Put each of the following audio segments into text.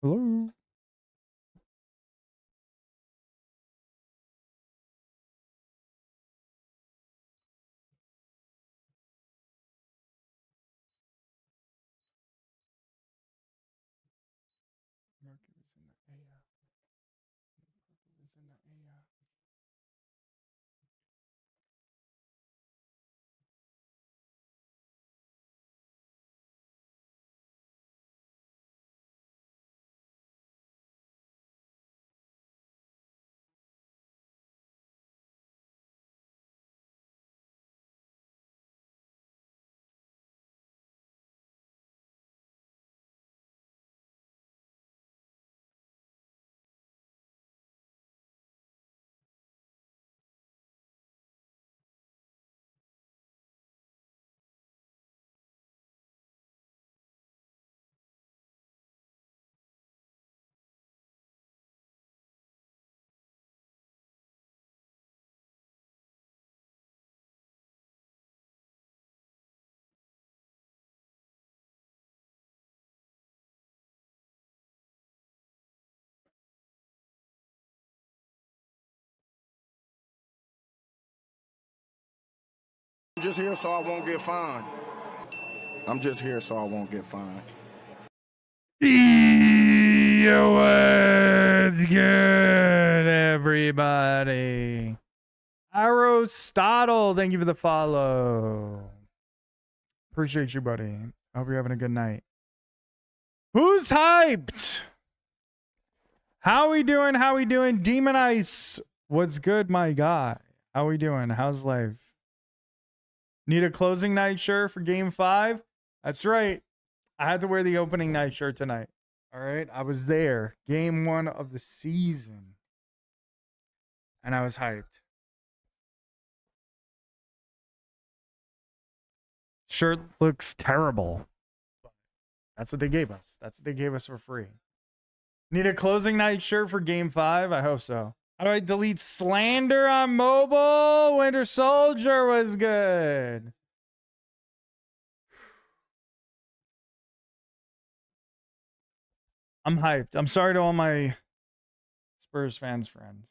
Hello. Market is in the AR. Purple is in the AR. I'm just here so I won't get fined. I'm just here so I won't get fined. Yo, what's good, everybody? Aristotle, thank you for the follow. Appreciate you, buddy. I hope you're having a good night. Who's hyped? How we doing? How we doing? Demon Ice, what's good, my guy? How we doing? How's life? Need a closing night shirt for game 5? That's right. I had to wear the opening night shirt tonight. All right. I was there. Game 1 of the season. And I was hyped. Shirt looks terrible. That's what they gave us. That's what they gave us for free. Need a closing night shirt for game 5? I hope so. How do I delete slander on mobile? Winter Soldier was good. I'm hyped. I'm sorry to all my Spurs fans friends.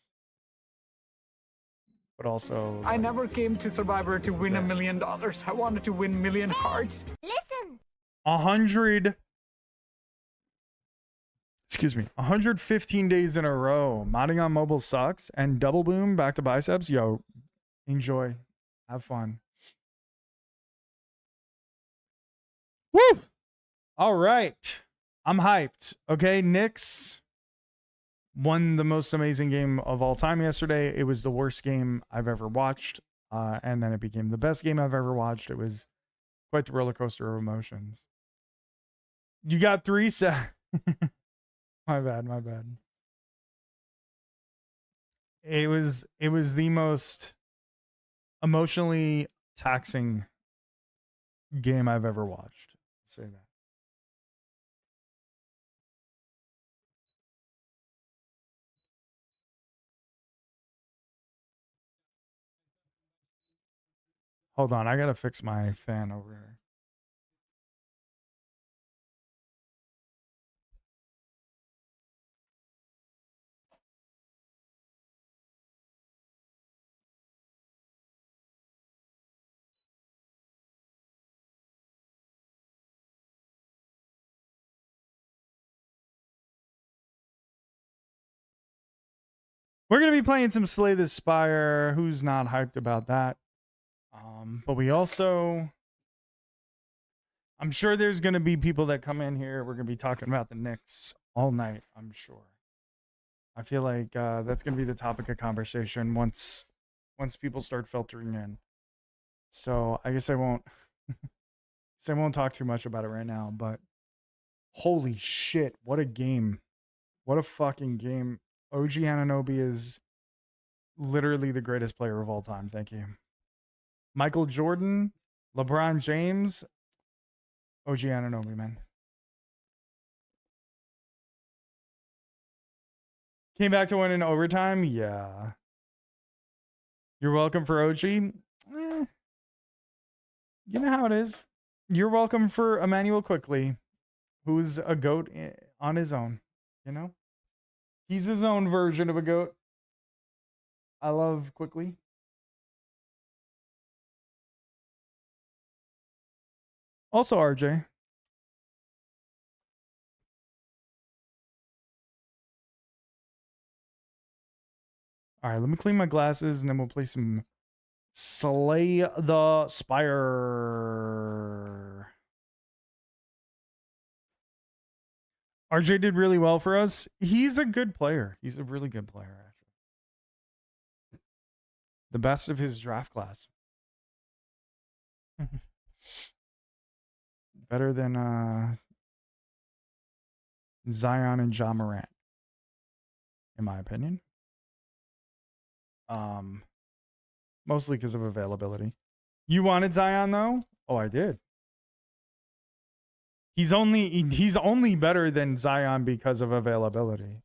But also, I never came to Survivor to win $1 million. I wanted to win million hearts. Listen. 115 days in a row. Modding on mobile sucks. And double boom back to biceps. Yo, enjoy. Have fun. Woo! All right. I'm hyped. Okay, KNICKS won the most amazing game of all time yesterday. It was the worst game I've ever watched. And then it became the best game I've ever watched. It was quite the roller coaster of emotions. You got 3 sets. My bad. It was the most emotionally taxing game I've ever watched. I'll say that. Hold on, I gotta fix my fan over here. We're gonna be playing some Slay the Spire. Who's not hyped about that? But we also, I'm sure there's gonna be people that come in here. We're gonna be talking about the KNICKS all night. I'm sure. I feel like that's gonna be the topic of conversation once people start filtering in. So I guess I won't. I won't talk too much about it right now. But holy shit, what a game! What a fucking game! OG Anunoby is literally the greatest player of all time. Thank you. Michael Jordan, LeBron James, OG Anunoby, man. Came back to win in overtime? Yeah. You're welcome for OG? You know how it is. You're welcome for Emmanuel Quickly, who's a GOAT on his own. You know? He's his own version of a goat. I love Quickly. Also RJ. All right, let me clean my glasses and then we'll play some Slay the Spire. RJ did really well for us. He's a good player. He's a really good player, actually. The best of his draft class. Better than Zion and Ja Morant, in my opinion. Mostly because of availability. You wanted Zion though? Oh, I did. He's only better than Zion because of availability.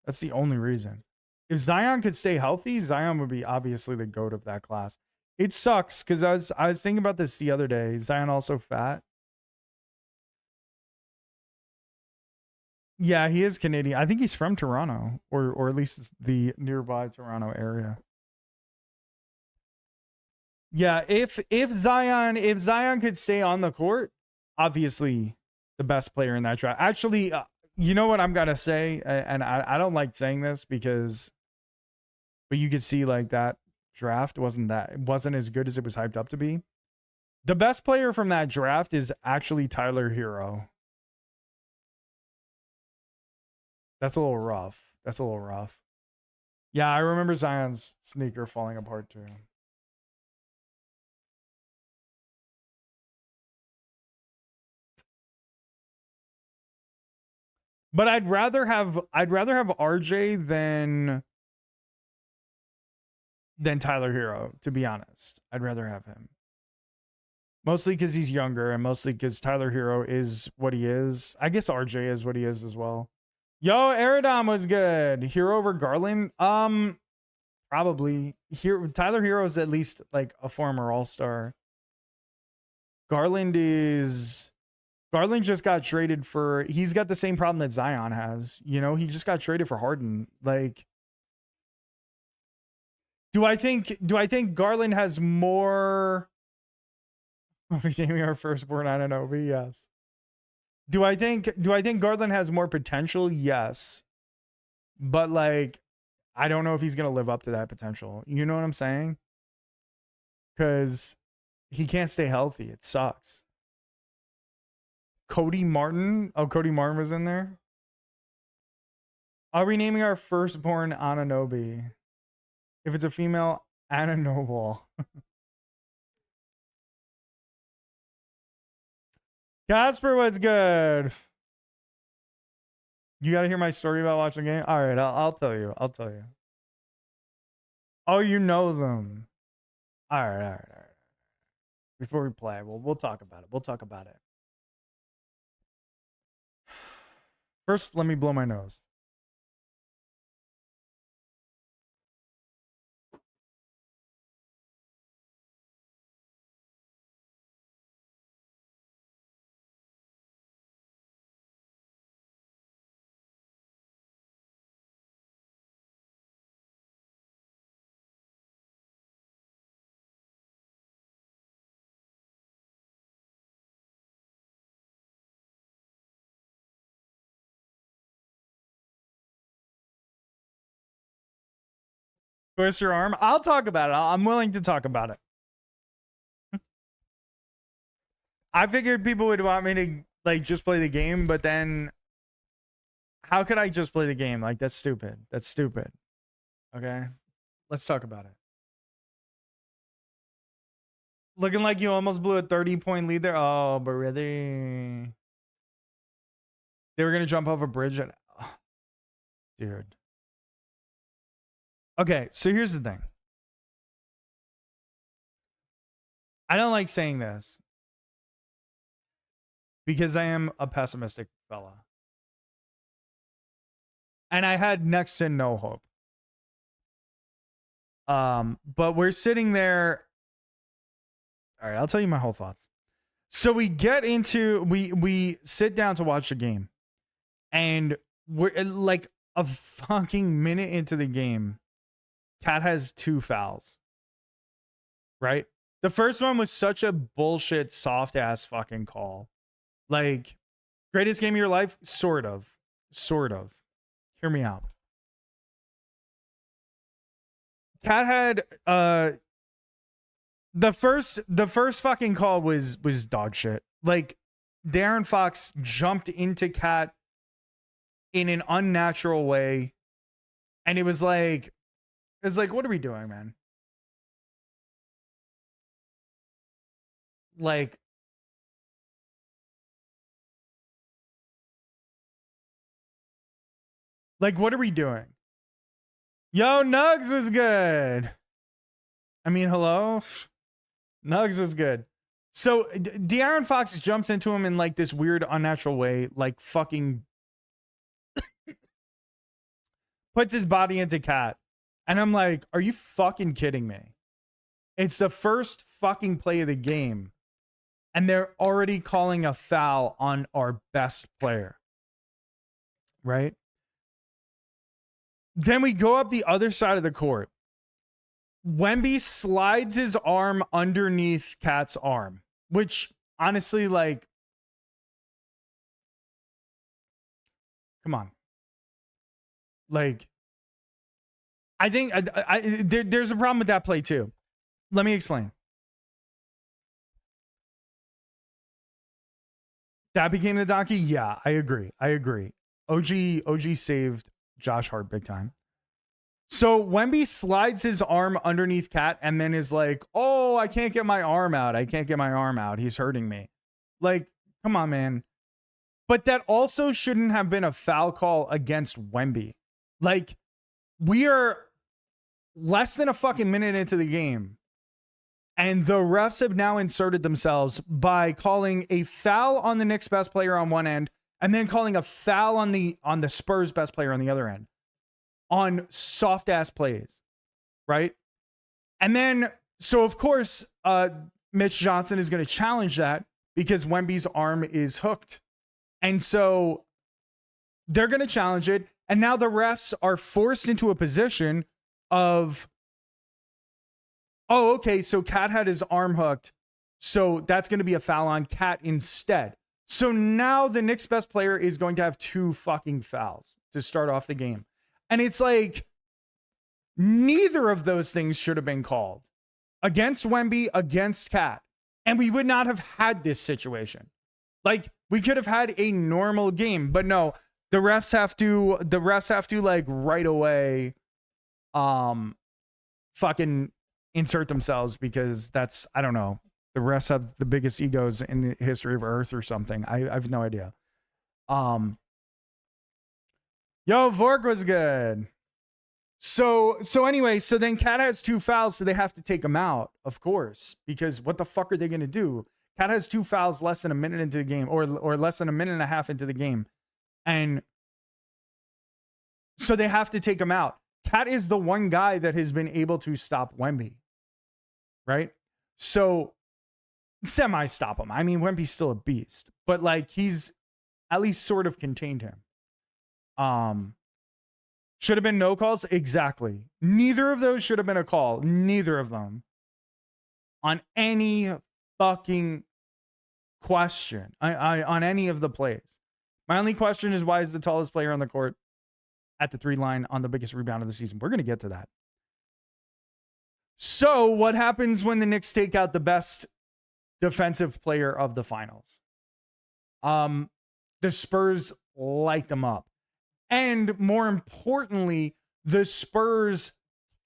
That's the only reason. If Zion could stay healthy, Zion would be obviously the GOAT of that class. It sucks because I was thinking about this the other day. Zion also fat. Yeah, he is Canadian. I think he's from Toronto, or at least the nearby Toronto area. Yeah, if Zion could stay on the court, obviously the best player in that draft. Actually, you know what I'm gonna say, and I don't like saying this because, but you could see like that draft wasn't as good as it was hyped up to be. The best player from that draft is actually Tyler Hero. That's a little rough. That's a little rough. Yeah, I remember Zion's sneaker falling apart too. But I'd rather have RJ than Tyler Hero, to be honest. I'd rather have him. Mostly because he's younger and mostly because Tyler Hero is what he is. I guess RJ is what he is as well. Yo, Aerodom was good. Hero over Garland? Probably. Tyler Hero is at least like a former all-star. Garland just got traded for, he's got the same problem that Zion has. You know, he just got traded for Harden. Like, do I think Garland has more? Are we naming our firstborn Ananobi? Yes. Do I think Garland has more potential? Yes. But like, I don't know if he's gonna live up to that potential. You know what I'm saying? Because he can't stay healthy. It sucks. Cody Martin. Oh, Cody Martin was in there. Are we naming our firstborn Ananobi? If it's a female, Anna Noble. Casper, what's good? You got to hear my story about watching the game? All right, I'll tell you. I'll tell you. Oh, you know them. All right. Before we play, we'll talk about it. First, let me blow my nose. Twist your arm. I'll talk about it. I'm willing to talk about it. I figured people would want me to like just play the game, but then how could I just play the game? Like that's stupid. That's stupid. Okay. Let's talk about it. Looking like you almost blew a 30-point lead there. Oh, but really? They were going to jump off a bridge. Oh, dude. Okay, so here's the thing. I don't like saying this because I am a pessimistic fella. And I had next to no hope. But we're sitting there. All right, I'll tell you my whole thoughts. So we get into we sit down to watch the game. And we're like a fucking minute into the game. Cat has 2 fouls. Right? The first one was such a bullshit, soft ass fucking call. Like, greatest game of your life? Sort of. Sort of. Hear me out. Cat had the first fucking call was dog shit. Like, Darren Fox jumped into Cat in an unnatural way, and it was like, what are we doing, man? Like, what are we doing? Yo, Nugs was good. I mean, hello? Nugs was good. So, De'Aaron Fox jumps into him in, like, this weird, unnatural way, like, fucking puts his body into Cat. And I'm like, are you fucking kidding me? It's the first fucking play of the game, and they're already calling a foul on our best player. Right? Then we go up the other side of the court. Wemby slides his arm underneath Cat's arm, which honestly, like, come on. Like, I think there's a problem with that play too. Let me explain. That became the donkey? Yeah, I agree. OG saved Josh Hart big time. So Wemby slides his arm underneath Cat and then is like, oh, I can't get my arm out. He's hurting me. Like, come on, man. But that also shouldn't have been a foul call against Wemby. Like, we are less than a fucking minute into the game, and the refs have now inserted themselves by calling a foul on the Knicks' best player on one end and then calling a foul on the Spurs' best player on the other end on soft ass plays, right? And then, so of course, Mitch Johnson is going to challenge that because Wemby's arm is hooked. And so they're going to challenge it. And now the refs are forced into a position of, oh, okay, so Cat had his arm hooked, so that's going to be a foul on Cat instead. So now the Knicks' best player is going to have 2 fucking fouls to start off the game. And it's like, neither of those things should have been called against Wemby, against Cat. And we would not have had this situation. Like, we could have had a normal game, but no, the refs have to like right away, fucking insert themselves because that's, I don't know. The refs have the biggest egos in the history of Earth or something. I have no idea. Yo, Vork was good. So anyway, so then Cat has 2 fouls, so they have to take him out, of course, because what the fuck are they going to do? Cat has 2 fouls less than a minute into the game, or less than a minute and a half into the game. And so they have to take him out. Cat is the one guy that has been able to stop Wemby, right? So semi-stop him. I mean, Wemby's still a beast, but like he's at least sort of contained him. Should have been no calls? Exactly. Neither of those should have been a call. Neither of them. On any fucking question. On any of the plays. My only question is, why is the tallest player on the court at the 3 line on the biggest rebound of the season? We're going to get to that. So what happens when the Knicks take out the best defensive player of the finals? The Spurs light them up. And more importantly, the Spurs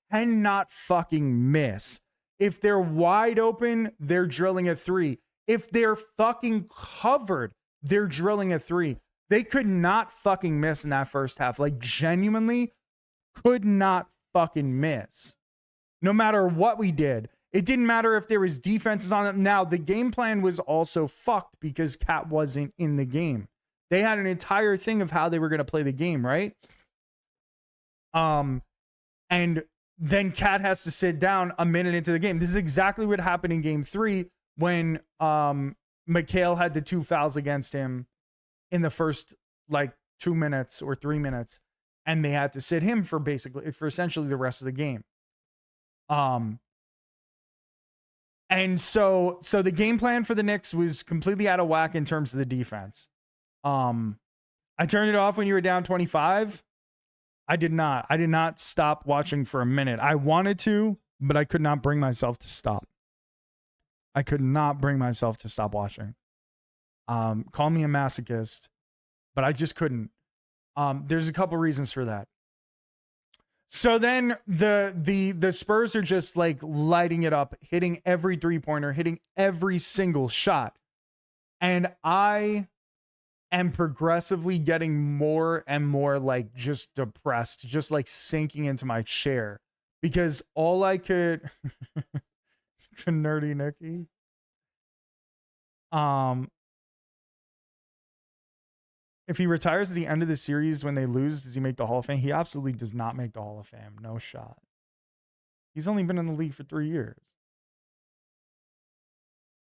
cannot fucking miss. If they're wide open, they're drilling a 3. If they're fucking covered, they're drilling a 3. They could not fucking miss in that first half. Like, genuinely could not fucking miss. No matter what we did. It didn't matter if there was defenses on them. Now, the game plan was also fucked because Cat wasn't in the game. They had an entire thing of how they were going to play the game, right? And then Cat has to sit down a minute into the game. This is exactly what happened in game 3 when Mikal had the 2 fouls against him in the first like 2 minutes or 3 minutes, and they had to sit him for essentially the rest of the game. And so the game plan for the Knicks was completely out of whack in terms of the defense. I turned it off when you were down 25. I did not stop watching for a minute. I wanted to, but I could not bring myself to stop. I could not bring myself to stop watching. Call me a masochist, but I just couldn't. There's a couple reasons for that. So then the Spurs are just like lighting it up, hitting every 3-pointer, hitting every single shot. And I am progressively getting more and more like just depressed, just like sinking into my chair, because all I could nerdy Nicky. If he retires at the end of the series when they lose, does he make the Hall of Fame? He absolutely does not make the Hall of Fame. No shot. He's only been in the league for 3 years.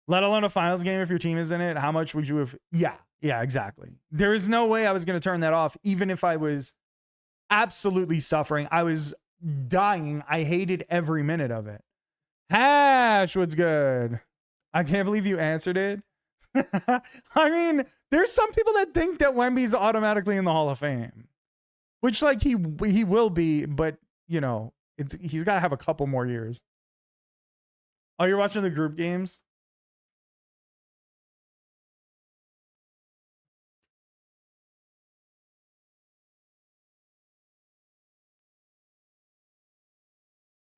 Let alone a finals game if your team is in it. How much would you have? Yeah, exactly. There is no way I was going to turn that off, even if I was absolutely suffering. I was dying. I hated every minute of it. Hash, what's good? I can't believe you answered it. I mean, there's some people that think that Wemby's automatically in the Hall of Fame, which like he will be, but you know, he's got to have a couple more years. Oh, you're watching the group games?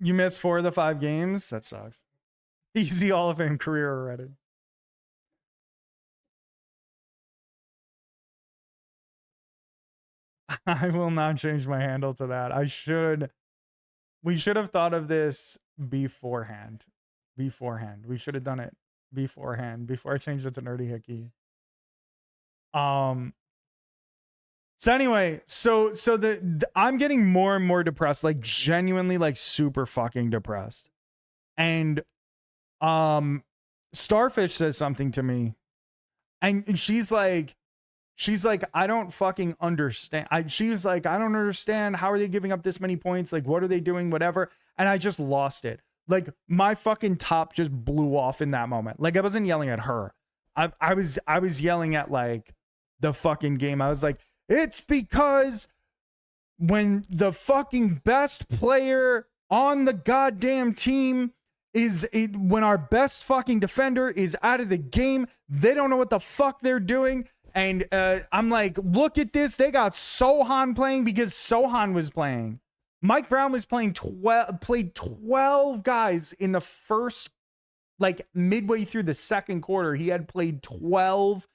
You missed 4 of the 5 games? That sucks. Easy Hall of Fame career already. I will not change my handle to that. We should have thought of this beforehand. We should have done it beforehand, before I changed it to Nerdy Hickey. So anyway, so I'm getting more and more depressed, like genuinely like super fucking depressed. And Starfish says something to me, and she's like, I don't fucking understand. She was like, I don't understand. How are they giving up this many points? Like, what are they doing? Whatever. And I just lost it. Like, my fucking top just blew off in that moment. Like, I wasn't yelling at her. I was yelling at like the fucking game. I was like, it's because when the fucking best player on the goddamn team when our best fucking defender is out of the game, they don't know what the fuck they're doing. And I'm like, look at this. They got Sohan playing because Sohan was playing. Mike Brown was played 12 guys in the first, like midway through the second quarter. He had played 12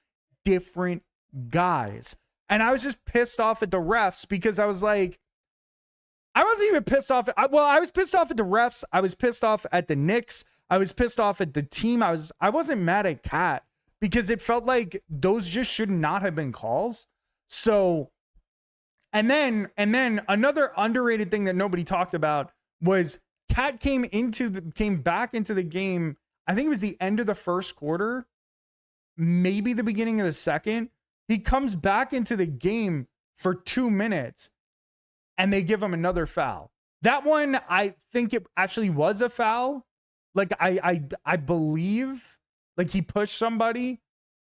different guys. And I was just pissed off at the refs because I was like, I wasn't even pissed off. I was pissed off at the refs. I was pissed off at the Knicks. I was pissed off at the team. I wasn't mad at Cat, because it felt like those just should not have been calls. So, and then another underrated thing that nobody talked about was Cat came back into the game. I think it was the end of the first quarter, maybe the beginning of the second. He comes back into the game for 2 minutes, and they give him another foul. That one, I think it actually was a foul. Like I believe. Like he pushed somebody,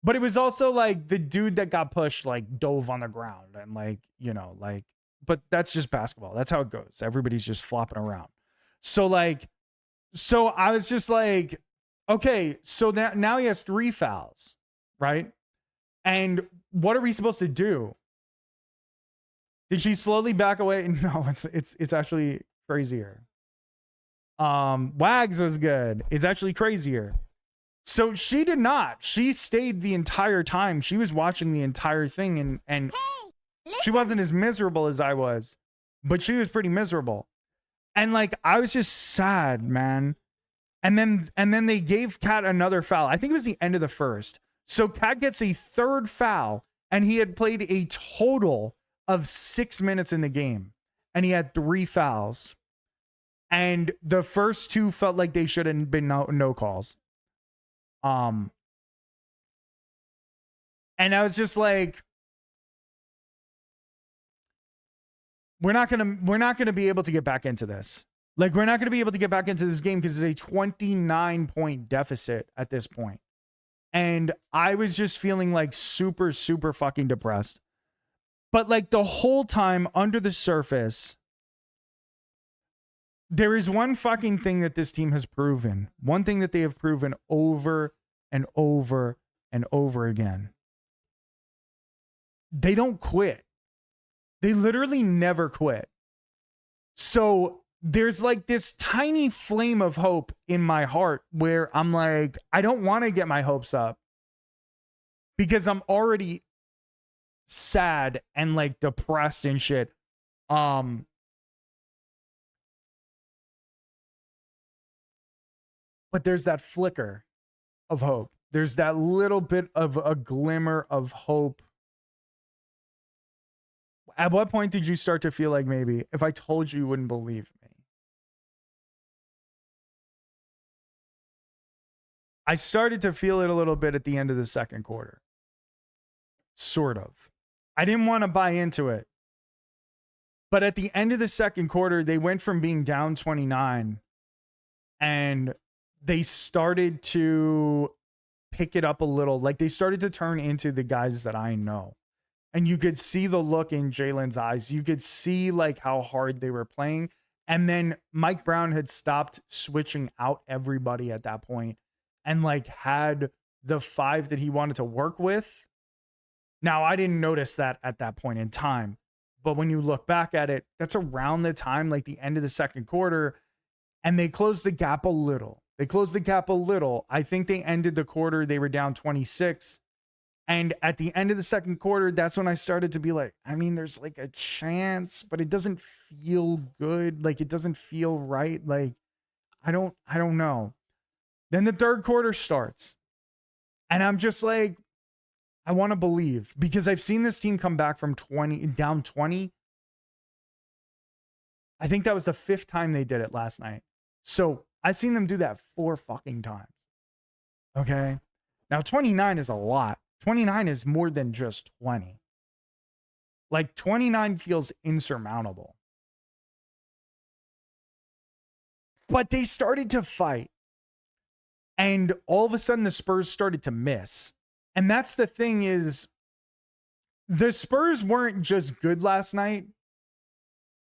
but it was also like the dude that got pushed like dove on the ground and like, you know, like, but that's just basketball. That's how it goes. Everybody's just flopping around. So I was just like, okay, so now he has 3 fouls, right? And what are we supposed to do? Did she slowly back away? No, it's actually crazier. Wags was good. It's actually crazier. So she did not. She stayed the entire time. She was watching the entire thing, and she wasn't as miserable as I was, but she was pretty miserable. And like, I was just sad, man. And then they gave Cat another foul. I think it was the end of the first. So Cat gets a 3rd foul, and he had played a total of 6 minutes in the game, and he had 3 fouls. And the first 2 felt like they should have been no calls. And I was just like, we're not gonna be able to get back into this. Like, we're not gonna be able to get back into this game because it's a 29-point deficit at this point. And I was just feeling like super, super fucking depressed. But like the whole time under the surface, there is one fucking thing that this team has proven. One thing that they have proven over and over and over again. They don't quit. They literally never quit. So there's like this tiny flame of hope in my heart where I'm like, I don't want to get my hopes up because I'm already sad and like depressed and shit. But there's that flicker of hope. There's that little bit of a glimmer of hope. At what point did you start to feel like maybe if I told you, you wouldn't believe me? I started to feel it a little bit at the end of the second quarter. Sort of. I didn't want to buy into it. But at the end of the second quarter, they went from being down 29 and they started to pick it up a little. Like they started to turn into the guys that I know. And you could see the look in Jalen's eyes. You could see like how hard they were playing. And then Mike Brown had stopped switching out everybody at that point and like had the five that he wanted to work with. Now, I didn't notice that at that point in time. But when you look back at it, that's around the time, like the end of the second quarter. And they closed the gap a little. I think they ended the quarter. They were down 26. And at the end of the second quarter, that's when I started to be like, I mean, there's like a chance, but it doesn't feel good. Like it doesn't feel right. Like, I don't know. Then the third quarter starts. And I'm just like, I want to believe because I've seen this team come back from down 20. I think that was the 5th time they did it last night. So I've seen them do that 4 fucking times. Okay. Now 29 is a lot. 29 is more than just 20. Like 29 feels insurmountable. But they started to fight. And all of a sudden the Spurs started to miss. And that's the thing is the Spurs weren't just good last night.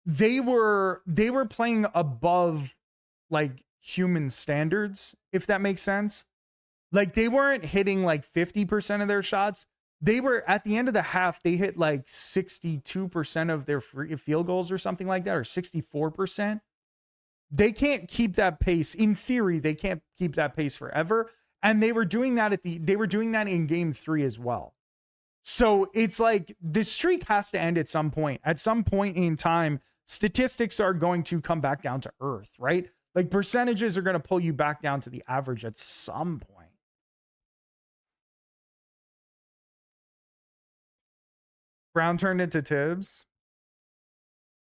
They were playing above like human standards, if that makes sense. Like they weren't hitting like 50% of their shots. They were at the end of the half, they hit like 62% of their free field goals or something like that, or 64%. They can't keep that pace. In theory, they can't keep that pace forever. And they were doing that in game 3 as well. So it's like the streak has to end at some point. At some point in time, statistics are going to come back down to earth, right? Like percentages are going to pull you back down to the average at some point. Brown turned into Tibbs.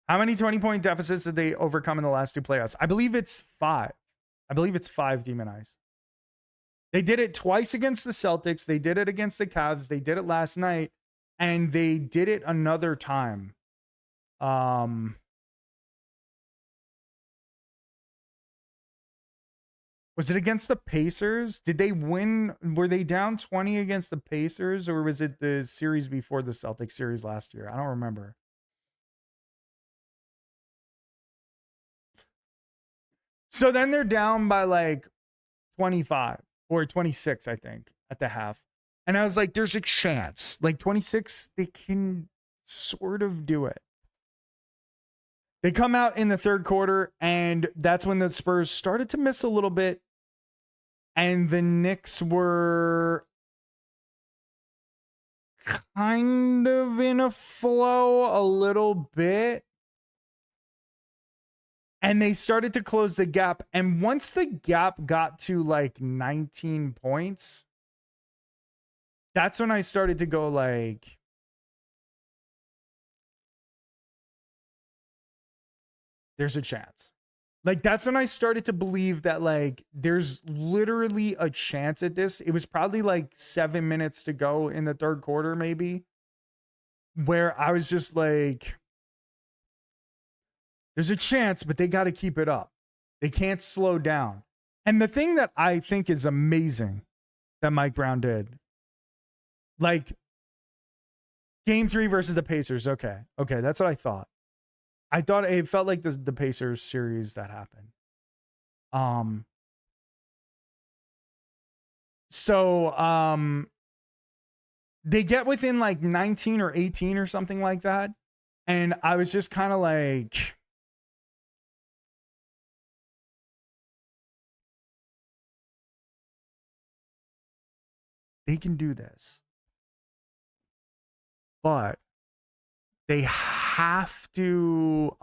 How many 20-point deficits did they overcome in the last 2 playoffs? I believe it's 5. I believe it's 5, Demon Eyes. They did it twice against the Celtics. They did it against the Cavs. They did it last night. And they did it another time. Was it against the Pacers? Did they win? Were they down 20 against the Pacers? Or was it the series before the Celtics series last year? I don't remember. So then they're down by like 25 or 26, I think, at the half. And I was like, there's a chance. Like 26, they can sort of do it. They come out in the third quarter, and that's when the Spurs started to miss a little bit. And the Knicks were kind of in a flow a little bit. And they started to close the gap. And once the gap got to like 19 points, that's when I started to go like, there's a chance. Like, that's when I started to believe that like, there's literally a chance at this. It was probably like 7 minutes to go in the third quarter, maybe, where I was just like, There's a chance, but they got to keep it up. They can't slow down. And the thing that I think is amazing that Mike Brown did, like game 3 versus the Pacers. Okay, that's what I thought. I thought it felt like the Pacers series that happened. They get within like 19 or 18 or something like that. And I was just kind of like, they can do this. But they have to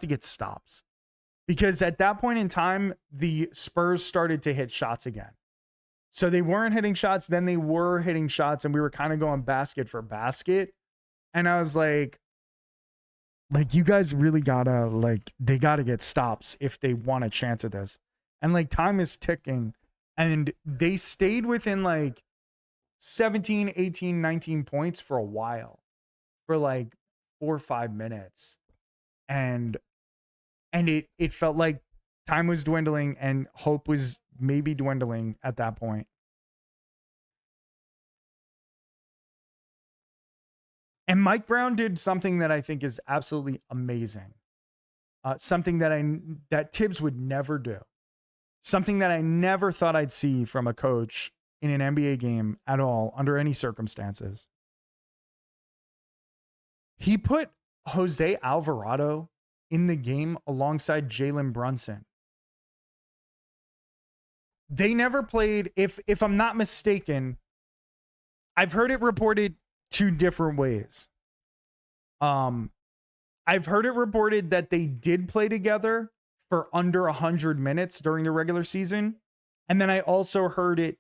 get stops. Because at that point in time, the Spurs started to hit shots again. So they weren't hitting shots, then they were hitting shots, and we were kind of going basket for basket. And I was like, you guys really gotta, they gotta get stops if they want a chance at this. And time is ticking. And they stayed within 17, 18, 19 points for a while. For 4 or 5 minutes. And it felt like time was dwindling and hope was maybe dwindling at that point. And Mike Brown did something that I think is absolutely amazing. Something that Tibbs would never do. Something that I never thought I'd see from a coach in an NBA game at all, under any circumstances. He put Jose Alvarado in the game alongside Jalen Brunson. They never played, if I'm not mistaken, I've heard it reported 2 different ways. I've heard it reported that they did play together for under 100 minutes during the regular season. And then I also heard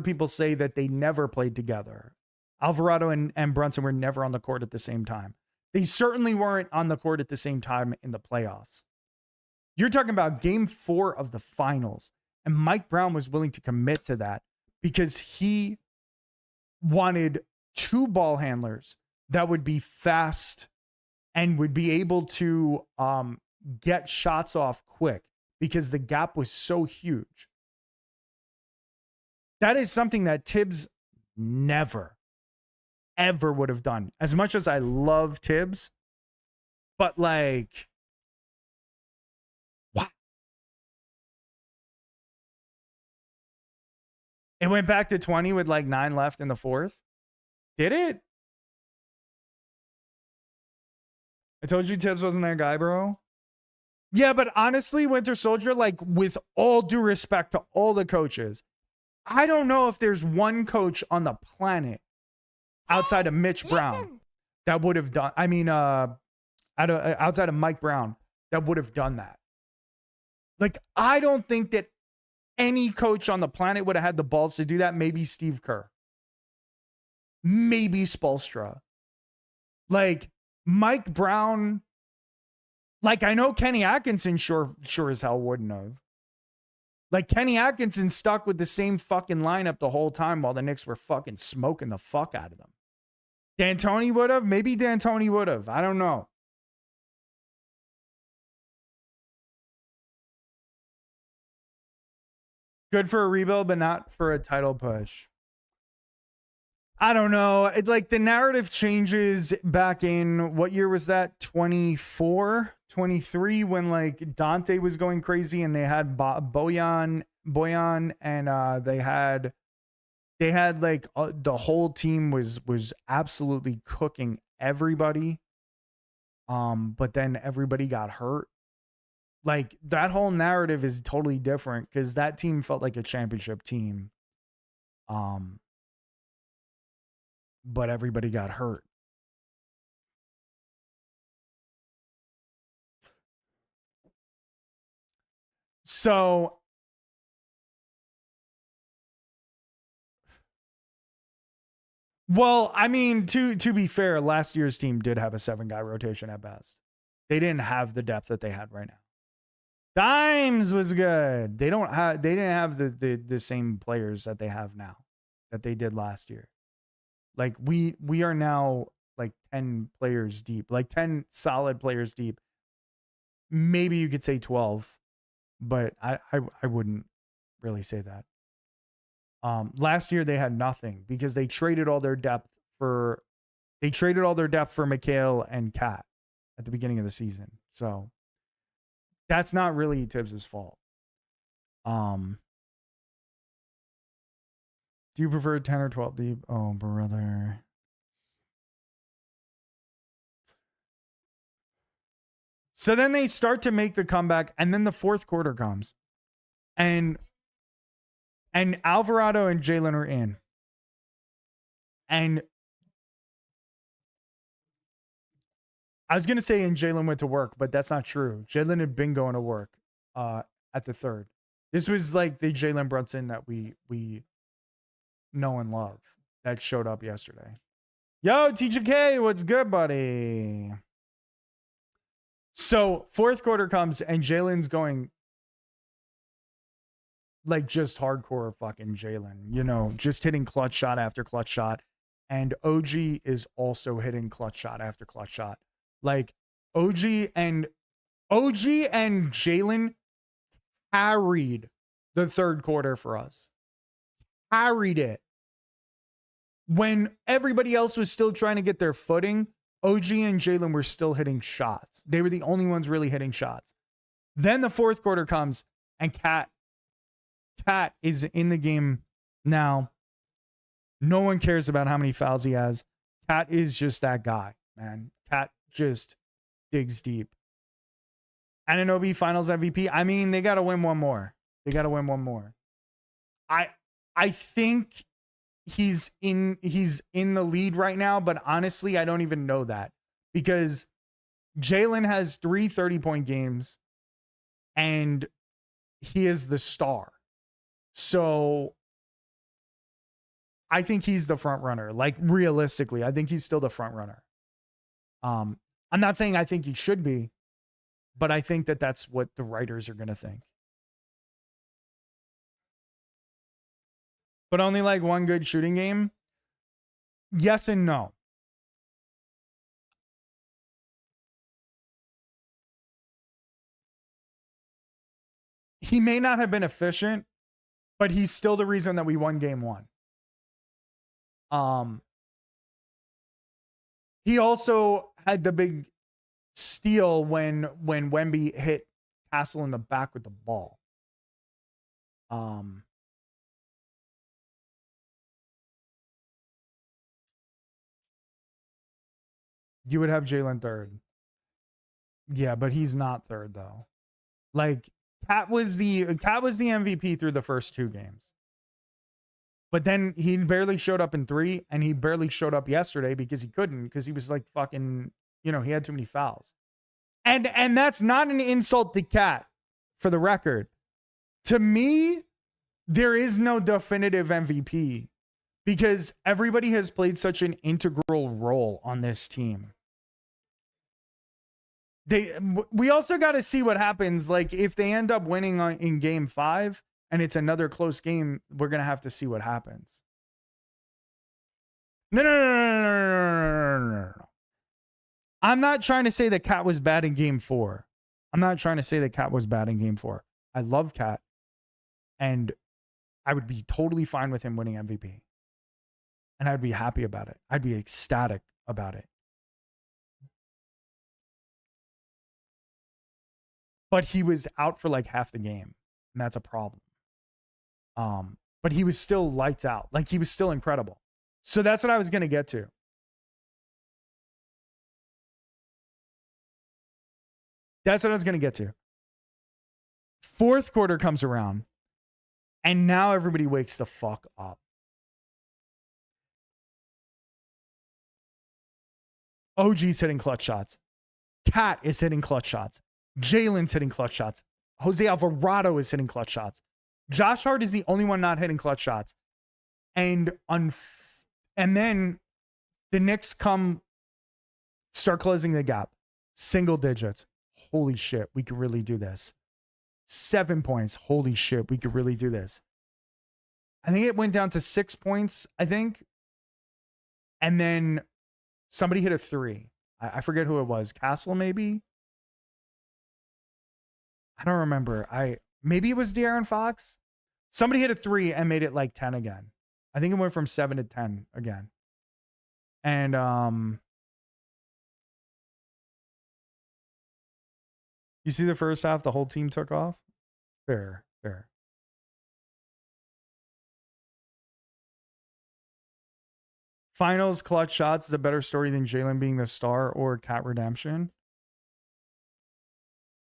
people say that they never played together. Alvarado and Brunson were never on the court at the same time. They certainly weren't on the court at the same time in the playoffs. You're talking about game 4 of the finals. And Mike Brown was willing to commit to that because he wanted 2 ball handlers that would be fast and would be able to get shots off quick because the gap was so huge. That is something that Tibbs never, ever would have done. As much as I love Tibbs, but what? It went back to 20 with 9 left in the 4th. Did it? I told you Tibbs wasn't that guy, bro. Yeah, but honestly, Winter Soldier, with all due respect to all the coaches, I don't know if there's one coach on the planet outside of Mitch Brown that would have done, outside of Mike Brown that would have done that. I don't think that any coach on the planet would have had the balls to do that. Maybe Steve Kerr. Maybe Spoelstra. Mike Brown. I know Kenny Atkinson sure as hell wouldn't have. Kenny Atkinson stuck with the same fucking lineup the whole time while the Knicks were fucking smoking the fuck out of them. D'Antoni would have. Maybe D'Antoni would have. I don't know. Good for a rebuild, but not for a title push. I don't know. The narrative changes back in, what year was that? 24, 23, when Dante was going crazy and they had Bojan and they had the whole team was absolutely cooking everybody. But then everybody got hurt. That whole narrative is totally different because that team felt like a championship team. But everybody got hurt. So well, to be fair, last year's team did have a 7-guy rotation at best. They didn't have the depth that they had right now. Dimes was good. They didn't have the same players that they have now that they did last year. We are now like 10 players deep, like 10 solid players deep. Maybe you could say 12, but I wouldn't really say that. Last year they had nothing because they traded all their depth for Mikhail and Kat at the beginning of the season. So that's not really Tibbs's fault. Do you prefer 10 or 12 deep? Oh, brother. So then they start to make the comeback, and then the fourth quarter comes. And Alvarado and Jalen are in. And I was going to say, and Jalen went to work, but that's not true. Jalen had been going to work at the third. This was like the Jalen Brunson that we know and love that showed up yesterday. Yo, TGK, what's good, buddy? So fourth quarter comes and Jalen's going like just hardcore fucking Jalen, you know, just hitting clutch shot after clutch shot. And OG is also hitting clutch shot after clutch shot. Like OG and Jalen carried the third quarter for us. Carried it. When everybody else was still trying to get their footing, OG and Jalen were still hitting shots. They were the only ones really hitting shots. Then the fourth quarter comes and Kat is in the game now. No one cares about how many fouls he has. Kat is just that guy, man. Kat just digs deep. Anunoby Finals MVP. I mean, they got to win one more. I think he's in the lead right now, but honestly, I don't even know that because Jalen has 3 30-point games and he is the star. So I think he's the front runner. Like realistically, I think he's still the front runner. I'm not saying I think he should be, but I think that that's what the writers are going to think. But only like one good shooting game? Yes and no. He may not have been efficient, but he's still the reason that we won game 1. He also had the big steal when Wemby hit Castle in the back with the ball. You would have Jalen third. Yeah, but he's not third though. Like Kat was the MVP through the first 2 games. But then he barely showed up in 3 and he barely showed up yesterday because he couldn't because he was like fucking, you know, he had too many fouls. And that's not an insult to Kat for the record. To me, there is no definitive MVP because everybody has played such an integral role on this team. We also got to see what happens. Like if they end up winning in game 5 and it's another close game, we're going to have to see what happens. No. I'm not trying to say that Kat was bad in game 4. I love Kat and I would be totally fine with him winning MVP. And I'd be happy about it. I'd be ecstatic about it. But he was out for like half the game. And that's a problem. But he was still lights out. Like he was still incredible. So that's what I was going to get to. Fourth quarter comes around. And now everybody wakes the fuck up. OG's hitting clutch shots. Kat is hitting clutch shots. Jalen's hitting clutch shots. Jose Alvarado is hitting clutch shots. Josh Hart is the only one not hitting clutch shots. And then the Knicks start closing the gap. Single digits. Holy shit, we could really do this. 7 points. Holy shit, we could really do this. I think it went down to 6 points, I think. And then Somebody hit a 3. I forget who it was. Castle, maybe? I don't remember. Maybe it was De'Aaron Fox. Somebody hit a 3 and made it like 10 again. I think it went from 7 to 10 again. And you see the first half, the whole team took off. Fair. Finals clutch shots is a better story than Jalen being the star or Cat Redemption.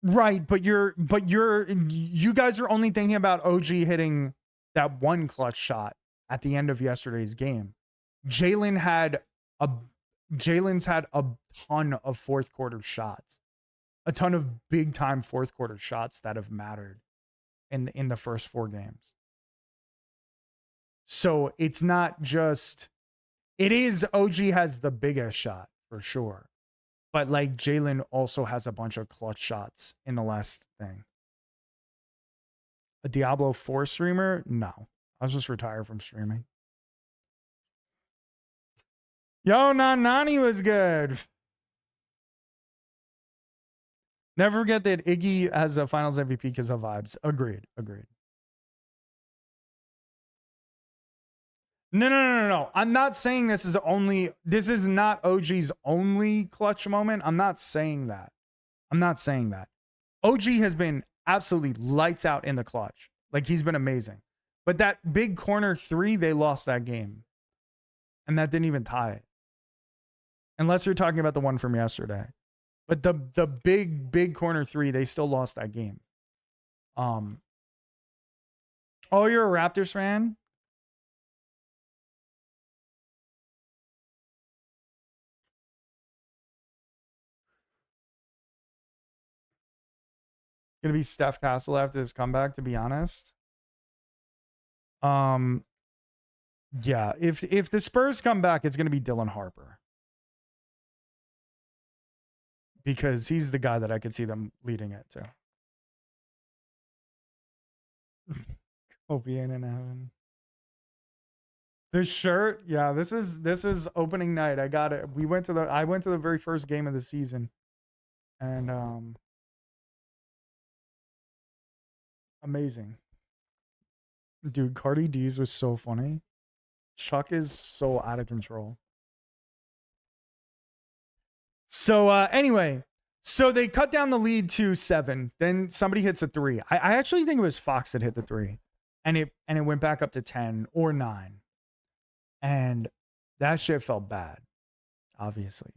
Right, but you guys are only thinking about OG hitting that one clutch shot at the end of yesterday's game. Jalen's had a ton of fourth quarter shots. A ton of big time fourth quarter shots that have mattered in the first 4 games. So it's not just, it is OG has the biggest shot for sure. But like Jalen also has a bunch of clutch shots in the last thing. A Diablo 4 streamer? No. I was just retired from streaming. Yo, Nani was good. Never forget that Iggy has a finals MVP because of vibes. Agreed. No. I'm not saying this is not OG's only clutch moment. I'm not saying that. OG has been absolutely lights out in the clutch. Like, he's been amazing. But that big corner 3, they lost that game. And that didn't even tie it. Unless you're talking about the one from yesterday. But the big corner 3, they still lost that game. Oh, you're a Raptors fan? Gonna be Steph Castle after this comeback, to be honest. Yeah, if the Spurs come back, it's gonna be Dylan Harper. Because he's the guy that I could see them leading it to. Hope he ain't in heaven. The shirt, yeah, this is opening night. I got it. I went to the very first game of the season. And amazing. Dude, Cardi D's was so funny. Chuck is so out of control. So anyway, so they cut down the lead to 7. Then somebody hits a 3. I actually think it was Fox that hit the 3. And it went back up to 10 or 9. And that shit felt bad, obviously.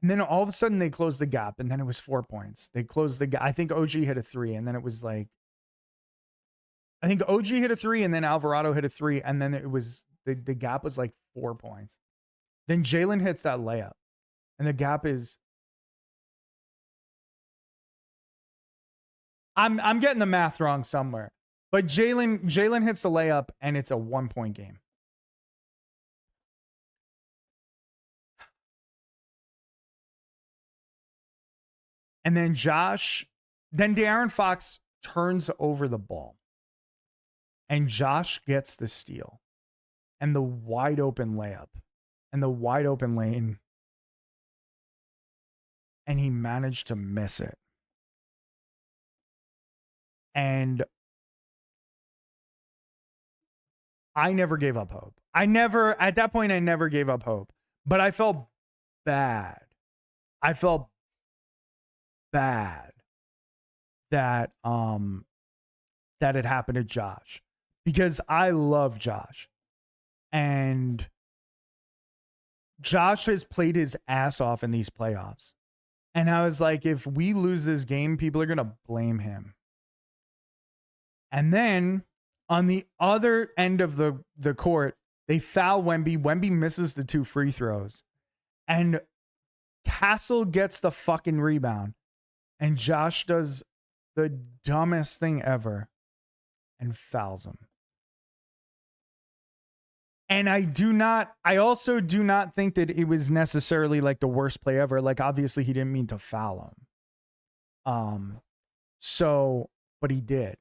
And then all of a sudden they closed the gap, and then it was 4 points. They closed the gap. I think OG hit a 3, and then it was like, I think OG hit a 3, and then Alvarado hit a 3, and then it was the gap was like 4 points. Then Jalen hits that layup, and the gap is. I'm getting the math wrong somewhere, but Jalen hits the layup, and it's a 1-point game. And then then De'Aaron Fox turns over the ball, and Josh gets the steal, and the wide open layup, and the wide open lane, and he managed to miss it. And I never gave up hope. At that point, I never gave up hope, but I felt bad. I felt bad that it happened to Josh, because I love Josh, and Josh has played his ass off in these playoffs. And I was like, if we lose this game, people are going to blame him. And then on the other end of the court, they foul Wemby. Wemby misses the 2 free throws, and Castle gets the fucking rebound. And Josh does the dumbest thing ever and fouls him. And I also do not think that it was necessarily like the worst play ever. Like, obviously he didn't mean to foul him. But he did.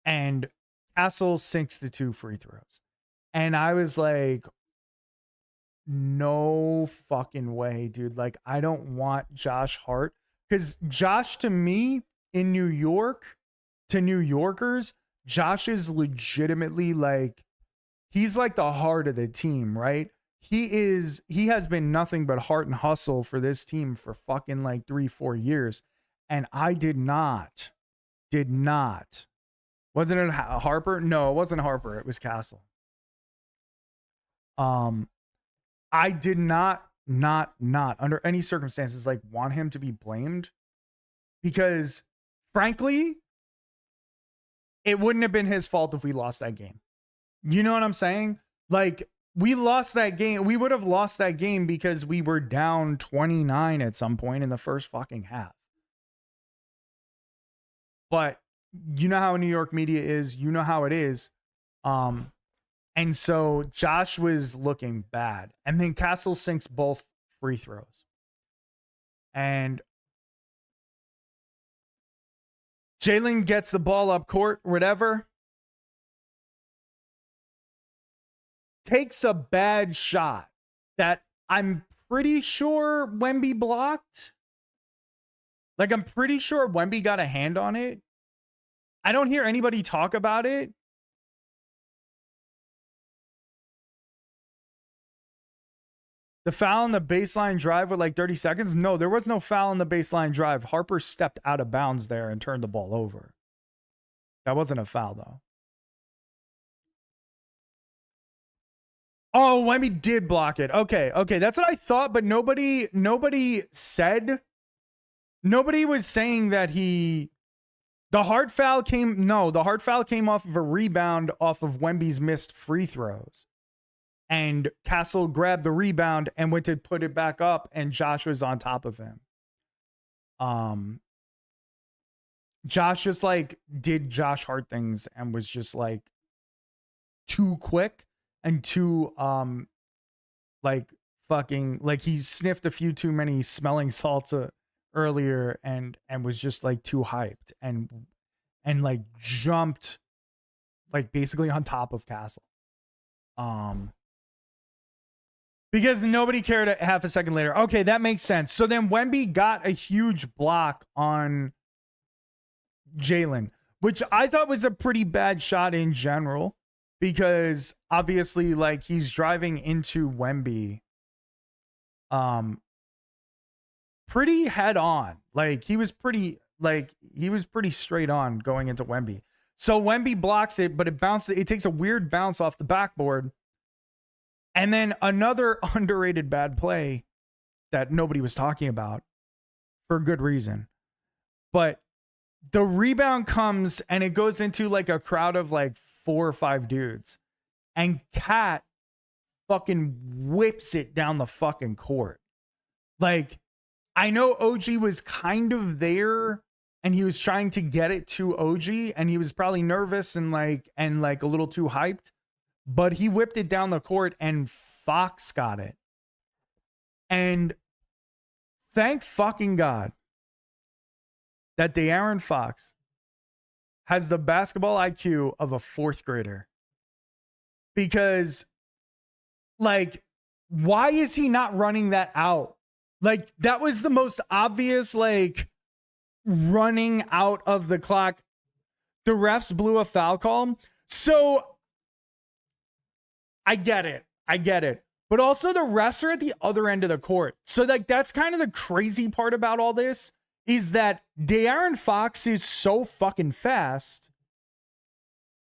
And Castle sinks the 2 free throws. And I was like, no fucking way, dude. Like, I don't want Josh Hart, because Josh, to me, in New York, to New Yorkers, Josh is legitimately like, he's like the heart of the team, right? He has been nothing but heart and hustle for this team for fucking like 3-4 years. And I did not. Wasn't it Harper? No, it wasn't Harper. It was Castle. I did not under any circumstances like want him to be blamed, because frankly, it wouldn't have been his fault if we lost that game. You know what I'm saying? Like, we lost that game. We would have lost that game because we were down 29 at some point in the first fucking half. But you know how New York media is, you know how it is. And so Josh was looking bad. And then Castle sinks both free throws. And Jalen gets the ball up court, whatever. Takes a bad shot that I'm pretty sure Wemby blocked. Like, I'm pretty sure Wemby got a hand on it. I don't hear anybody talk about it. The foul on the baseline drive with like 30 seconds? No, there was no foul on the baseline drive. Harper stepped out of bounds there and turned the ball over. That wasn't a foul, though. Oh, Wemby did block it. Okay, that's what I thought, but nobody said. Nobody was saying that the hard foul came off of a rebound off of Wemby's missed free throws. And Castle grabbed the rebound and went to put it back up, and Josh was on top of him. Josh just like did Josh Hart things and was just like too quick and too like fucking, like, he sniffed a few too many smelling salts earlier and was just like too hyped and like jumped like basically on top of Castle. Because nobody cared half a second later. Okay, that makes sense. So then Wemby got a huge block on Jalen, which I thought was a pretty bad shot in general, because obviously, like, he's driving into Wemby pretty head on. Like, he was pretty straight on going into Wemby. So Wemby blocks it, but it takes a weird bounce off the backboard. And then another underrated bad play that nobody was talking about for good reason. But the rebound comes and it goes into like a crowd of like 4 or 5 dudes. And Cat fucking whips it down the fucking court. Like, I know OG was kind of there and he was trying to get it to OG and he was probably nervous and like a little too hyped. But he whipped it down the court and Fox got it. And thank fucking God that De'Aaron Fox has the basketball IQ of a 4th grader. Because, like, why is he not running that out? Like, that was the most obvious, like, running out of the clock. The refs blew a foul call. So I get it. But also the refs are at the other end of the court. So like, that's kind of the crazy part about all this, is that De'Aaron Fox is so fucking fast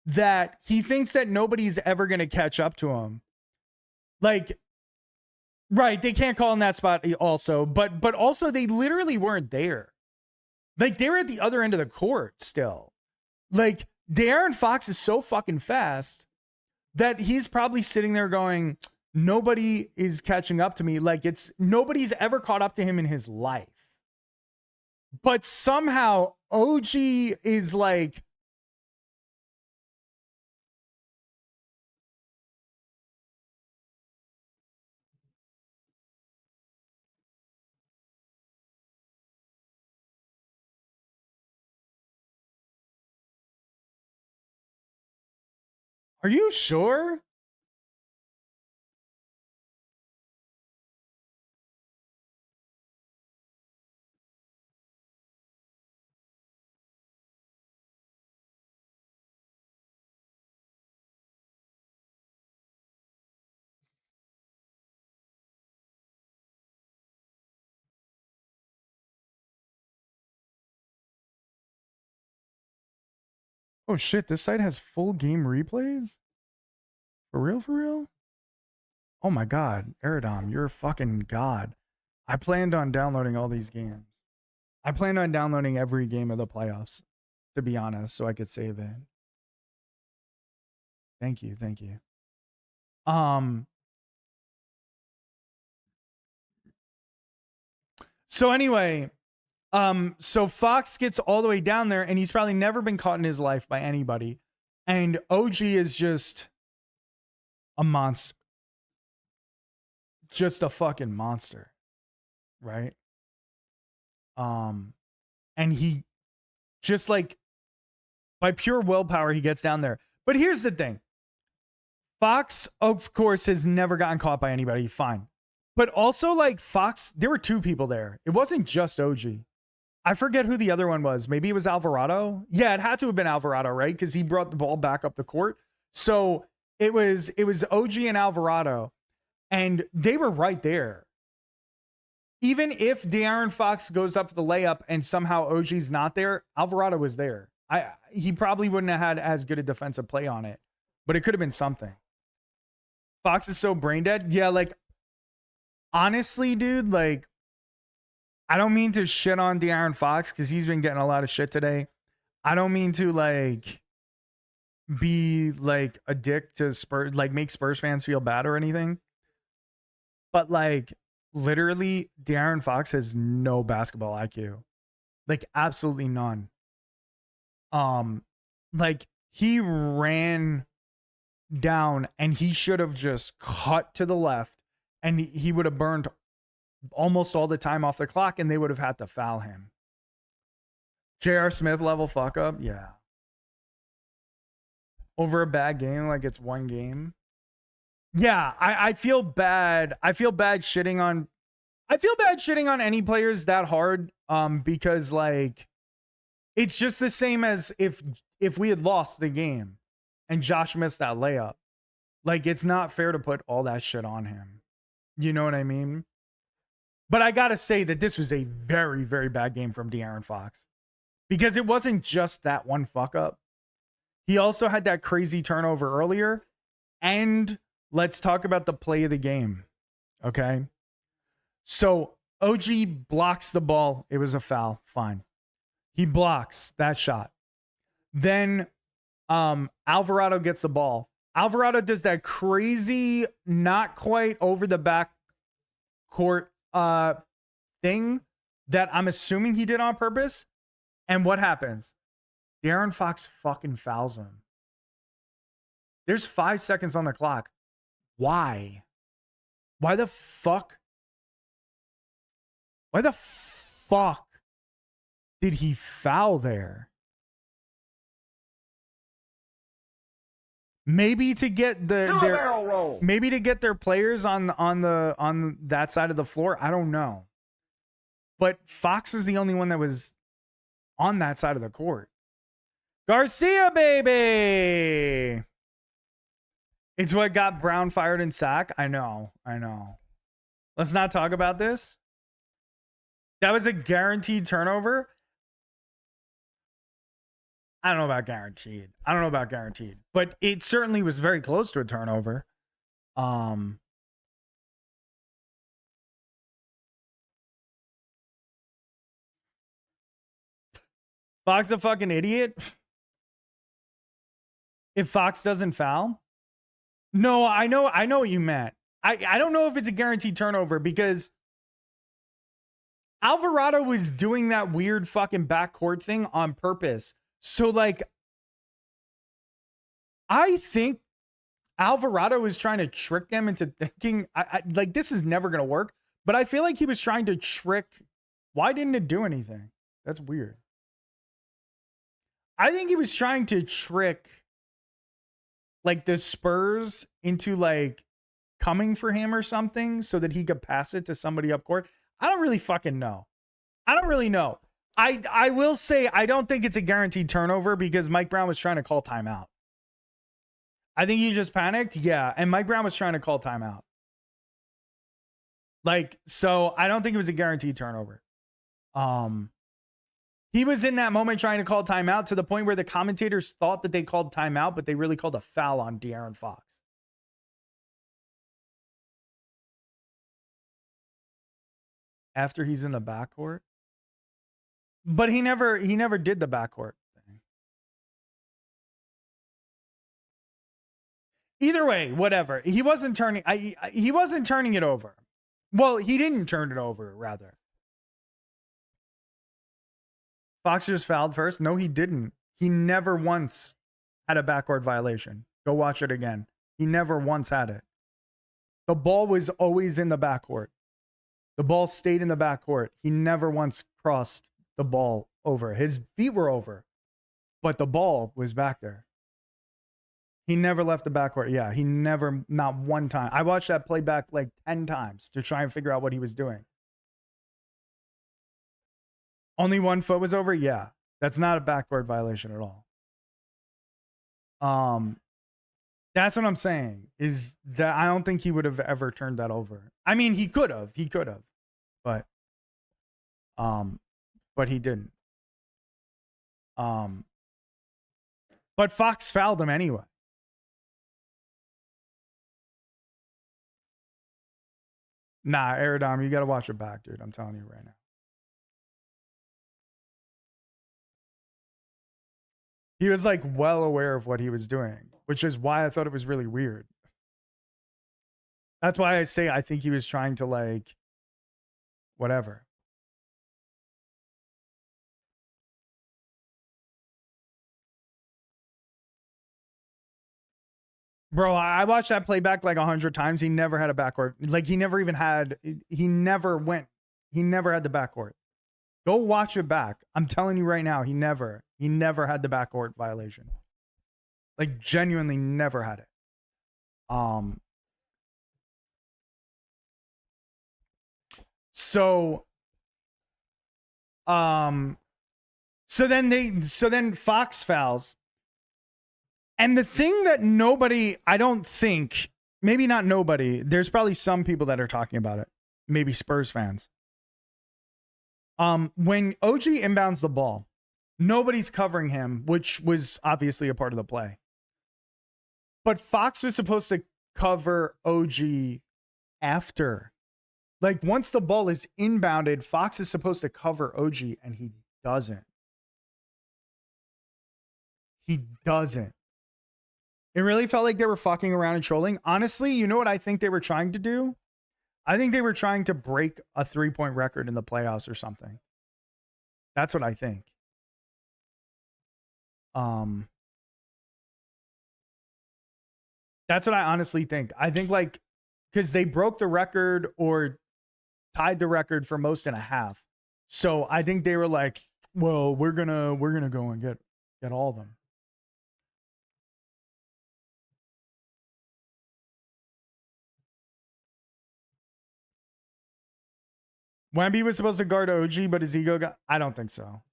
that he thinks that nobody's ever going to catch up to him. Like, right, they can't call in that spot also, but also they literally weren't there. Like, they were at the other end of the court still. Like, De'Aaron Fox is so fucking fast that he's probably sitting there going, nobody is catching up to me. Like, nobody's ever caught up to him in his life. But somehow OG is like, are you sure? Oh shit, this site has full game replays? For real, for real? Oh my god, Eridom, you're a fucking god. I planned on downloading all these games. I planned on downloading every game of the playoffs, to be honest, so I could save it. Thank you, thank you. So anyway, so Fox gets all the way down there and he's probably never been caught in his life by anybody. And OG is just a monster. Just a fucking monster. Right? And he just like by pure willpower, he gets down there. But here's the thing. Fox, of course, has never gotten caught by anybody. Fine. But also, like, Fox, there were two people there. It wasn't just OG. I forget who the other one was. Maybe it was Alvarado. Yeah, it had to have been Alvarado, right? Because he brought the ball back up the court. So it was OG and Alvarado. And they were right there. Even if De'Aaron Fox goes up for the layup and somehow OG's not there, Alvarado was there. He probably wouldn't have had as good a defensive play on it. But it could have been something. Fox is so brain dead. Yeah, like, honestly, dude, like, I don't mean to shit on De'Aaron Fox because he's been getting a lot of shit today. I don't mean to, like, be, like, a dick to Spurs, like, make Spurs fans feel bad or anything. But, like, literally, De'Aaron Fox has no basketball IQ. Like, absolutely none. Like, he ran down and he should have just cut to the left and he would have burned almost all the time off the clock and they would have had to foul him. J.R. Smith level fuck up. Yeah. Over a bad game. Like it's one game. Yeah. I feel bad. I feel bad shitting on any players that hard. Because like, it's just the same as if we had lost the game and Josh missed that layup. Like, it's not fair to put all that shit on him. You know what I mean? But I got to say that this was a very, very bad game from De'Aaron Fox. Because it wasn't just that one fuck up. He also had that crazy turnover earlier. And let's talk about the play of the game. Okay? So, OG blocks the ball. It was a foul. Fine. He blocks that shot. Then Alvarado gets the ball. Alvarado does that crazy, not quite over the back court thing that I'm assuming he did on purpose. And what happens? De'Aaron Fox fucking fouls him. There's 5 seconds on the clock. Why? Why the fuck? Why the fuck did he foul there? Maybe to get maybe to get their players on that side of the floor. I don't know. But Fox is the only one that was on that side of the court. Garcia, baby. It's what got Brown fired in sack. I know. Let's not talk about this. That was a guaranteed turnover. I don't know about guaranteed. But it certainly was very close to a turnover. Fox a fucking idiot? If Fox doesn't foul? No, I know what you meant. I don't know if it's a guaranteed turnover because Alvarado was doing that weird fucking backcourt thing on purpose. So, like, I think Alvarado is trying to trick them into thinking, like, this is never going to work. But I feel like he was trying to trick. Why didn't it do anything? That's weird. I think he was trying to trick, like, the Spurs into, like, coming for him or something so that he could pass it to somebody up court. I don't really fucking know. I don't really know. I will say I don't think it's a guaranteed turnover because Mike Brown was trying to call timeout. I think he just panicked. Yeah. And Mike Brown was trying to call timeout. Like, so I don't think it was a guaranteed turnover. He was in that moment trying to call timeout to the point where the commentators thought that they called timeout, but they really called a foul on De'Aaron Fox. After he's in the backcourt. But he never did the backcourt thing. Either way, whatever. He wasn't turning it over. Well, he didn't turn it over, rather. Fox just fouled first? No, he didn't. He never once had a backcourt violation. Go watch it again. He never once had it. The ball was always in the backcourt. The ball stayed in the backcourt. He never once crossed the ball over. His feet were over, but the ball was back there. He never left the backcourt. Yeah, he never, not one time. I watched that play back like 10 times to try and figure out what he was doing. Only one foot was over? Yeah. That's not a backcourt violation at all. That's what I'm saying, is that I don't think he would have ever turned that over. I mean, he could have, but he didn't. But Fox fouled him anyway. Nah, Aerodom, you got to watch it back, dude. I'm telling you right now. He was like well aware of what he was doing, which is why I thought it was really weird. That's why I say I think he was trying to like, whatever. Bro, I watched that play back like 100 times. He never had a backcourt. Like he never had the backcourt. Go watch it back. I'm telling you right now, he never had the backcourt violation. Like genuinely never had it. So then Fox fouls. And the thing that nobody, I don't think, maybe not nobody, there's probably some people that are talking about it. Maybe Spurs fans. When OG inbounds the ball, nobody's covering him, which was obviously a part of the play. But Fox was supposed to cover OG after. Like once the ball is inbounded, Fox is supposed to cover OG and he doesn't. He doesn't. It really felt like they were fucking around and trolling. Honestly, you know what I think they were trying to do? I think they were trying to break a 3-point record in the playoffs or something. That's what I think. That's what I honestly think. I think like, because they broke the record or tied the record for most in a half. So I think they were like, well, we're gonna go and get all of them. Wemby was supposed to guard OG, but his ego got... I don't think so.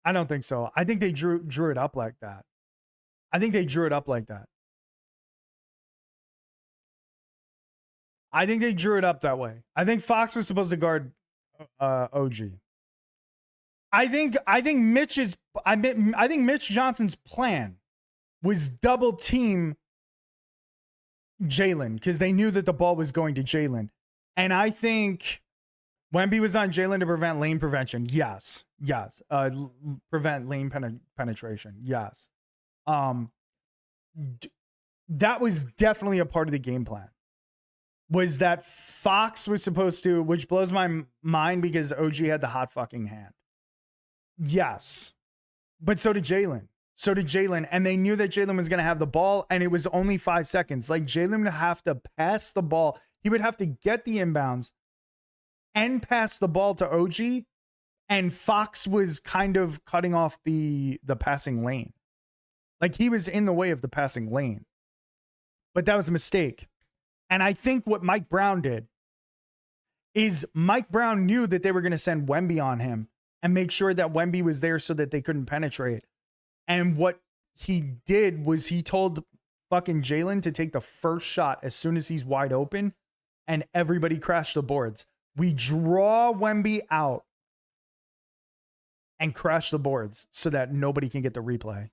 I think they drew it up like that. I think they drew it up that way. I think Fox was supposed to guard OG. I think Mitch Johnson's plan was double team Jalen because they knew that the ball was going to Jalen. And I think Wemby was on Jalen to prevent lane prevention. Yes. Prevent lane penetration. Yes. That was definitely a part of the game plan. Was that Fox was supposed to, which blows my mind because OG had the hot fucking hand. Yes. But so did Jalen. And they knew that Jalen was going to have the ball and it was only 5 seconds. Like Jalen would have to pass the ball. He would have to get the inbounds and pass the ball to OG. And Fox was kind of cutting off the passing lane. Like he was in the way of the passing lane. But that was a mistake. And I think what Mike Brown did is Mike Brown knew that they were going to send Wemby on him and make sure that Wemby was there so that they couldn't penetrate. And what he did was he told fucking Jalen to take the first shot as soon as he's wide open, and everybody crashed the boards. We draw Wemby out, and crash the boards so that nobody can get the replay.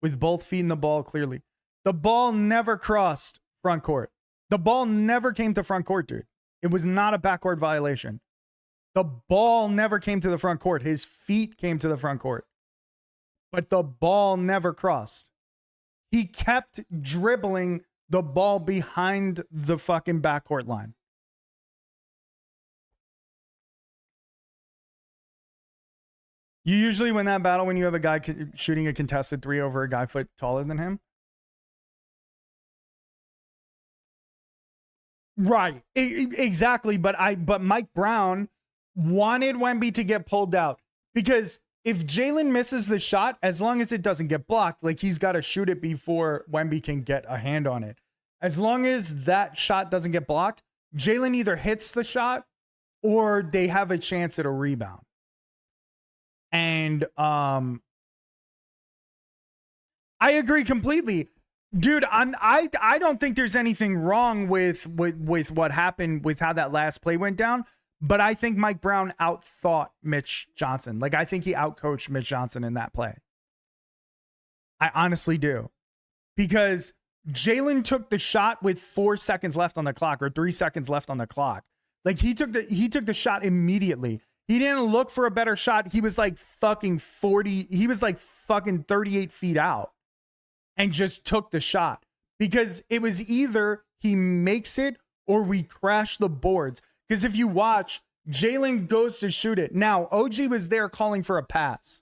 With both feet in the ball clearly. The ball never crossed front court. The ball never came to front court, dude. It was not a backcourt violation. The ball never came to the front court. His feet came to the front court. But the ball never crossed. He kept dribbling the ball behind the fucking backcourt line. You usually win that battle when you have a guy shooting a contested three over a guy foot taller than him. Right. Exactly. But Mike Brown wanted Wemby to get pulled out because if Jalen misses the shot, as long as it doesn't get blocked, like he's got to shoot it before Wemby can get a hand on it. As long as that shot doesn't get blocked, Jalen either hits the shot or they have a chance at a rebound. And I agree completely. Dude, I don't think there's anything wrong with what happened with how that last play went down, but I think Mike Brown outthought Mitch Johnson. Like I think he outcoached Mitch Johnson in that play. I honestly do. Because Jalen took the shot with 4 seconds left on the clock or 3 seconds left on the clock. Like he took the shot immediately. He didn't look for a better shot. He was like fucking 38 feet out and just took the shot because it was either he makes it or we crash the boards. Because if you watch, Jalen goes to shoot it. Now, OG was there calling for a pass.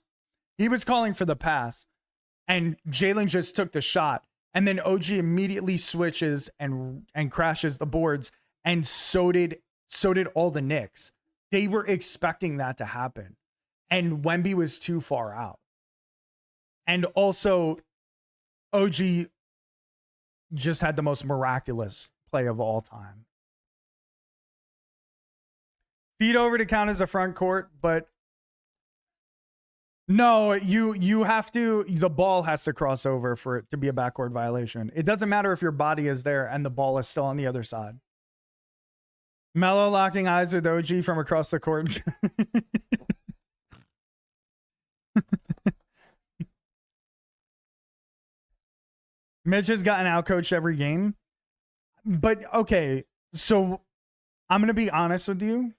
He was calling for the pass and Jalen just took the shot. And then OG immediately switches and crashes the boards. And so did all the Knicks. They were expecting that to happen. And Wemby was too far out. And also, OG just had the most miraculous play of all time. Feed over to count as a front court, but no, you have to, the ball has to cross over for it to be a backcourt violation. It doesn't matter if your body is there and the ball is still on the other side. Melo locking eyes with OG from across the court. Mitch has gotten outcoached every game. But okay, so I'm going to be honest with you.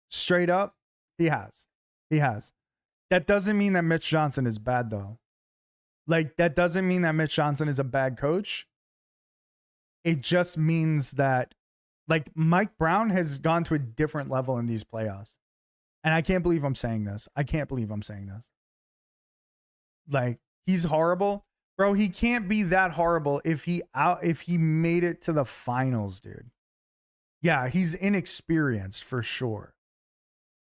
Straight up, he has. He has. That doesn't mean that Mitch Johnson is bad, though. Like, that doesn't mean that Mitch Johnson is a bad coach. It just means that, like, Mike Brown has gone to a different level in these playoffs. And I can't believe I'm saying this. I can't believe I'm saying this. Like, he's horrible. Bro, he can't be that horrible if he made it to the finals, dude. Yeah, he's inexperienced for sure.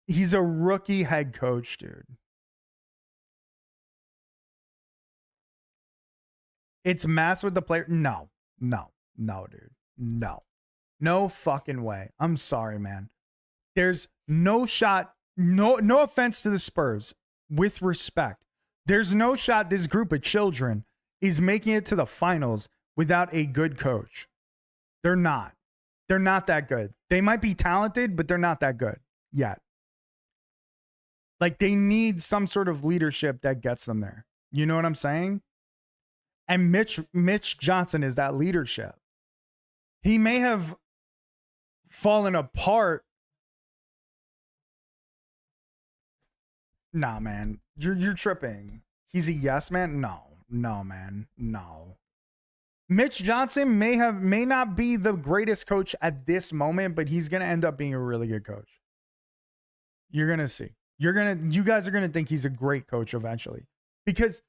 He's a rookie head coach, dude. It's mass with the player. No, dude. No fucking way. I'm sorry, man. There's no shot. No offense to the Spurs. With respect, there's no shot this group of children is making it to the finals without a good coach. They're not. They're not that good. They might be talented, but they're not that good yet. Like, they need some sort of leadership that gets them there. You know what I'm saying? And Mitch Johnson is that leadership. He may have fallen apart. Nah, man. You're tripping. He's a yes man? No, man. No. Mitch Johnson may not be the greatest coach at this moment, but he's going to end up being a really good coach. You're going to see. You guys are going to think he's a great coach eventually, because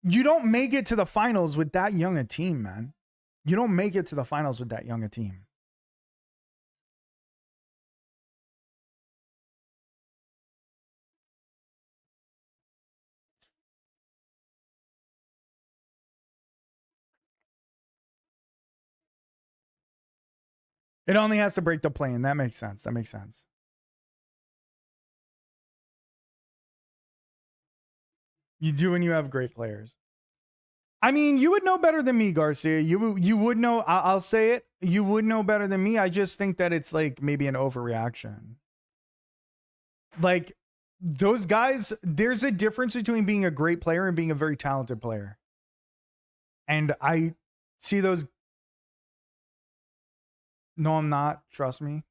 you don't make it to the finals with that young a team, man. You don't make it to the finals with that young a team. It only has to break the plane. That makes sense. That makes sense. You do when you have great players. I mean, you would know better than me, Garcia. You would know. I'll say it. You would know better than me. I just think that it's like maybe an overreaction. Like those guys, there's a difference between being a great player and being a very talented player. And I see those. No, I'm not. Trust me.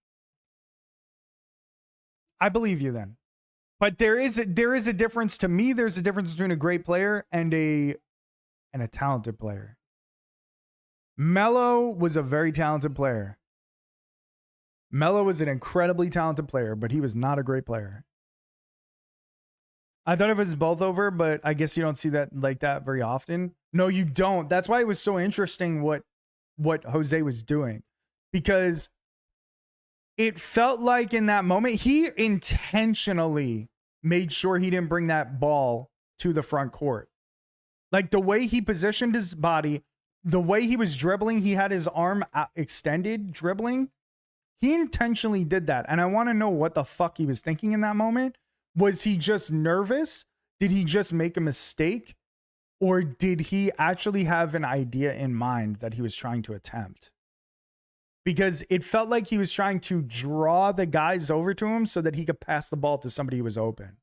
I believe you then. But there is a difference to me. There's a difference between a great player and a talented player. Melo was a very talented player. Melo was an incredibly talented player, but he was not a great player. I thought it was both over, but I guess you don't see that like that very often. No, you don't. That's why it was so interesting what Jose was doing, because it felt like in that moment, he intentionally made sure he didn't bring that ball to the front court. Like the way he positioned his body, the way he was dribbling, he had his arm extended dribbling. He intentionally did that. And I want to know what the fuck he was thinking in that moment. Was he just nervous? Did he just make a mistake? Or did he actually have an idea in mind that he was trying to attempt? Because it felt like he was trying to draw the guys over to him so that he could pass the ball to somebody who was open.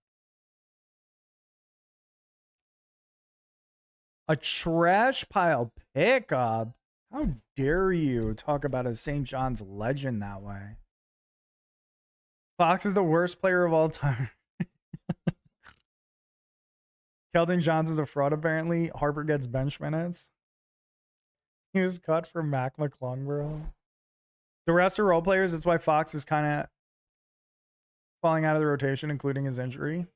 A trash pile pickup? How dare you talk about a St. John's legend that way? Fox is the worst player of all time. Keldon Johnson's a fraud, apparently. Harper gets bench minutes. He was cut for Mac McClung, bro. The rest are role players. That's why Fox is kind of falling out of the rotation, including his injury.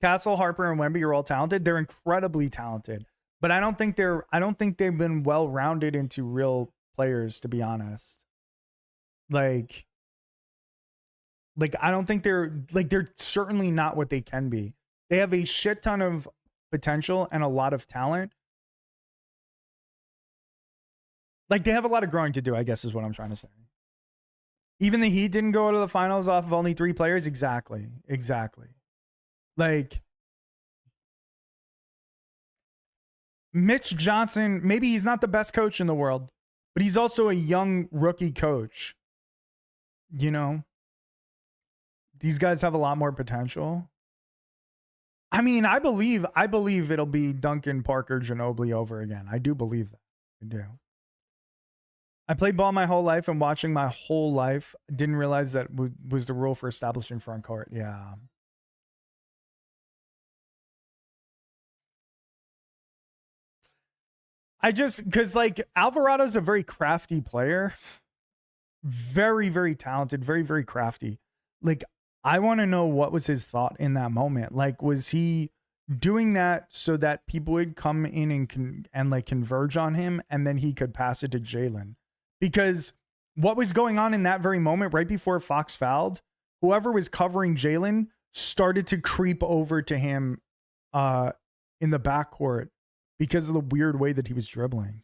Castle, Harper, and Wemby are all talented. They're incredibly talented, but I don't think they've been well-rounded into real players, to be honest. Like I don't think they're certainly not what they can be. They have a shit ton of potential and a lot of talent. Like they have a lot of growing to do, I guess is what I'm trying to say. Even the Heat didn't go to the finals off of only 3 players. Exactly. Like Mitch Johnson, maybe he's not the best coach in the world, but he's also a young rookie coach. You know, these guys have a lot more potential. I mean, I believe it'll be Duncan, Parker, Ginobili over again. I do believe that. I do. I played ball my whole life and watching my whole life. Didn't realize that was the rule for establishing front court. Yeah. Because like Alvarado's a very crafty player. Very, very talented. Very, very crafty. Like, I want to know what was his thought in that moment. Like, was he doing that so that people would come in and like converge on him and then he could pass it to Jalen? Because what was going on in that very moment, right before Fox fouled, whoever was covering Jalen started to creep over to him in the backcourt because of the weird way that he was dribbling.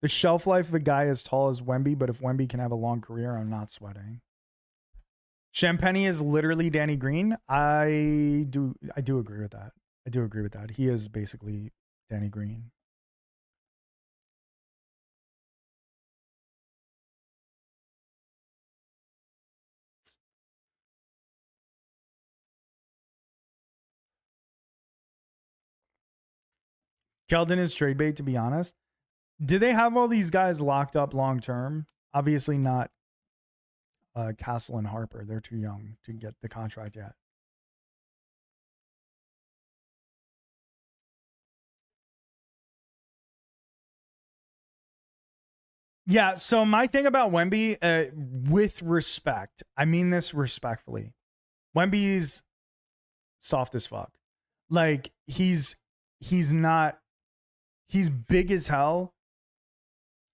The shelf life of a guy as tall as Wemby, but if Wemby can have a long career, I'm not sweating. Champagne is literally Danny Green. I do agree with that. I do agree with that. He is basically Danny Green. Keldon is trade bait, to be honest. Do they have all these guys locked up long term? Obviously not Castle and Harper. They're too young to get the contract yet. Yeah, so my thing about Wemby, with respect, I mean this respectfully. Wemby's soft as fuck. Like, he's big as hell,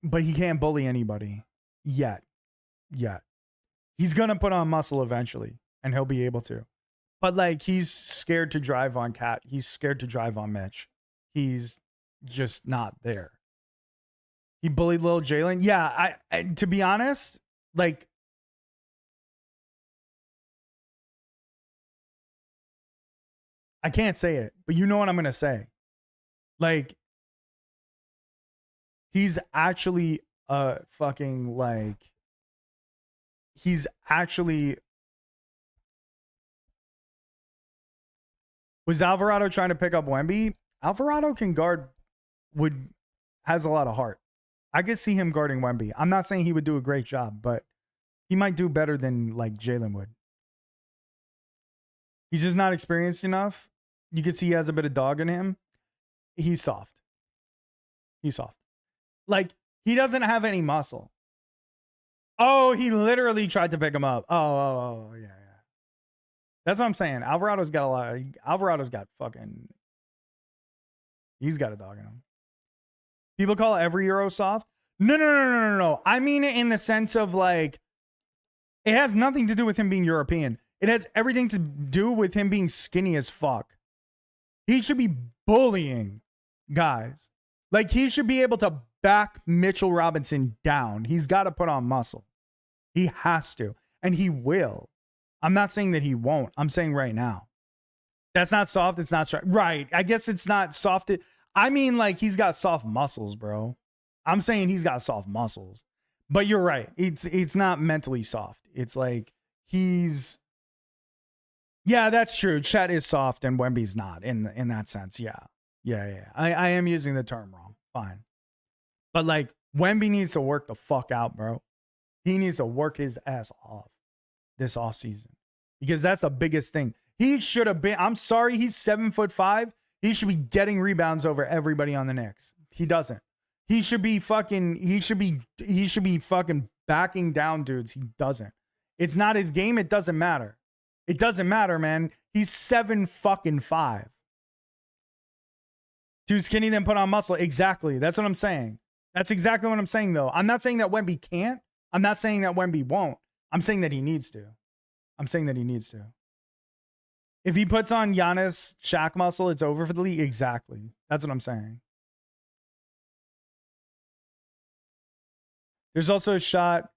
but he can't bully anybody yet. He's going to put on muscle eventually, and he'll be able to. But, like, he's scared to drive on Cat. He's scared to drive on Mitch. He's just not there. He bullied little Jalen. Yeah, I to be honest, like, I can't say it, but you know what I'm going to say. Like, he's actually fucking like, he's actually. Was Alvarado trying to pick up Wemby? Alvarado can guard, has a lot of heart. I could see him guarding Wemby. I'm not saying he would do a great job, but he might do better than like Jalen would. He's just not experienced enough. You can see he has a bit of dog in him. He's soft. He's soft. Like, he doesn't have any muscle. Oh, he literally tried to pick him up. Oh, yeah. That's what I'm saying. Alvarado's got fucking, he's got a dog in him. People call every Euro soft. No. I mean it in the sense of like, it has nothing to do with him being European. It has everything to do with him being skinny as fuck. He should be bullying guys. Like, he should be able to back Mitchell Robinson down. He's got to put on muscle. He has to. And he will. I'm not saying that he won't. I'm saying right now. That's not soft. It's not strong. Right. I guess it's not soft. I mean, like, he's got soft muscles, bro. I'm saying he's got soft muscles. But you're right. It's not mentally soft. It's like he's. Yeah, that's true. Chet is soft and Wemby's not in that sense. Yeah. I am using the term wrong. Fine. But like, Wemby needs to work the fuck out, bro. He needs to work his ass off this offseason, because that's the biggest thing. He should have been, I'm sorry, he's 7'5". He should be getting rebounds over everybody on the Knicks. He doesn't. He should be fucking backing down dudes. He doesn't. It's not his game. It doesn't matter. It doesn't matter, man. He's 7'5". Too skinny, then put on muscle. Exactly. That's what I'm saying. That's exactly what I'm saying, though. I'm not saying that Wemby can't. I'm not saying that Wemby won't. I'm saying that he needs to. If he puts on Giannis Shaq muscle, it's over for the league. Exactly. That's what I'm saying. There's also a shot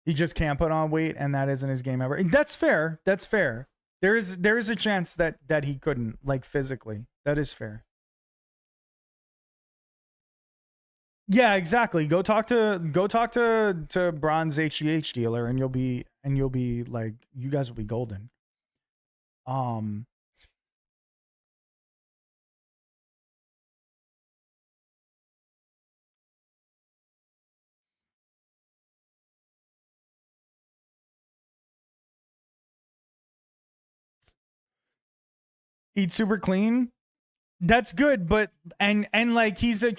he just can't put on weight, and that isn't his game ever. That's fair. That's fair. There is a chance that he couldn't, like, physically. That is fair. Yeah, exactly. Go talk to Bron's HGH dealer, and you'll be like, you guys will be golden. Eat super clean. That's good, but and like, he's an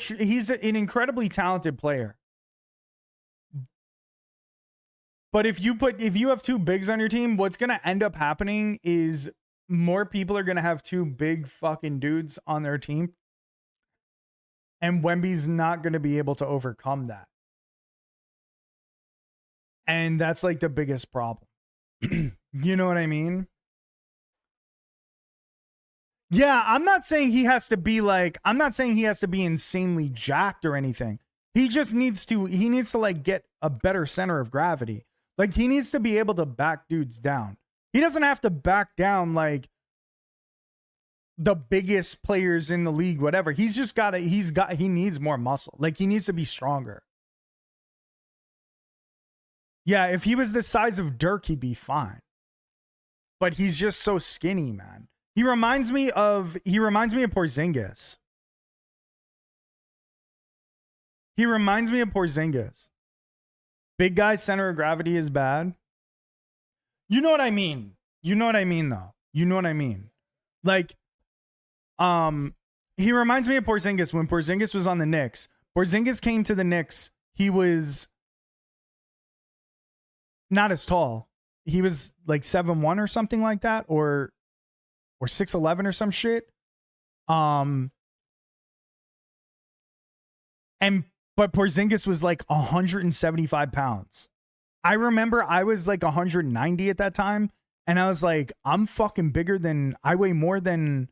incredibly talented player. But if you have two bigs on your team, what's going to end up happening is more people are going to have two big fucking dudes on their team. And Wemby's not going to be able to overcome that. And that's like the biggest problem. You know what I mean? Yeah, I'm not saying he has to be insanely jacked or anything. He just needs to like get a better center of gravity. Like, he needs to be able to back dudes down. He doesn't have to back down like the biggest players in the league, whatever. He needs more muscle. Like, he needs to be stronger. Yeah, if he was the size of Dirk, he'd be fine. But he's just so skinny, man. He reminds me of Porzingis. Big guy center of gravity is bad. You know what I mean? Though. You know what I mean? Like, he reminds me of Porzingis when Porzingis was on the Knicks. Porzingis came to the Knicks. He was not as tall. He was like 7'1" or something like that, or 6'11" or some shit. But Porzingis was like 175 pounds. I remember I was like 190 at that time, and I was like, I weigh more than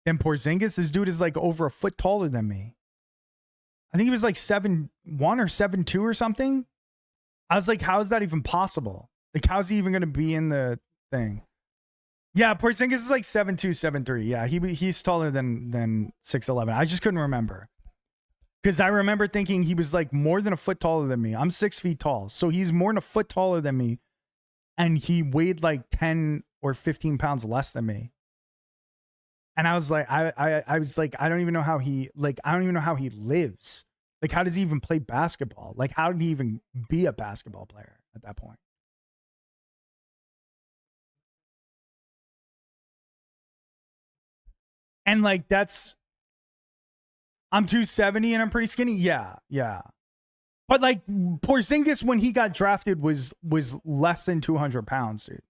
Porzingis. This dude is like over a foot taller than me. I think he was like 7'1" or 7'2" or something. I was like, how is that even possible? Like, how's he even going to be in the thing? Yeah, Porzingis is like 7'2", 7'3". Yeah, he's taller than 6'11". I just couldn't remember. Because I remember thinking he was like more than a foot taller than me. I'm 6 feet tall. So he's more than a foot taller than me. And he weighed like 10 or 15 pounds less than me. And I was like, I was like, I don't even know how he lives. Like, how does he even play basketball? Like, how did he even be a basketball player at that point? And like, I'm 270 and I'm pretty skinny. Yeah, yeah. But like Porzingis, when he got drafted, was less than 200 pounds, dude.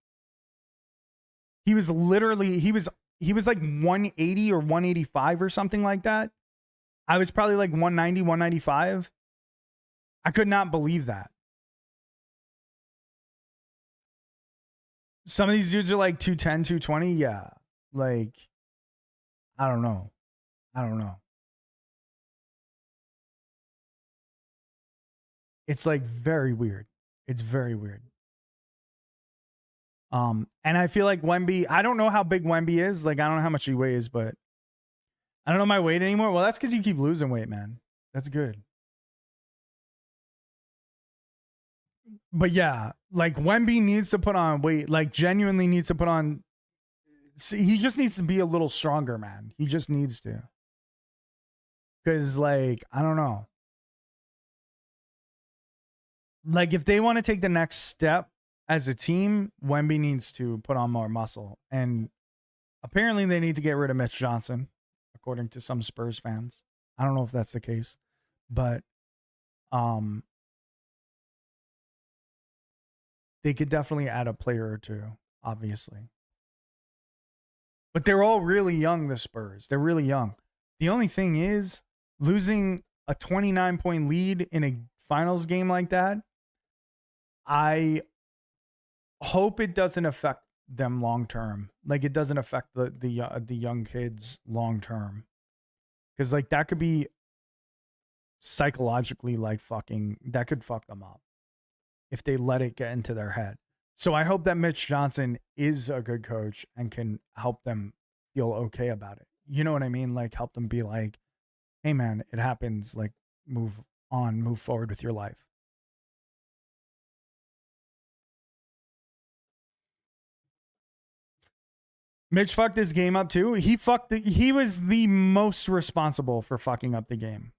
He was literally he was like 180 or 185 or something like that. I was probably like 190, 195. I could not believe that. Some of these dudes are like 210, 220. Yeah. Like, I don't know. I don't know. It's like very weird. It's very weird. And I feel like Wemby, I don't know how big Wemby is. Like, I don't know how much he weighs, but I don't know my weight anymore. Well, that's because you keep losing weight, man. That's good. But yeah, like Wemby needs to put on weight, like genuinely needs to put on. See, he just needs to be a little stronger, man. He just needs to. Because, like, I don't know. Like, if they want to take the next step as a team, Wemby needs to put on more muscle. And apparently they need to get rid of Mitch Johnson, according to some Spurs fans. I don't know if that's the case. But they could definitely add a player or two, obviously. But they're all really young, the Spurs. They're really young. The only thing is, losing a 29-point lead in a finals game like that, I hope it doesn't affect them long term. Like, it doesn't affect the young kids long term. Because, like, that could be psychologically, like, that could fuck them up if they let it get into their head. So I hope that Mitch Johnson is a good coach and can help them feel okay about it. You know what I mean? Like, help them be like, hey man, it happens. Like, move on, move forward with your life. Mitch fucked this game up too. He was the most responsible for fucking up the game.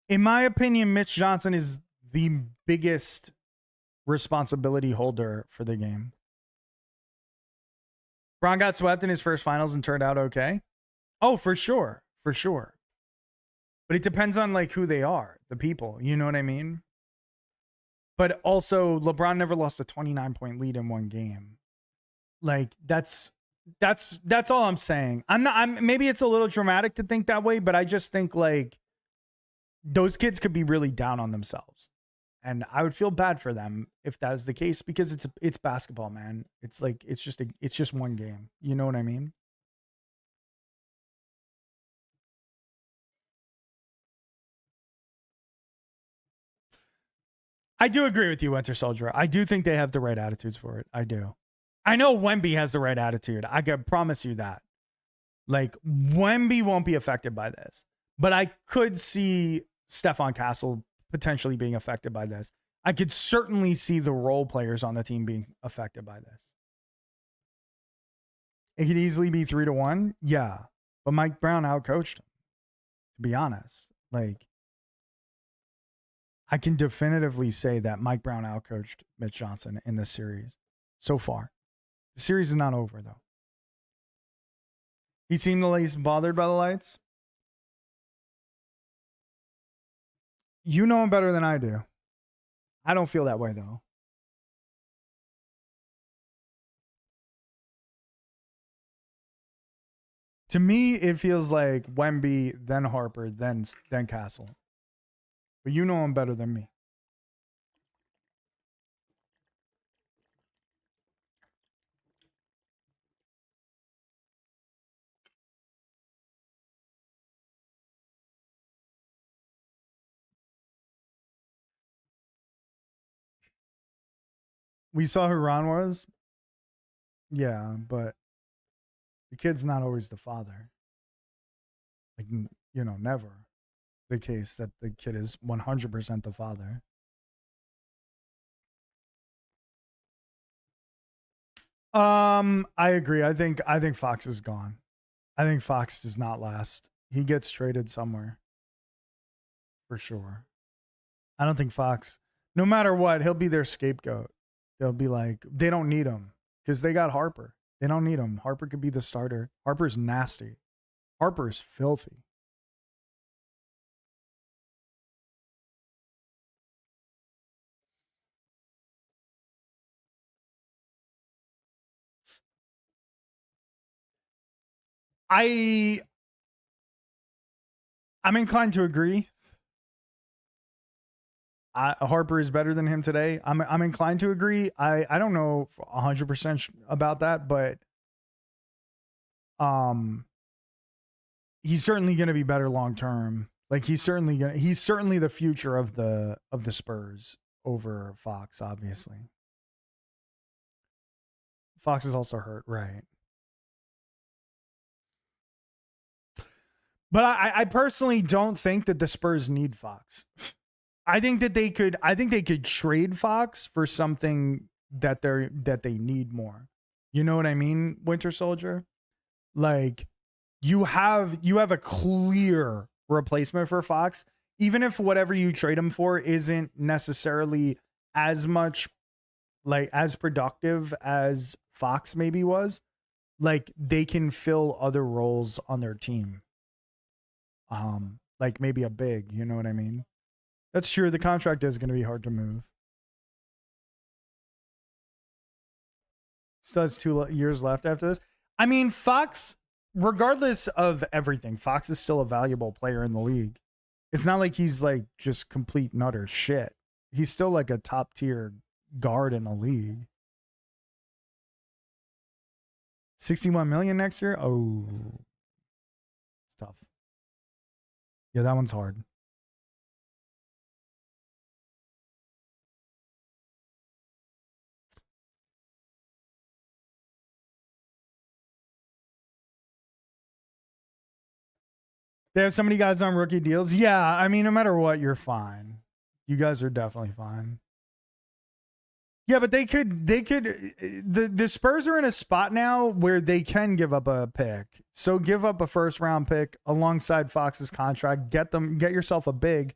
In my opinion, Mitch Johnson is the biggest responsibility holder for the game. Bron got swept in his first finals and turned out okay. Oh, for sure. For sure. But it depends on like who they are, the people. You know what I mean? But also, LeBron never lost a 29-point lead in one game. Like, that's all I'm saying. Maybe it's a little dramatic to think that way, but I just think like those kids could be really down on themselves. And I would feel bad for them if that was the case, because it's basketball, man. It's like it's just one game. You know what I mean? I do agree with you, Winter Soldier. I do think they have the right attitudes for it. I do. I know Wemby has the right attitude. I can promise you that. Like, Wemby won't be affected by this. But I could see Stephon Castle potentially being affected by this. I could certainly see the role players on the team being affected by this. It could easily be 3-1. Yeah. But Mike Brown outcoached him, to be honest. Like, I can definitively say that Mike Brown outcoached Mitch Johnson in this series so far. The series is not over, though. He seemed the least bothered by the lights. You know him better than I do. I don't feel that way, though. To me, it feels like Wemby, then Harper, then Castle. But you know him better than me. We saw who Ron was. Yeah, but the kid's not always the father. Like, never the case that the kid is 100% the father. I agree. I think Fox is gone. I think Fox does not last. He gets traded somewhere for sure. I don't think Fox, no matter what, he'll be their scapegoat. They'll be like, they don't need him because they got Harper. They don't need him. Harper could be the starter. Harper's nasty. Harper's filthy. I'm inclined to agree. Harper is better than him today. I'm inclined to agree. I don't know 100% about that, but he's certainly going to be better long term. Like he's certainly the future of the Spurs over Fox, obviously. Fox is also hurt, right? But I personally don't think that the Spurs need Fox. I think they could trade Fox for something that they need more. You know what I mean, Winter Soldier? Like you have a clear replacement for Fox, even if whatever you trade him for isn't necessarily as much like as productive as Fox maybe was. Like they can fill other roles on their team. Like maybe a big, you know what I mean? That's true. The contract is going to be hard to move. Still has 2 years left after this. I mean, Fox, regardless of everything, Fox is still a valuable player in the league. It's not like he's like just complete and utter shit. He's still like a top tier guard in the league. 61 million next year? Oh, it's tough. Yeah, that one's hard. They have so many guys on rookie deals. Yeah, I mean, no matter what, you're fine. You guys are definitely fine. Yeah, but the Spurs are in a spot now where they can give up a pick. So give up a first round pick alongside Fox's contract. Get yourself a big.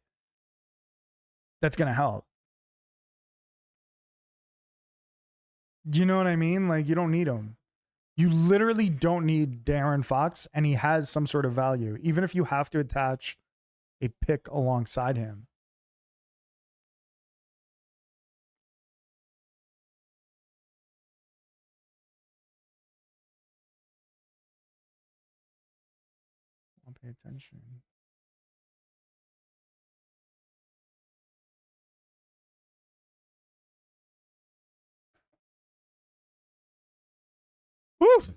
That's going to help. You know what I mean? Like you don't need him. You literally don't need Darren Fox, and he has some sort of value, even if you have to attach a pick alongside him. I'll pay attention. Woo!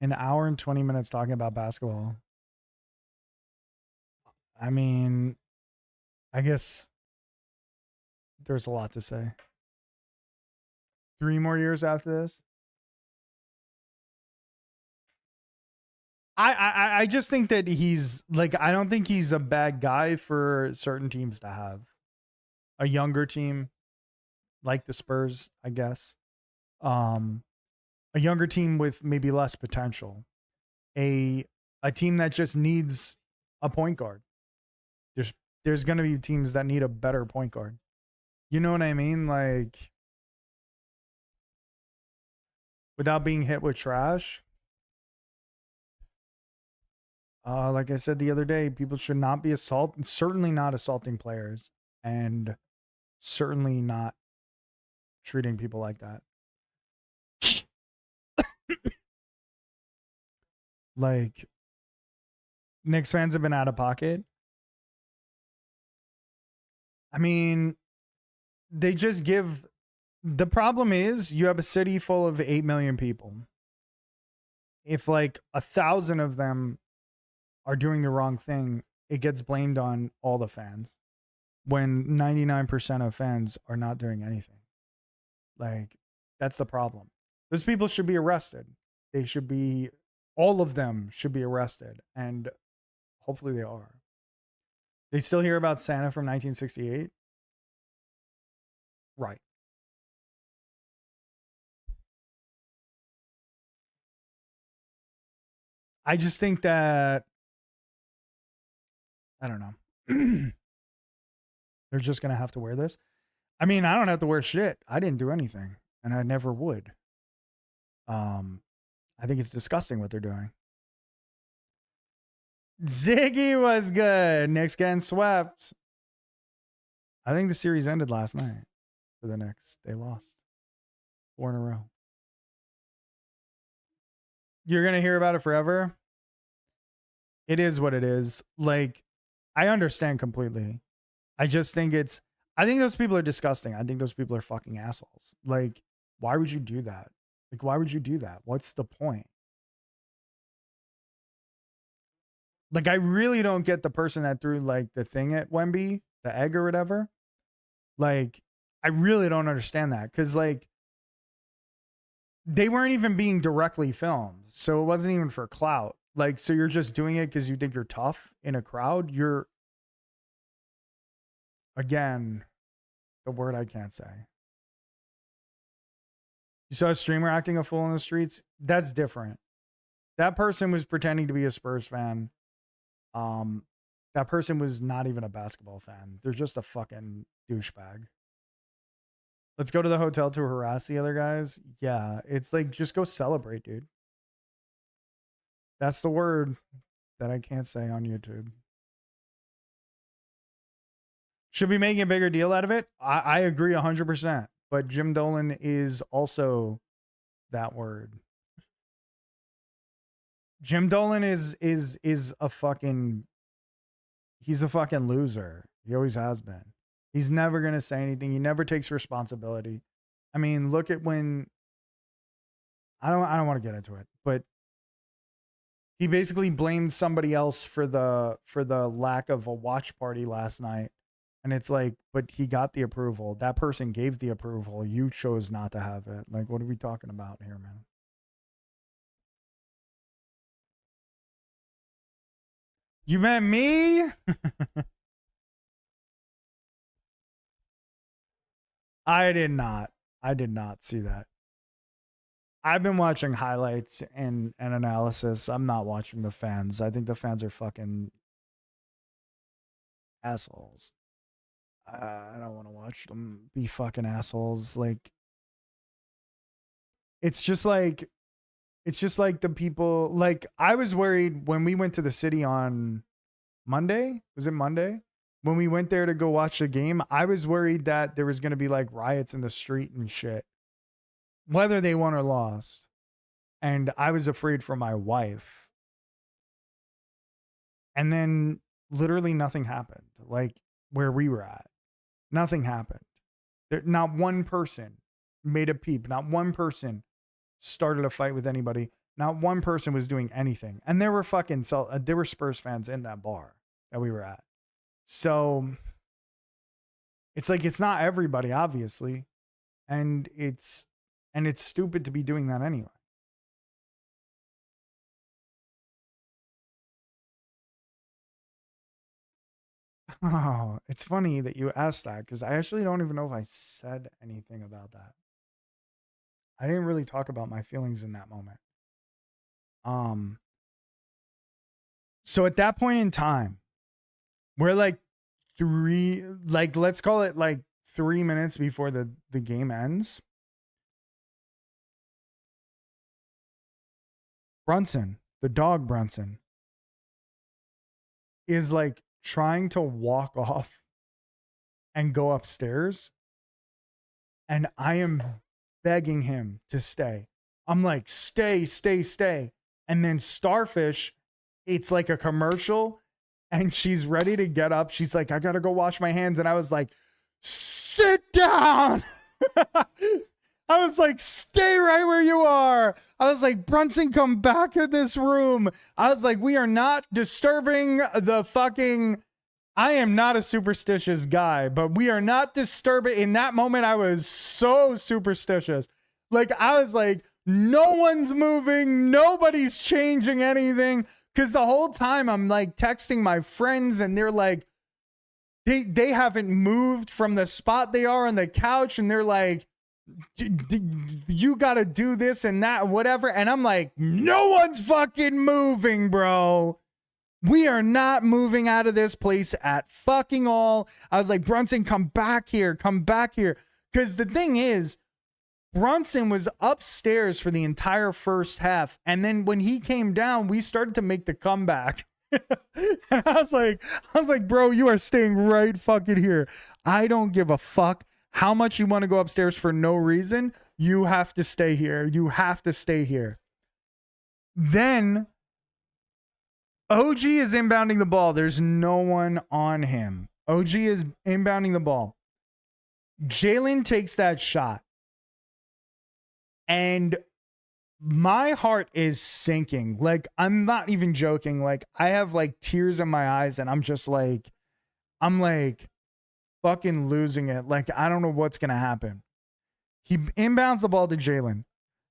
An hour and 20 minutes talking about basketball. I mean, I guess there's a lot to say. 3 more years after this. I just think that he's like, I don't think he's a bad guy for certain teams to have. A younger team like the Spurs, I guess. A younger team with maybe less potential. A team that just needs a point guard. There's going to be teams that need a better point guard. You know what I mean? Like without being hit with trash. Like I said the other day, people should not be certainly not assaulting players, and certainly not treating people like that. Like, Knicks fans have been out of pocket. I mean, they just give. The problem is you have a city full of 8 million people. If like 1,000 of them are doing the wrong thing, it gets blamed on all the fans when 99% of fans are not doing anything. Like, that's the problem. Those people should be arrested. They should be, all of them should be arrested. And hopefully they are. They still hear about Santa from 1968? Right. I just think that, I don't know. They're just going to have to wear this. I mean, I don't have to wear shit. I didn't do anything, and I never would. I think it's disgusting what they're doing. Ziggy was good. Knicks getting swept. I think the series ended last night for the Knicks. They lost 4 in a row. You're going to hear about it forever. It is what it is. Like, I understand completely. I just think I think those people are disgusting. I think those people are fucking assholes. Like, why would you do that? Like, why would you do that? What's the point? Like, I really don't get the person that threw, like, the thing at Wemby, the egg or whatever. Like, I really don't understand that. Because, like, they weren't even being directly filmed. So it wasn't even for clout. Like, so you're just doing it because you think you're tough in a crowd. You're, again, the word I can't say. You saw a streamer acting a fool in the streets? That's different. That person was pretending to be a Spurs fan. That person was not even a basketball fan. They're just a fucking douchebag. Let's go to the hotel to harass the other guys. Yeah, it's like, just go celebrate, dude. That's the word that I can't say on YouTube. Should be making a bigger deal out of it. I agree 100%. But Jim Dolan is also that word. Jim Dolan is a fucking, he's a fucking loser. He always has been. He's never going to say anything. He never takes responsibility. I mean, look at when, I don't want to get into it, but he basically blamed somebody else for the lack of a watch party last night. And it's like, but he got the approval. That person gave the approval. You chose not to have it. Like, what are we talking about here, man? You meant me? I did not. I did not see that. I've been watching highlights and analysis. I'm not watching the fans. I think the fans are fucking assholes. I don't want to watch them be fucking assholes. Like, it's just like the people, like, I was worried when we went to the city on Monday. Was it Monday? When we went there to go watch the game, I was worried that there was going to be like riots in the street and shit, whether they won or lost. And I was afraid for my wife. And then literally nothing happened. Like, where we were at, nothing happened. Not one person made a peep. Not one person started a fight with anybody. Not one person was doing anything. And there were there were Spurs fans in that bar that we were at. So it's like, it's not everybody, obviously. And it's stupid to be doing that anyway. Oh, it's funny that you asked that, because I actually don't even know if I said anything about that. I didn't really talk about my feelings in that moment. So at that point in time, we're like let's call it like 3 minutes before the game ends. Brunson, the dog Brunson, is like trying to walk off and go upstairs. And I am begging him to stay. I'm like, stay. And then Starfish, it's like a commercial, and she's ready to get up. She's like, I gotta go wash my hands. And I was like, sit down. I was like, stay right where you are. I was like, Brunson, come back in this room. I was like, we are not disturbing the fucking, I am not a superstitious guy, but we are not disturbing. In that moment, I was so superstitious. Like, I was like, No one's moving. Nobody's changing anything. Because the whole time I'm like texting my friends and they're like, they haven't moved from the spot they are on the couch. And they're like, you got to do this and that, whatever. And I'm like, no one's fucking moving, bro. We are not moving out of this place at fucking all. I was like, Brunson, come back here. Come back here. Because the thing is, Brunson was upstairs for the entire first half. And then when he came down, we started to make the comeback. And I was like, bro, you are staying right fucking here. I don't give a fuck how much you want to go upstairs for no reason. You have to stay here. You have to stay here. Then OG is inbounding the ball. There's no one on him. OG is inbounding the ball. Jalen takes that shot. And my heart is sinking. Like, I'm not even joking. Like, I have like tears in my eyes and I'm like fucking losing it. Like, I don't know what's going to happen. He inbounds the ball to Jalen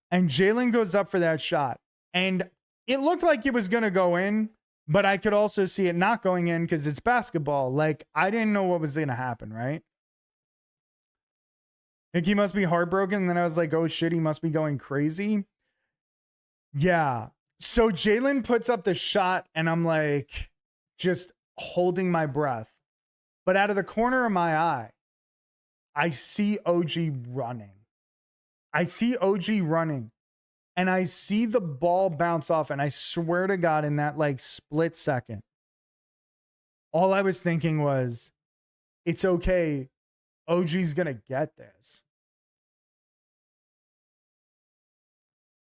and Jalen goes up for that shot. And it looked like it was going to go in, but I could also see it not going in because it's basketball. Like, I didn't know what was going to happen, right? Like, he must be heartbroken. And then I was like, oh shit, he must be going crazy. Yeah. So Jalen puts up the shot and I'm like, just holding my breath. But out of the corner of my eye, I see OG running. And I see the ball bounce off. And I swear to God, in that like split second, all I was thinking was, it's okay. OG's going to get this.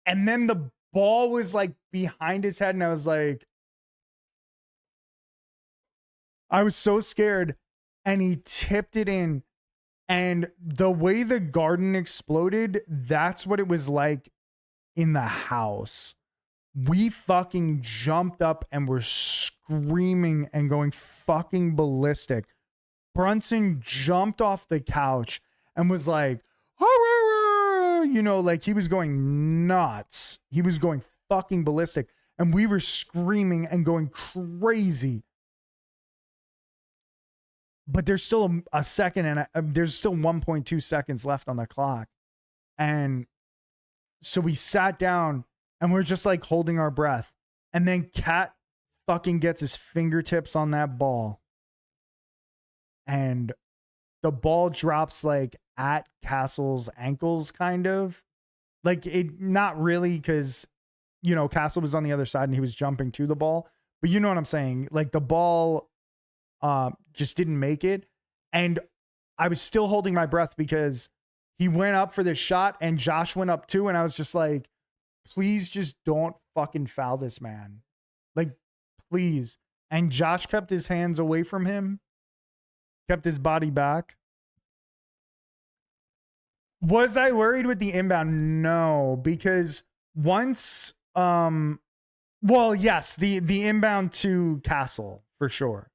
And then the ball was like behind his head. And I was like, I was so scared. And he tipped it in. And the way the garden exploded, that's what it was like in the house. We fucking jumped up and were screaming and going fucking ballistic. Brunson jumped off the couch and was like, you know, like he was going nuts. He was going fucking ballistic. And we were screaming and going crazy. But there's still a second and there's still 1.2 seconds left on the clock. And so we sat down and we're just like holding our breath. And then Cat fucking gets his fingertips on that ball. And the ball drops like at Castle's ankles, kind of. Like, it, not really, because, you know, Castle was on the other side and he was jumping to the ball. But you know what I'm saying? Like, the ball just didn't make it. And I was still holding my breath because he went up for this shot and Josh went up too. And I was just like, please just don't fucking foul this man. Like, please. And Josh kept his hands away from him. Kept his body back. Was I worried with the inbound? No, because once, well, yes, the inbound to Castle for sure.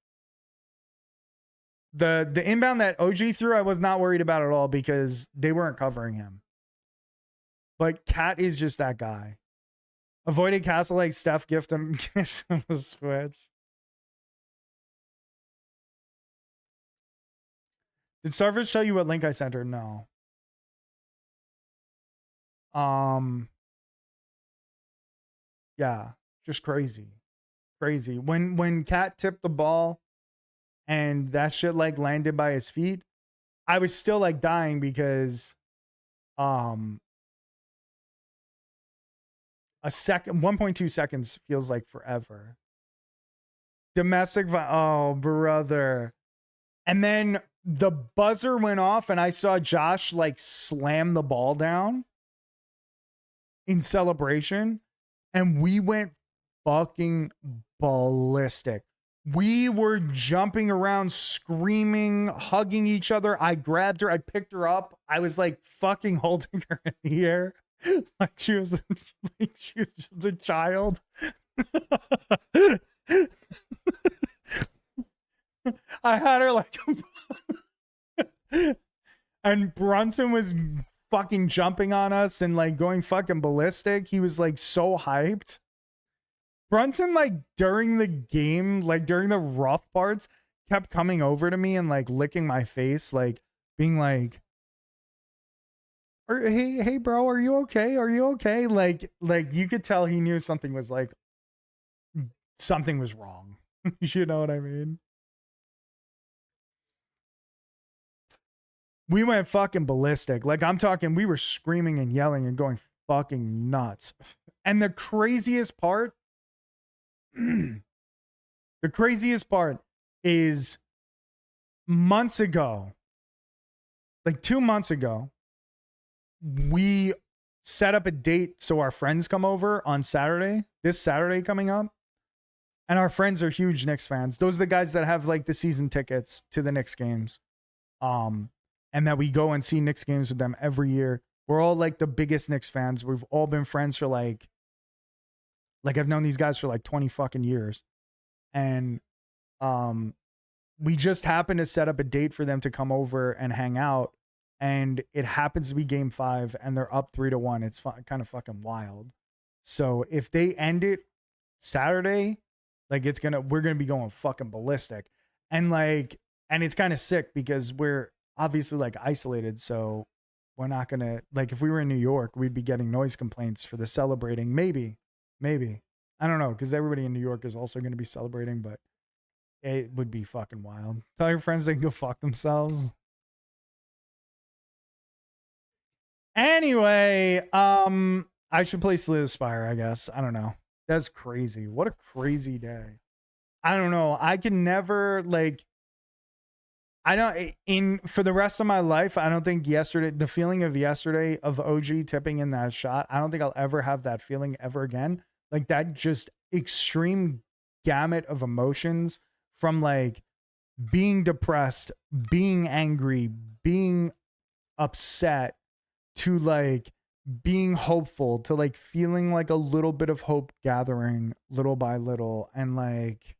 The inbound that OG threw, I was not worried about at all because they weren't covering him. But Cat is just that guy. Avoided Castle like Steph gift him a switch. Did Starfish tell you what link I sent her? No. Yeah, just crazy. Crazy. When Cat tipped the ball and that shit like landed by his feet, I was still like dying because a second, 1.2 seconds feels like forever. Domestic oh, brother. And then the buzzer went off and I saw Josh like slam the ball down in celebration. And we went fucking ballistic. We were jumping around, screaming, hugging each other. I grabbed her. I picked her up. I was like fucking holding her in the air. Like she was just a child. I had her like, and Brunson was fucking jumping on us and like going fucking ballistic. He was like so hyped. Brunson, like during the game, like during the rough parts, kept coming over to me and like licking my face, like being like, hey bro, are you okay? Are you okay? Like you could tell he knew something was wrong. You know what I mean? We went fucking ballistic. Like I'm talking, we were screaming and yelling and going fucking nuts. And the craziest part is months ago, like 2 months ago, we set up a date so our friends come over on Saturday, this Saturday coming up. And our friends are huge Knicks fans. Those are the guys that have like the season tickets to the Knicks games. And that we go and see Knicks games with them every year. We're all like the biggest Knicks fans. We've all been friends for like I've known these guys for like 20 fucking years. And we just happened to set up a date for them to come over and hang out. And it happens to be game 5 and they're up 3-1. It's kind of fucking wild. So if they end it Saturday, like we're going to be going fucking ballistic. And it's kind of sick because we're obviously like isolated. So we're not going to, like, if we were in New York, we'd be getting noise complaints for the celebrating. Maybe. I don't know. Cause everybody in New York is also going to be celebrating, but it would be fucking wild. Tell your friends they can go fuck themselves. Anyway, I should play Slay the Spire, I guess. I don't know. That's crazy. What a crazy day. I don't know. I can never for the rest of my life, I don't think the feeling of yesterday of OG tipping in that shot, I don't think I'll ever have that feeling ever again. Like that just extreme gamut of emotions from like being depressed, being angry, being upset, to like being hopeful, to like feeling like a little bit of hope gathering little by little. And like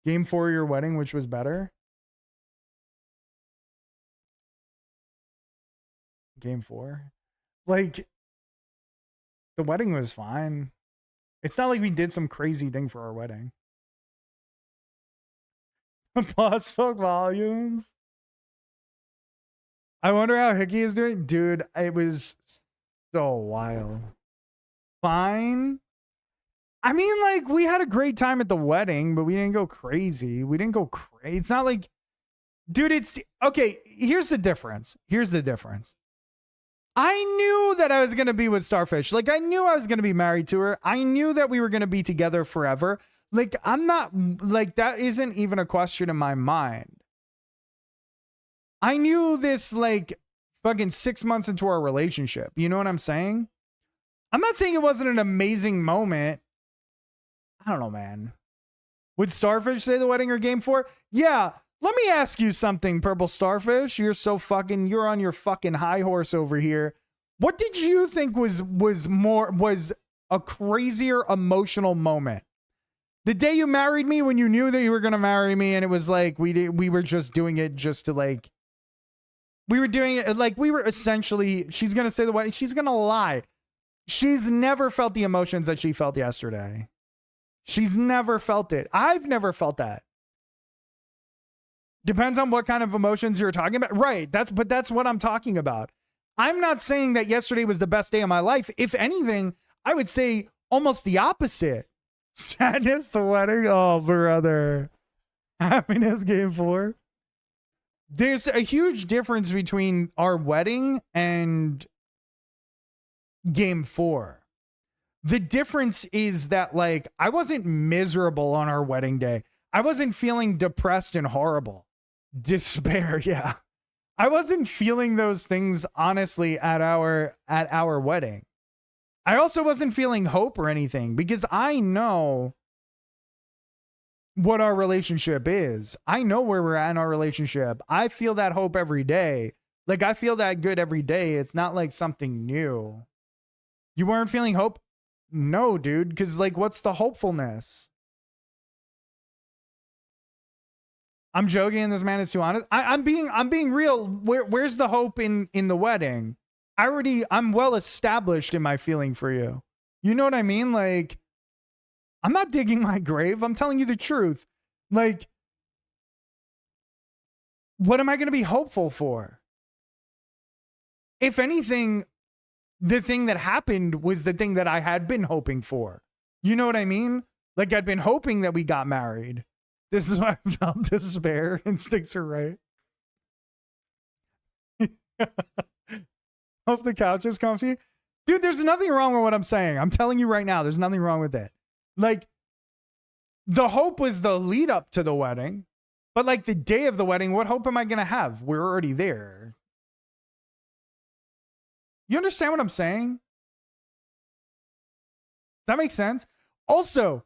game 4 of your wedding, which was better. Game 4. Like the wedding was fine. It's not like we did some crazy thing for our wedding. Boss spoke volumes. I wonder how Hickey is doing. Dude, it was so wild. Fine. I mean, like, we had a great time at the wedding, but we didn't go crazy. It's not like, dude, okay, here's the difference. I knew that I was going to be with Starfish. Like, I knew I was going to be married to her. I knew that we were going to be together forever. Like, I'm not, like, that isn't even a question in my mind. I knew this, like, fucking 6 months into our relationship. You know what I'm saying? I'm not saying it wasn't an amazing moment. I don't know, man. Would Starfish say the wedding or game 4? Yeah. Let me ask you something, Purple Starfish. You're on your fucking high horse over here. What did you think was a crazier emotional moment? The day you married me, when you knew that you were going to marry me, and it was like we were just doing it just to like, we were doing it like we were essentially, she's going to say the wedding, she's going to lie. She's never felt the emotions that she felt yesterday. She's never felt it. I've never felt that. Depends on what kind of emotions you're talking about. Right. That's what I'm talking about. I'm not saying that yesterday was the best day of my life. If anything, I would say almost the opposite. Sadness, the wedding. Oh, brother. Happiness, game 4. There's a huge difference between our wedding and game 4. The difference is that, like, I wasn't miserable on our wedding day. I wasn't feeling depressed and horrible. Despair, yeah. I wasn't feeling those things, honestly, at our wedding. I also wasn't feeling hope or anything because I know what our relationship is. I know where we're at in our relationship. I feel that hope every day. Like, I feel that good every day. It's not like something new. You weren't feeling hope? No, dude, because, like, what's the hopefulness? I'm joking, and this man is too honest. I'm being real. Where's the hope in the wedding? I'm well established in my feeling for you. You know what I mean? Like, I'm not digging my grave. I'm telling you the truth. Like, what am I going to be hopeful for? If anything, the thing that happened was the thing that I had been hoping for. You know what I mean? Like, I'd been hoping that we got married. This is why I felt despair. Instincts are right. Hope the couch is comfy. Dude, there's nothing wrong with what I'm saying. I'm telling you right now, there's nothing wrong with it. Like, the hope was the lead up to the wedding. But like the day of the wedding, what hope am I going to have? We're already there. You understand what I'm saying? Does that make sense? Also,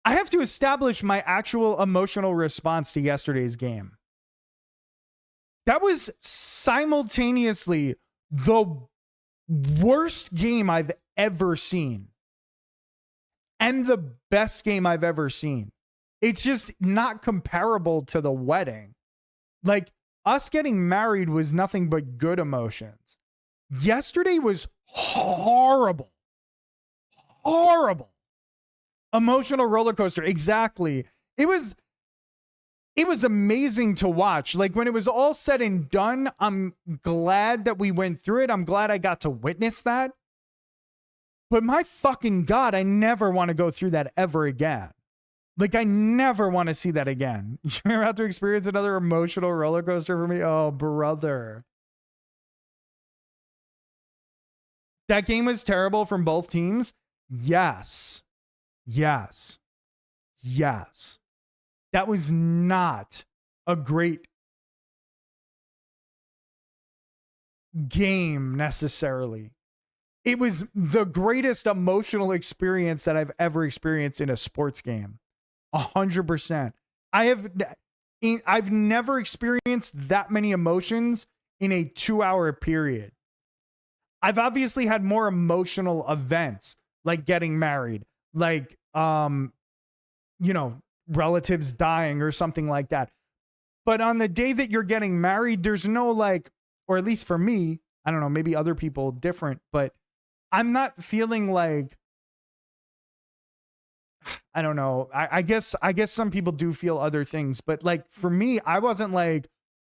I have to establish my actual emotional response to yesterday's game. That was simultaneously the worst game I've ever seen and the best game I've ever seen. It's just not comparable to the wedding. Like, us getting married was nothing but good emotions. Yesterday was horrible. Horrible. Emotional roller coaster. Exactly. It was amazing to watch. Like, when it was all said and done, I'm glad that we went through it. I'm glad I got to witness that. But my fucking God, I never want to go through that ever again. Like, I never want to see that again. You're about to experience another emotional roller coaster for me? Oh, brother. That game was terrible from both teams? Yes. Yes. Yes. That was not a great game necessarily. It was the greatest emotional experience that I've ever experienced in a sports game. 100%. I've never experienced that many emotions in a 2-hour period. I've obviously had more emotional events like getting married, like, relatives dying or something like that. But on the day that you're getting married, there's no like, or at least for me, I don't know, maybe other people different, but I'm not feeling like, I don't know. I guess some people do feel other things, but like for me, I wasn't like,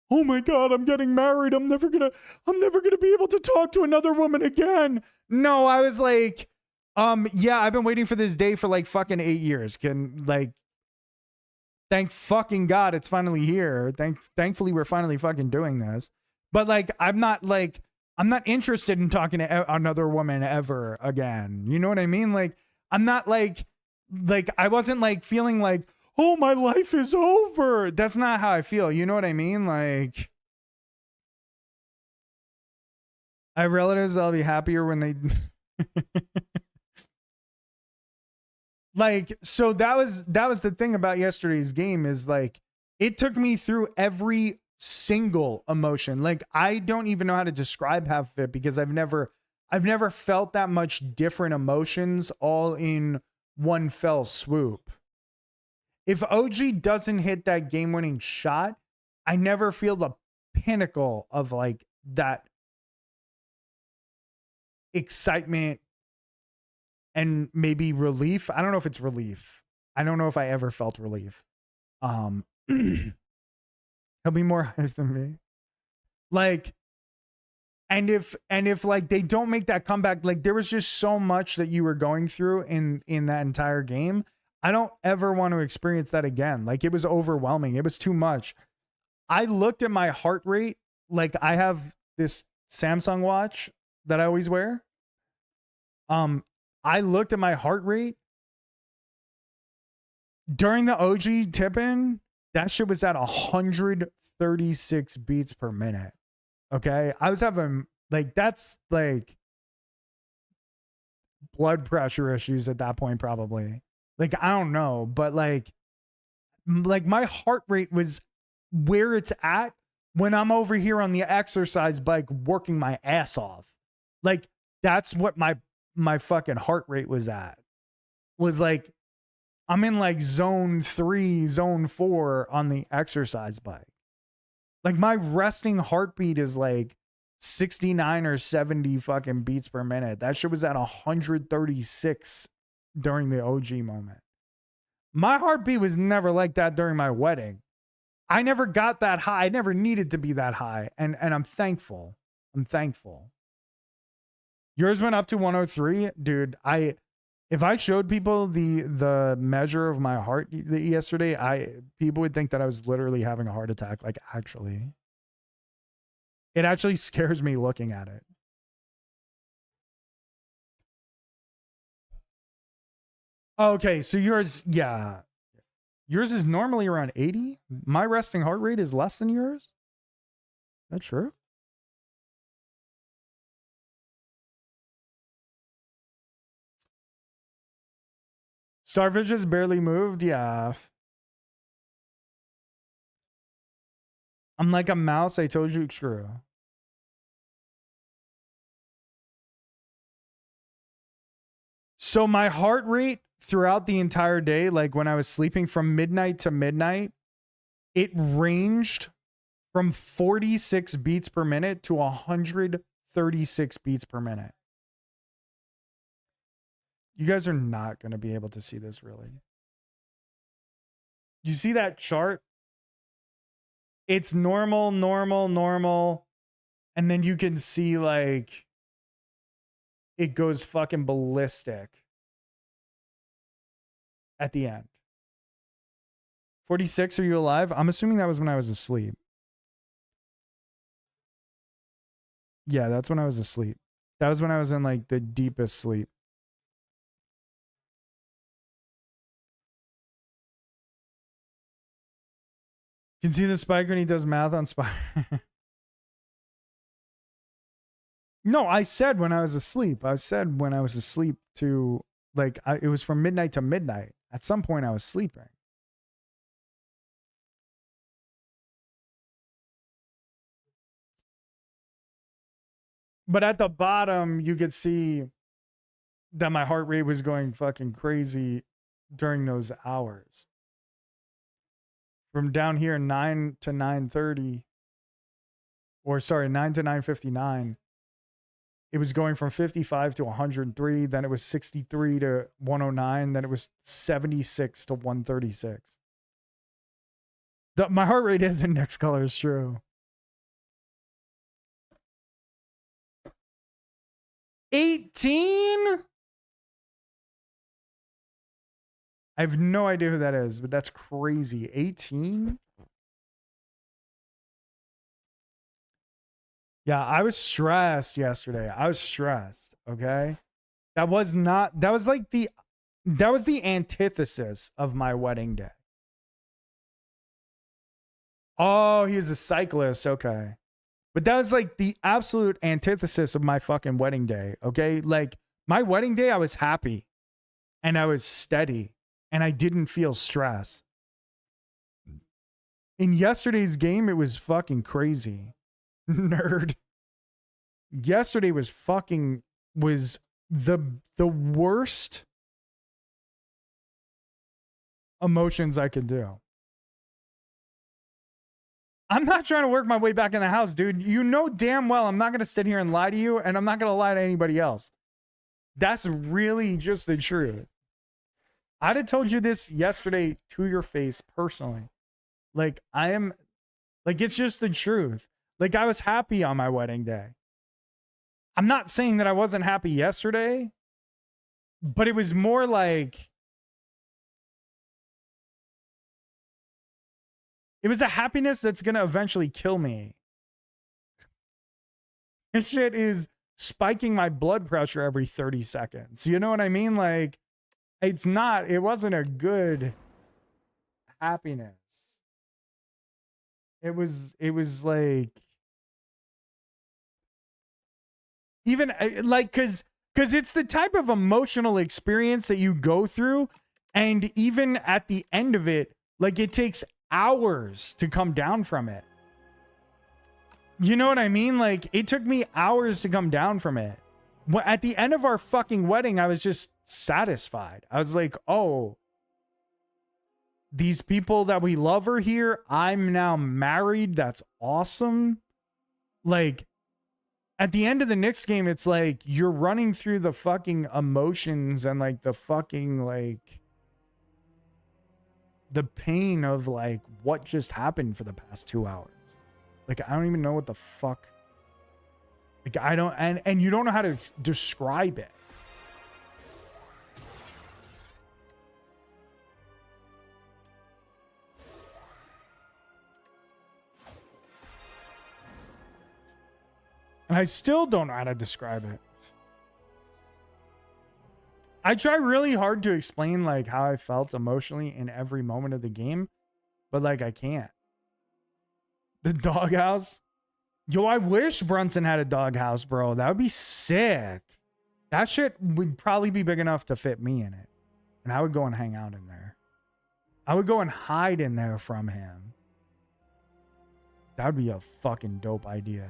oh my God, I'm getting married. I'm never gonna be able to talk to another woman again. No, I was like, yeah, I've been waiting for this day for like fucking 8 years. Thank fucking God it's finally here. Thankfully we're finally fucking doing this. But like, I'm not interested in talking to another woman ever again. You know what I mean? Like, I'm not like I wasn't like feeling like, oh, my life is over. That's not how I feel. You know what I mean? Like, I have relatives that'll be happier when they like, so that was the thing about yesterday's game is like, it took me through every single emotion. Like, I don't even know how to describe half of it because I've never felt that much different emotions all in one fell swoop. If OG doesn't hit that game-winning shot, I never feel the pinnacle of like that excitement and maybe relief. I don't know if it's relief. I don't know if I ever felt relief. He'll be more hyped than me. Like, and if like they don't make that comeback, like there was just so much that you were going through in that entire game. I don't ever want to experience that again. Like, it was overwhelming. It was too much. I looked at my heart rate. Like, I have this Samsung watch that I always wear. I looked at my heart rate during the OG tip-in. That shit was at 136 beats per minute. Okay. I was having like, that's like blood pressure issues at that point, probably. Like, I don't know, but like my heart rate was where it's at when I'm over here on the exercise bike working my ass off. Like, that's what my fucking heart rate was at. Was like, I'm in like zone 3, zone 4 on the exercise bike. Like, my resting heartbeat is like 69 or 70 fucking beats per minute. That shit was at 136 during the OG moment. My heartbeat was never like that during my wedding. I never got that high. I never needed to be that high. And I'm thankful. I'm thankful. Yours went up to 103. Dude, if I showed people the measure of my heart yesterday, people would think that I was literally having a heart attack. Like, actually. It actually scares me looking at it. Okay, so yours, yeah. Yours is normally around 80. My resting heart rate is less than yours. That's true. Starfish has barely moved. Yeah. I'm like a mouse. I told you. True. So my heart rate throughout the entire day, like when I was sleeping from midnight to midnight, it ranged from 46 beats per minute to 136 beats per minute. You guys are not going to be able to see this really. You see that chart? It's normal, normal, normal. And then you can see like it goes fucking ballistic at the end. 46, are you alive? I'm assuming that was when I was asleep. Yeah, that's when I was asleep. That was when I was in like the deepest sleep. You can see the Spike when he does math on Spire. No, I said when I was asleep. I said when I was asleep to like it was from midnight to midnight. At some point I was sleeping. But at the bottom you could see that my heart rate was going fucking crazy during those hours. From down here 9 to 9:30 or sorry, 9 to 9:59. It was going from 55 to 103. Then it was 63 to 109. Then it was 76 to 136. My heart rate is in next color is true. 18? I have no idea who that is, but that's crazy. 18? Yeah, I was stressed yesterday. I was stressed, okay? That was the antithesis of my wedding day. Oh, he was a cyclist, okay. But that was like the absolute antithesis of my fucking wedding day, okay? Like my wedding day, I was happy and I was steady and I didn't feel stress. In yesterday's game, it was fucking crazy. Nerd. Yesterday was the worst emotions I could do. I'm not trying to work my way back in the house, dude. You know damn well I'm not going to sit here and lie to you, and I'm not going to lie to anybody else. That's really just the truth. I'd have told you this yesterday to your face personally. Like, it's just the truth. Like, I was happy on my wedding day. I'm not saying that I wasn't happy yesterday, but it was more like it was a happiness that's going to eventually kill me. This shit is spiking my blood pressure every 30 seconds. You know what I mean? Like, it wasn't a good happiness. It was like, even like, cause it's the type of emotional experience that you go through. And even at the end of it, like it takes hours to come down from it. You know what I mean? Like it took me hours to come down from it. At the end of our fucking wedding, I was just satisfied. I was like, oh, these people that we love are here. I'm now married. That's awesome. Like, at the end of the Knicks game, it's like you're running through the fucking emotions and like the fucking like the pain of like what just happened for the past 2 hours. Like I don't even know what the fuck. Like I don't, and you don't know how to describe it. And I still don't know how to describe it. I try really hard to explain like how I felt emotionally in every moment of the game, but like I can't. The doghouse. Yo, I wish Brunson had a doghouse, bro. That would be sick. That shit would probably be big enough to fit me in it. And I would go and hang out in there. I would go and hide in there from him. That would be a fucking dope idea.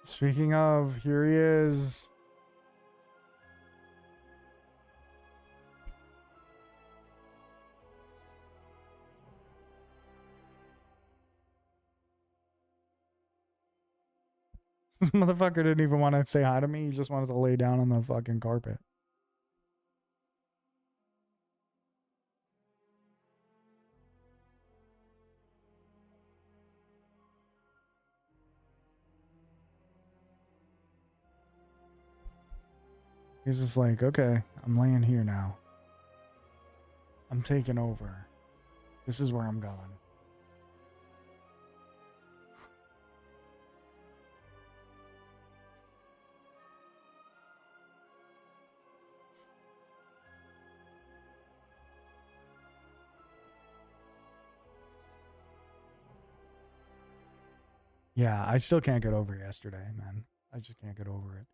Speaking of, here he is. This motherfucker didn't even want to say hi to me. He just wanted to lay down on the fucking carpet. He's just like, okay, I'm laying here now. I'm taking over. This is where I'm going. Yeah, I still can't get over yesterday, man. I just can't get over it.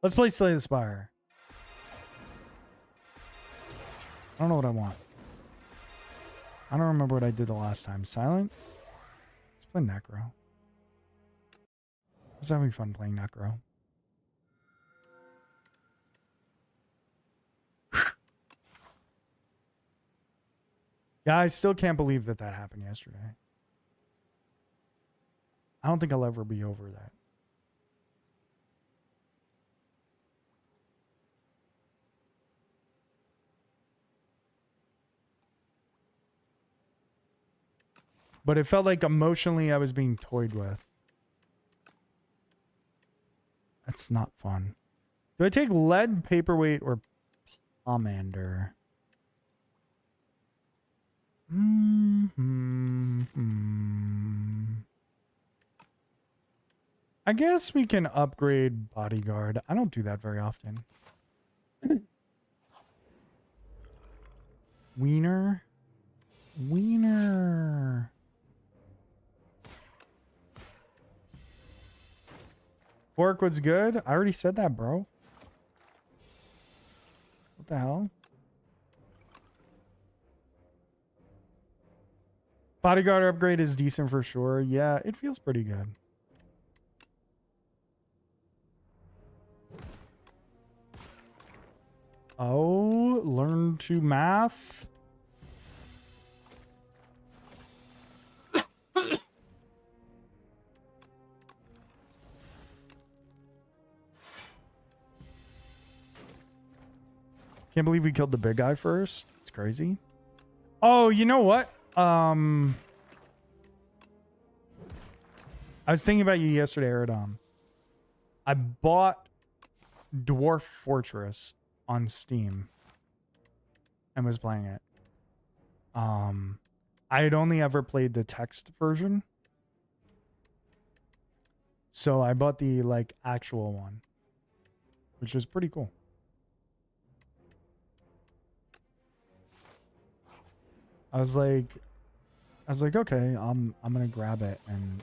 Let's play Slay the Spire. I don't know what I want. I don't remember what I did the last time. Silent? Let's play Necro. I was having fun playing Necro. Yeah, I still can't believe that happened yesterday. I don't think I'll ever be over that. But it felt like emotionally I was being toyed with. That's not fun. Do I take lead, paperweight, or pomander? I guess we can upgrade bodyguard. I don't do that very often. Wiener. Wiener. Forkwood's good. I already said that, bro. What the hell? Bodyguard upgrade is decent for sure. Yeah, it feels pretty good. Oh, learn to math. Can't believe we killed the big guy first. It's crazy. Oh, you know what? I was thinking about you yesterday, Eridom. I bought Dwarf Fortress on Steam and was playing it. I had only ever played the text version. So I bought the like actual one, which is pretty cool. I was like, okay, I'm gonna grab it, and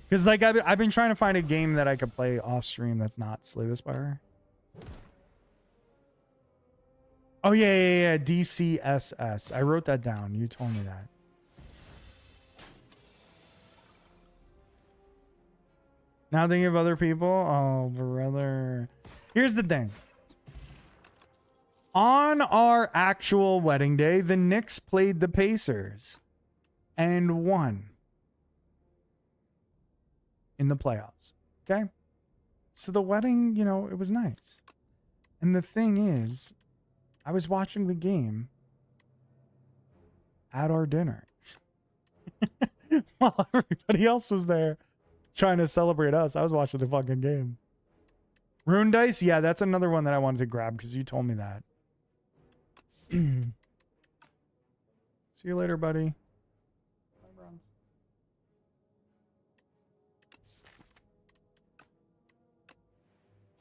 because like I've been trying to find a game that I could play off stream that's not Slay the Spire. Oh yeah, DCSS. I wrote that down. You told me that. Now thinking of other people. Oh brother, here's the thing. On our actual wedding day, the Knicks played the Pacers and won in the playoffs. Okay? So the wedding, you know, it was nice. And the thing is, I was watching the game at our dinner while everybody else was there trying to celebrate us. I was watching the fucking game. Rune Dice? Yeah, that's another one that I wanted to grab because you told me that. See you later, buddy. Bye, Bronze.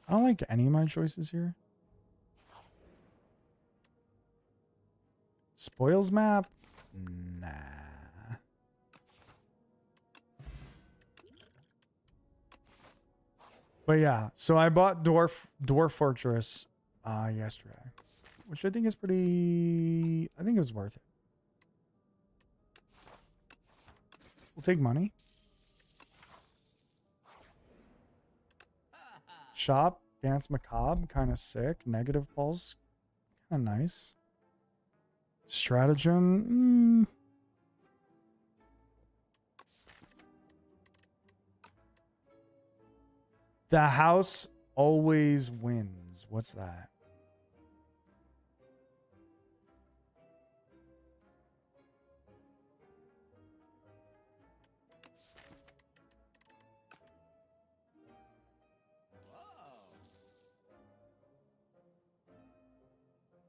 I don't like any of my choices here. Spoils map? Nah. But yeah, so I bought Dwarf Fortress yesterday, which I think is pretty. I think it was worth it. We'll take money. Shop, Dance Macabre, kind of sick. Negative Pulse, kind of nice. Stratagem, The house always wins. What's that?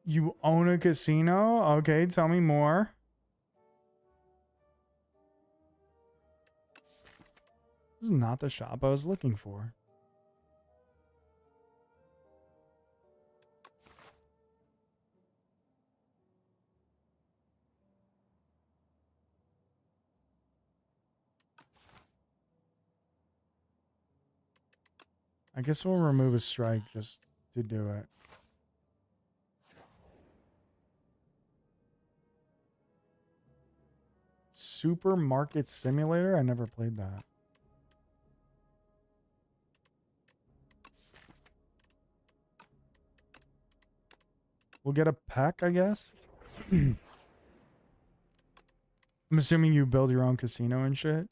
You own a casino? Okay, tell me more. This is not the shop I was looking for. I guess we'll remove a strike just to do it. Supermarket Simulator? I never played that. We'll get a peck, I guess. I'm assuming you build your own casino and shit.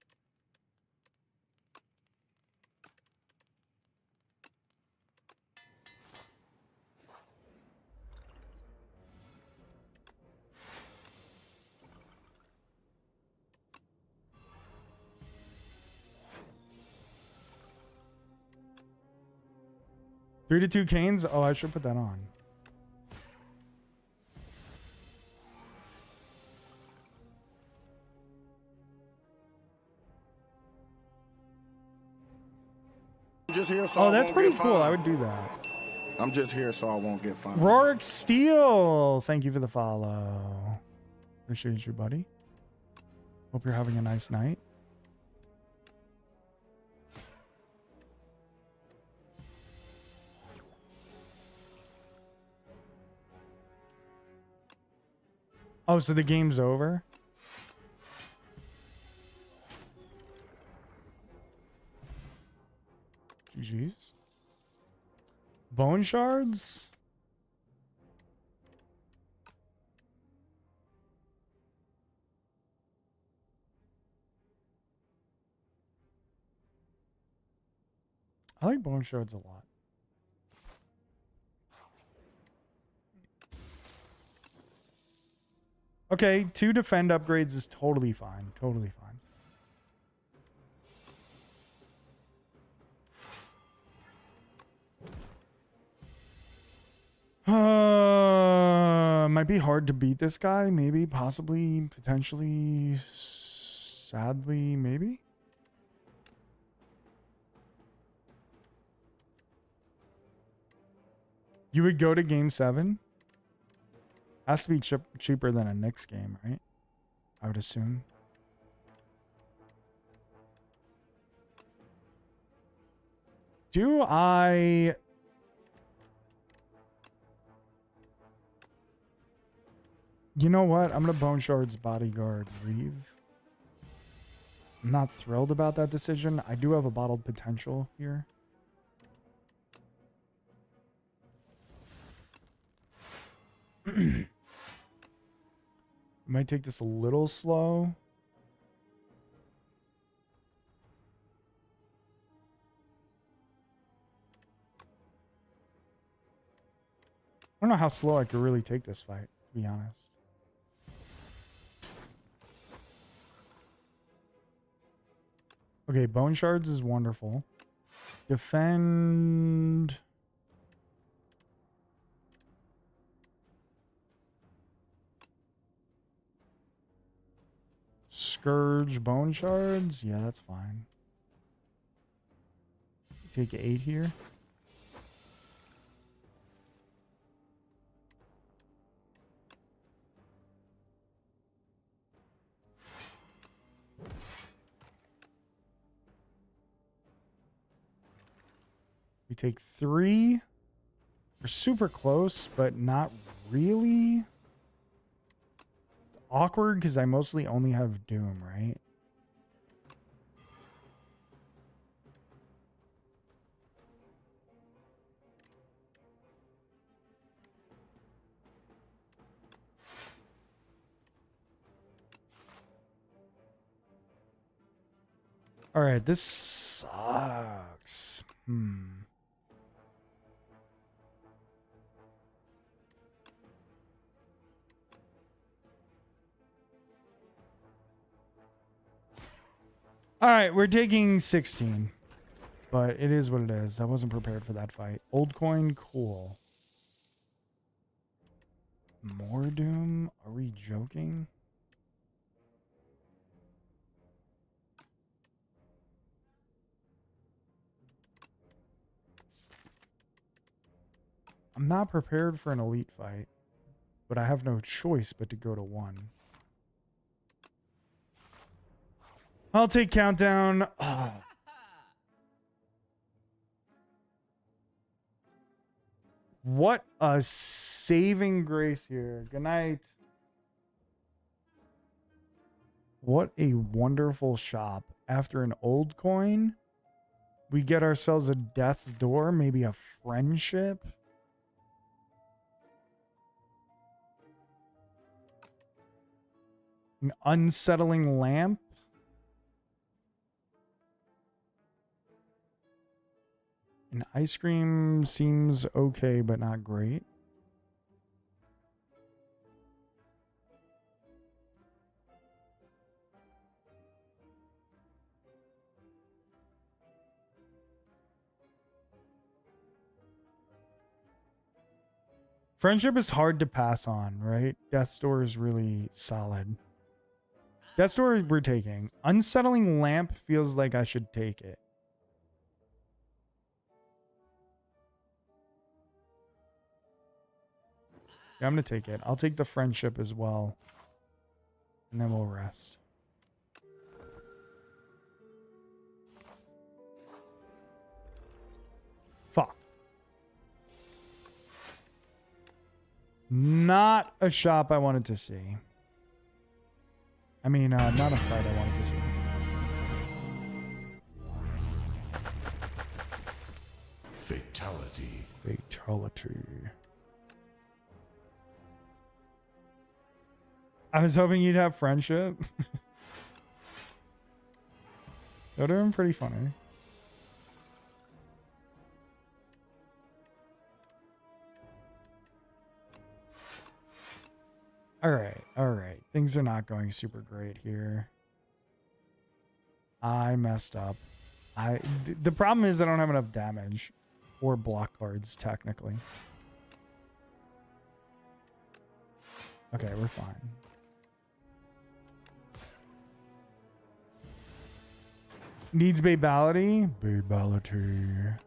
Three to 2 canes? Oh, I should put that on. Just here so Oh, I that's won't pretty get cool. I fined. would do that. I'm just here so I won't get fined. Rorik Steel, thank you for the follow. Appreciate you, buddy. Hope you're having a nice night. Oh, so the game's over? GG's. Bone shards? I like bone shards a lot. Okay, 2 defend upgrades is totally fine. Totally fine. Might be hard to beat this guy. Maybe, possibly, potentially, sadly, maybe. You would go to game 7? Has to be cheaper than a Knicks game, right? I would assume. Do I... You know what? I'm going to Bone Shard's Bodyguard Reeve. I'm not thrilled about that decision. I do have a bottled potential here. Might take this a little slow. I don't know how slow I could really take this fight, to be honest. Okay, bone shards is wonderful. Defend. Scourge bone shards. Yeah, that's fine. Take 8 here. We take 3. We're super close, but not really. It's awkward because I mostly only have Doom, right? All right, this sucks. All right, we're taking 16, but it is what it is. I wasn't prepared for that fight. Old coin, cool. More Doom? Are we joking? I'm not prepared for an elite fight, but I have no choice but to go to 1. I'll take countdown. What a saving grace here. Good night. What a wonderful shop. After an old coin, we get ourselves a death's door, maybe a friendship. An unsettling lamp. An ice cream seems okay, but not great. Friendship is hard to pass on, right? Death's door is really solid. Death's door we're taking. Unsettling lamp feels like I should take it. Yeah, I'm going to take it. I'll take the friendship as well. And then we'll rest. Fuck. Not a shop I wanted to see. I mean, not a fight I wanted to see. Fatality. Fatality. I was hoping you'd have friendship. That would have been pretty funny. All right. Things are not going super great here. I messed up. The problem is I don't have enough damage or block cards technically. Okay, we're fine. Needs Babality. Babality.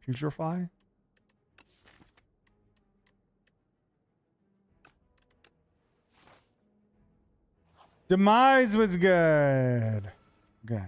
Putrefy. Demise was good. Okay.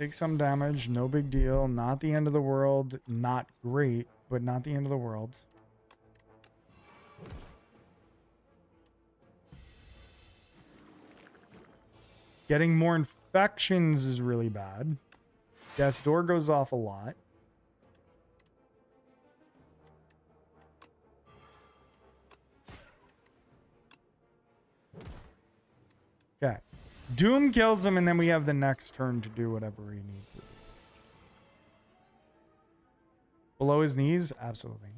Take some damage, no big deal. Not the end of the world. Not great, but not the end of the world. Getting more infections is really bad. Death's door goes off a lot. Okay. Doom kills him, and then we have the next turn to do whatever we need to. Below his knees? Absolutely.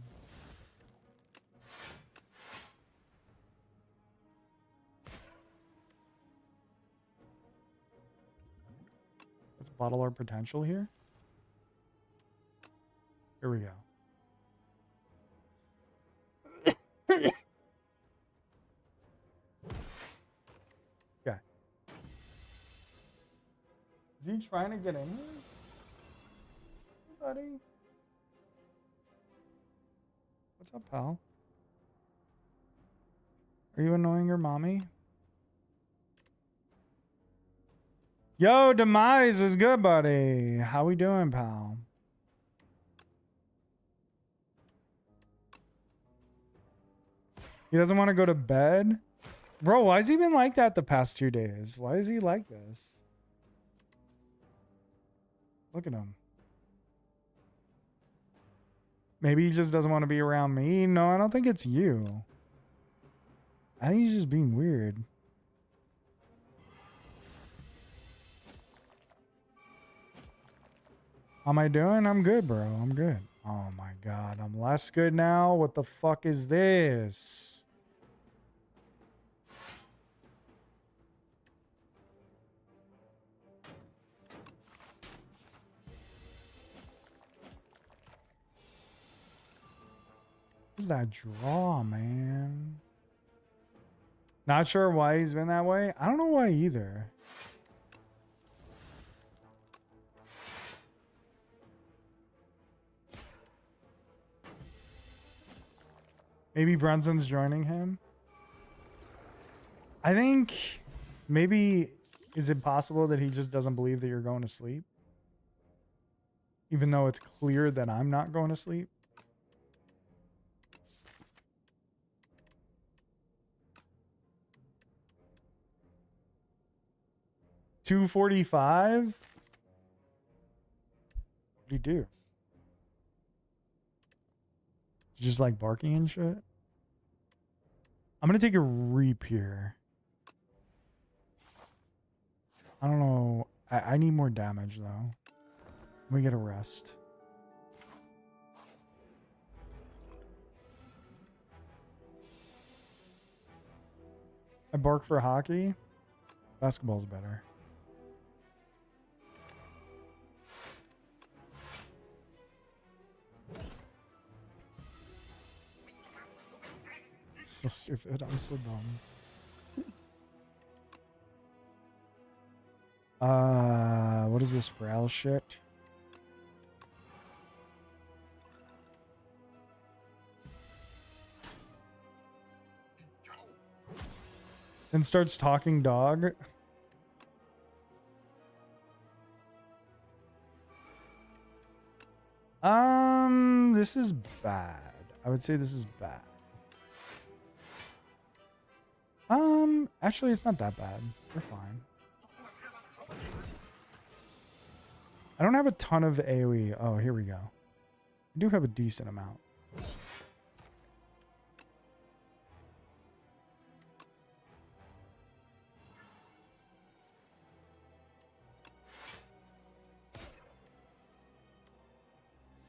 Let's bottle our potential here. Here we go. Okay. Is he trying to get in here? Buddy? What's up, pal? Are you annoying your mommy? Yo, Demise was good, buddy. How we doing, pal? He doesn't want to go to bed? Bro, why has he been like that the past 2 days? Why is he like this? Look at him. Maybe he just doesn't want to be around me. No, I don't think it's you. I think he's just being weird. How am I doing? I'm good, bro. I'm good. Oh my god, I'm less good now. What the fuck is this? What's that draw, man? Not sure why he's been that way. I don't know why either. Maybe Brunson's joining him. I think maybe, is it possible that he just doesn't believe that you're going to sleep? Even though it's clear that I'm not going to sleep? $245? What'd he do? Just like barking and shit. I'm gonna take a reap here. I don't know. I need more damage though. Let me get a rest. I bark for hockey. Basketball's better. So stupid. I'm so dumb. What is this frail shit? Then starts talking dog. This is bad. I would say this is bad. Actually, it's not that bad. We're fine. I don't have a ton of AoE. Oh, here we go. I do have a decent amount.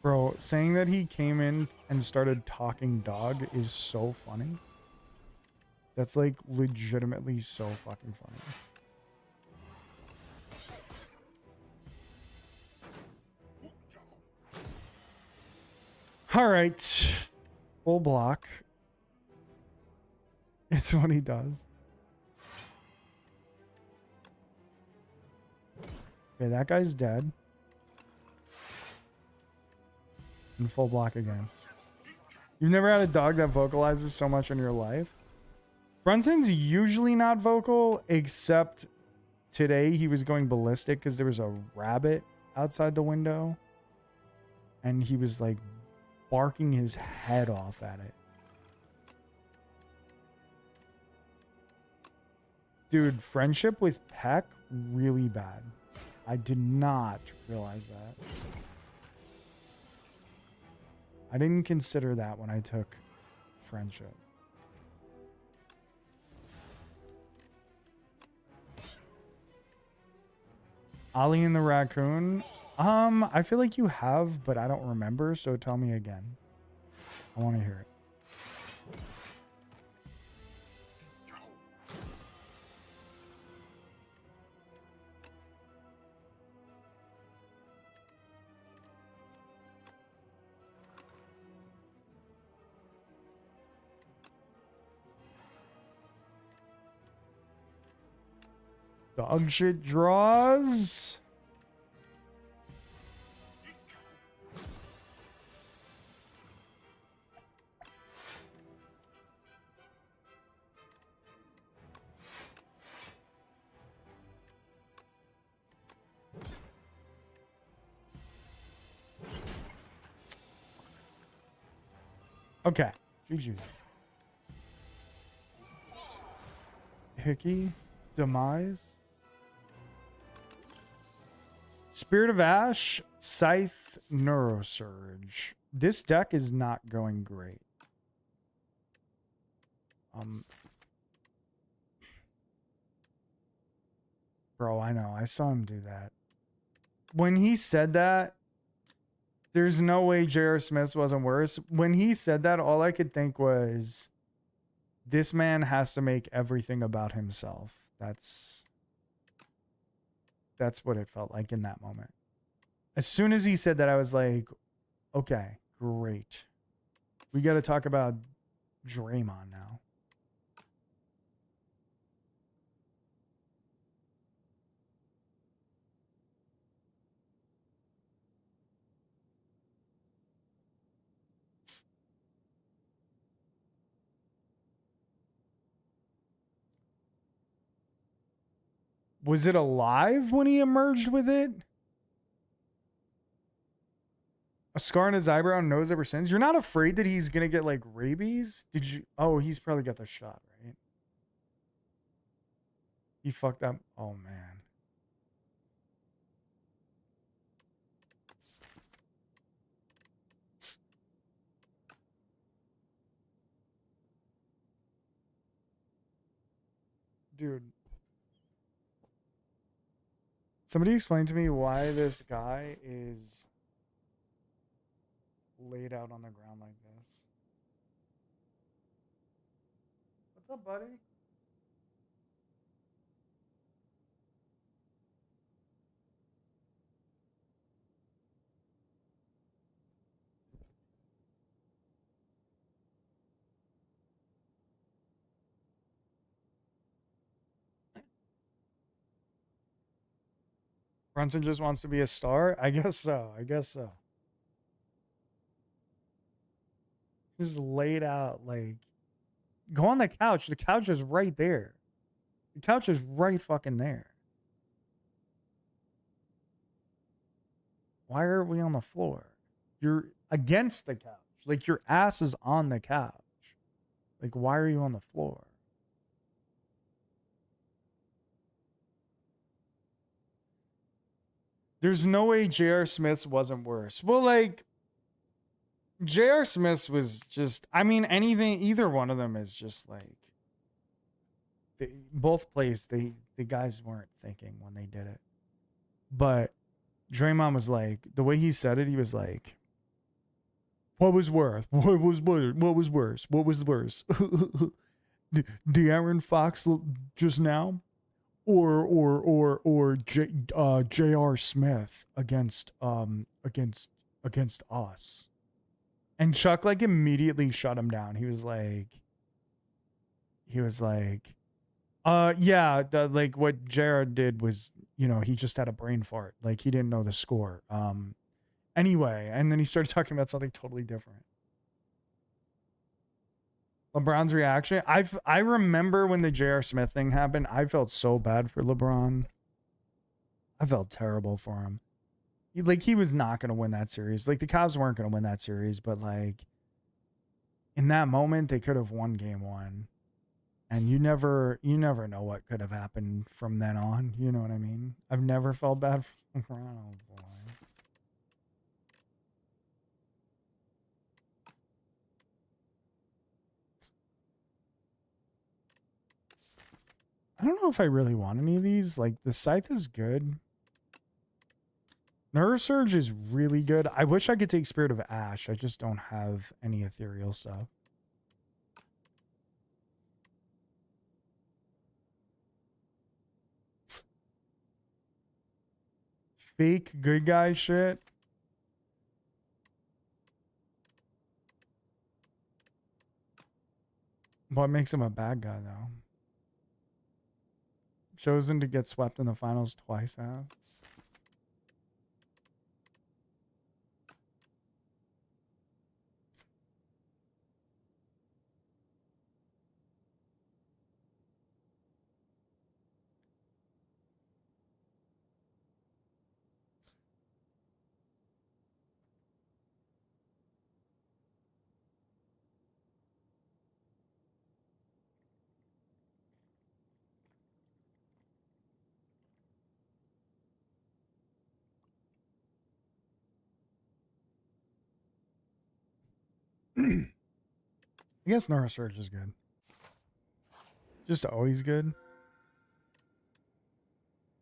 Bro, saying that he came in and started talking dog is so funny. That's like legitimately so fucking funny. All right. Full block. It's what he does. Okay, that guy's dead. And full block again. You've never had a dog that vocalizes so much in your life? Brunson's usually not vocal, except today he was going ballistic because there was a rabbit outside the window. And he was like barking his head off at it. Dude, friendship with Peck, really bad. I did not realize that. I didn't consider that when I took friendship. Ollie and the raccoon. I feel like you have, but I don't remember, so tell me again. I want to hear it. Dog shit draws. Okay. GG's. Hickey. Demise. Spirit of Ash. Scythe. Neurosurge. This deck is not going great. Bro, I know. I saw him do that. When he said that, there's no way J.R. Smith wasn't worse. When he said that, all I could think was, this man has to make everything about himself. That's what it felt like in that moment. As soon as he said that, I was like, okay, great. We got to talk about Draymond now. Was it alive when he emerged with it? A scar on his eyebrow and nose ever since? You're not afraid that he's going to get like rabies? Did you? Oh, he's probably got the shot, right? He fucked up. Oh, man. Dude. Somebody explain to me why this guy is laid out on the ground like this. What's up, buddy? Brunson just wants to be a star? I guess so. I guess so. Just laid out like, go on the couch. The couch is right there. The couch is right fucking there. Why are we on the floor? You're against the couch. Like your ass is on the couch. Like, why are you on the floor? There's no way J.R. Smith's wasn't worse. Well, like, J.R. Smith's was just, I mean, anything, either one of them is just like, both plays, the guys weren't thinking when they did it. But Draymond was like, the way he said it, he was like, what was worse? What was worse? What was worse? What was worse? De'Aaron Fox just now? Or J.R. Smith against us. And Chuck like immediately shut him down. He was like, yeah, like what Jared did was, you know, he just had a brain fart. Like he didn't know the score. Anyway, and then he started talking about something totally different. LeBron's reaction. I remember when the J.R. Smith thing happened, I felt so bad for LeBron. I felt terrible for him. He was not going to win that series. Like, the Cavs weren't going to win that series, but like in that moment, they could have won game one. And you never know what could have happened from then on. You know what I mean? I've never felt bad for LeBron. Oh boy. I don't know if I really want any of these. Like, the Scythe is good. Neurosurge is really good. I wish I could take Spirit of Ash. I just don't have any ethereal stuff. Fake good guy shit. What makes him a bad guy, though? Chosen to get swept in the finals twice, huh? I guess Neurosurge is good. Just always good.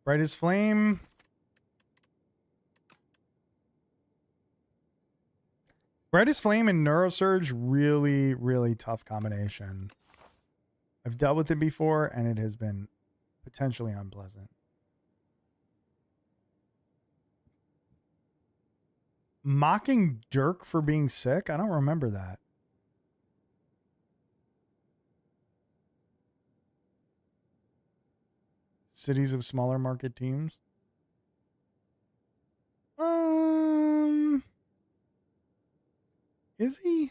Brightest Flame. Brightest Flame and Neurosurge, really, really tough combination. I've dealt with it before, and it has been potentially unpleasant. Mocking Dirk for being sick? I don't remember that. Cities of smaller market teams? Is he?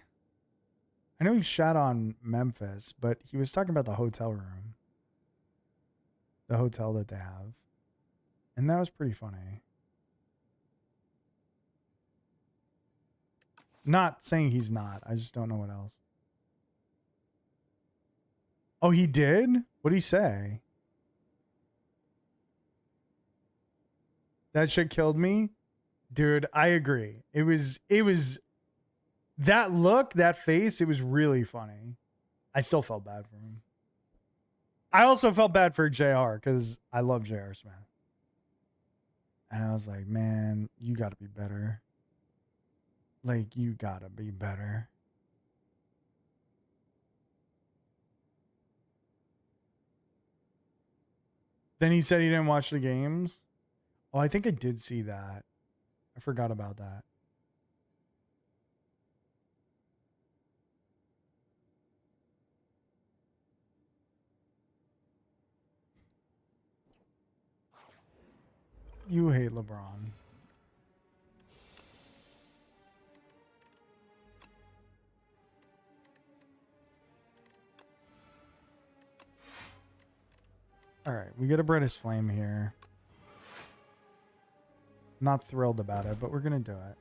I know he shot on Memphis, but he was talking about the hotel room. The hotel that they have. And that was pretty funny. Not saying he's not. I just don't know what else. Oh, he did? What'd he say? That shit killed me? Dude, I agree. It was that look, that face, it was really funny. I still felt bad for him. I also felt bad for JR because I love JR Smith. And I was like, man, you got to be better. Like, you got to be better. Then he said he didn't watch the games. Oh, I think I did see that. I forgot about that. You hate LeBron. All right, we get a brightest flame here. Not thrilled about it, but we're going to do it.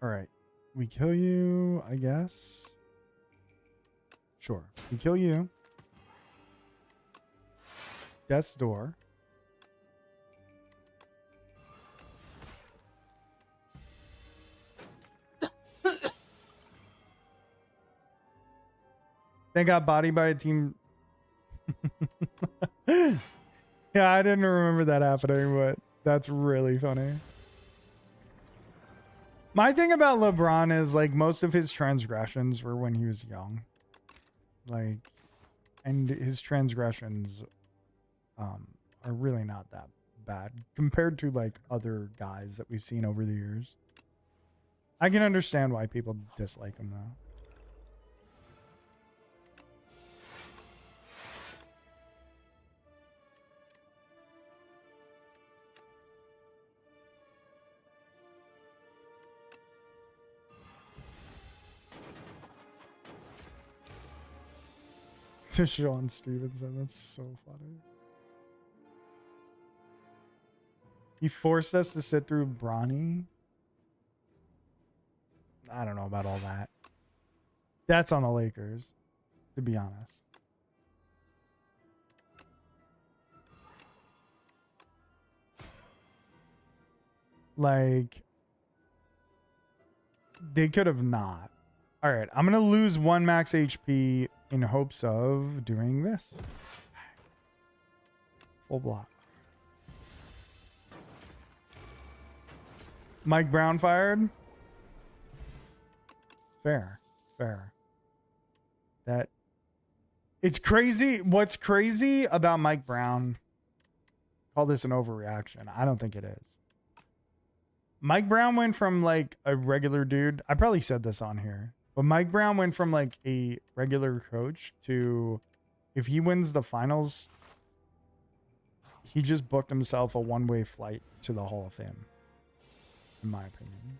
All right. We kill you, I guess. Sure. We kill you. Death's Door. They got bodied by a team. Yeah, I didn't remember that happening, but that's really funny. My thing about LeBron is, like, most of his transgressions were when he was young. Like, and his transgressions are really not that bad compared to, like, other guys that we've seen over the years. I can understand why people dislike him, though. to Sean Stevenson. That's so funny. He forced us to sit through Bronny. I don't know about all that. That's on the Lakers, to be honest. Like, they could have not. All right, I'm going to lose 1 max HP in hopes of doing this. Full block. Mike Brown fired. Fair. That it's crazy. What's crazy about Mike Brown? Call this an overreaction. I don't think it is. Mike Brown went from like a regular dude. I probably said this on here, but Mike Brown went from like a regular coach to, if he wins the finals, he just booked himself a one-way flight to the Hall of Fame, in my opinion.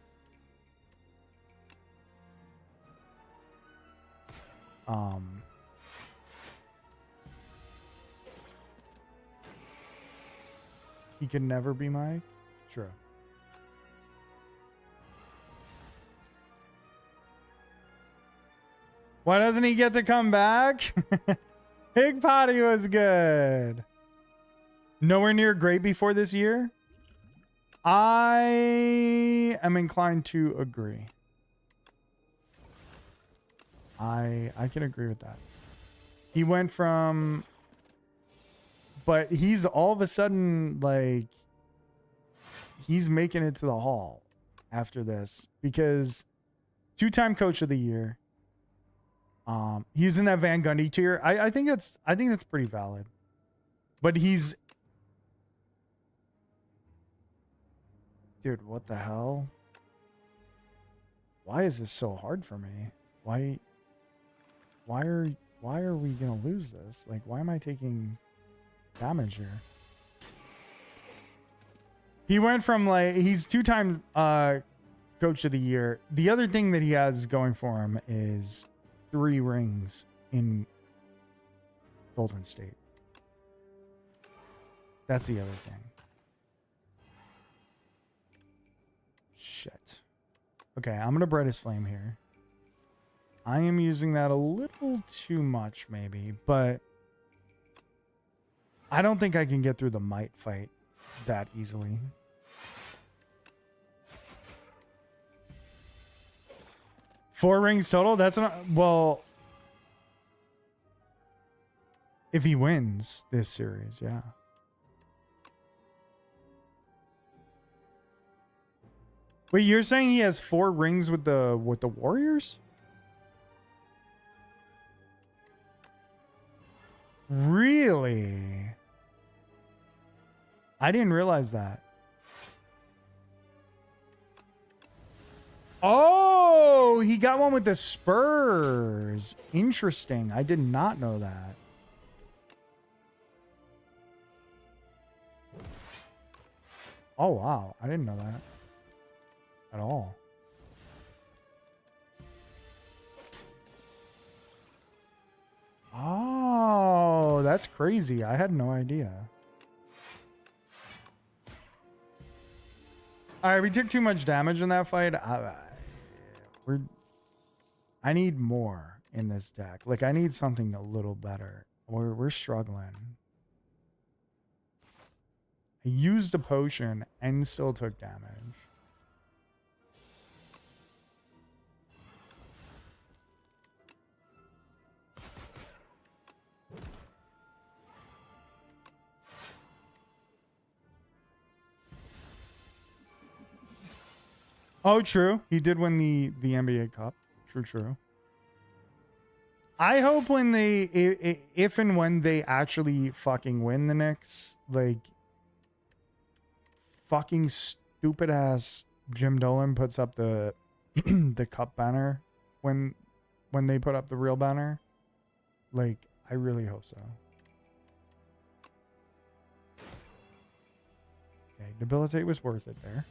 He could never be Mike. True. Why doesn't he get to come back? Pig Potty was good. Nowhere near great before this year. I am inclined to agree. I can agree with that. He went from, but he's all of a sudden like, he's making it to the Hall after this because 2-time coach of the year. He's in that Van Gundy tier. I think that's pretty valid. But he's, dude, what the hell? Why is this so hard for me? Why are we gonna lose this? Like, why am I taking damage here? He went from like, he's 2-time coach of the year. The other thing that he has going for him is 3 rings in Golden State. That's the other thing. Shit. Okay, I'm gonna Brightest Flame here. I am using that a little too much, maybe, but I don't think I can get through the Might fight that easily. Four rings total? That's not, well, if he wins this series, yeah. Wait, you're saying he has 4 rings with the Warriors? Really? I didn't realize that. Oh, he got one with the Spurs. Interesting. I did not know that. Oh, wow. I didn't know that at all. Oh, that's crazy. I had no idea. All right, we took too much damage in that fight. I need more in this deck. Like, I need something a little better. We're struggling. I used a potion and still took damage. Oh, true. He did win the NBA Cup. True. I hope when they, if and when they actually fucking win the Knicks, like, fucking stupid ass Jim Dolan puts up the the cup banner when they put up the real banner. Like, I really hope so. Okay, Debilitate was worth it there.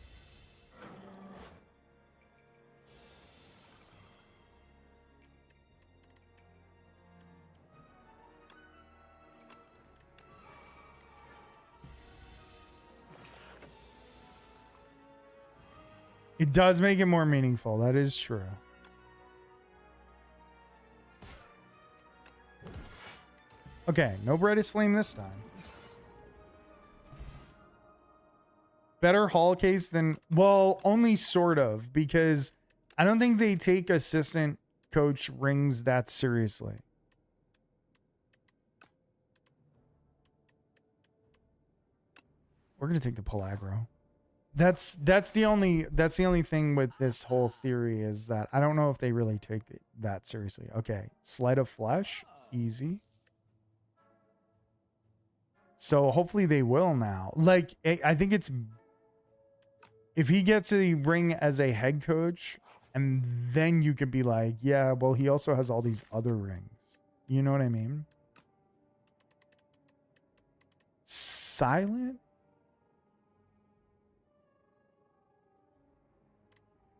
It does make it more meaningful. That is true. Okay, no brightest flame this time. Better haul case than, well, only sort of, because I don't think they take assistant coach rings that seriously. We're gonna take the pull aggro. That's the only thing with this whole theory is that I don't know if they really take it that seriously. Okay, sleight of flesh, easy. So hopefully they will now. Like, I think it's, if he gets a ring as a head coach, and then you could be like, yeah, well, he also has all these other rings. You know what I mean? Silent?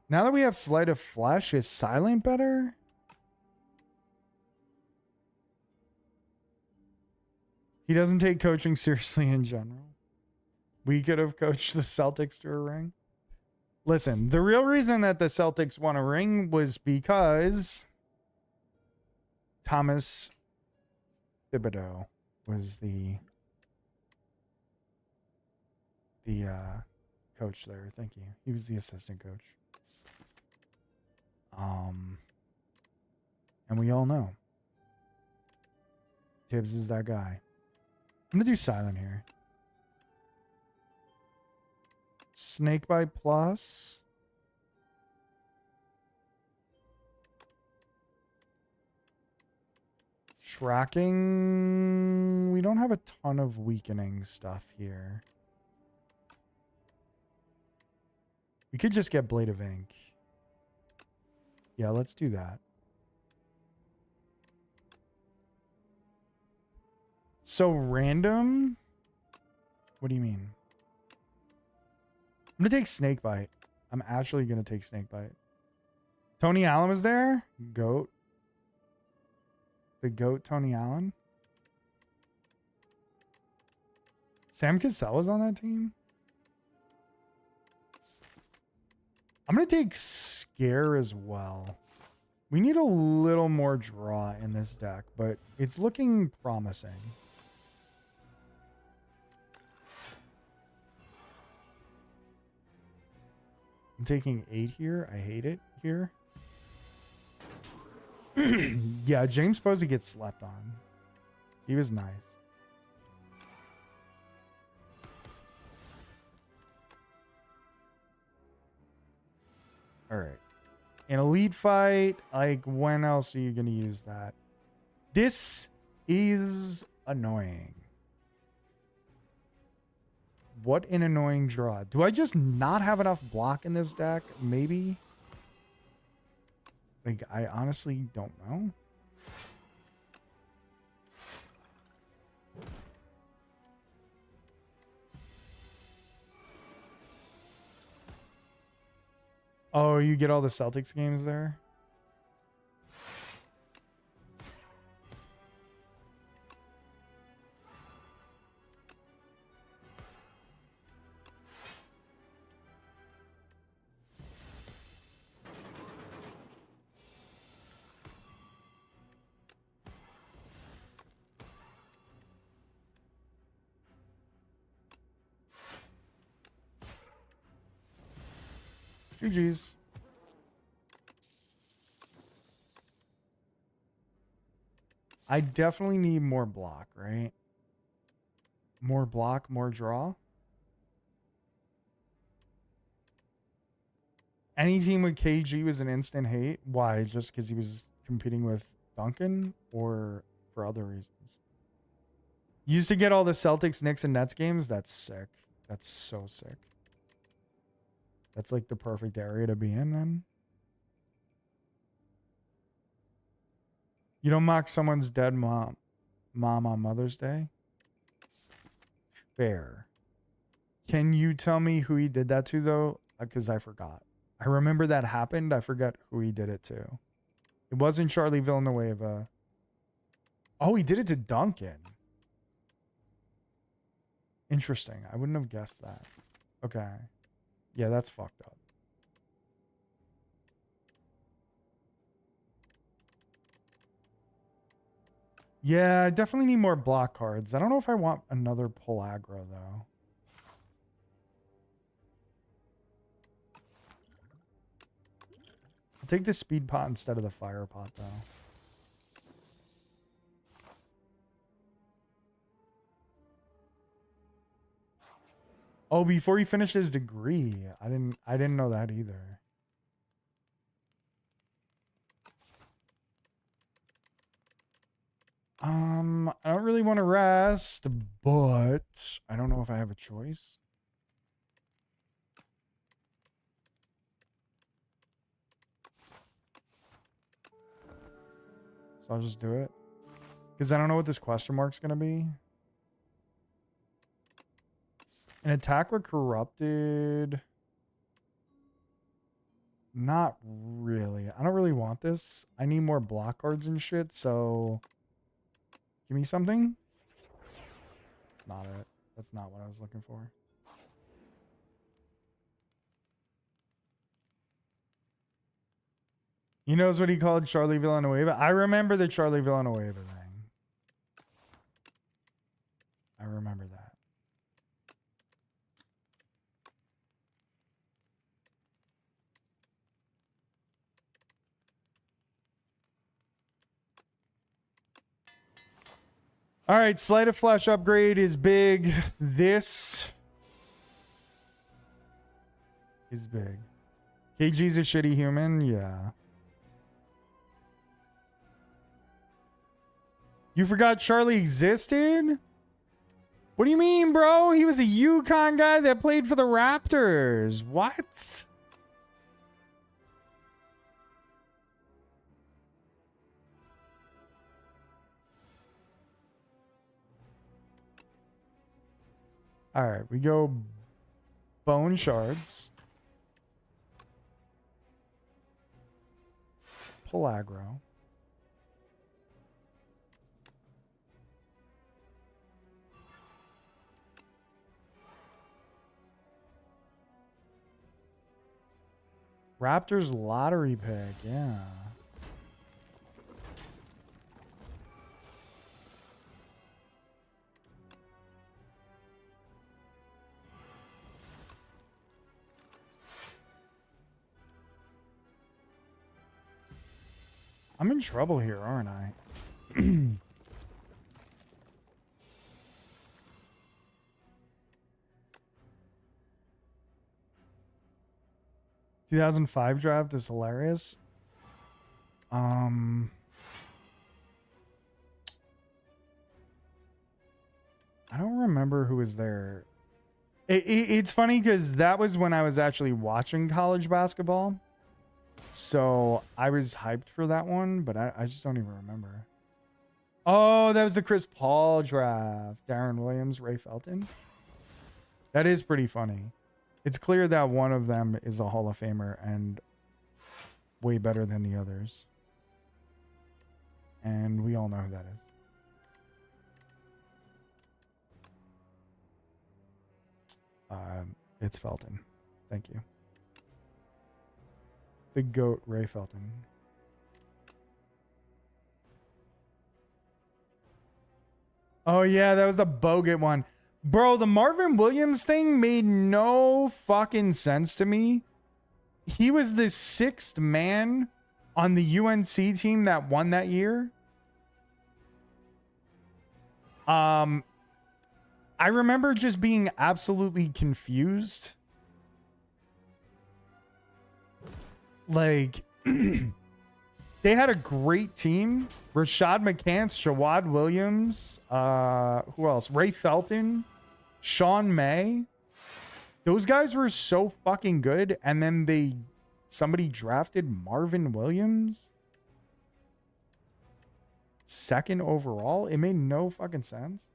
Now that we have sleight of flesh, is silent better? He doesn't take coaching seriously in general. We could have coached the Celtics to a ring. Listen, the real reason that the Celtics won a ring was because Thomas Thibodeau was the coach there. Thank you. He was the assistant coach. And we all know Tibbs is that guy. I'm gonna do silent here. Snakebite plus. Tracking. We don't have a ton of weakening stuff here. We could just get Blade of Ink. Yeah, let's do that. So random? What do you mean? I'm going to take Snakebite. I'm actually going to take Snakebite. Tony Allen was there? Goat. The GOAT Tony Allen? Sam Cassell was on that team? I'm going to take Scare as well. We need a little more draw in this deck, but it's looking promising. I'm taking 8 here. I hate it here. Yeah, James Posey gets slept on. He was nice. All right. An elite fight, like, when else are you going to use that? This is annoying. What an annoying draw. Do I just not have enough block in this deck? Maybe. Like, I honestly don't know. Oh, you get all the Celtics games there? GG's. I definitely need more block, right? More block, more draw. Any team with KG was an instant hate. Why? Just because he was competing with Duncan, or for other reasons? You used to get all the Celtics, Knicks, and Nets games. That's sick. That's so sick. That's like the perfect area to be in then. You don't mock someone's dead mom on Mother's Day? Fair. Can you tell me who he did that to, though? Because I forgot. I remember that happened. I forgot who he did it to. It wasn't Charlie Villanueva. Oh, he did it to Duncan. Interesting. I wouldn't have guessed that. Okay. Yeah, that's fucked up. Yeah, I definitely need more block cards. I don't know if I want another pull aggro though. I'll take the speed pot instead of the fire pot though. Oh, before he finished his degree. I didn't know that either. I don't really want to rest, but I don't know if I have a choice. So I'll just do it. Because I don't know what this question mark's going to be. An attack with corrupted. Not really. I don't really want this. I need more block cards and shit, so give me something. That's not it. That's not what I was looking for. He knows what he called Charlie Villanueva. I remember the Charlie Villanueva thing. I remember that. All right, Sleight of Flash upgrade is big. This is big. KG's a shitty human. Yeah. You forgot Charlie existed? What do you mean, bro? He was a UConn guy that played for the Raptors. What? All right, we go bone shards. Pull aggro. Raptors lottery pick, yeah. I'm in trouble here, aren't I? 2005 draft is hilarious. I don't remember who was there. It's funny because that was when I was actually watching college basketball. So I was hyped for that one, but I just don't even remember. Oh, that was the Chris Paul draft. Darren Williams, Ray Felton. That is pretty funny. It's clear that one of them is a Hall of Famer and way better than the others. And we all know who that is. It's Felton. Thank you. The GOAT, Ray Felton. Oh, yeah, that was the Bogut one. Bro, the Marvin Williams thing made no fucking sense to me. He was the sixth man on the UNC team that won that year. I remember just being absolutely confused. Like, they had a great team. Rashad McCants, Jawad Williams, who else? Ray Felton, Sean May. Those guys were so fucking good. And then somebody drafted Marvin Williams second overall. It made no fucking sense.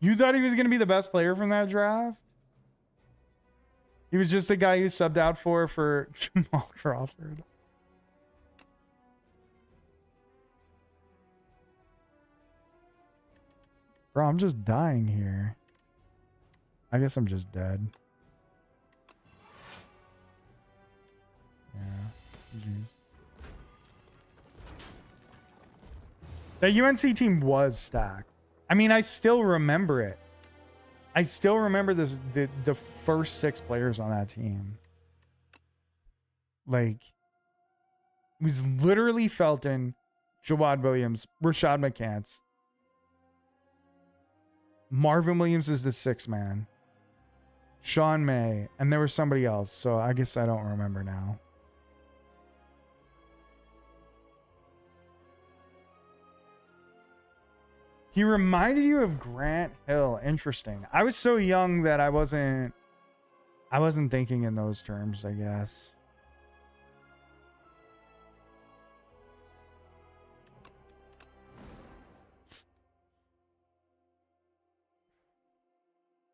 You thought he was going to be the best player from that draft? He was just the guy you subbed out for Jamal Crawford. Bro, I'm just dying here. I guess I'm just dead. Yeah. Jeez. That UNC team was stacked. I mean, I still remember it. I still remember the first 6 players on that team. Like, it was literally Felton, Jawad Williams, Rashad McCants. Marvin Williams is the 6th man. Sean May, and there was somebody else, so I guess I don't remember now. He reminded you of Grant Hill. Interesting. I was so young that I wasn't thinking in those terms, I guess.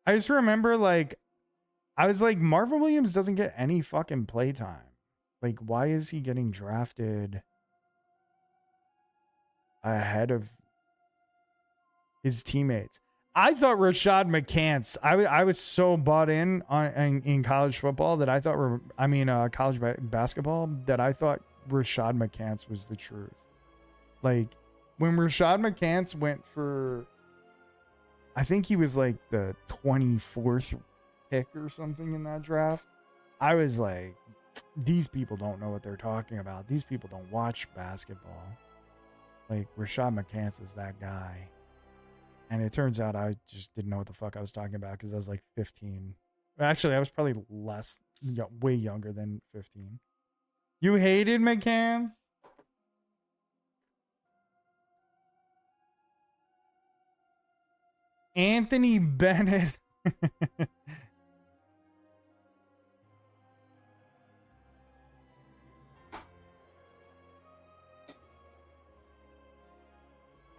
I just remember, like, I was like, Marvin Williams doesn't get any fucking playtime. Like, why is he getting drafted ahead of his teammates? I thought Rashad McCants, I was so bought in in college football that I thought, college basketball, that I thought Rashad McCants was the truth. Like, when Rashad McCants went for, I think he was like the 24th pick or something in that draft, I was like, these people don't know what they're talking about. These people don't watch basketball. Like, Rashad McCants is that guy. And it turns out I just didn't know what the fuck I was talking about because I was like 15. Actually, I was probably way younger than 15. You hated McCants? Anthony Bennett.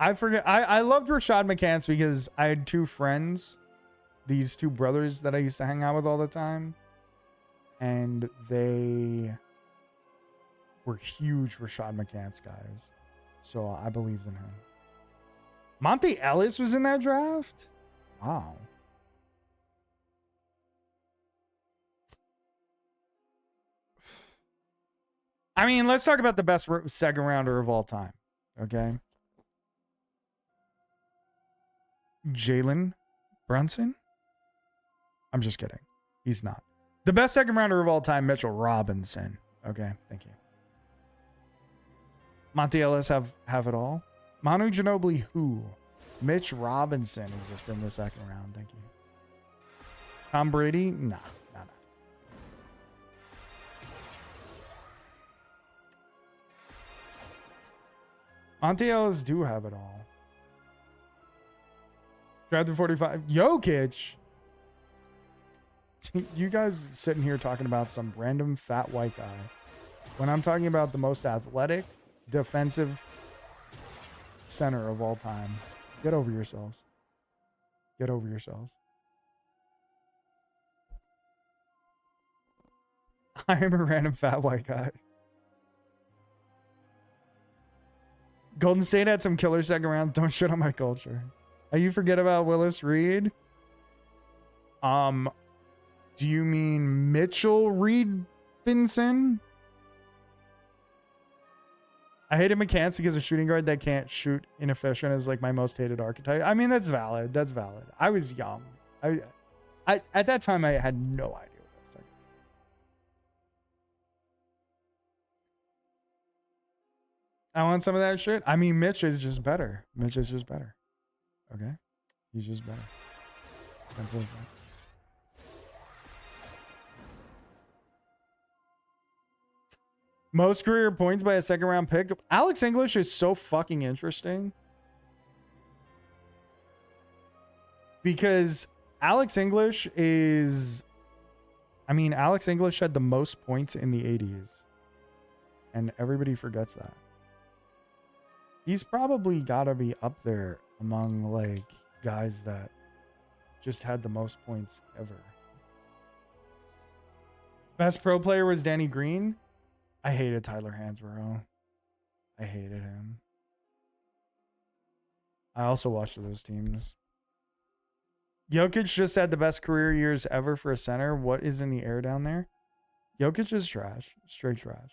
I forget. I loved Rashad McCants because I had 2 friends, these 2 brothers that I used to hang out with all the time. And they were huge Rashad McCants guys. So I believed in him. Monte Ellis was in that draft? Wow. I mean, let's talk about the best 2nd rounder of all time. Okay. Jalen Brunson? I'm just kidding. He's not. The best 2nd rounder of all time, Mitchell Robinson. Okay, thank you. Monte Ellis have it all. Manu Ginobili, who? Mitch Robinson is just in the 2nd round. Thank you. Tom Brady? Nah. Monte Ellis do have it all. Drafted 45. Jokic. You guys sitting here talking about some random fat white guy when I'm talking about the most athletic defensive center of all time. Get over yourselves. Get over yourselves. I am a random fat white guy. Golden State had some killer 2nd round. Don't shit on my culture. You forget about Willis Reed? Do you mean Mitchell Reed-Binson? I hated McCants because a shooting guard that can't shoot inefficient is like my most hated archetype. I mean, that's valid. That's valid. I was young. I at that time I had no idea what I was talking about. I want some of that shit. I mean, Mitch is just better. Mitch is just better. Okay? He's just better. Simple as that. Most career points by a 2nd round pick. Alex English is so fucking interesting. Because Alex English is... I mean, Alex English had the most points in the 80s. And everybody forgets that. He's probably got to be up there among, like, guys that just had the most points ever. Best pro player was Danny Green. I hated Tyler Hansborough. I hated him. I also watched those teams. Jokic just had the best career years ever for a center. What is in the air down there? Jokic is trash. Straight trash.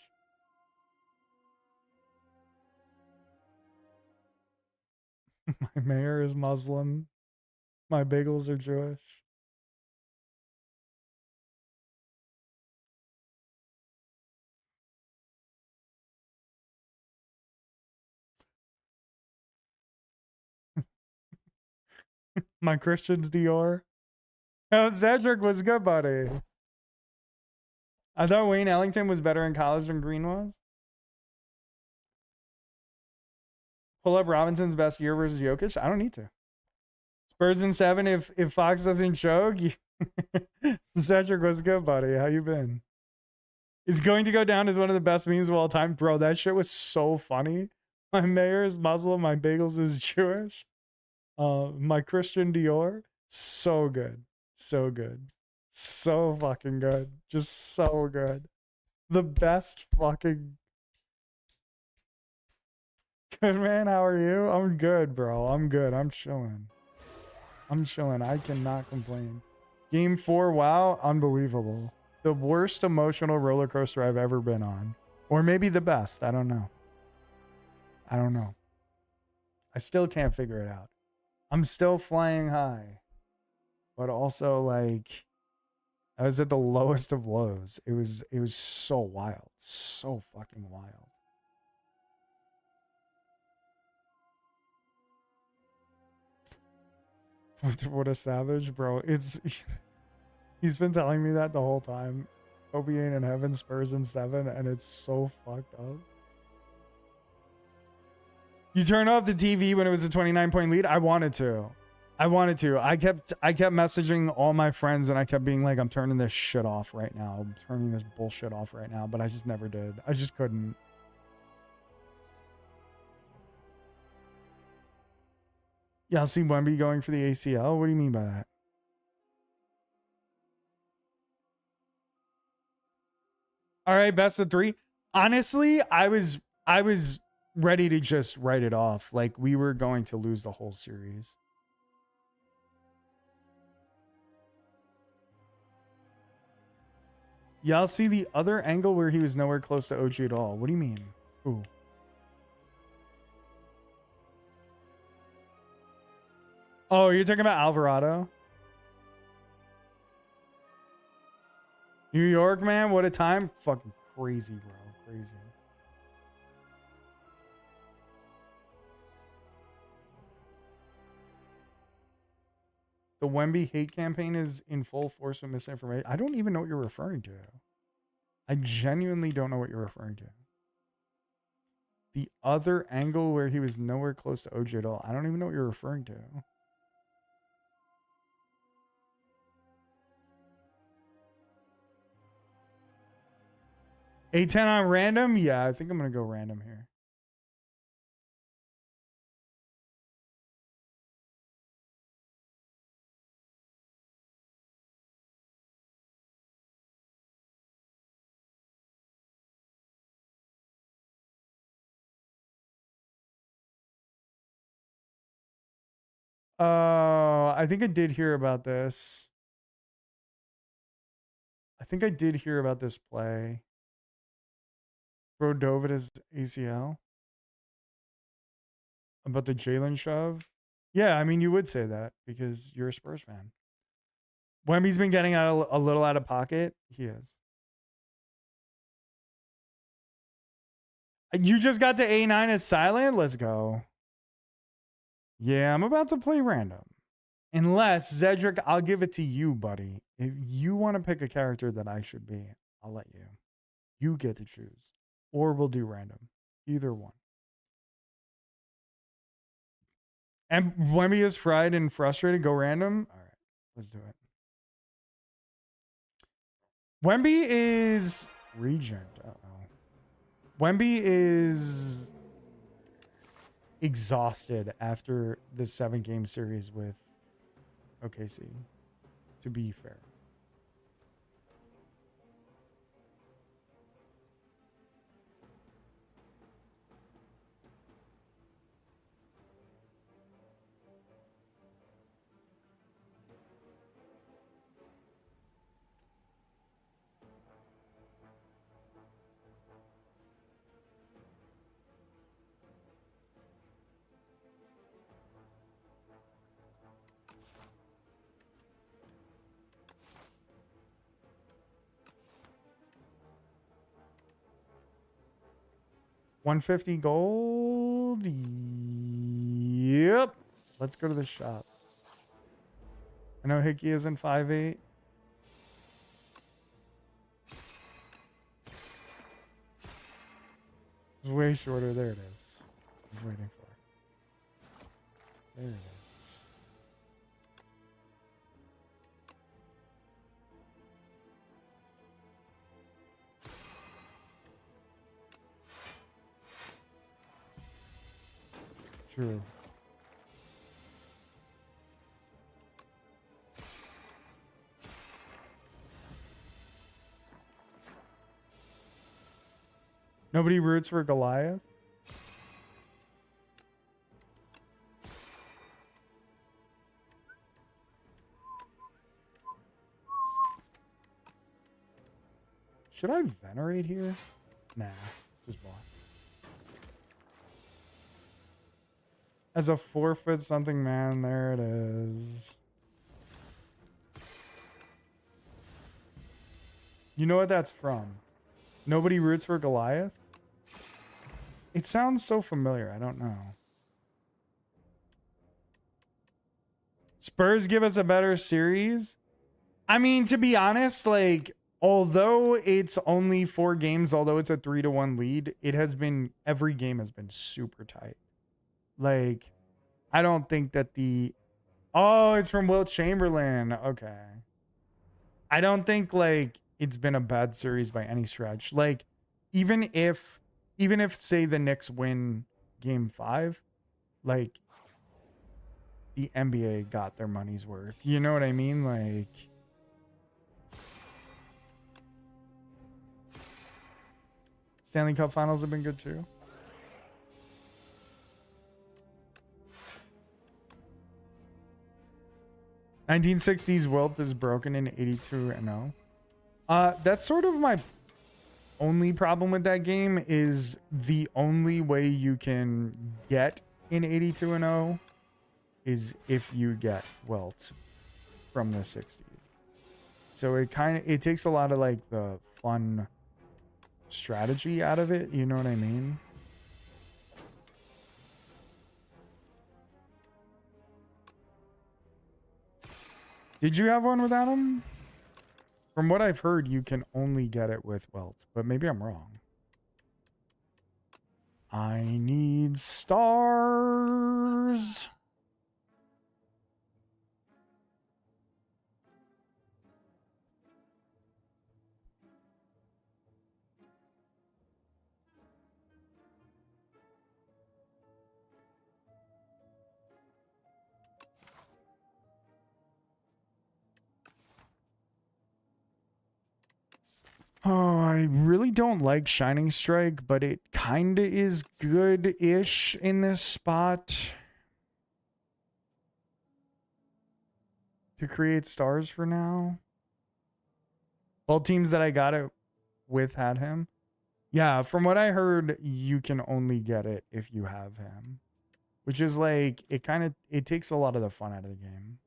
My mayor is Muslim. My bagels are Jewish. My Christian's Dior. Oh, Cedric was good, buddy. I thought Wayne Ellington was better in college than Green was. Pull up Robinson's best year versus Jokic. I don't need to. Spurs in 7. If Fox doesn't choke, Cedric was good, buddy. How you been? Is going to go down as one of the best memes of all time, bro. That shit was so funny. My mayor is Muslim. My bagels is Jewish. My Christian Dior, so good, so good, so fucking good, just so good. The best fucking good, man. How are you? I'm good, bro. I'm good. I'm chilling. I'm chilling. I cannot complain. Game 4, wow, unbelievable. The worst emotional roller coaster I've ever been on, or maybe the best. I don't know. I don't know. I still can't figure it out. I'm still flying high, but also like I was at the lowest of lows. It was so wild, so fucking wild. What a savage, bro. It's he's been telling me that the whole time. Kobe ain't in heaven, Spurs in 7, and it's so fucked up. You turned off the TV when it was a 29-point lead? I wanted to. I kept messaging all my friends and I kept being like, I'm turning this shit off right now. I'm turning this bullshit off right now. But I just never did. I just couldn't. Yeah, I'll see Wemby going for the ACL. What do you mean by that? All right, best of 3. Honestly, I was ready to just write it off. Like we were going to lose the whole series. Y'all see the other angle where he was nowhere close to OG at all. What do you mean? Ooh. Oh, you're talking about Alvarado? New York, man. What a time. Fucking crazy, bro. Crazy. The Wemby hate campaign is in full force with misinformation. I don't even know what you're referring to. I genuinely don't know what you're referring to. The other angle where he was nowhere close to OG at all. I don't even know what you're referring to. A10 on random? Yeah, I think I'm going to go random here. I think I did hear about this. I think I did hear about this play. Bro dove at his ACL. About the Jalen shove. Yeah, I mean, you would say that because you're a Spurs fan. Wemby's been getting out a little out of pocket. He is. You just got to A9 as silent? Let's go. Yeah, I'm about to play random. Unless, Zedric, I'll give it to you, buddy. If you want to pick a character that I should be, I'll let you. You get to choose. Or we'll do random. Either one. And Wemby is fried and frustrated. Go random. All right, let's do it. Wemby is Regent. Wemby is exhausted after the 7-game series with OKC, to be fair. 150 gold. Yep. Let's go to the shop. I know Hickey is in 5.8. It's way shorter. There it is. I was waiting for it. There it is. True. Nobody roots for Goliath? Should I venerate here? Nah, it's just block. As a 4-foot something man, there it is. You know what that's from? Nobody roots for Goliath? It sounds so familiar. I don't know. Spurs give us a better series. I mean, to be honest, like, although it's only 4 games, although it's a 3-1 lead, it has been, every game has been super tight. Like, I don't think that oh, it's from Wilt Chamberlain. Okay. I don't think, like, it's been a bad series by any stretch. Like, even if say the Knicks win game 5, like, the NBA got their money's worth. You know what I mean? Like, Stanley Cup finals have been good too. '60s Wilt is broken in 82-0. That's sort of my only problem with that game, is the only way you can get in 82-0 is if you get Wilt from the 60s. So it takes a lot of like the fun strategy out of it, you know what I mean? Did you have one without him? From what I've heard, you can only get it with Wilt, but maybe I'm wrong. I need stars. Oh, I really don't like Shining Strike, but it kind of is good-ish in this spot to create stars for now. All teams that I got it with had him. Yeah, from what I heard, you can only get it if you have him, which is like, it takes a lot of the fun out of the game.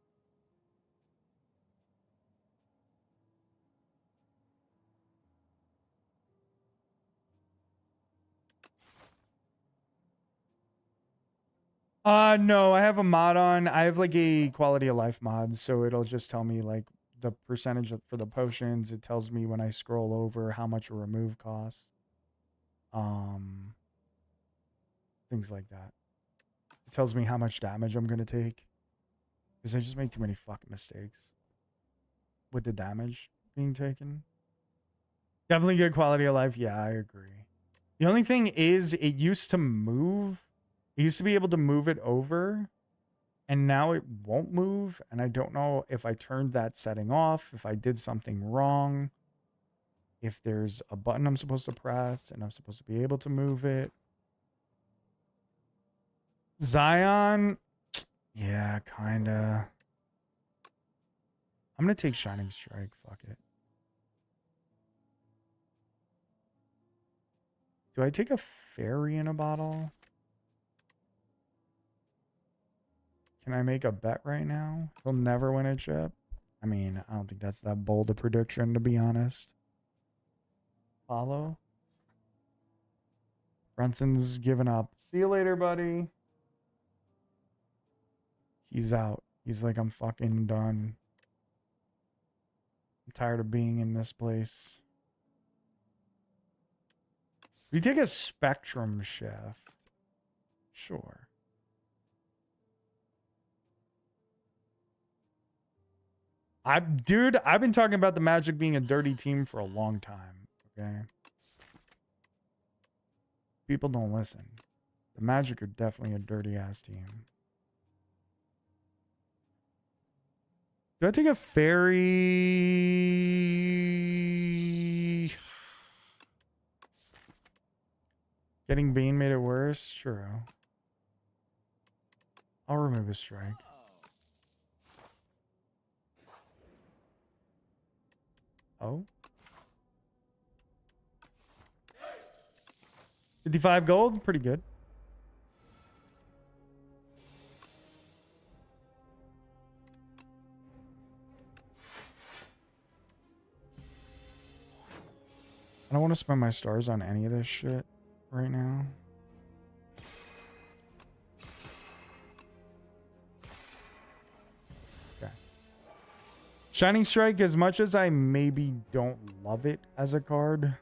No, I have a mod on. I have like a quality of life mod, so it'll just tell me like the percentage for the potions. It tells me when I scroll over how much a remove costs. Things like that. It tells me how much damage I'm gonna take, because I just make too many fucking mistakes with the damage being taken. Definitely good quality of life. Yeah, I agree. The only thing is, it used to move. It used to be able to move it over, and now it won't move. And I don't know if I turned that setting off, if I did something wrong, if there's a button I'm supposed to press and I'm supposed to be able to move it. Zion, yeah, kinda. I'm gonna take Shining Strike. Fuck it. Do I take a fairy in a bottle? Can I make a bet right now? He'll never win a chip. I mean, I don't think that's that bold a prediction, to be honest. Follow. Brunson's given up. See you later, buddy. He's out. He's like, I'm fucking done. I'm tired of being in this place. We take a spectrum shift. Sure. Dude, I've been talking about the Magic being a dirty team for a long time. Okay. People don't listen. The Magic are definitely a dirty ass team. Do I take a ferry? Getting Bane made it worse? Sure. I'll remove a strike. Oh. 55 gold? Pretty good. I don't want to spend my stars on any of this shit right now. Okay. Shining Strike, as much as I maybe don't love it as a card,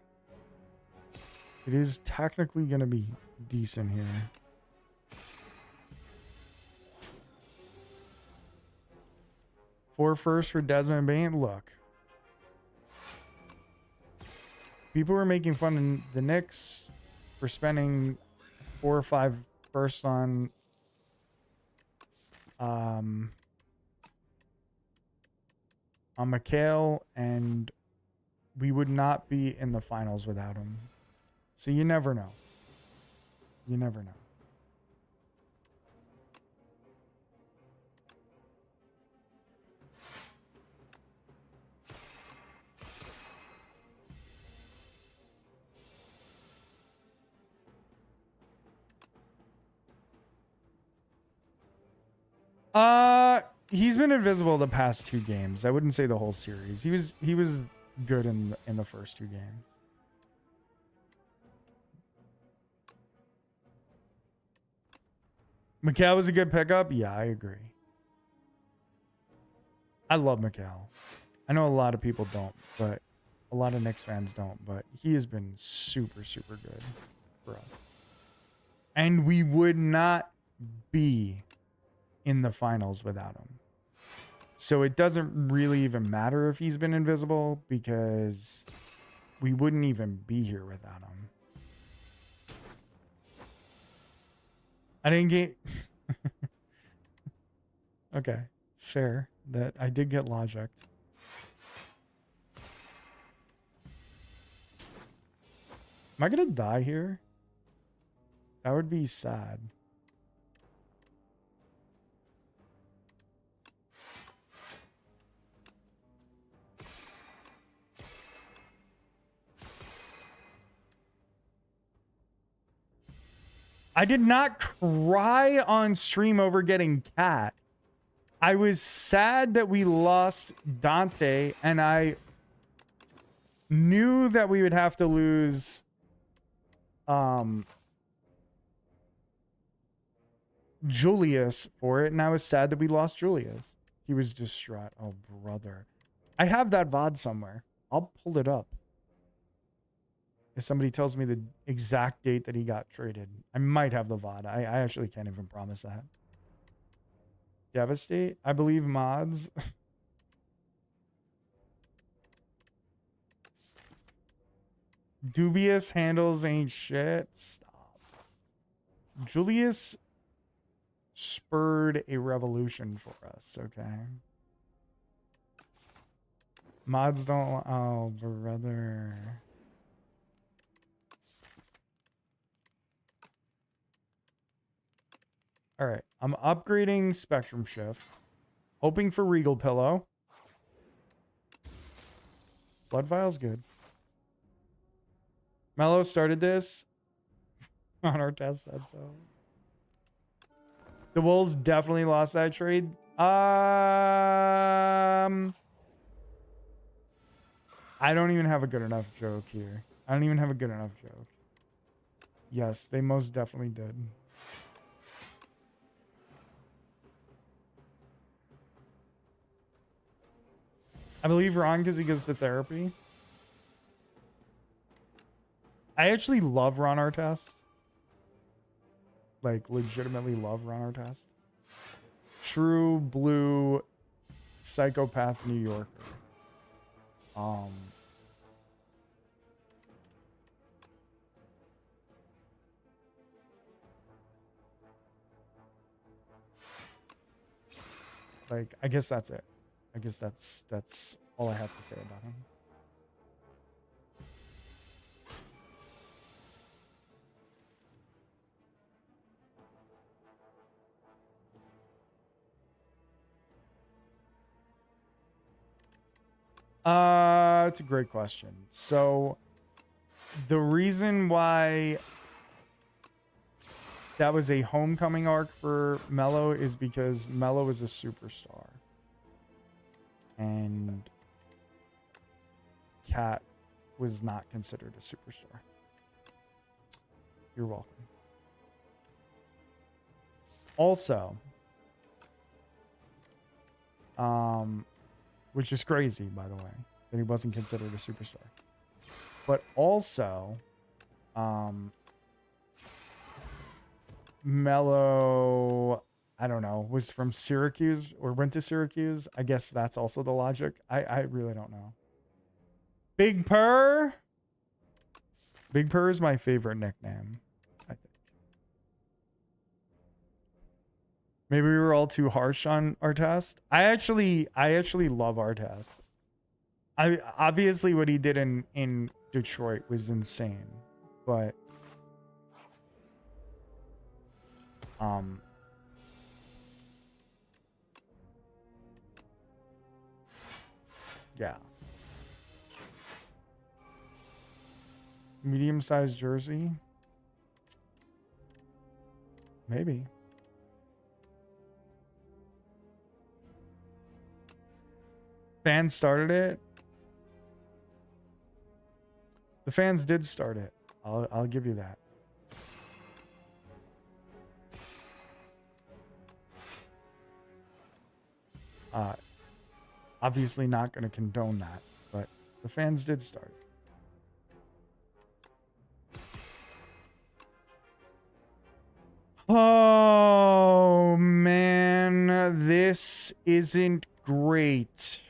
it is technically going to be decent here. First for Desmond Bain. Look. People were making fun of the Knicks for spending 4 or 5 firsts on McHale, and we would not be in the finals without him. So you never know. You never know. He's been invisible the past 2 games. I wouldn't say the whole series. He was good in the first 2 games. McHale was a good pickup. Yeah, I agree. I love McHale. I know a lot of people don't, but a lot of Knicks fans don't, but he has been super, super good for us. And we would not be in the finals without him. So it doesn't really even matter if he's been invisible, because we wouldn't even be here without him. I didn't get... Okay, fair. That I did get logicked. Am I gonna die here? That would be sad. I did not cry on stream over getting Cat. I was sad that we lost Dante, and I knew that we would have to lose Julius for it, and I was sad that we lost Julius. He was distraught. Oh, brother. I have that VOD somewhere. I'll pull it up. If somebody tells me the exact date that he got traded, I might have the VOD. I actually can't even promise that. Devastate? I believe mods. Dubious handles ain't shit. Stop. Julius spurred a revolution for us, okay? Mods don't... Oh, brother. All right, I'm upgrading Spectrum Shift, hoping for Regal Pillow. Blood Vial's good. Mello started this on our test set, so the Wolves definitely lost that trade. I don't even have a good enough joke here. I don't even have a good enough joke. Yes, they most definitely did. I believe Ron because he goes to therapy. I actually love Ron Artest. Like, legitimately love Ron Artest. True blue psychopath New Yorker. Like, I guess that's it. I guess that's all I have to say about him. It's a great question. So the reason why that was a homecoming arc for Mello is because Mello is a superstar. And Cat was not considered a superstar. You're welcome. Also, which is crazy, by the way, that he wasn't considered a superstar. But also, Mello, I don't know, was from Syracuse or went to Syracuse. I guess that's also the logic. I really don't know. Big Purr. Big Purr is my favorite nickname, I think. Maybe we were all too harsh on Artest. I actually love Artest. I obviously what he did in Detroit was insane, but yeah. Medium-sized jersey? Maybe. Fans started it. The fans did start it. I'll give you that. Obviously not going to condone that, but the fans did start it. Oh man, this isn't great.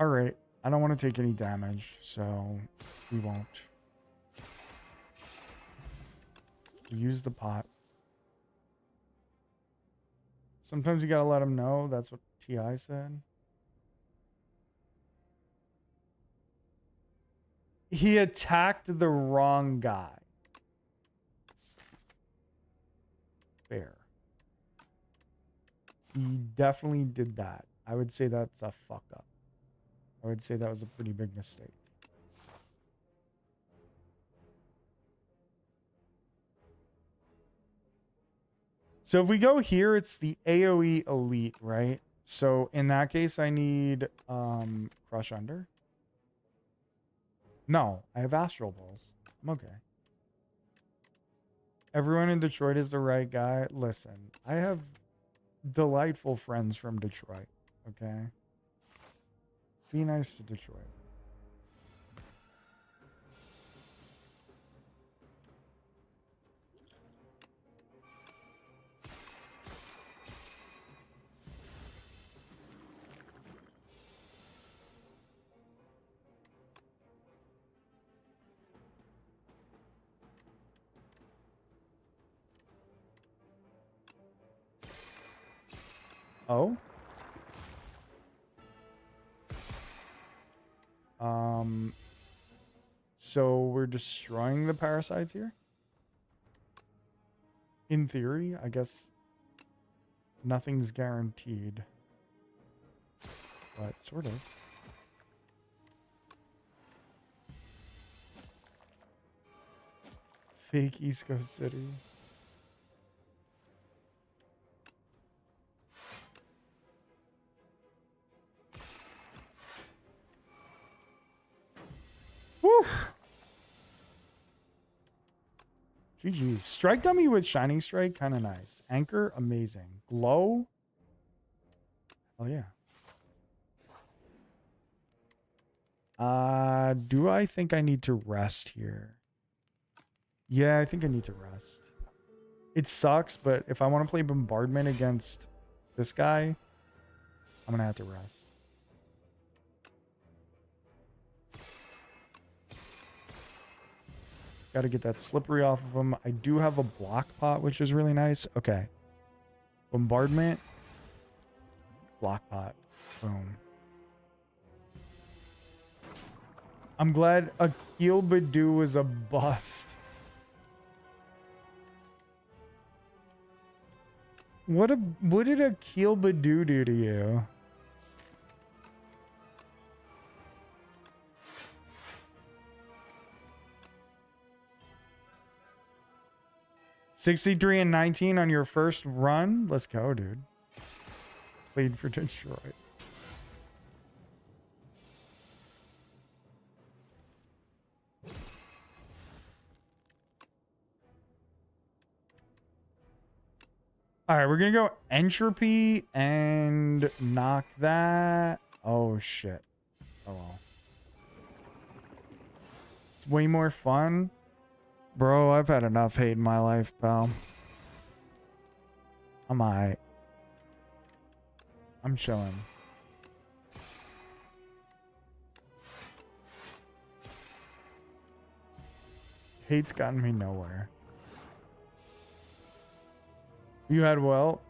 All right, I don't want to take any damage, so we won't. Use the pot. Sometimes you gotta let them know. That's what T.I. said. He attacked the wrong guy. Fair. He definitely did that. I would say that's a fuck up. I would say that was a pretty big mistake. So if we go here, it's the AoE elite, right? So in that case, I need Crush Under. No, I have Astral Balls. I'm okay. Everyone in Detroit is the right guy. Listen, I have delightful friends from Detroit, okay? Be nice to Detroit. Oh? So we're destroying the parasites here? In theory, I guess nothing's guaranteed. But sort of. Fake East Coast City. GG's. Strike dummy with Shining Strike, kind of nice. Anchor, amazing. Glow. Oh yeah. Do I think I need to rest here? Yeah, I think I need to rest. It sucks, but if I want to play bombardment against this guy, I'm gonna have to rest. Got to get that slippery off of him. I do have a block pot, which is really nice. Okay. Bombardment. Block pot. Boom. I'm glad Akil Badu was a bust. What did Akil Badu do to you? $63 and 19 on your first run? Let's go, dude. Played for Detroit. All right, we're going to go entropy and knock that. Oh, shit. Oh, well. It's way more fun. Bro, I've had enough hate in my life, pal. I'm alright. I'm chilling. Hate's gotten me nowhere. You had well.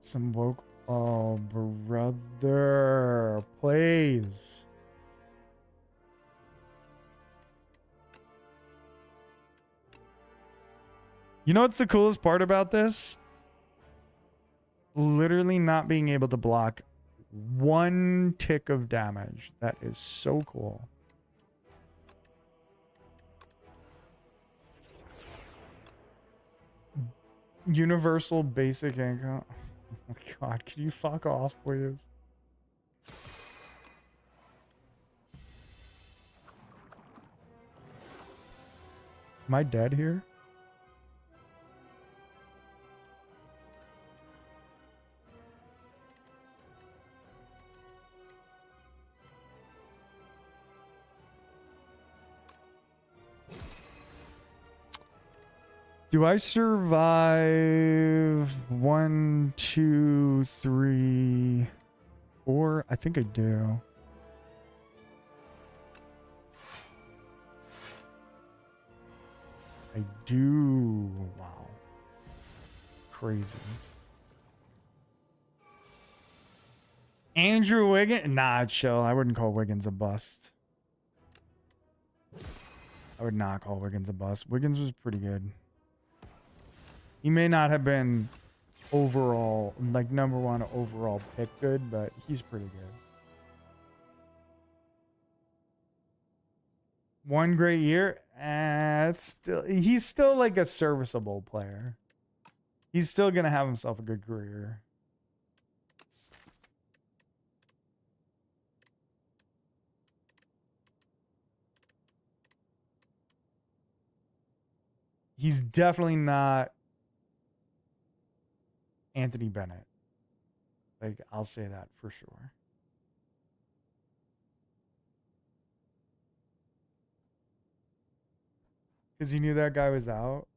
Some woke. Oh, brother. Please. You know what's the coolest part about this? Literally not being able to block one tick of damage. That is so cool. Universal basic income. Oh my god, can you fuck off, please? Am I dead here? Do I survive 1, 2, 3, 4? I think I do. I do. Wow. Crazy. Andrew Wiggins? Nah, chill. I wouldn't call Wiggins a bust. I would not call Wiggins a bust. Wiggins was pretty good. He may not have been overall, like #1 overall pick good, but he's pretty good. One great year, he's still like a serviceable player. He's still gonna have himself a good career. He's definitely not Anthony Bennett. Like, I'll say that for sure. Because he knew that guy was out.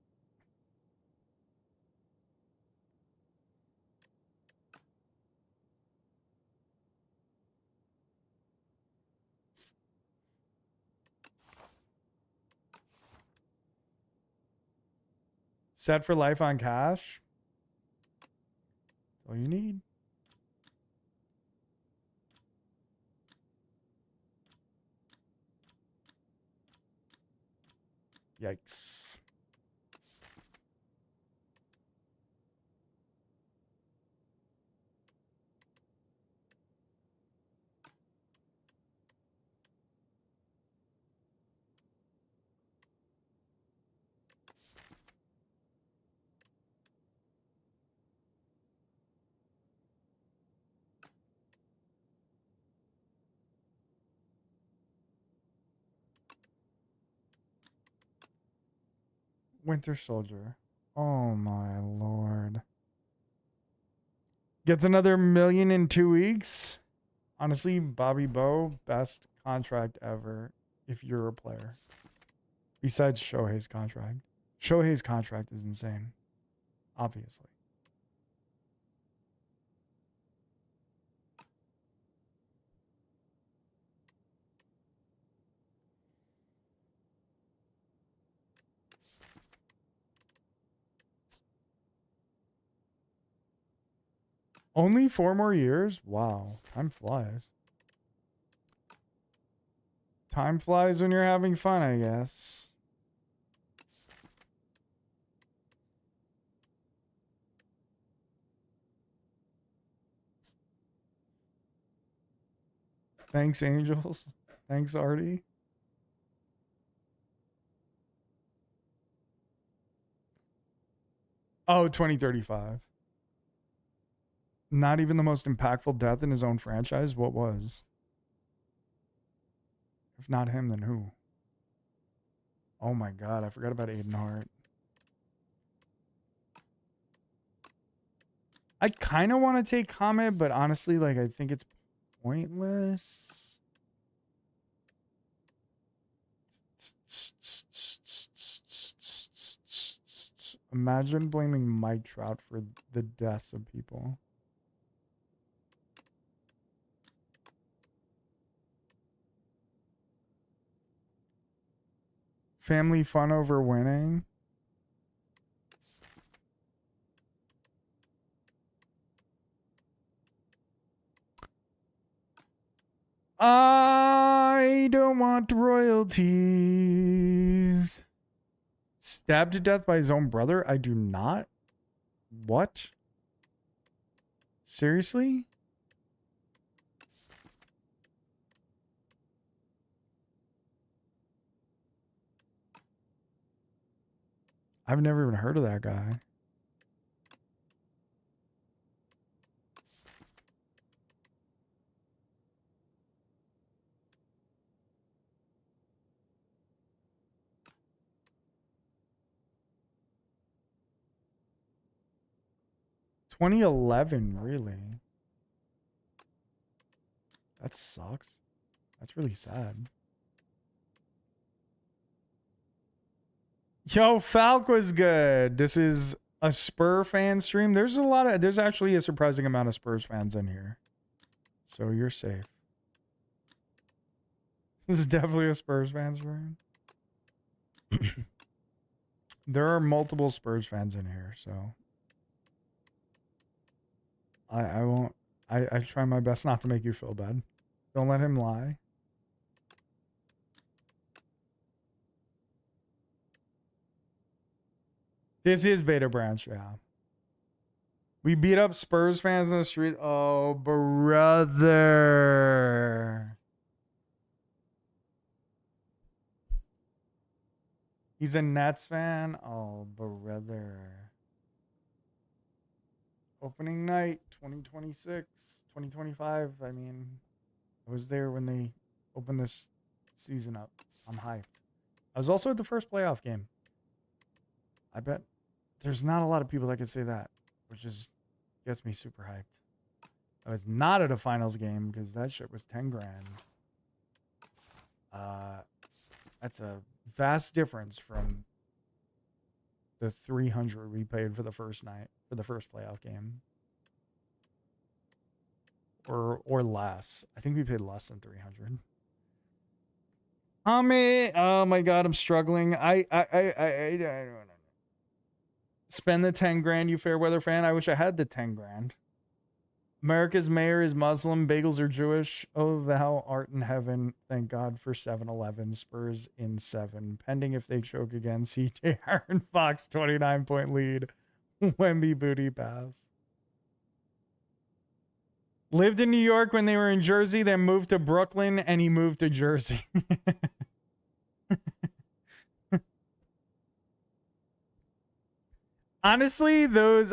Set for life on cash. That's all you need. Yikes. Winter Soldier. Oh my lord. Gets another million in 2 weeks. Honestly, Bobby Bo, best contract ever if you're a player. Besides Shohei's contract. Shohei's contract is insane. Obviously. Only 4 more years? Wow. Time flies. Time flies when you're having fun, I guess. Thanks, Angels. Thanks, Artie. Oh, 2035. Not even the most impactful death in his own franchise? What was? If not him, then who? Oh my god, I forgot about Aiden Hart. I kind of want to take Comet, but honestly, like, I think it's pointless. Imagine blaming Mike Trout for the deaths of people. Family fun over winning. I don't want royalties. Stabbed to death by his own brother? I do not. What? Seriously? I've never even heard of that guy. $2011, really? That sucks. That's really sad. Yo, Falk was good. This is a Spur fan stream. There's actually a surprising amount of Spurs fans in here. So you're safe. This is definitely a Spurs fan stream. There are multiple Spurs fans in here, so I won't. I try my best not to make you feel bad. Don't let him lie. This is Beta Branch, yeah. We beat up Spurs fans in the street. Oh, brother. He's a Nets fan. Oh, brother. Opening night, 2026, 2025. I mean, I was there when they opened this season up. I'm hyped. I was also at the first playoff game. I bet there's not a lot of people that could say that, which is gets me super hyped. I was not at a finals game because that shit was 10 grand. That's a vast difference from the 300 we paid for the first night, for the first playoff game. Or less. I think we paid less than 300. Oh my god, I'm struggling. I don't know. Spend the 10 grand, you fair weather fan. I wish I had the 10 grand. America's mayor is Muslim. Bagels are Jewish. Oh, thou art in heaven. Thank God for 7-Eleven. Spurs in 7. Pending if they choke again. CJ Aaron Fox 29-point lead. Wemby booty pass. Lived in New York when they were in Jersey, then moved to Brooklyn, and he moved to Jersey. Honestly,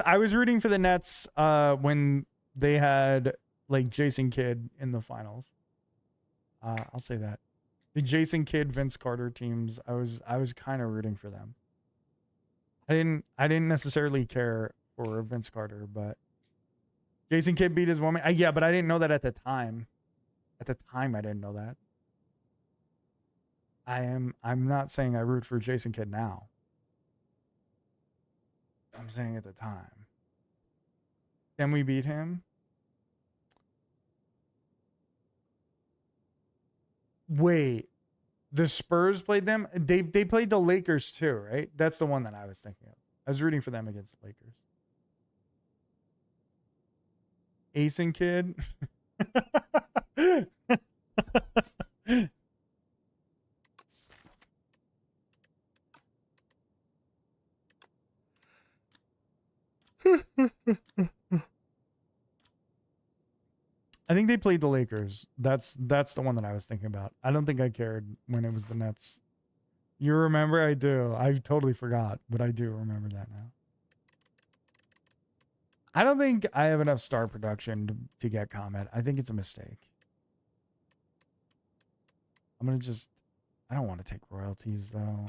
I was rooting for the Nets when they had like Jason Kidd in the finals. I'll say that. The Jason Kidd, Vince Carter teams, I was kind of rooting for them. I didn't necessarily care for Vince Carter, but Jason Kidd beat his woman. Yeah, but I didn't know that at the time. At the time, I didn't know that. I'm not saying I root for Jason Kidd now. I'm saying at the time. Can we beat him? Wait. The Spurs played them? They played the Lakers too, right? That's the one that I was thinking of. I was rooting for them against the Lakers. Ace and Kid. I think they played the Lakers. That's the one that I was thinking about. I don't think I cared when it was the Nets. You remember? I do. I totally forgot, but I do remember that now. I don't think I have enough star production to get comment. I think it's a mistake. I'm going to just... I don't want to take royalties, though.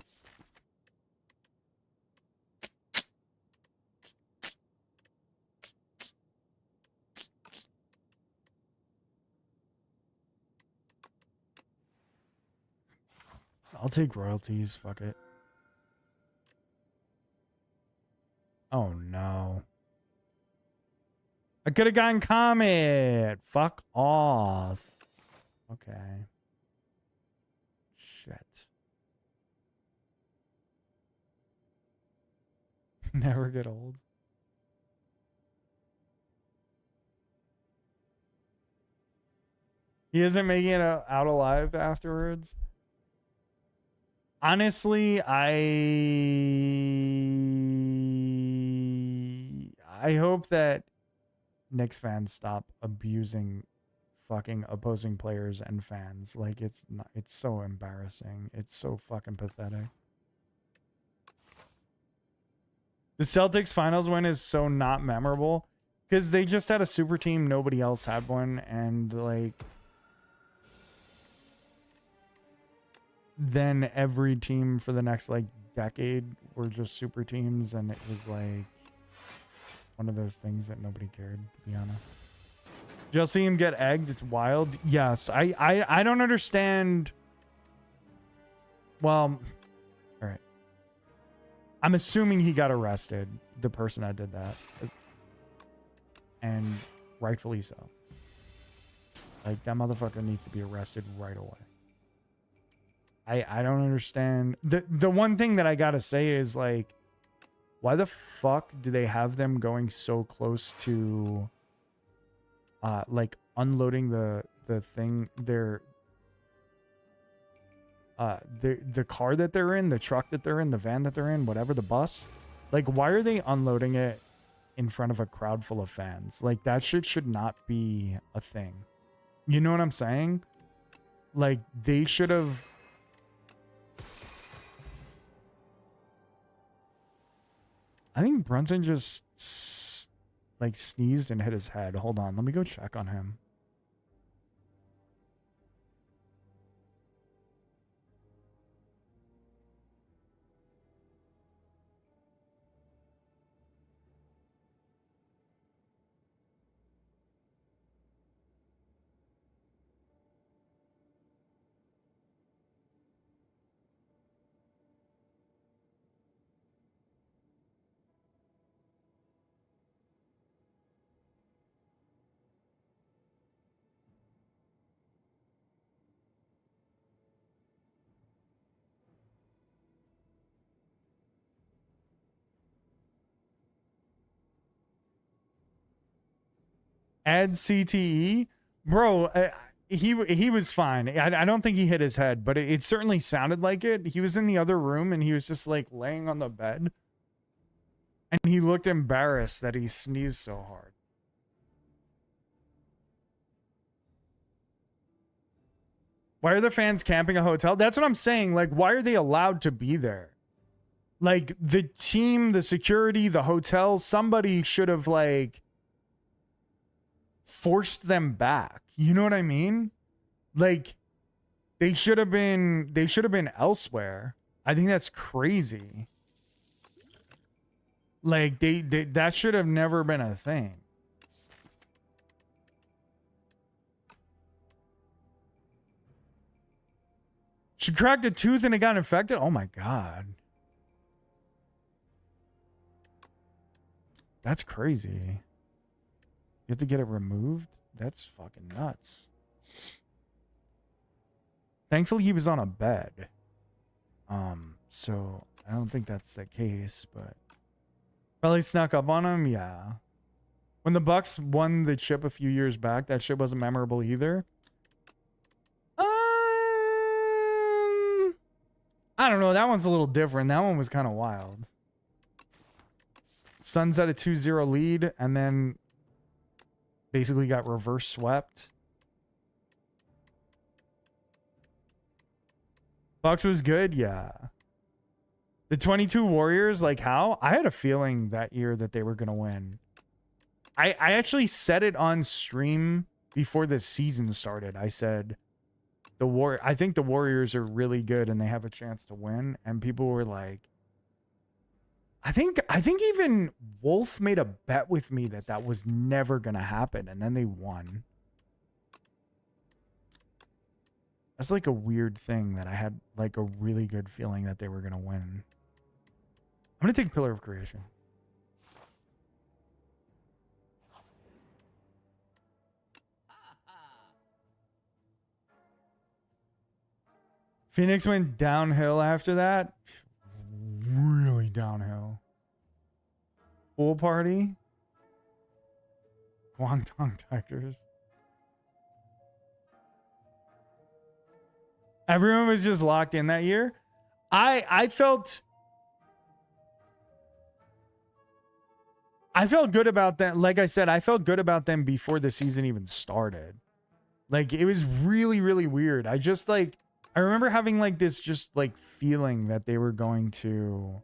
I'll take royalties. Fuck it. Oh, no. I could have gotten comment. Fuck off. Okay. Shit. Never get old. He isn't making it out alive afterwards. Honestly, I hope that Knicks fans stop abusing fucking opposing players and fans. Like, it's so embarrassing. It's so fucking pathetic. The Celtics finals win is so not memorable because they just had a super team. Nobody else had one. And like, then every team for the next like decade were just super teams. And it was like one of those things that nobody cared, to be honest. Did y'all see him get egged? It's wild. Yes. I don't understand. Well, all right. I'm assuming he got arrested, the person that did that. And rightfully so. Like, that motherfucker needs to be arrested right away. I don't understand. The one thing that I gotta say is, like, why the fuck do they have them going so close to like unloading the thing, the car that they're in, the truck that they're in, the van that they're in, whatever, the bus? Like, why are they unloading it in front of a crowd full of fans? Like, that shit should not be a thing. You know what I'm saying? Like, they should have... I think Brunson just like sneezed and hit his head. Hold on, let me go check on him. Add CTE, bro. He was fine. I don't think he hit his head, but it certainly sounded like it. He was in the other room and he was just like laying on the bed, and he looked embarrassed that he sneezed so hard. Why are the fans camping a hotel? That's what I'm saying. Like, why are they allowed to be there? Like, the team, the security, the hotel, somebody should have like forced them back. You know what I mean? Like, they should have been elsewhere. I think that's crazy. Like they that should have never been a thing. She cracked a tooth and it got infected? Oh my god. That's crazy. You have to get it removed? That's fucking nuts. Thankfully he was on a bed. So I don't think that's the case, but probably snuck up on him, yeah. When the Bucks won the chip a few years back, that shit wasn't memorable either. I don't know. That one's a little different. That one was kind of wild. Suns had a 2-0 lead and then basically got reverse swept. Bucks was good, yeah. The 22 Warriors, like how? I had a feeling that year that they were going to win. I actually said it on stream before the season started. I said, I think the Warriors are really good and they have a chance to win. And people were like, I think even Wolf made a bet with me that that was never going to happen. And then they won. That's like a weird thing that I had like a really good feeling that they were going to win. I'm going to take Pillar of Creation. Phoenix went downhill after that. Really downhill. Pool party. Guangdong Tigers. Everyone was just locked in that year. I felt good about that. Like I said, I felt good about them before the season even started. Like it was really, really weird. I remember having like this just like feeling that they were going to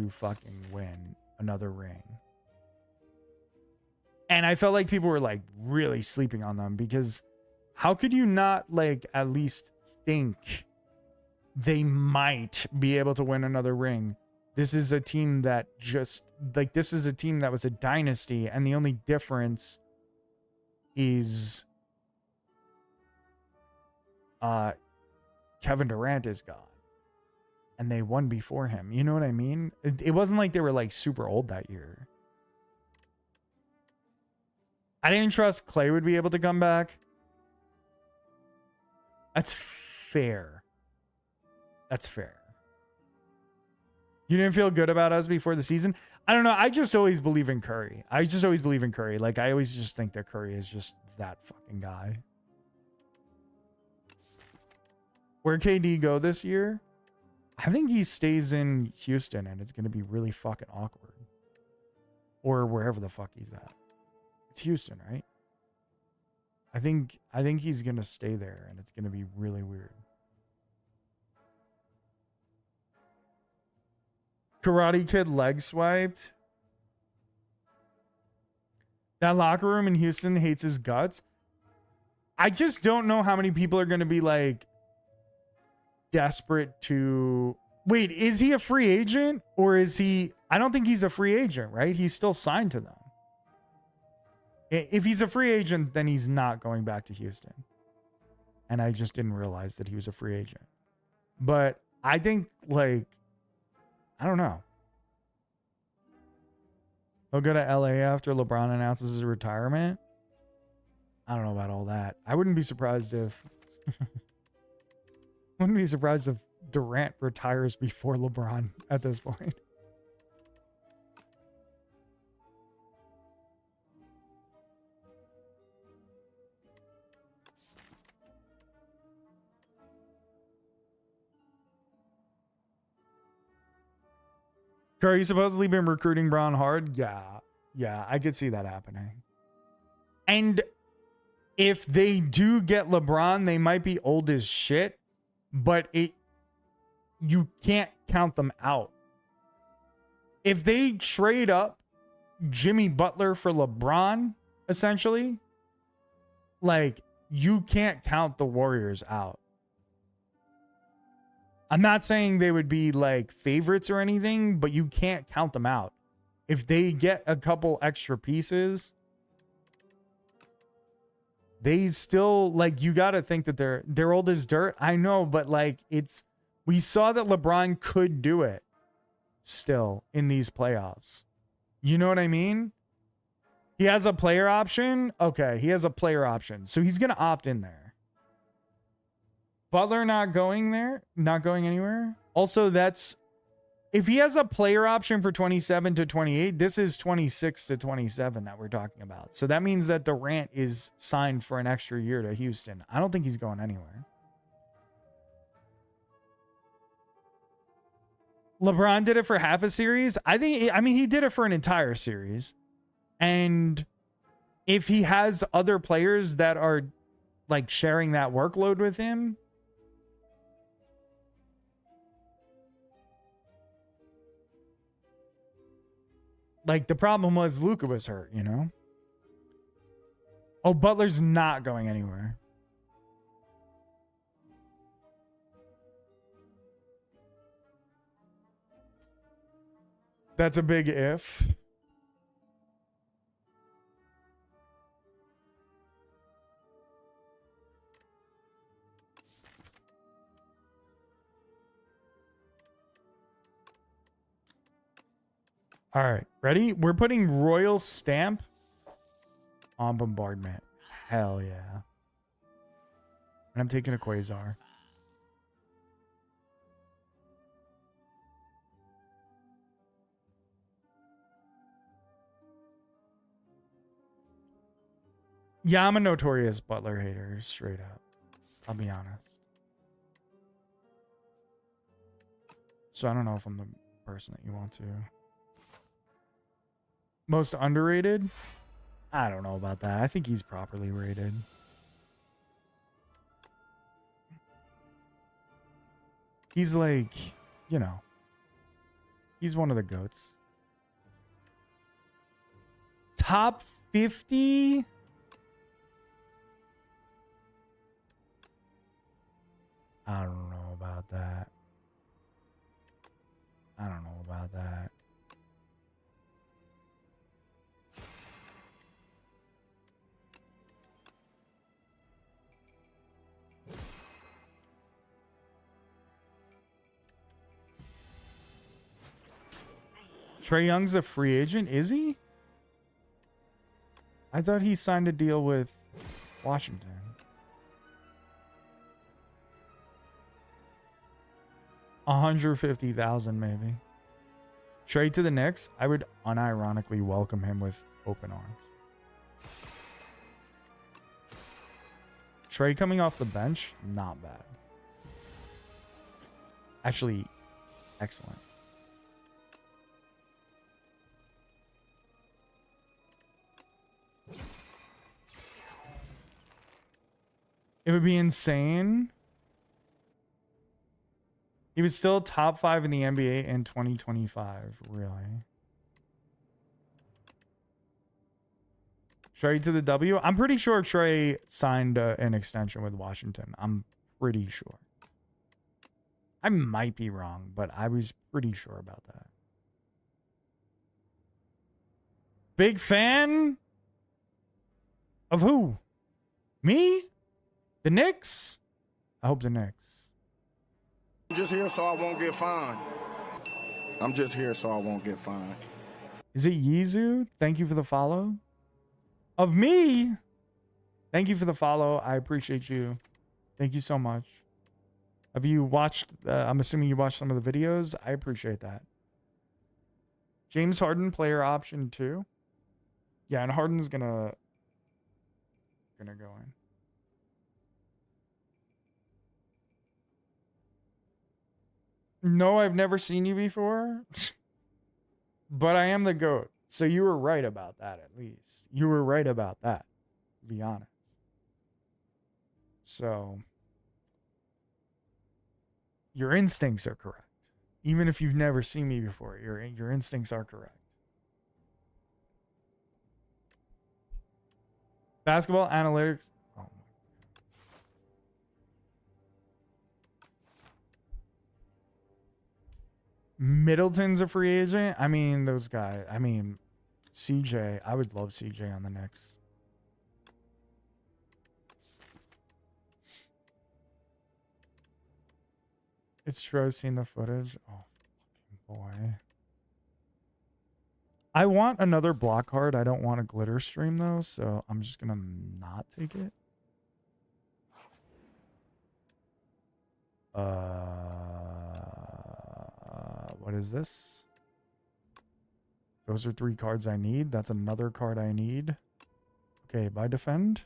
fucking win another ring. And I felt like people were like really sleeping on them because how could you not like at least think they might be able to win another ring? This is a team that was a dynasty and the only difference is Kevin Durant is gone and they won before him. You know what I mean? It wasn't like they were like super old that year. I didn't trust Clay would be able to come back. That's fair. That's fair. You didn't feel good about us before the season? I don't know. I just always believe in Curry. Like, I always just think that Curry is just that fucking guy. Where KD go this year? I think he stays in Houston and it's going to be really fucking awkward. Or wherever the fuck he's at. It's Houston, right? I think he's going to stay there and it's going to be really weird. Karate Kid leg swiped. That locker room in Houston hates his guts. I just don't know how many people are going to be like desperate to... Wait, is he a free agent or is he... I don't think he's a free agent, right? He's still signed to them. If he's a free agent, then he's not going back to Houston. And I just didn't realize that he was a free agent. But I think, like, I don't know. He'll go to LA after LeBron announces his retirement. I don't know about all that. I wouldn't be surprised if... Durant retires before LeBron at this point. Curry supposedly been recruiting Braun hard. Yeah, I could see that happening. And if they do get LeBron, they might be old as shit, but you can't count them out. If they trade up Jimmy Butler for LeBron, essentially, like, you can't count the Warriors out. I'm not saying they would be like favorites or anything, but you can't count them out. If they get a couple extra pieces, they still, like, you got to think that they're old as dirt. I know, but like we saw that LeBron could do it still in these playoffs. You know what I mean? He has a player option. Okay, he has a player option. So he's going to opt in there. Butler not going there, not going anywhere. Also, that's if he has a player option for 27 to 28, this is 26 to 27 that we're talking about. So that means that Durant is signed for an extra year to Houston. I don't think he's going anywhere. LeBron did it for half a series. I mean, he did it for an entire series. And if he has other players that are like sharing that workload with him, like the problem was Luka was hurt, you know? Oh, Butler's not going anywhere. That's a big if. All right, ready? We're putting Royal Stamp on Bombardment. Hell yeah. And I'm taking a Quasar. Yeah, I'm a notorious Butler hater, straight up. I'll be honest. So I don't know if I'm the person that you want to. Most underrated? I don't know about that. I think he's properly rated. He's like, you know, he's one of the GOATs. Top 50? I don't know about that. I don't know about that. Trae Young's a free agent, is he? I thought he signed a deal with Washington. $150,000 maybe. Trade to the Knicks. I would unironically welcome him with open arms. Trey coming off the bench, not bad. Actually, excellent. It would be insane. He was still top 5 in the NBA in 2025. Really? Trey to the W. I'm pretty sure Trey signed an extension with Washington. I'm pretty sure. I might be wrong, but I was pretty sure about that. Big fan of who? Me? The Knicks? I hope the Knicks. I'm just here so I won't get fined. I'm just here so I won't get fined. Is it Yizu? Thank you for the follow. Of me? Thank you for the follow. I appreciate you. Thank you so much. Have you watched, I'm assuming you watched some of the videos. I appreciate that. James Harden, player option 2. Yeah, and Harden's gonna go in. No, I've never seen you before. But I am the GOAT. So you were right about that, at least. You were right about that, to be honest. So your instincts are correct. Even if you've never seen me before, your instincts are correct. Basketball analytics. Oh my. Middleton's a free agent. I mean, those guys. I mean, CJ. I would love CJ on the Knicks. It's true. I've seen the footage. Oh, fucking boy. I want another block card. I don't want a glitter stream though, so I'm just gonna not take it. What is this? Those are 3 cards I need. That's another card I need. Okay, by defend.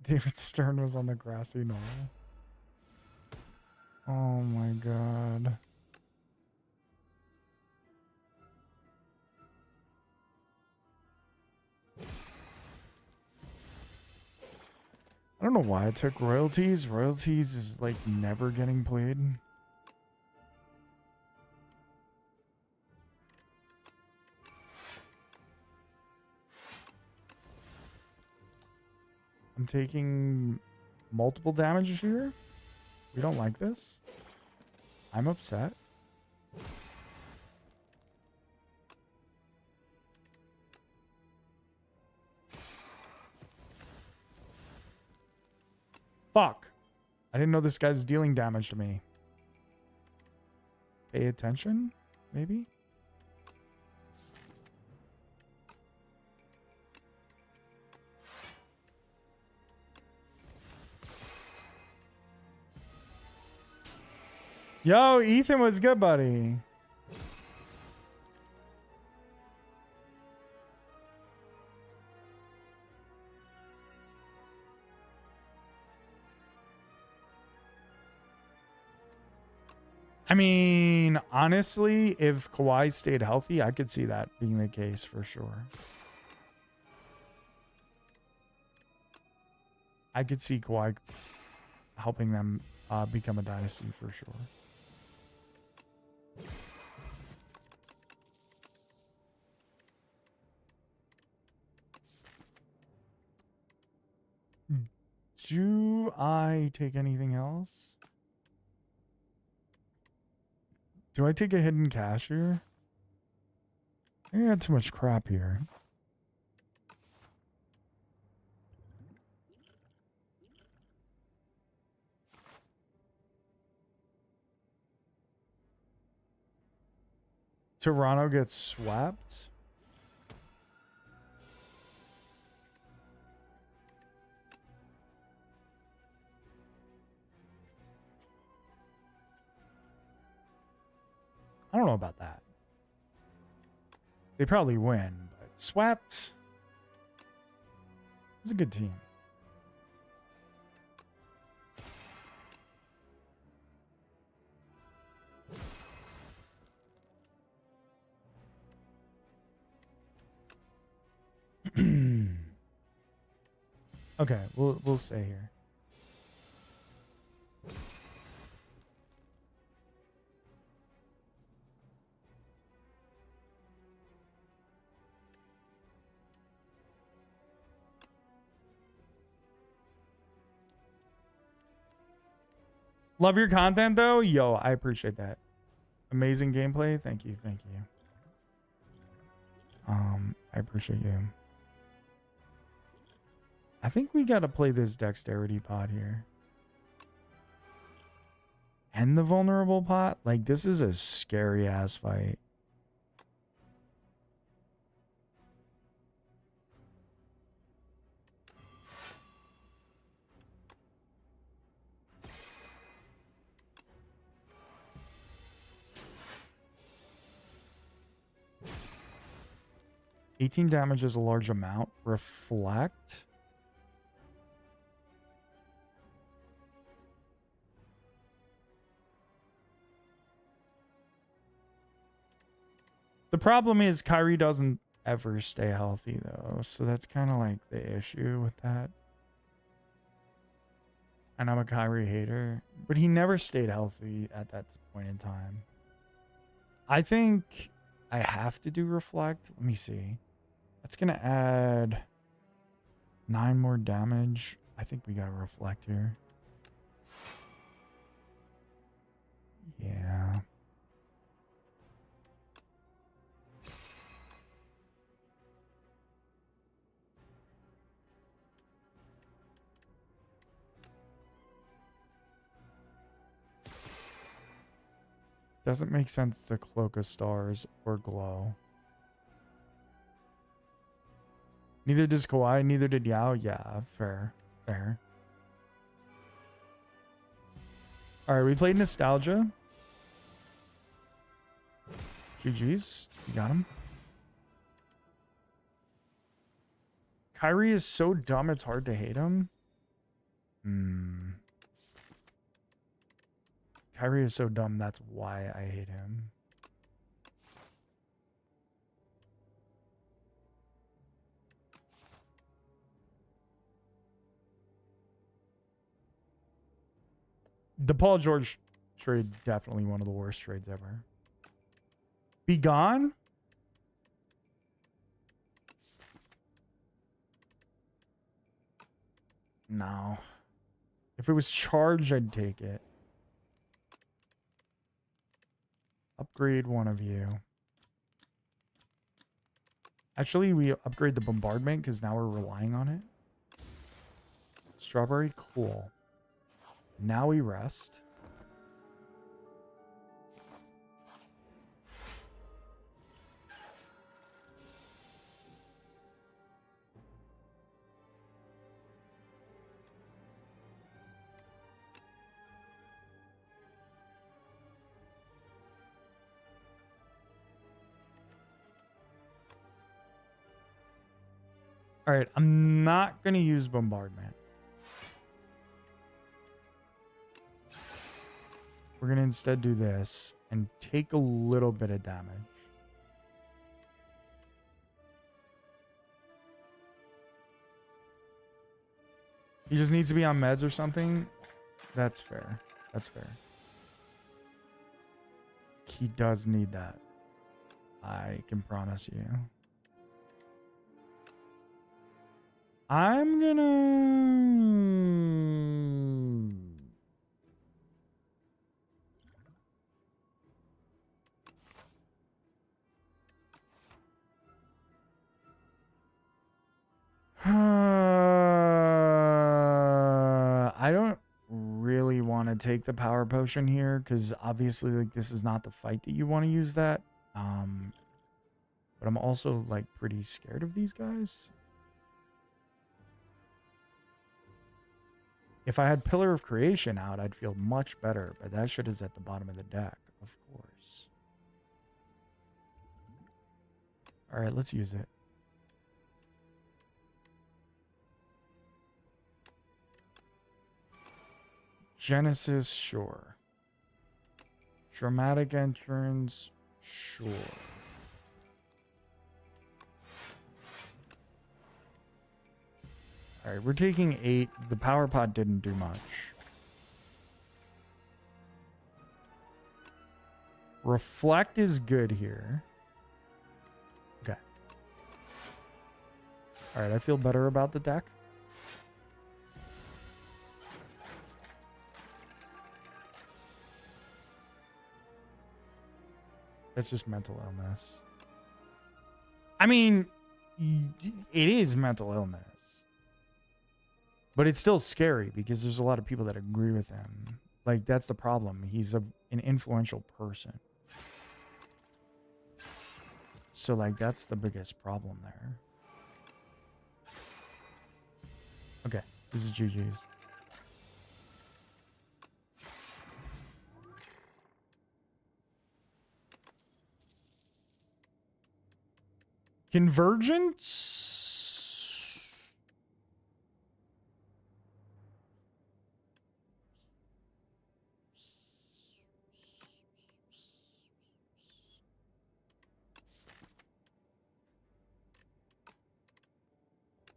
David Stern was on the grassy knoll. Oh my god. I don't know why I took royalties. Royalties is like never getting played. I'm taking multiple damage here. We don't like this. I'm upset. Fuck. I didn't know this guy was dealing damage to me. Pay attention, maybe? Yo, Ethan was good, buddy. I mean, honestly, if Kawhi stayed healthy, I could see that being the case for sure. I could see Kawhi helping them become a dynasty for sure. Do I take anything else? Do I take a hidden cash here? I got too much crap here. Toronto gets swept. I don't know about that. They probably win, but swept. It's a good team. Okay, we'll stay here. Love your content though. Yo, I appreciate that. Amazing gameplay. Thank you. Thank you. I appreciate you. I think we got to play this dexterity pot here. And the vulnerable pot. Like, this is a scary ass fight. $18 damage is a large amount. Reflect. The problem is Kyrie doesn't ever stay healthy though. So that's kind of like the issue with that. And I'm a Kyrie hater, but he never stayed healthy at that point in time. I think I have to do reflect. Let me see. That's going to add 9 more damage. I think we got to reflect here. Yeah. Doesn't make sense to cloak of stars or glow. Neither does Kawaii, neither did Yao. Yeah, fair. Fair. Alright, we played Nostalgia. GG's. You got him. Kyrie is so dumb it's hard to hate him. Kyrie is so dumb, that's why I hate him. The Paul George trade, definitely one of the worst trades ever. Be gone? No. If it was charged, I'd take it. Upgrade one of you. Actually, we upgrade the bombardment because now we're relying on it. Strawberry, cool. Now we rest. All right, I'm not going to use bombardment. We're going to instead do this and take a little bit of damage. He just needs to be on meds or something. That's fair. That's fair. He does need that. I can promise you. I'm gonna... I don't really want to take the power potion here because obviously like this is not the fight that you want to use that. But I'm also like pretty scared of these guys. If I had Pillar of Creation out, I'd feel much better, but that shit is at the bottom of the deck, of course. All right, let's use it. Genesis, sure. Dramatic entrance, sure. All right, we're taking 8. The power pot didn't do much. Reflect is good here. Okay. All right, I feel better about the deck. That's just mental illness. I mean, it is mental illness. But it's still scary because there's a lot of people that agree with him. Like, that's the problem. He's an influential person. So, like, that's the biggest problem there. Okay, this is GG's. Convergence?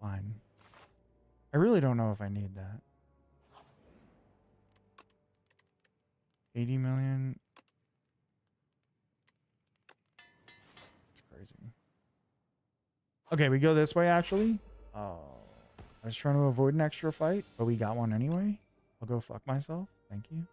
Fine. I really don't know if I need that. 80 million. It's crazy. Okay, we go this way, actually. Oh. I was trying to avoid an extra fight, but we got one anyway. I'll go fuck myself. Thank you.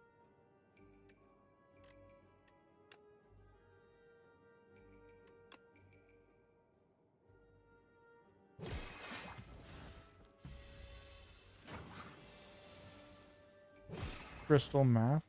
Crystal Math.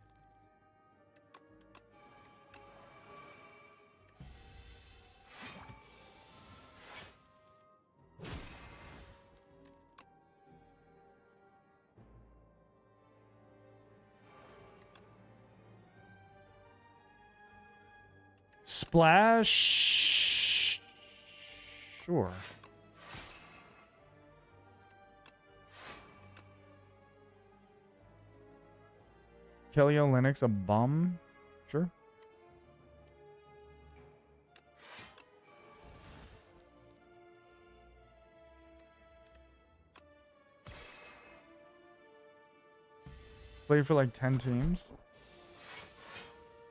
Splash. Sure. Kelly Linux a bum? Sure. Played for like 10 teams.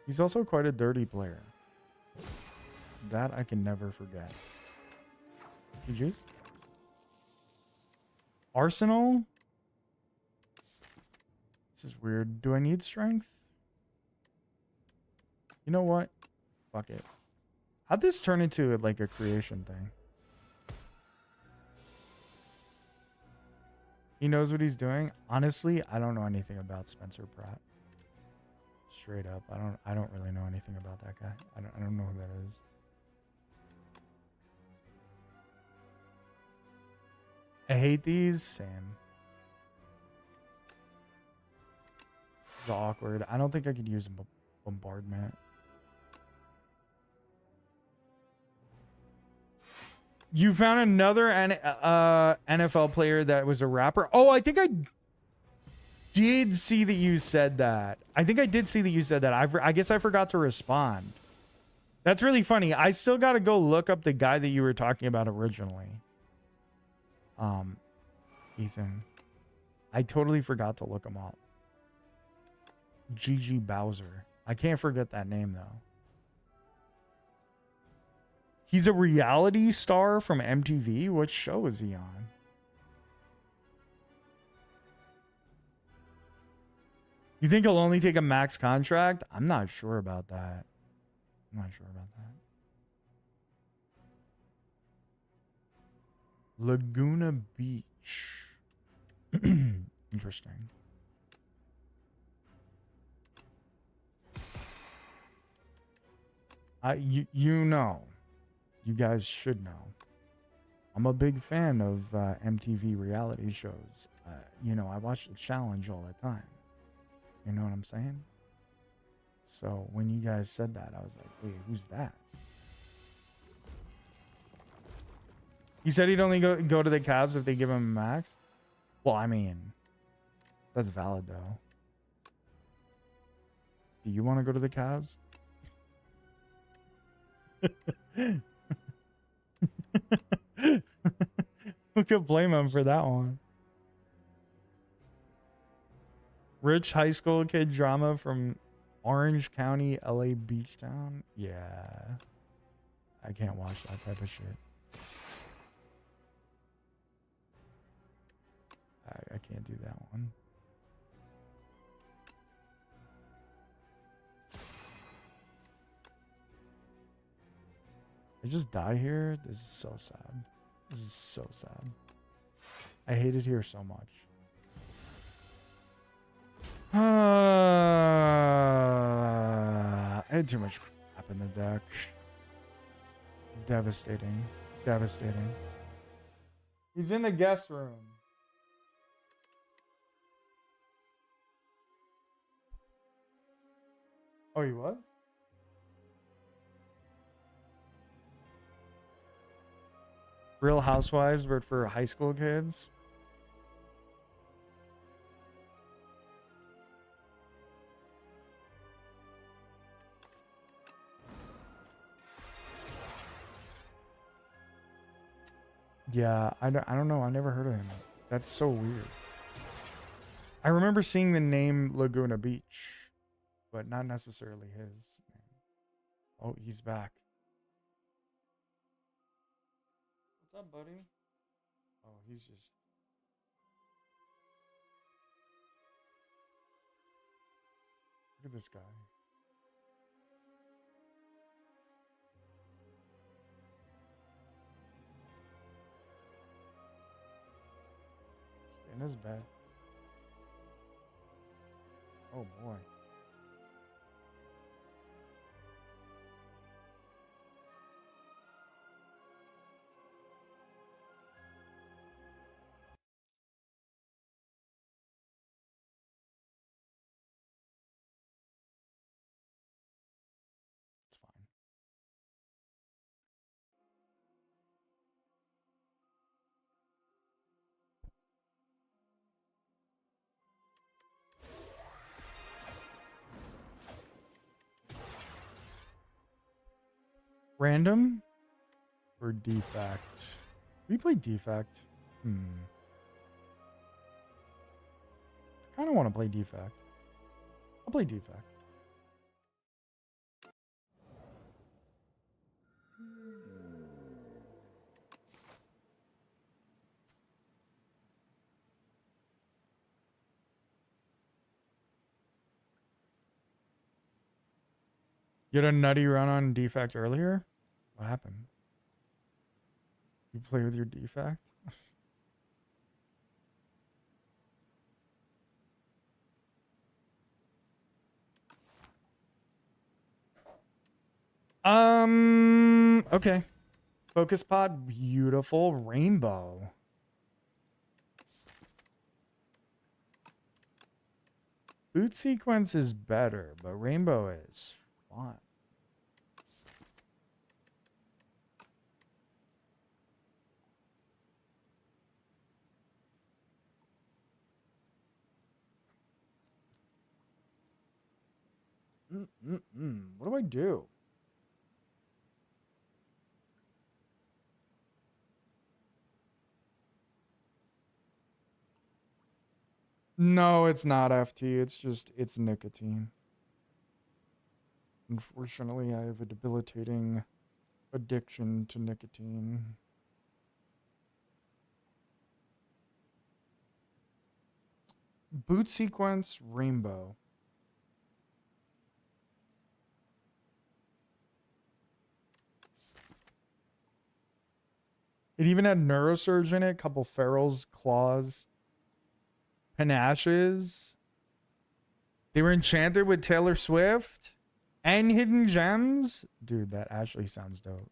He's also quite a dirty player. That I can never forget. GG's. Arsenal? This is weird. Do I need strength? You know what? Fuck it. How'd this turn into like a creation thing? He knows what he's doing. Honestly, I don't know anything about Spencer Pratt. Straight up, I don't really know anything about that guy. I don't know who that is. I hate these. Same. This is awkward. I don't think I could use a bombardment. You found another NFL player that was a rapper? Oh, I think I did see that you said that. I think I did see that you said that. I guess I forgot to respond. That's really funny. I still got to go look up the guy that you were talking about originally. Ethan. I totally forgot to look him up. GG Bowser. I can't forget that name though. He's a reality star from MTV. What show is he on? You think he'll only take a max contract? I'm not sure about that. I'm not sure about that. Laguna Beach. Interesting. You know. You guys should know. I'm a big fan of MTV reality shows. You know, I watch The Challenge all the time. You know what I'm saying? So when you guys said that, I was like, wait, who's that? He said he'd only go to the Cavs if they give him a max. Well, I mean, that's valid though. Do you want to go to the Cavs? Who could blame him for that one? Rich high school kid drama from Orange County, LA Beach Town. Yeah. I can't watch that type of shit. I can't do that one. I just die here? This is so sad. This is so sad. I hate it here so much. I had too much crap in the deck. Devastating. Devastating. He's in the guest room. Oh, he was? Real Housewives, but for high school kids. Yeah, I don't know. I never heard of him. That's so weird. I remember seeing the name Laguna Beach, but not necessarily his name. Oh, he's back. What's up, buddy? Oh, he's just... Look at this guy. Just in his bed. Oh, boy. It's fine. Random or defect? We play defect. I kind of want to play defect. I'll play defect. You had a nutty run on defect earlier? What happened? You play with your defect? Okay. Focus pod, beautiful rainbow. Boot sequence is better, but rainbow is fun. What do I do? No, it's not FT. It's nicotine. Unfortunately, I have a debilitating addiction to nicotine. Boot sequence, rainbow. It even had neurosurge in it, couple ferals, claws, panaches. They were enchanted with Taylor Swift and hidden gems. Dude, that actually sounds dope.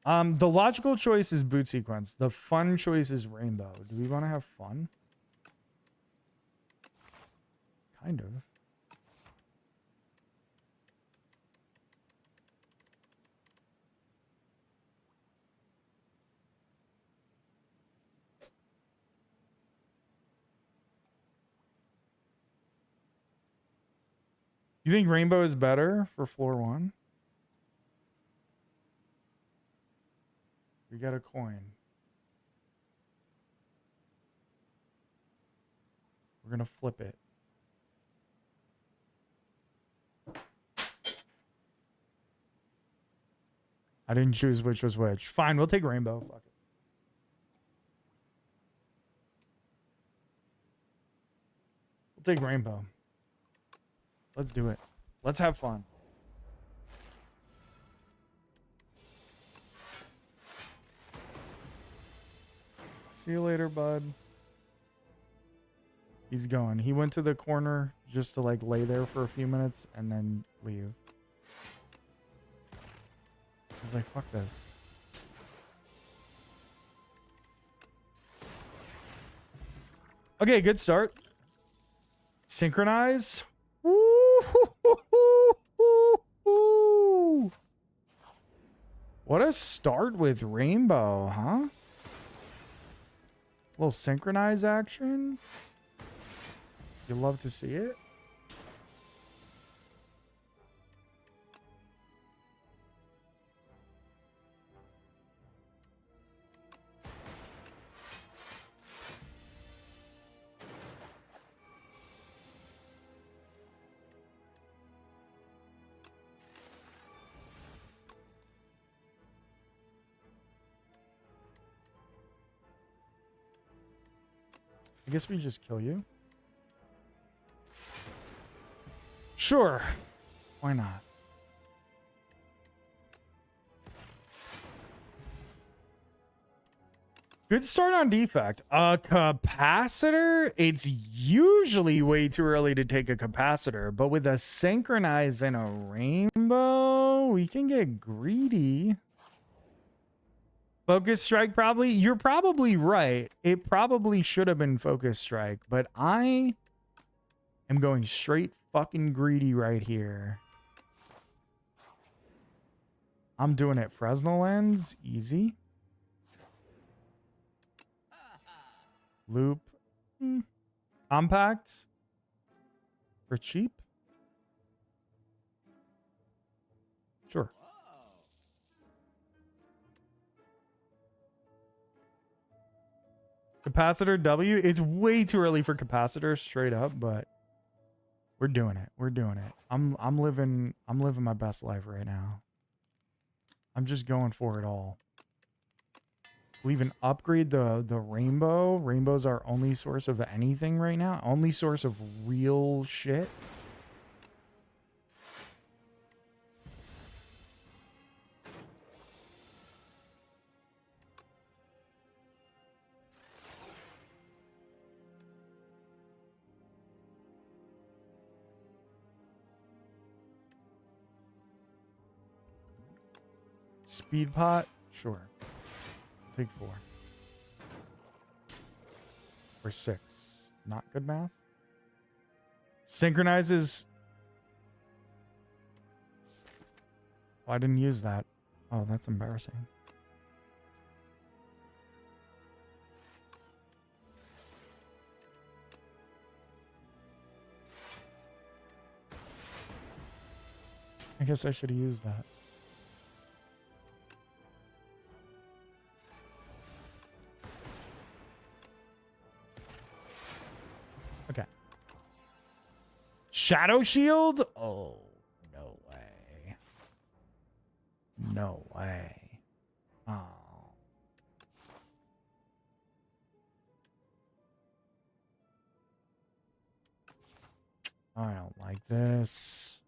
The logical choice is boot sequence. The fun choice is rainbow. Do we want to have fun? Kind of. You think rainbow is better for floor 1? We got a coin. We're gonna flip it. I didn't choose which was which. Fine, we'll take rainbow. Fuck it. We'll take rainbow. Let's do it. Let's have fun. See you later, bud. He's going. He went to the corner just to like lay there for a few minutes and then leave. He's like, fuck this. Okay, good start. Synchronize. Woo-hoo-hoo-hoo-hoo. What a start with rainbow, huh? Little synchronize action. You love to see it. I guess we just kill you. Sure. Why not? Good start on defect. A capacitor? It's usually way too early to take a capacitor, but with a synchronize and a rainbow, we can get greedy. Focus strike probably. You're probably right. It probably should have been focus strike, but I am going straight fucking greedy right here. I'm doing it. Fresnel lens, easy. Loop. Compact. For cheap. Sure. Capacitor W. It's way too early for capacitor, straight up, but we're doing it. We're doing it. I'm living my best life right now. I'm just going for it all. We'll even upgrade the rainbow. Rainbow's our only source of anything right now. Only source of real shit. Speed pot? Sure. Take 4. Or 6. Not good math. Synchronizes. Oh, I didn't use that. Oh, that's embarrassing. I guess I should have used that. Okay. Shadow Shield? Oh, no way. No way. Oh. I don't like this.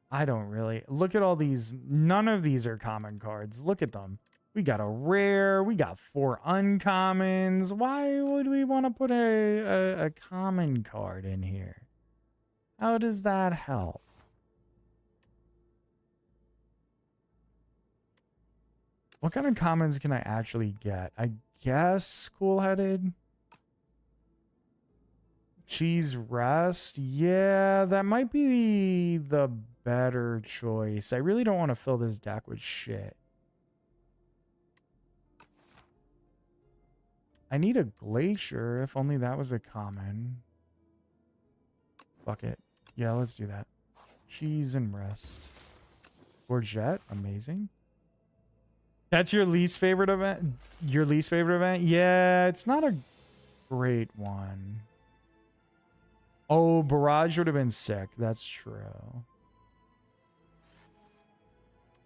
I don't really. Look at all these. None of these are common cards. Look at them. We got a rare. We got 4 uncommons. Why would we want to put a common card in here? How does that help? What kind of commons can I actually get? I guess cool-headed. Cheese rest. Yeah, that might be the better choice. I really don't want to fill this deck with shit. I need a glacier, if only that was a common. Fuck it. Yeah, let's do that. Cheese and rest. Courgette, amazing. That's your least favorite event? Your least favorite event? Yeah, it's not a great one. Oh, Barrage would have been sick. That's true.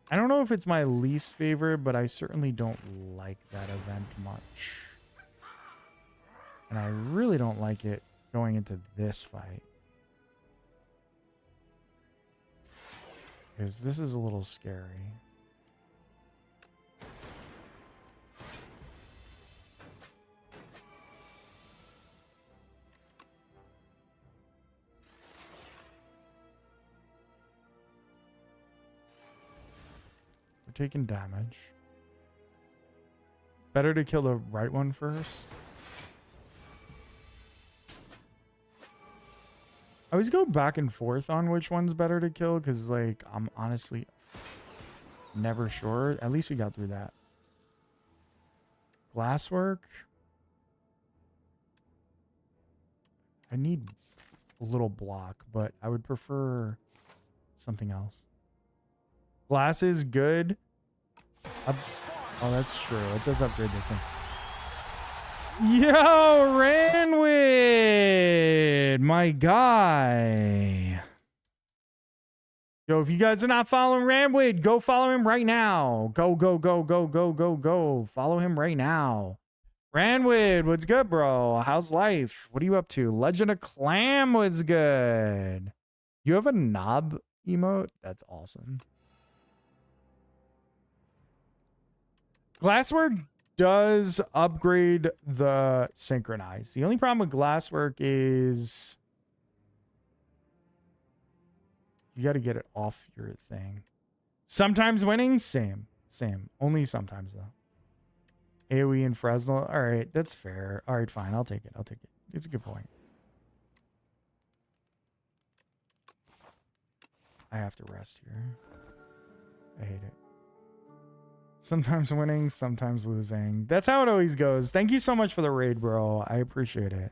I don't know if it's my least favorite, but I certainly don't like that event much. And I really don't like it going into this fight. Because this is a little scary. We're taking damage. Better to kill the right one first. I always go back and forth on which one's better to kill because, like, I'm honestly never sure. At least we got through that. Glasswork. I need a little block, but I would prefer something else. Glass is good. Oh, that's true. It does upgrade this thing. Yo, Ranwid, my guy. Yo, if you guys are not following Ranwid, go follow him right now. Go, go, go, go, go, go, go. Follow him right now. Ranwid, what's good, bro? How's life? What are you up to? Legend of Clam, what's good? You have a knob emote? That's awesome. Glasswork does upgrade the synchronize. The only problem with Glasswork is you got to get it off your thing. Sometimes winning, same. Only sometimes though. AoE and Fresnel. All right, that's fair. All right, fine. I'll take it. It's a good point. I have to rest here. I hate it. Sometimes winning, sometimes losing. That's how it always goes. Thank you so much for the raid, bro. I appreciate it.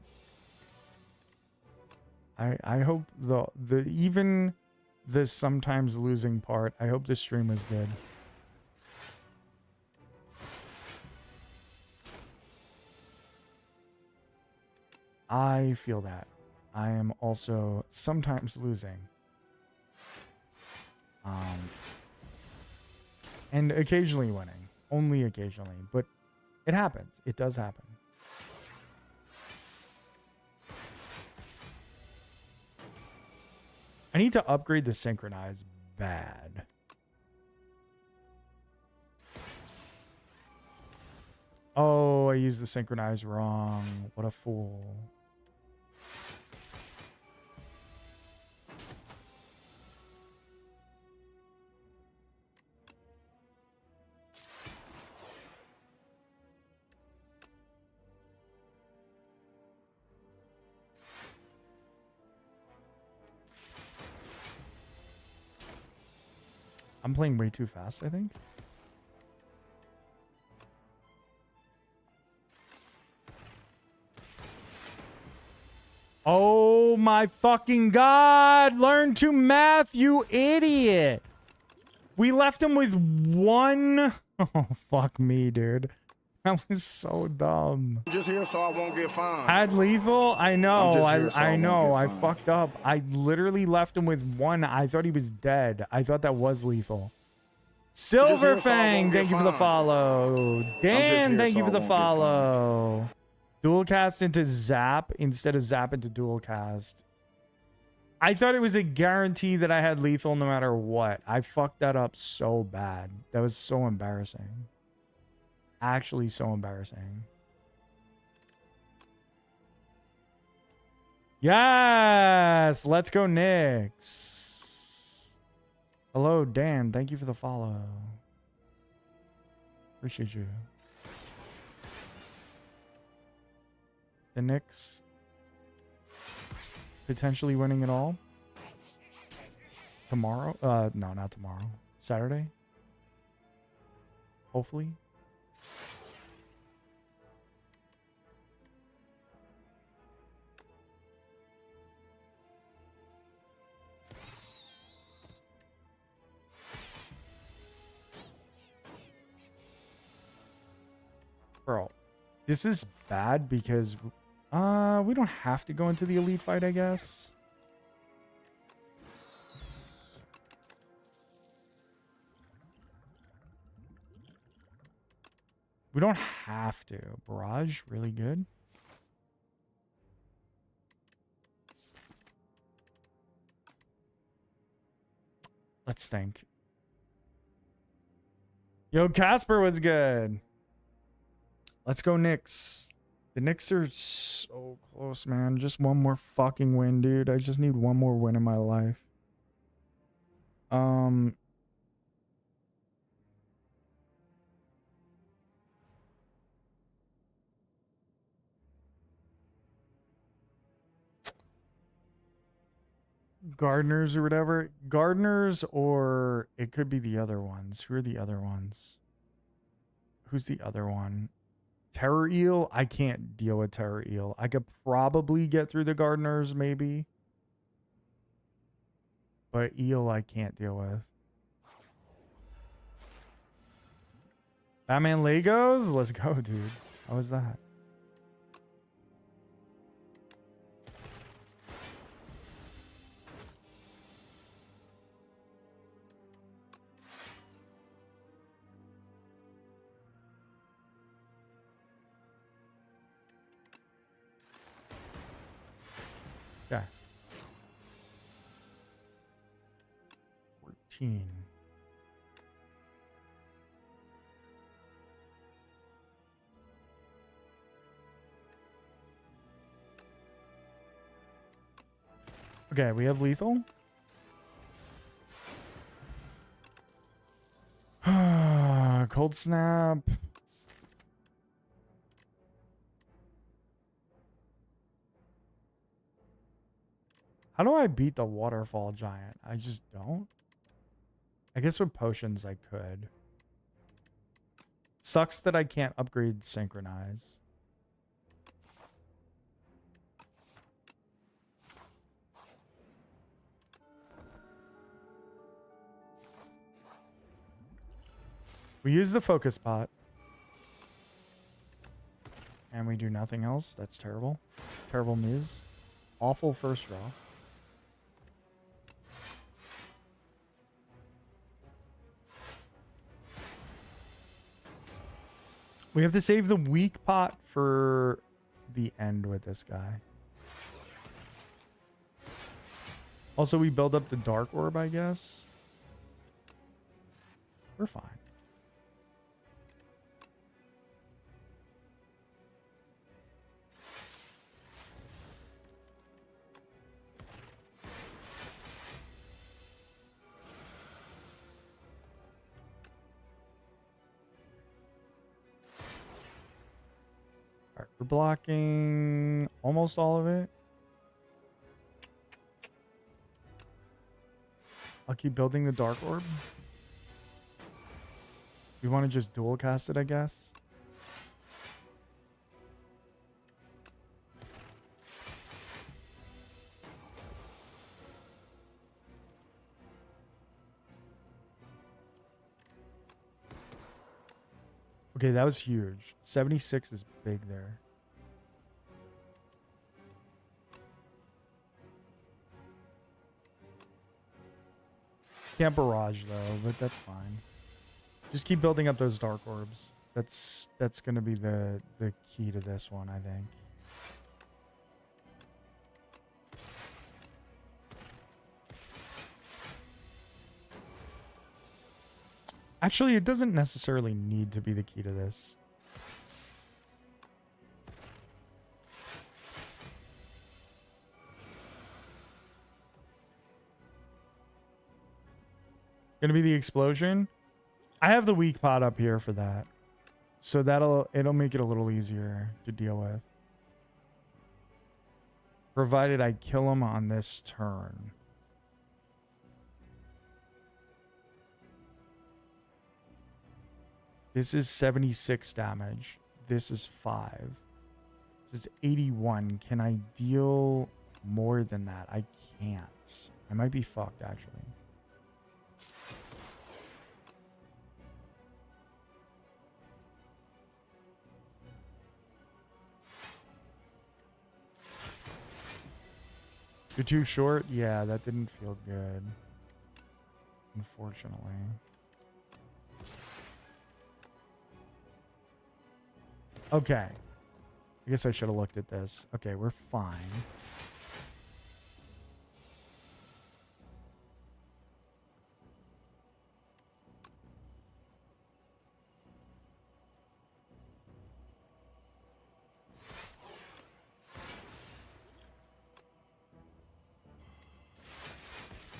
I hope the even this sometimes losing part. I hope the stream was good. I feel that. I am also sometimes losing. And occasionally winning. Only occasionally. But it happens. It does happen. I need to upgrade the synchronize bad. Oh, I used the synchronize wrong. What a fool. I'm playing way too fast, I think. Oh my fucking god! Learn to math, you idiot! We left him with one. Oh, fuck me, dude. That was so dumb. I'm just here so I won't get fined. Had lethal? I know. I know. I fined. fucked up. I literally left him with one. I thought he was dead. I thought that was lethal. Silver Fang, thank you for the follow. Dan, thank you for the follow. Dual cast into zap instead of zap into dual cast. I thought it was a guarantee that I had lethal no matter what. I fucked that up so bad. That was so embarrassing. Actually so embarrassing. Yes! Let's go, KNICKS. Hello, Dan. Thank you for the follow. Appreciate you. The KNICKS potentially winning it all. Tomorrow? No, not tomorrow. Saturday? Hopefully. Bro, this is bad because we don't have to go into the elite fight, I guess. We don't have to. Barrage, really good. Let's think. Yo, Casper was good. Let's go, KNICKS. The KNICKS are so close, man. Just one more fucking win, dude. I just need one more win in my life. Gardeners or whatever. Gardeners, or it could be the other ones. Who are the other ones? Who's the other one? Terror Eel? I can't deal with Terror Eel. I could probably get through the Gardeners, maybe. But Eel, I can't deal with. Batman Legos? Let's go, dude. How was that? Yeah. 14. Okay, we have lethal. Cold snap. How do I beat the waterfall giant? I just don't. I guess with potions I could. Sucks that I can't upgrade synchronize. We use the focus pot. And we do nothing else. That's terrible. Terrible news. Awful first draw. We have to save the weak pot for the end with this guy. Also, we build up the dark orb, I guess. We're fine. All right, we're blocking almost all of it. I'll keep building the dark orb. We want to just dual cast it, I guess. Okay, that was huge. 76 is big there. Can't barrage though, but that's fine. Just keep building up those dark orbs. That's gonna be the key to this one, I think. Actually, it doesn't necessarily need to be the key to this. Gonna be the explosion. I have the weak pot up here for that. So it'll make it a little easier to deal with. Provided I kill him on this turn. This is 76 damage. This is 5. This is 81. Can I deal more than that? I can't. I might be fucked, actually. You're too short? Yeah, that didn't feel good. Unfortunately. Okay. I guess I should have looked at this. Okay, we're fine.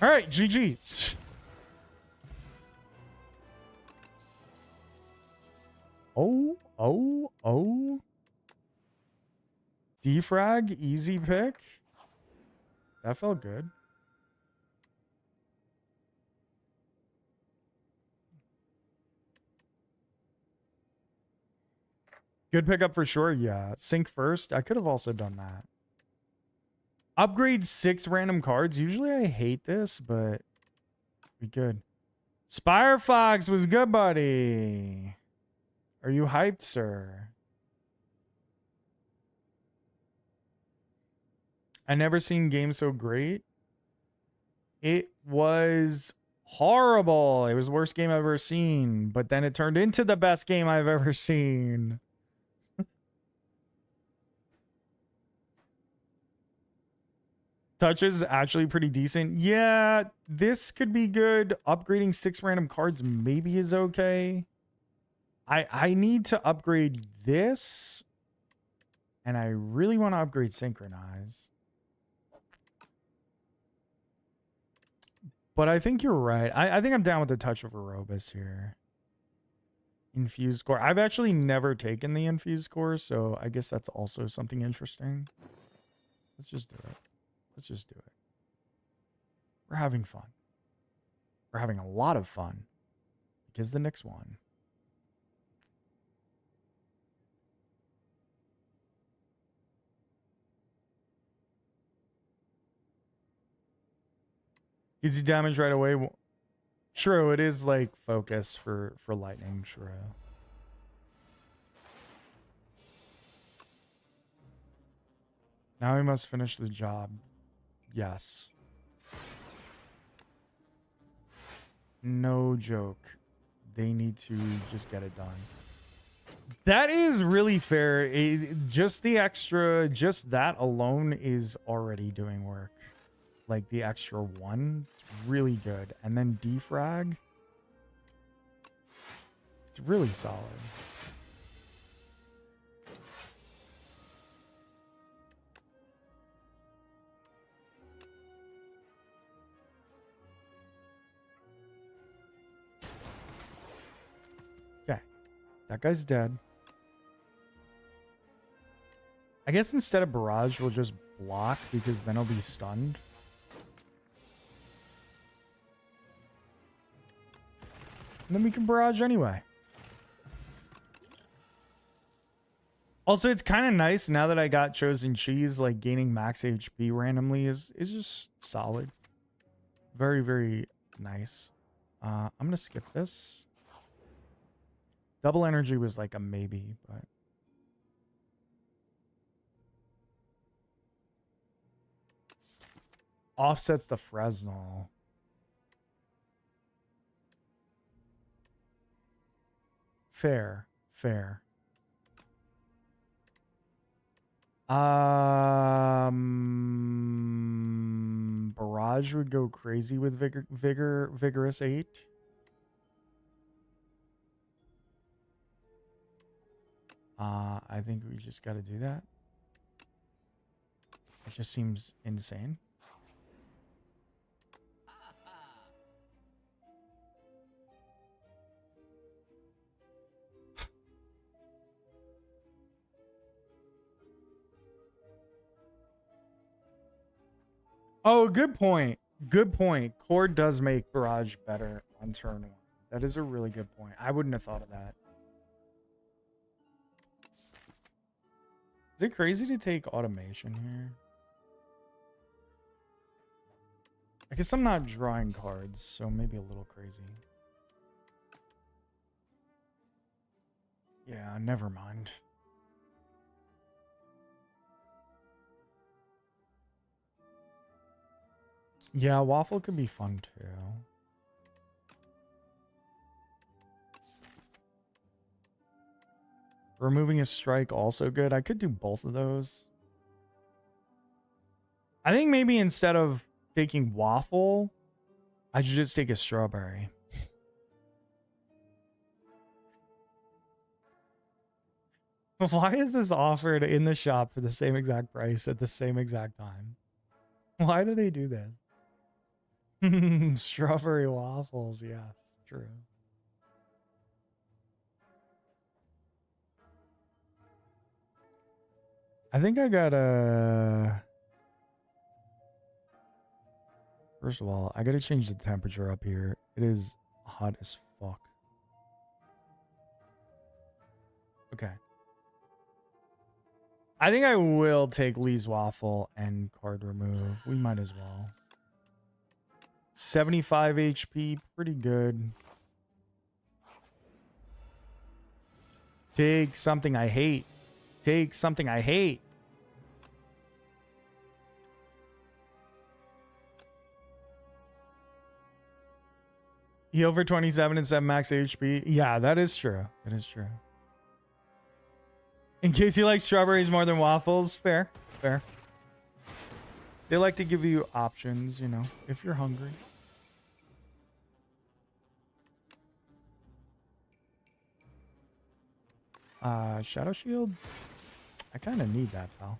All right, GG's. Oh. Defrag, easy pick. That felt good. Good pickup for sure. Yeah. Sync first. I could have also done that. Upgrade 6 random cards. Usually I hate this, but we good. Spire Fox was good, buddy. Are you hyped, sir? I never seen games so great. It was horrible. It was the worst game I've ever seen, but then it turned into the best game I've ever seen. Touch is actually pretty decent. Yeah, this could be good. Upgrading 6 random cards maybe is okay. I need to upgrade this. And I really want to upgrade Synchronize. But I think you're right. I think I'm down with the Touch of Aerobus here. Infused Core. I've actually never taken the Infused Core, so I guess that's also something interesting. Let's just do it. Let's just do it. We're having fun. We're having a lot of fun. Because the Knicks won. Easy damage right away. True, it is like focus for lightning. True. Now we must finish the job. Yes. No joke. They need to just get it done. That is really fair. Just the extra, just that alone is already doing work. Like the extra one, it's really good. And then defrag, it's really solid. Okay, that guy's dead. I guess instead of barrage, we'll just block because then he'll be stunned. And then we can barrage anyway. Also, it's kind of nice now that I got chosen cheese, like gaining max HP randomly is just solid. Very, very nice. I'm going to skip this. Double energy was like a maybe, but... Offsets the Fresnel. Fair. Fair. Barrage would go crazy with Vigorous 8. I think we just got to do that. It just seems insane. Oh, good point. Good point. Core does make barrage better on turn 1. That is a really good point. I wouldn't have thought of that. Is it crazy to take automation here? I guess I'm not drawing cards, so maybe a little crazy. Yeah, never mind. Yeah, waffle could be fun too. Removing a strike also good. I could do both of those. I think maybe instead of taking waffle, I should just take a strawberry. Why is this offered in the shop for the same exact price at the same exact time? Why do they do this? Strawberry waffles, yes, true. I think I gotta... First of all, I gotta change the temperature up here. It is hot as fuck. Okay. I think I will take Lee's waffle and card remove. We might as well. 75 HP, pretty good. Take something I hate. Take something I hate. Heal for 27 and 7 max HP. Yeah, that is true. That is true. In case you like strawberries more than waffles, fair. Fair. They like to give you options, you know, if you're hungry. Shadow Shield? I kind of need that, pal.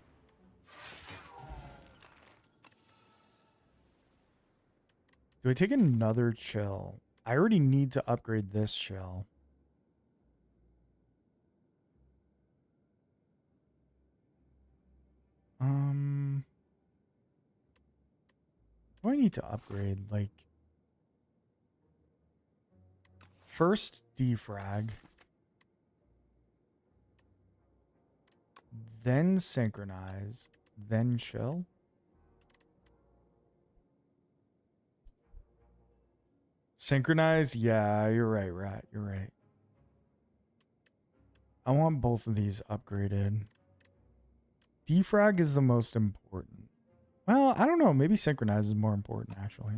Do I take another chill? I already need to upgrade this chill. What do I need to upgrade? Like, first defrag. Then synchronize. Then chill. Synchronize? Yeah, you're right, Rat. You're right. I want both of these upgraded. Defrag is the most important. Well, I don't know. Maybe synchronize is more important, actually.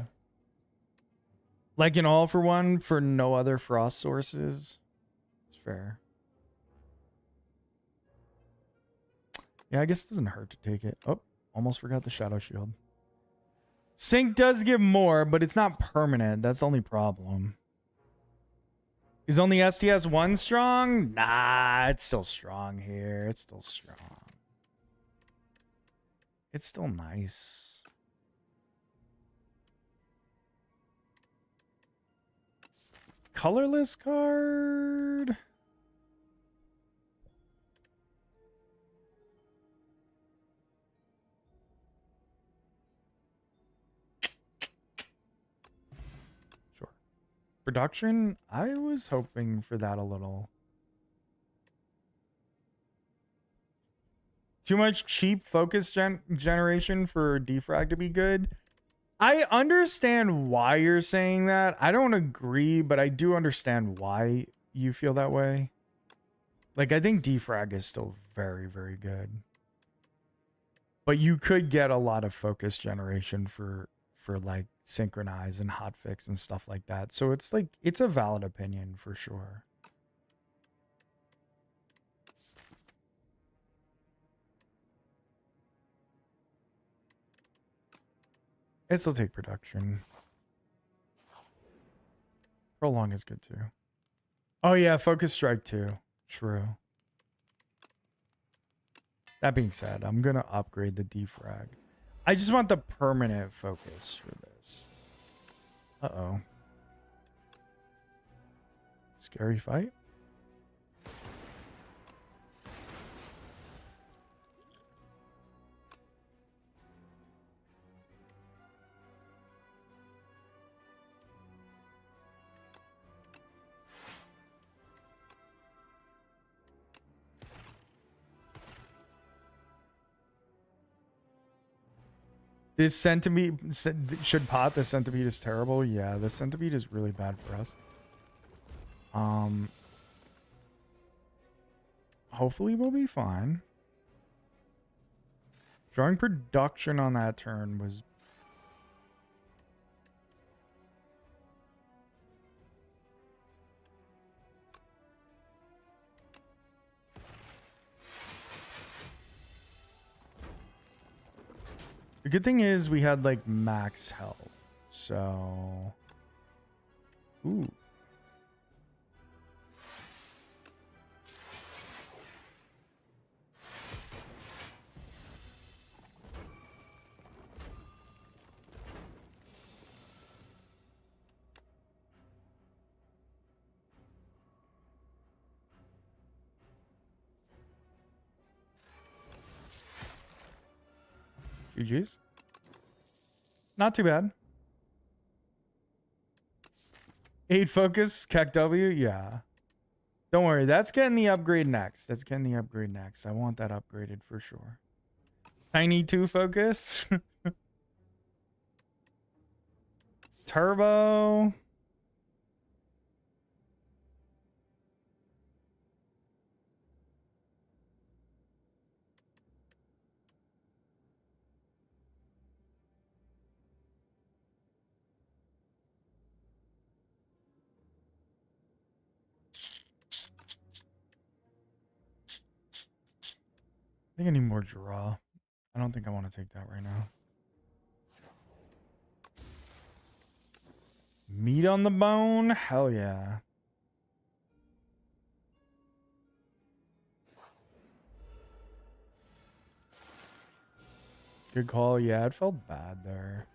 Like an all for one for no other frost sources. It's fair. Yeah, I guess it doesn't hurt to take it. Oh, almost forgot the shadow shield. Sync does give more, but it's not permanent. That's the only problem. Is only STS 1 strong? Nah, it's still strong here. It's still strong. It's still nice. Colorless card. Sure. Production, I was hoping for that a little. Too much cheap focus generation for defrag to be good. I understand why you're saying that. I don't agree, but I do understand why you feel that way. Like, I think defrag is still very, very good. But you could get a lot of focus generation for like synchronize and hotfix and stuff like that. So it's like, it's a valid opinion for sure. It still take production. Prolong is good too. Oh yeah, focus strike too. True. That being said, I'm gonna upgrade the defrag. I just want the permanent focus for this. Uh-oh. Scary fight? This centipede should pot. The centipede is terrible. Yeah, the centipede is really bad for us. Hopefully we'll be fine. Drawing production on that turn was the good thing is we had like max health. So ooh. GG's. Not too bad. 8 focus, KEKW, yeah. Don't worry, that's getting the upgrade next. That's getting the upgrade next. I want that upgraded for sure. Tiny 2 focus. Turbo. I think I need more draw. I don't think I want to take that right now. Meat on the bone? Hell yeah. Good call. Yeah, it felt bad there.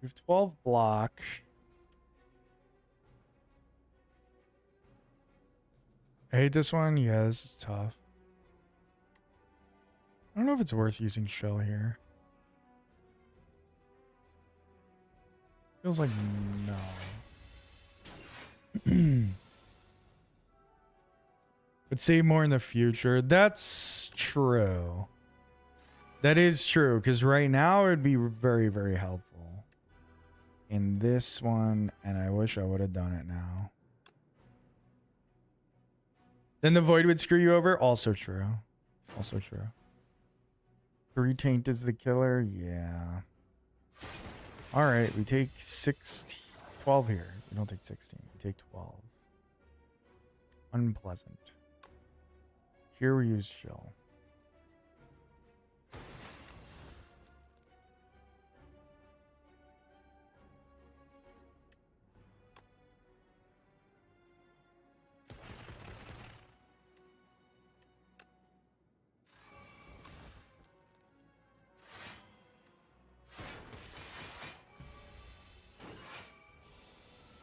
We have 12 block. I hate this one. Yeah, this is tough. I don't know if it's worth using shell here. Feels like no. But save more in the future. That's true. That is true, because right now it would be very, very helpful in this one, and I wish I would have done it now. Then the void would screw you over. Also true. Also true. 3 taint is the killer. Yeah. All right, we take 12 here. We don't take 16. We take 12. Unpleasant. Here we use shell.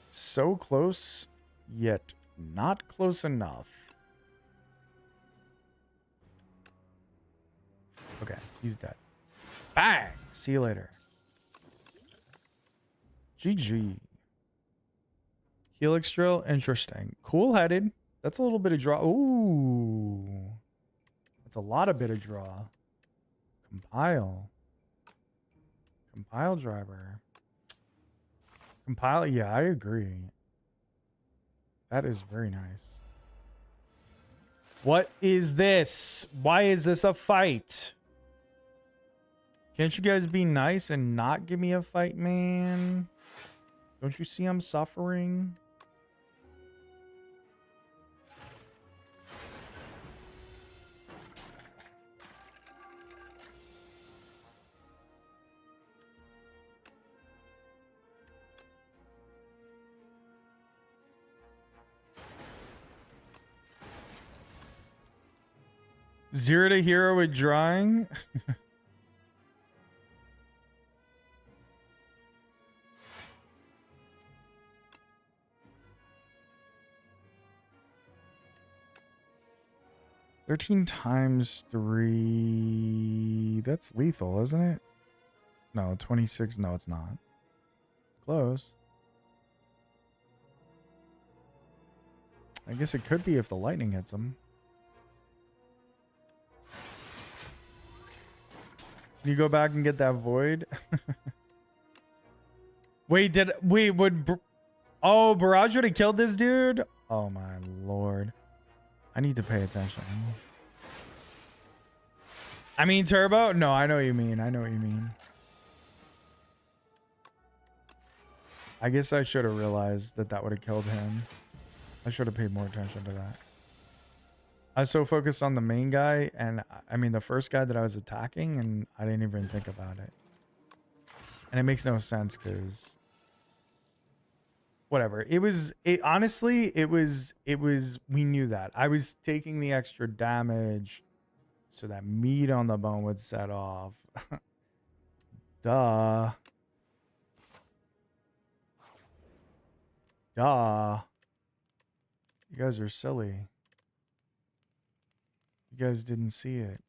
So close, yet not close enough. Okay, he's dead. Bang! See you later. GG. Helix drill, interesting. Cool-headed. That's a little bit of draw. Ooh. That's a lot of bit of draw. Compile. Compile driver. Compile, yeah, I agree. That is very nice. What is this? Why is this a fight? Can't you guys be nice and not give me a fight, man? Don't you see I'm suffering? Zero to hero with drawing. $13 times 3. That's lethal, isn't it? No, 26. No, it's not. Close. I guess it could be if the lightning hits him. Can you go back and get that void? Wait, oh, Barrage would have killed this dude? Oh my lord. I need to pay attention. I mean, Turbo? No, I know what you mean. I know what you mean. I guess I should have realized that that would have killed him. I should have paid more attention to that. I was so focused on the main guy, and I mean the first guy that I was attacking, and I didn't even think about it. And it makes no sense because whatever. Honestly, we knew that. I was taking the extra damage so that meat on the bone would set off. Duh. Duh. You guys are silly. You guys didn't see it.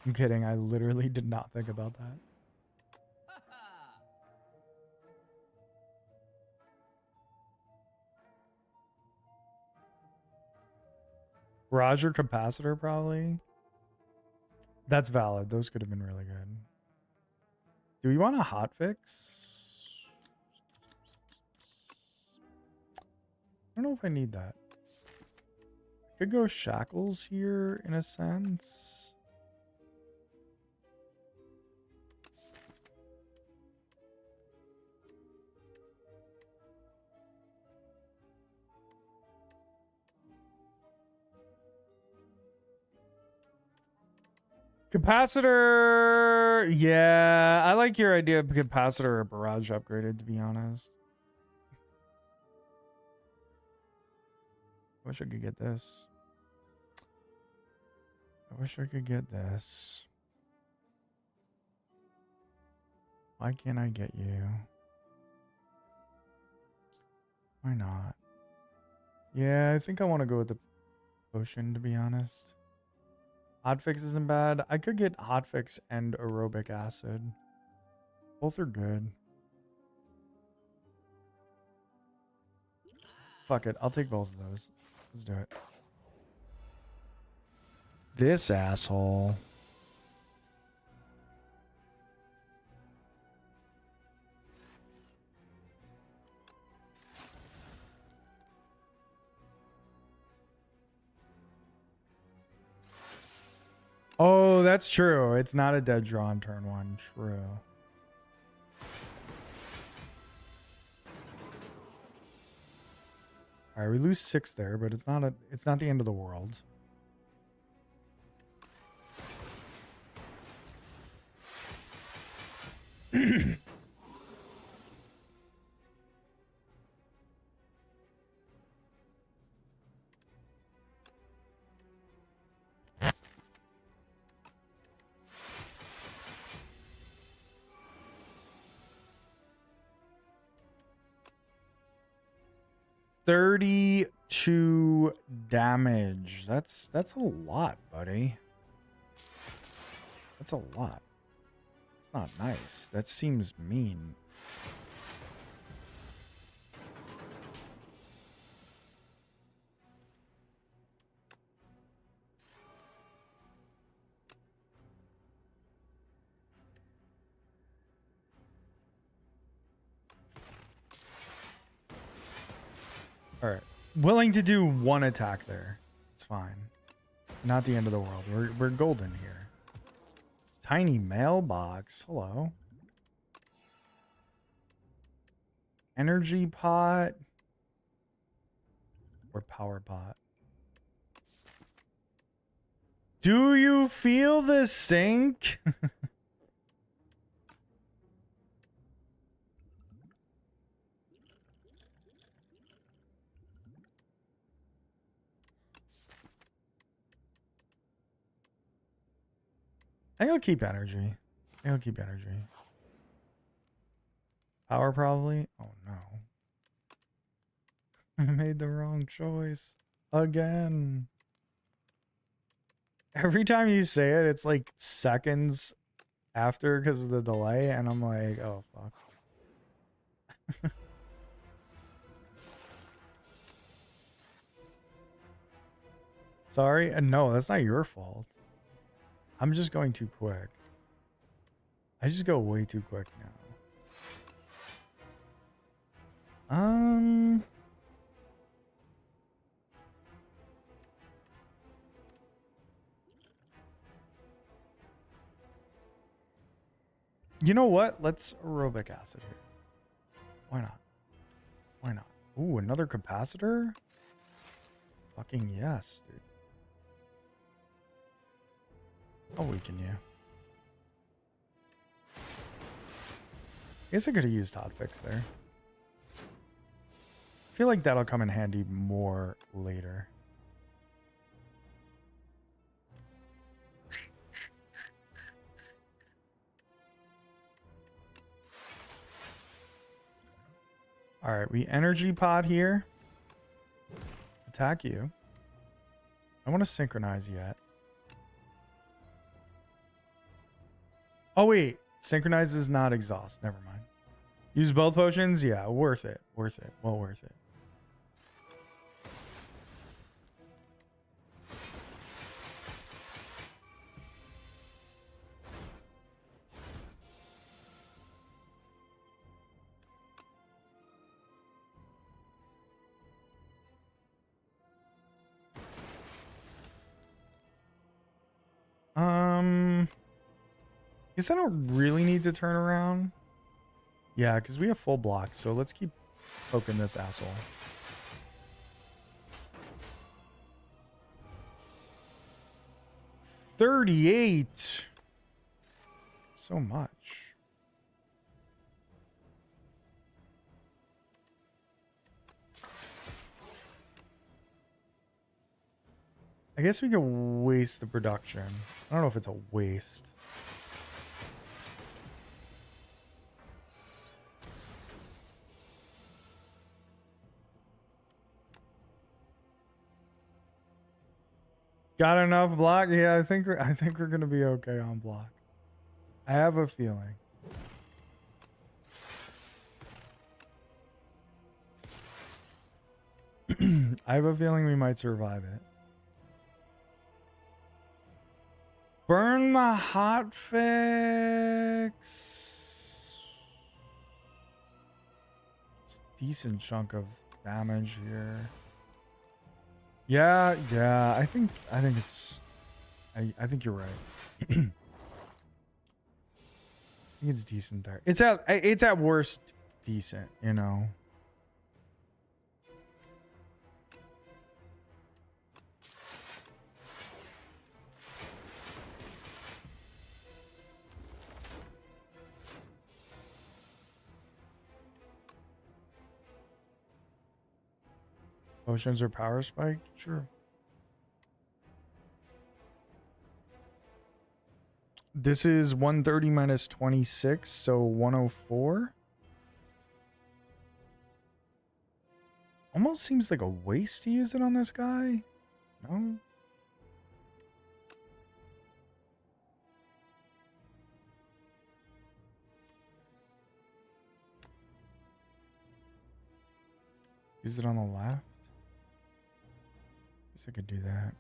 I'm kidding. I literally did not think about that. Roger capacitor, probably. That's valid. Those could have been really good. Do we want a hotfix? I don't know if I need that. Could go shackles here in a sense. Capacitor. Yeah, I like your idea of capacitor or barrage upgraded, to be honest. I wish I could get this. I wish I could get this. Why can't I get you? Why not? Yeah, I think I want to go with the potion, to be honest. Hotfix isn't bad. I could get hotfix and aerobic acid. Both are good. Fuck it. I'll take both of those. Let's do it. This asshole. Oh, that's true. It's not a dead draw on turn one. True. All right, we lose 6 there, but it's not the end of the world. $32 damage. That's a lot, buddy. That's a lot. It's not nice. That seems mean. All right. Willing to do one attack there. It's fine. Not the end of the world. We're golden here. Tiny mailbox. Hello. Energy pot. Or power pot. Do you feel the sink? I think I'll keep energy. I'll keep energy. Power probably. Oh no. I made the wrong choice. Again. Every time you say it, it's like seconds after because of the delay, and I'm like, oh fuck. Sorry? No, that's not your fault. I'm just going too quick. I just go way too quick now. You know what? Let's aerobic acid here. Why not? Why not? Ooh, another capacitor? Fucking yes, dude. I'll weaken you. Guess I could have used hotfix there. I feel like that'll come in handy more later. All right, we energy pod here. Attack you. I want to synchronize yet. Oh wait, synchronize is not exhaust. Never mind. Use both potions? Yeah, worth it. Worth it. Well worth it. Guess I don't really need to turn around. Yeah, because we have full block, so let's keep poking this asshole. $38. So much. I guess we could waste the production. I don't know if it's a waste. Got enough block? Yeah, I think we're gonna be okay on block. I have a feeling. I have a feeling we might survive it. Burn the hot fix. It's a decent chunk of damage here. Yeah, I think it's I think you're right. I think it's decent there. It's at worst decent, you know. Potions or power spike? Sure. This is 130 minus 26, so 104. Almost seems like a waste to use it on this guy. No? Use it on the left? Guess I could do that.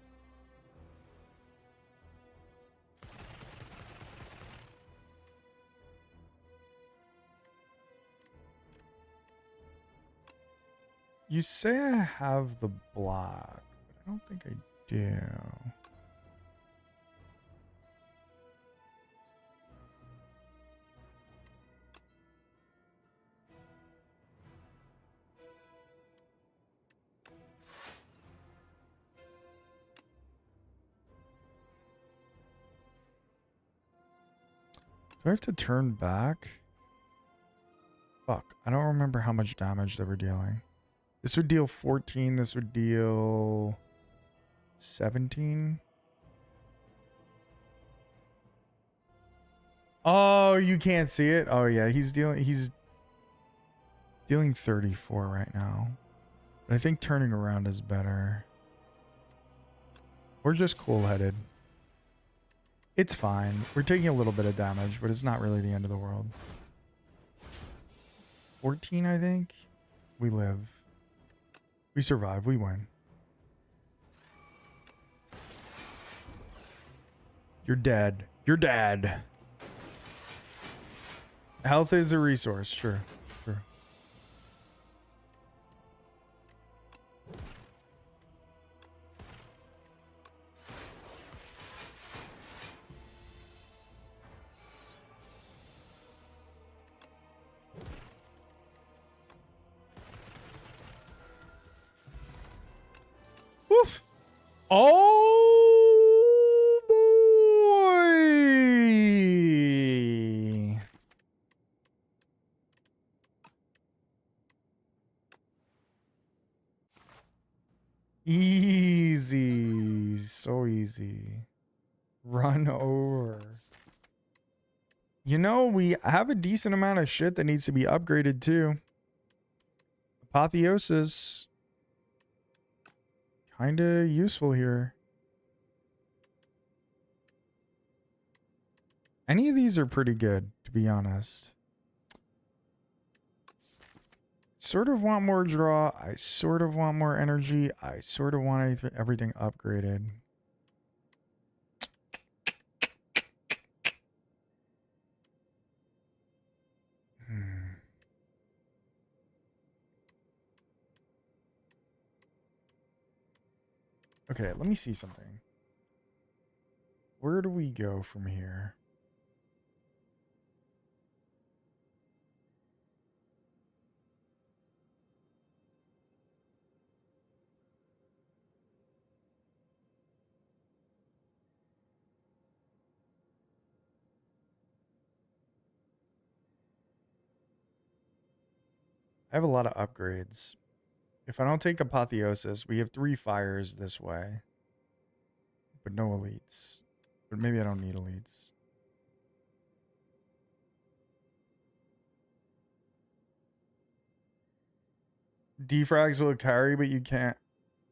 You say I have the block, but I don't think I do. Do I have to turn back? Fuck, I don't remember how much damage they were dealing. This would deal 14, this would deal 17. Oh, you can't see it? Oh yeah, he's dealing 34 right now. But I think turning around is better. Or just cool-headed. It's fine. We're taking a little bit of damage, but it's not really the end of the world. 14, I think. We live. We survive. We win. You're dead. You're dead. Health is a resource. Sure. Sure. Woof. Oh boy. Easy. So easy. Run over. You know, we have a decent amount of shit that needs to be upgraded too. Apotheosis. Kinda useful here. Any of these are pretty good, to be honest. Sort of want more draw. I sort of want more energy. I sort of want everything upgraded. Okay, let me see something. Where do we go from here? I have a lot of upgrades. If I don't take Apotheosis, we have 3 fires this way. But no elites. But maybe I don't need elites. Defrags will carry, but you can't.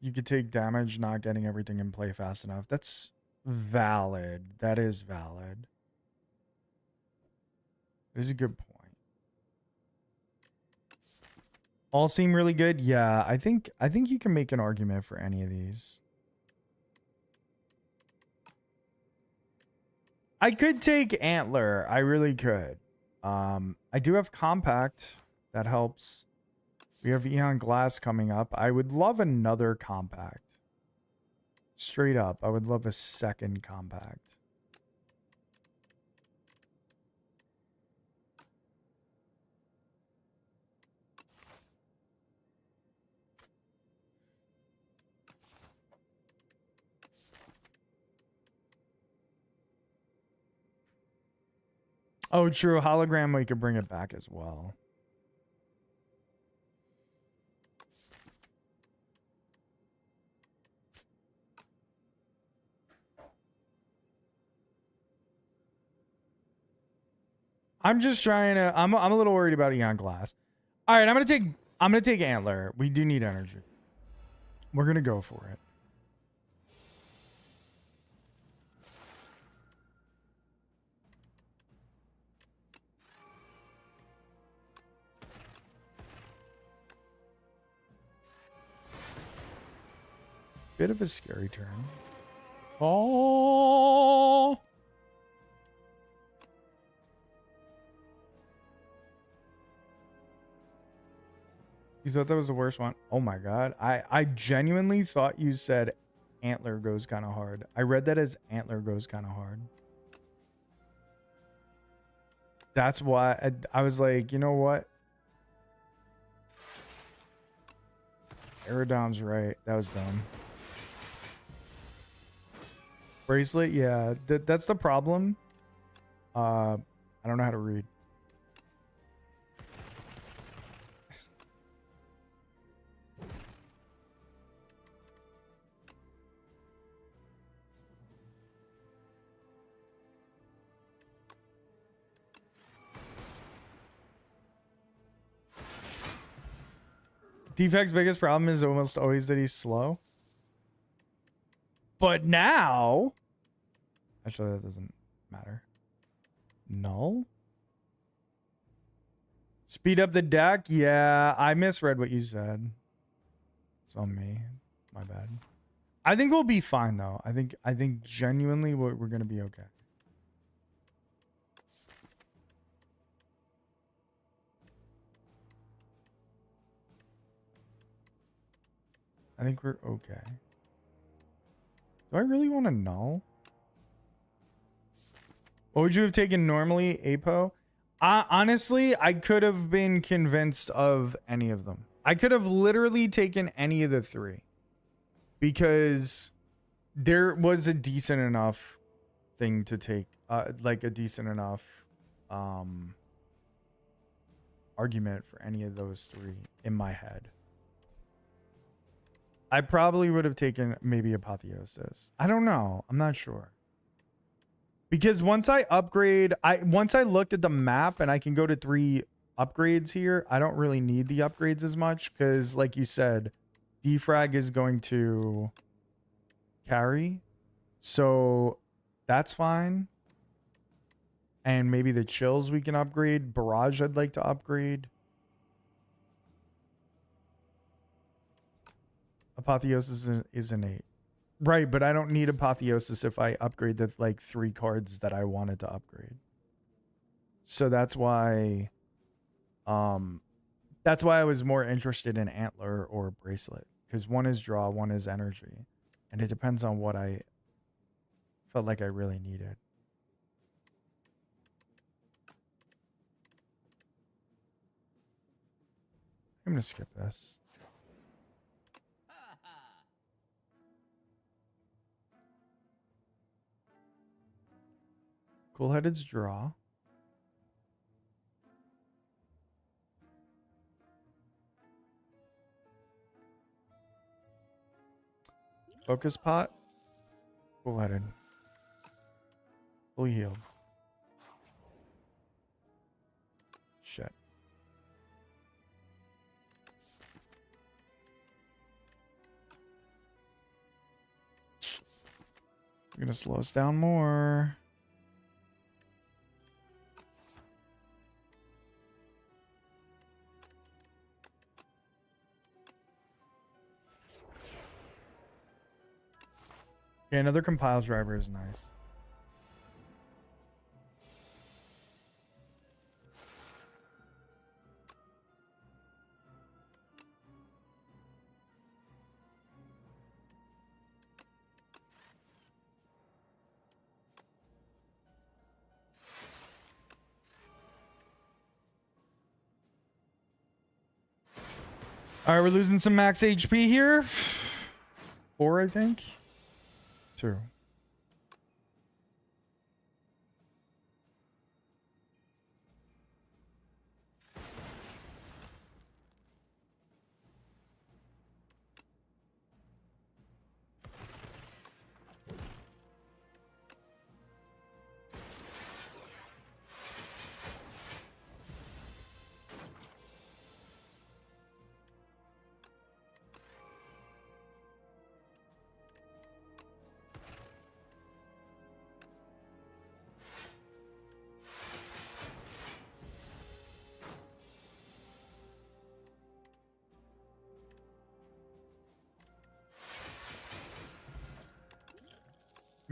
you could take damage not getting everything in play fast enough. That's valid. That is valid. This is a good point. All seem really good. Yeah, I think you can make an argument for any of these. I could take Antler. I really could. I do have Compact. That helps. We have Eon Glass coming up. I would love another Compact. Straight up, I would love a second Compact. Oh, true. Hologram, we could bring it back as well. I'm just trying to. I'm a little worried about Eon Glass. All right, I'm gonna take Antler. We do need energy. We're gonna go for it. Bit of a scary turn. Oh. You thought that was the worst one? Oh my god. I genuinely thought you said Antler goes kind of hard. I read that as Antler goes kind of hard. That's why I was like, you know what? Aerodom's right. That was dumb. Bracelet, yeah. That's the problem. I don't know how to read. Defect's biggest problem is almost always that he's slow. But now... Actually, that doesn't matter. Null? Speed up the deck? Yeah, I misread what you said. It's on me. My bad. I think we'll be fine, though. I think genuinely we're going to be okay. I think we're okay. Do I really want a null? What would you have taken normally, Apo? Honestly, I could have been convinced of any of them. I could have literally taken any of the three. Because there was a decent enough thing to take. Like a decent enough argument for any of those three in my head. I probably would have taken maybe Apotheosis. I don't know. I'm not sure. Because once I upgrade, once I looked at the map and I can go to 3 upgrades here, I don't really need the upgrades as much because, like you said, defrag is going to carry. So that's fine. And maybe the chills we can upgrade. Barrage I'd like to upgrade. Apotheosis is an 8. Right, but I don't need Apotheosis if I upgrade the like 3 cards that I wanted to upgrade. So that's why I was more interested in Antler or Bracelet. Because one is draw, one is energy. And it depends on what I felt like I really needed. I'm gonna skip this. Cool-headed's draw. Focus pot. Cool-headed. Fully healed. Shit. gonna slow us down more. Okay, another compile driver is nice. All right, we're losing some max HP here. 4, I think. 2.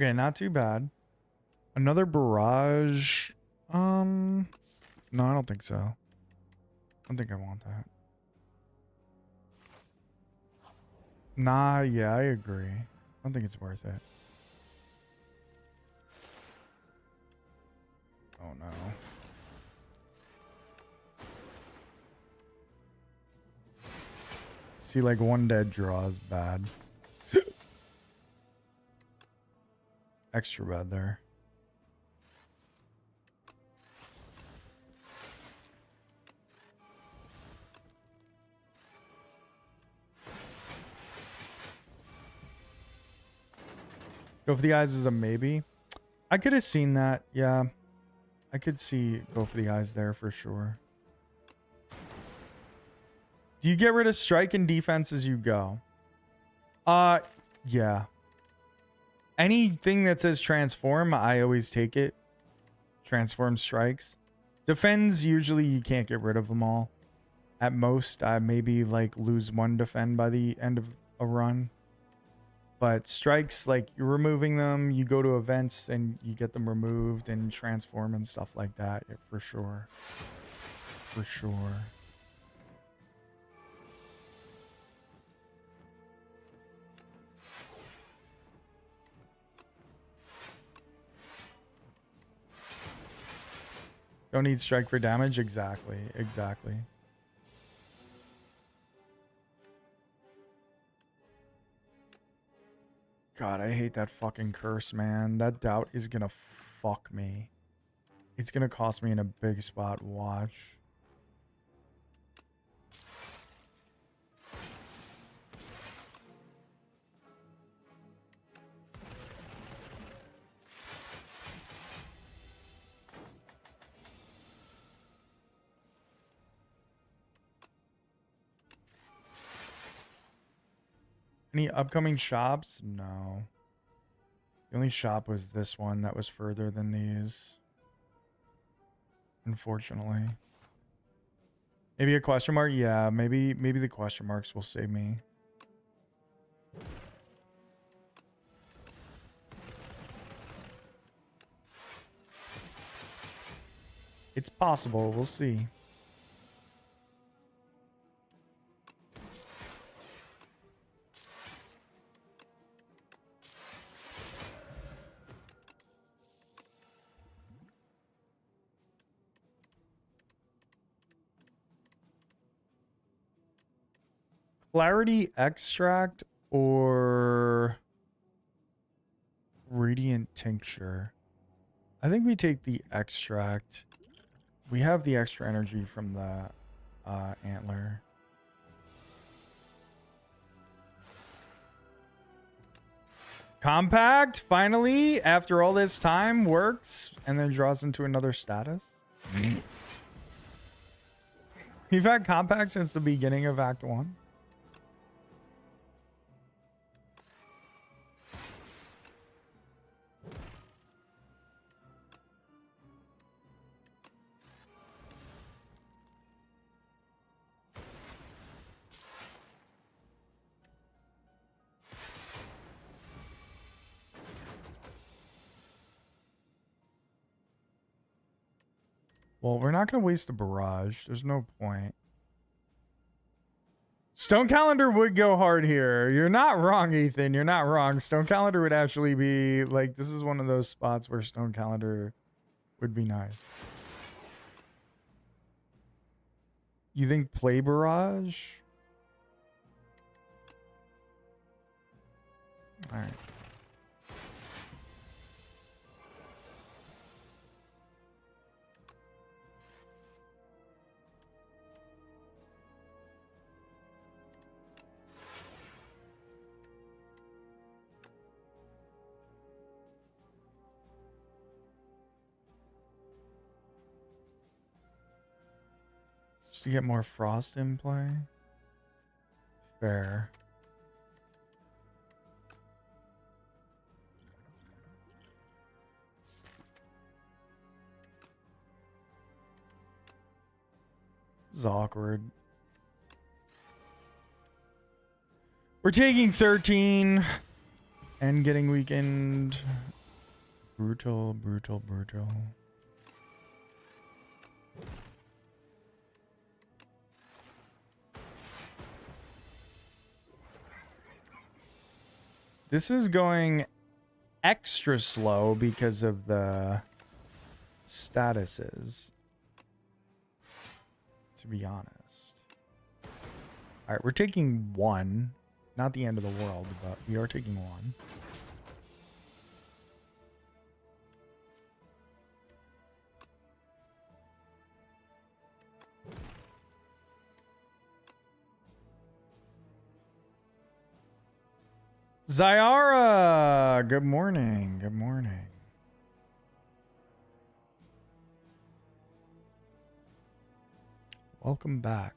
Okay, not too bad. Another barrage. No, I don't think so. I don't think I want that. Nah, yeah, I agree. I don't think it's worth it. Oh no. See, like one dead draw is bad. Extra bad there. Go for the eyes is a maybe. I could have seen that. Yeah. I could see go for the eyes there for sure. Do you get rid of strike and defense as you go? Yeah. Anything that says transform, I always take it. Transform strikes. Defends, usually you can't get rid of them all. At most, I maybe like lose 1 defend by the end of a run. But strikes, like you're removing them, you go to events and you get them removed and transform and stuff like that. Yeah, for sure. For sure. Don't need strike for damage. Exactly. Exactly. God, I hate that fucking curse, man. That doubt is gonna fuck me. It's gonna cost me in a big spot. Watch. Any upcoming shops? No. The only shop was this one that was further than these. Unfortunately. Maybe a question mark? Yeah, maybe the question marks will save me. It's possible. We'll see. Clarity extract or radiant tincture? I think we take the extract. We have the extra energy from the antler. Compact finally after all this time works and then draws into another status. We've had compact since the beginning of Act 1. Well, we're not going to waste a barrage. There's no point. Stone Calendar would go hard here. You're not wrong, Ethan. You're not wrong. Stone Calendar would actually be like, this is one of those spots where Stone Calendar would be nice. You think play barrage? All right. Just to get more frost in play. Fair. This is awkward. We're taking 13 and getting weakened. Brutal, brutal, brutal. This is going extra slow because of the statuses, to be honest. All right, we're taking 1. Not the end of the world, but we are taking 1. Zyara, good morning. Good morning. Welcome back.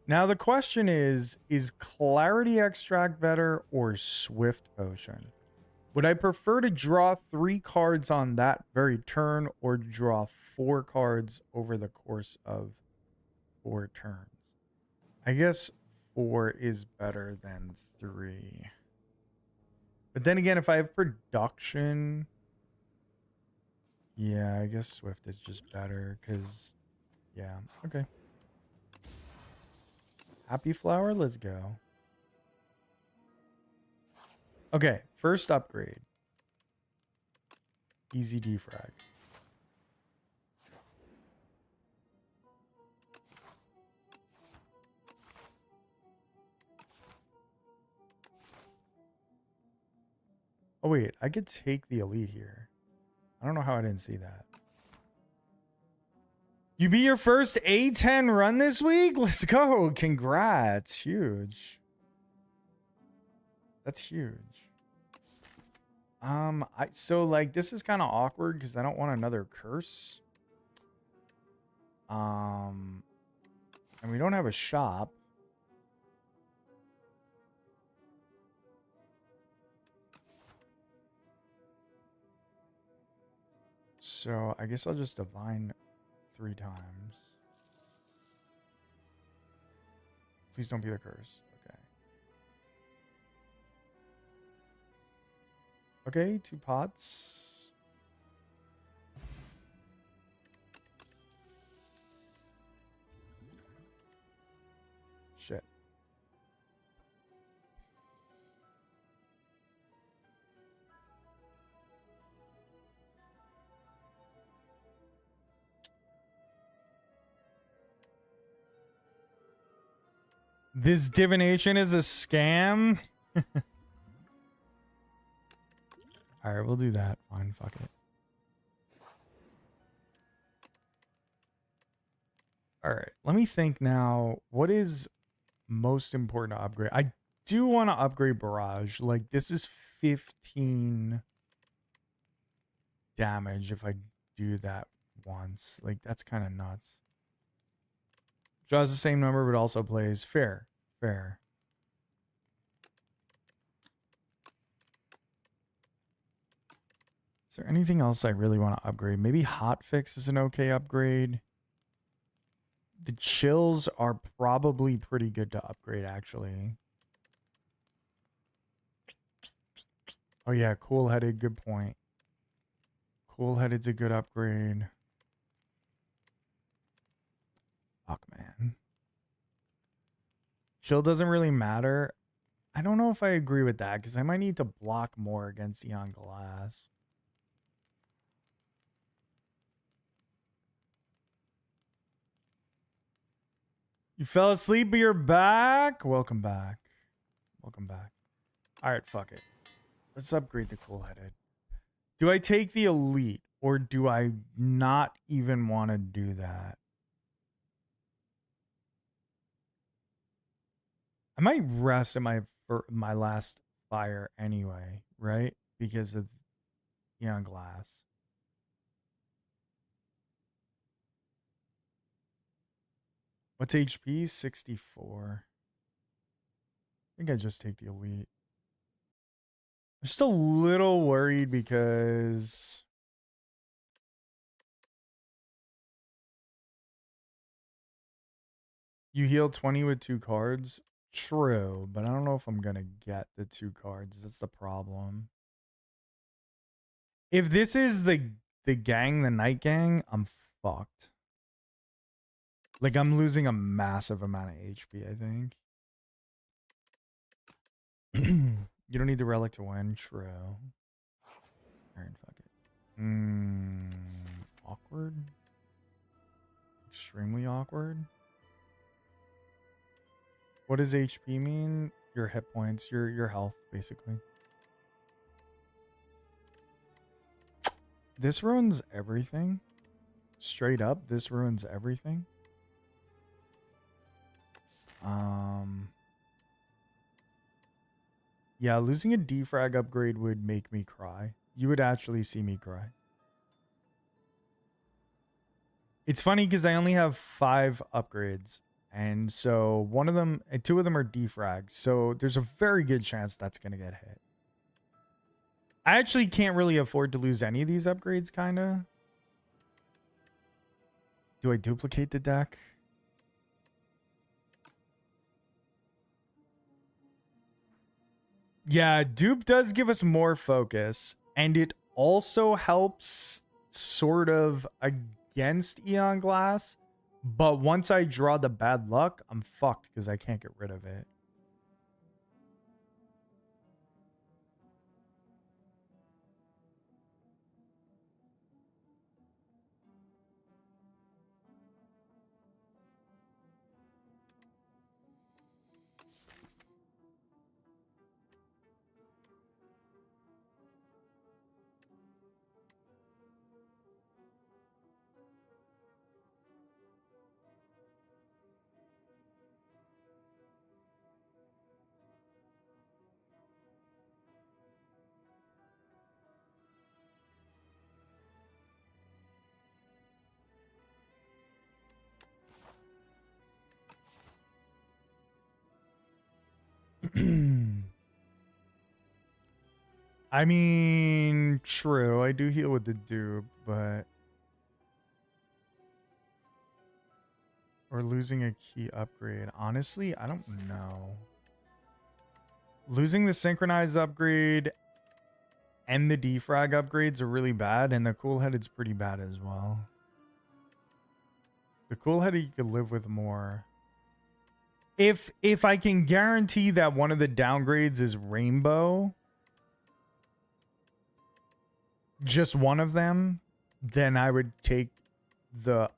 Now the question is Clarity Extract better or Swift Potion? Would I prefer to draw 3 cards on that very turn or draw 4 cards over the course of 4 turns? I guess 4 is better than 3. But then again, if I have production, yeah, I guess Swift is just better because, yeah, okay. Happy Flower, let's go. Okay, first upgrade. Easy defrag. Oh wait, I could take the elite here. I don't know how I didn't see that. You beat your first A10 run this week? Let's go. Congrats. Huge. That's huge. So like this is kind of awkward because I don't want another curse. And we don't have a shop. So I guess I'll just divine 3 times. Please don't be the curse. Okay. Okay, 2 pots. Shit. This divination is a scam? All right, we'll do that. Fine, fuck it. All right, let me think now. What is most important to upgrade? I do want to upgrade Barrage. Like, this is 15 damage if I do that once. Like, that's kind of nuts. Draws the same number, but also plays fair. Fair. Is there anything else I really want to upgrade? Maybe hotfix is an okay upgrade. The chills are probably pretty good to upgrade, actually. Oh yeah, cool-headed, good point. Cool-headed's a good upgrade. Fuck, man. Chill doesn't really matter. I don't know if I agree with that, because I might need to block more against Eon Glass. You fell asleep, but you're back? Welcome back. Welcome back. Alright, fuck it. Let's upgrade the cool-headed. Do I take the elite, or do I not even want to do that? I might rest in my last fire anyway, right? Because of Eon Glass. What's HP? 64. I think I just take the elite. I'm still a little worried because you heal 20 with 2 cards. True, but I don't know if I'm going to get the 2 cards. That's the problem. If this is the gang, the night gang, I'm fucked. Like, I'm losing a massive amount of HP, I think. You don't need the relic to win. True. Alright, fuck it. Awkward. Extremely awkward. What does HP mean? Your hit points, your health, basically. This ruins everything. Straight up, this ruins everything. Yeah, losing a defrag upgrade would make me cry. You would actually see me cry. It's funny because I only have 5 upgrades. And so 2 of them are defrags. So there's a very good chance that's going to get hit. I actually can't really afford to lose any of these upgrades, kind of. Do I duplicate the deck? Yeah, dupe does give us more focus. And it also helps sort of against Eon Glass. But once I draw the bad luck, I'm fucked because I can't get rid of it. I mean, true. I do heal with the dupe, but... Or losing a key upgrade. Honestly, I don't know. Losing the synchronized upgrade and the defrag upgrades are really bad, and the cool-headed's pretty bad as well. The cool-headed you could live with more. If I can guarantee that one of the downgrades is rainbow, just one of them, then I would take the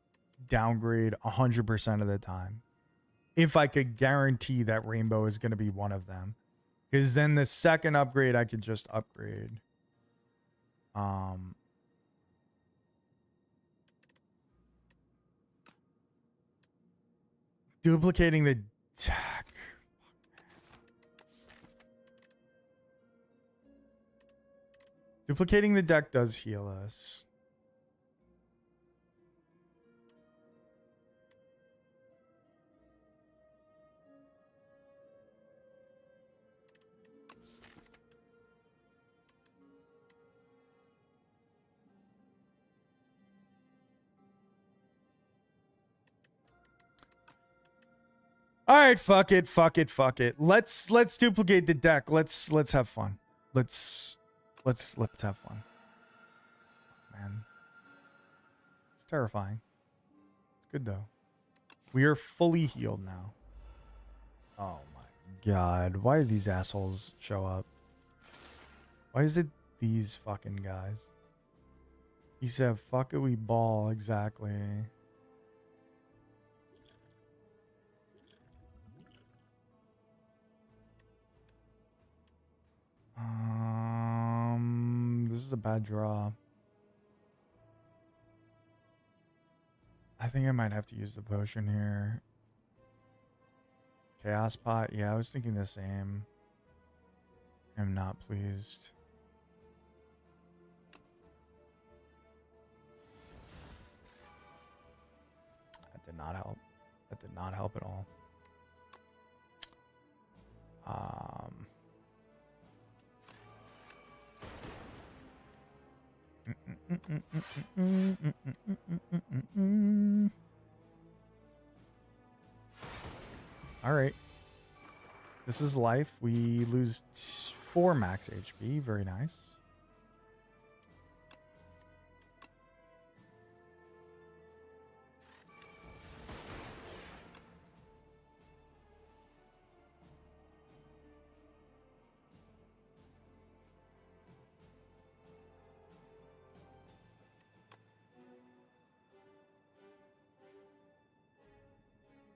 downgrade 100% of the time. If I could guarantee that rainbow is going to be one of them. Because then the second upgrade I could just upgrade. Duplicating the deck. Duplicating the deck does heal us. All right, fuck it, fuck it, fuck it. Let's duplicate the deck. Let's have fun. Let's have fun. Man, it's terrifying. It's good though. We are fully healed now. Oh my god, why do these assholes show up? Why is it these fucking guys? He said, "Fuck it, we ball." Exactly. This is a bad draw. I think I might have to use the potion here. Chaos pot. Yeah, I was thinking the same. I'm not pleased. That did not help. That did not help at all. All right. This is life. We lose 4 max HP. Very nice.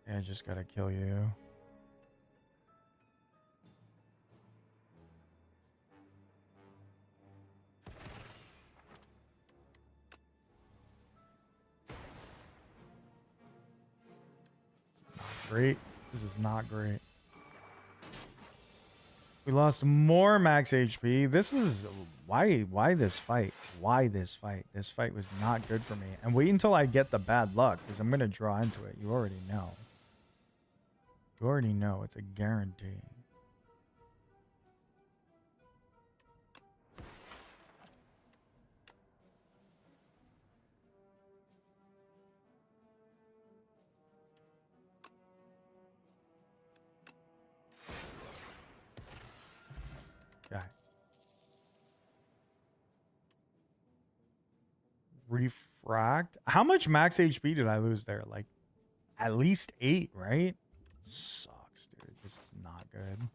Yeah, I just gotta kill you. Great. This is not great. We lost more max HP. This is why this fight? Why this fight? This fight was not good for me. And wait until I get the bad luck, because I'm gonna draw into it. You already know. You already know. It's a guarantee. Okay. Refract. How much max HP did I lose there? Like at least 8, right? Sucks, dude. This is not good.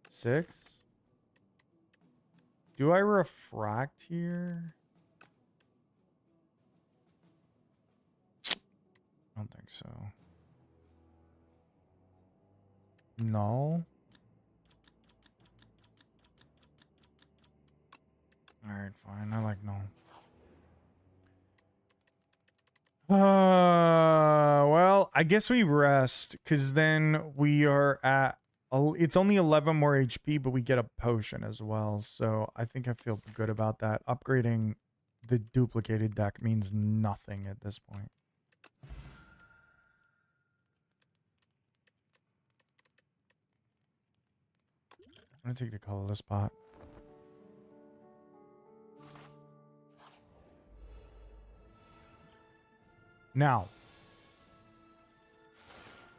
6. Do I refract here? I don't think so. No. Alright, fine. I like no. Well, I guess we rest, because then we are at... It's only 11 more HP, but we get a potion as well. So I think I feel good about that. Upgrading the duplicated deck means nothing at this point. I'm going to take the colorless pot. Now,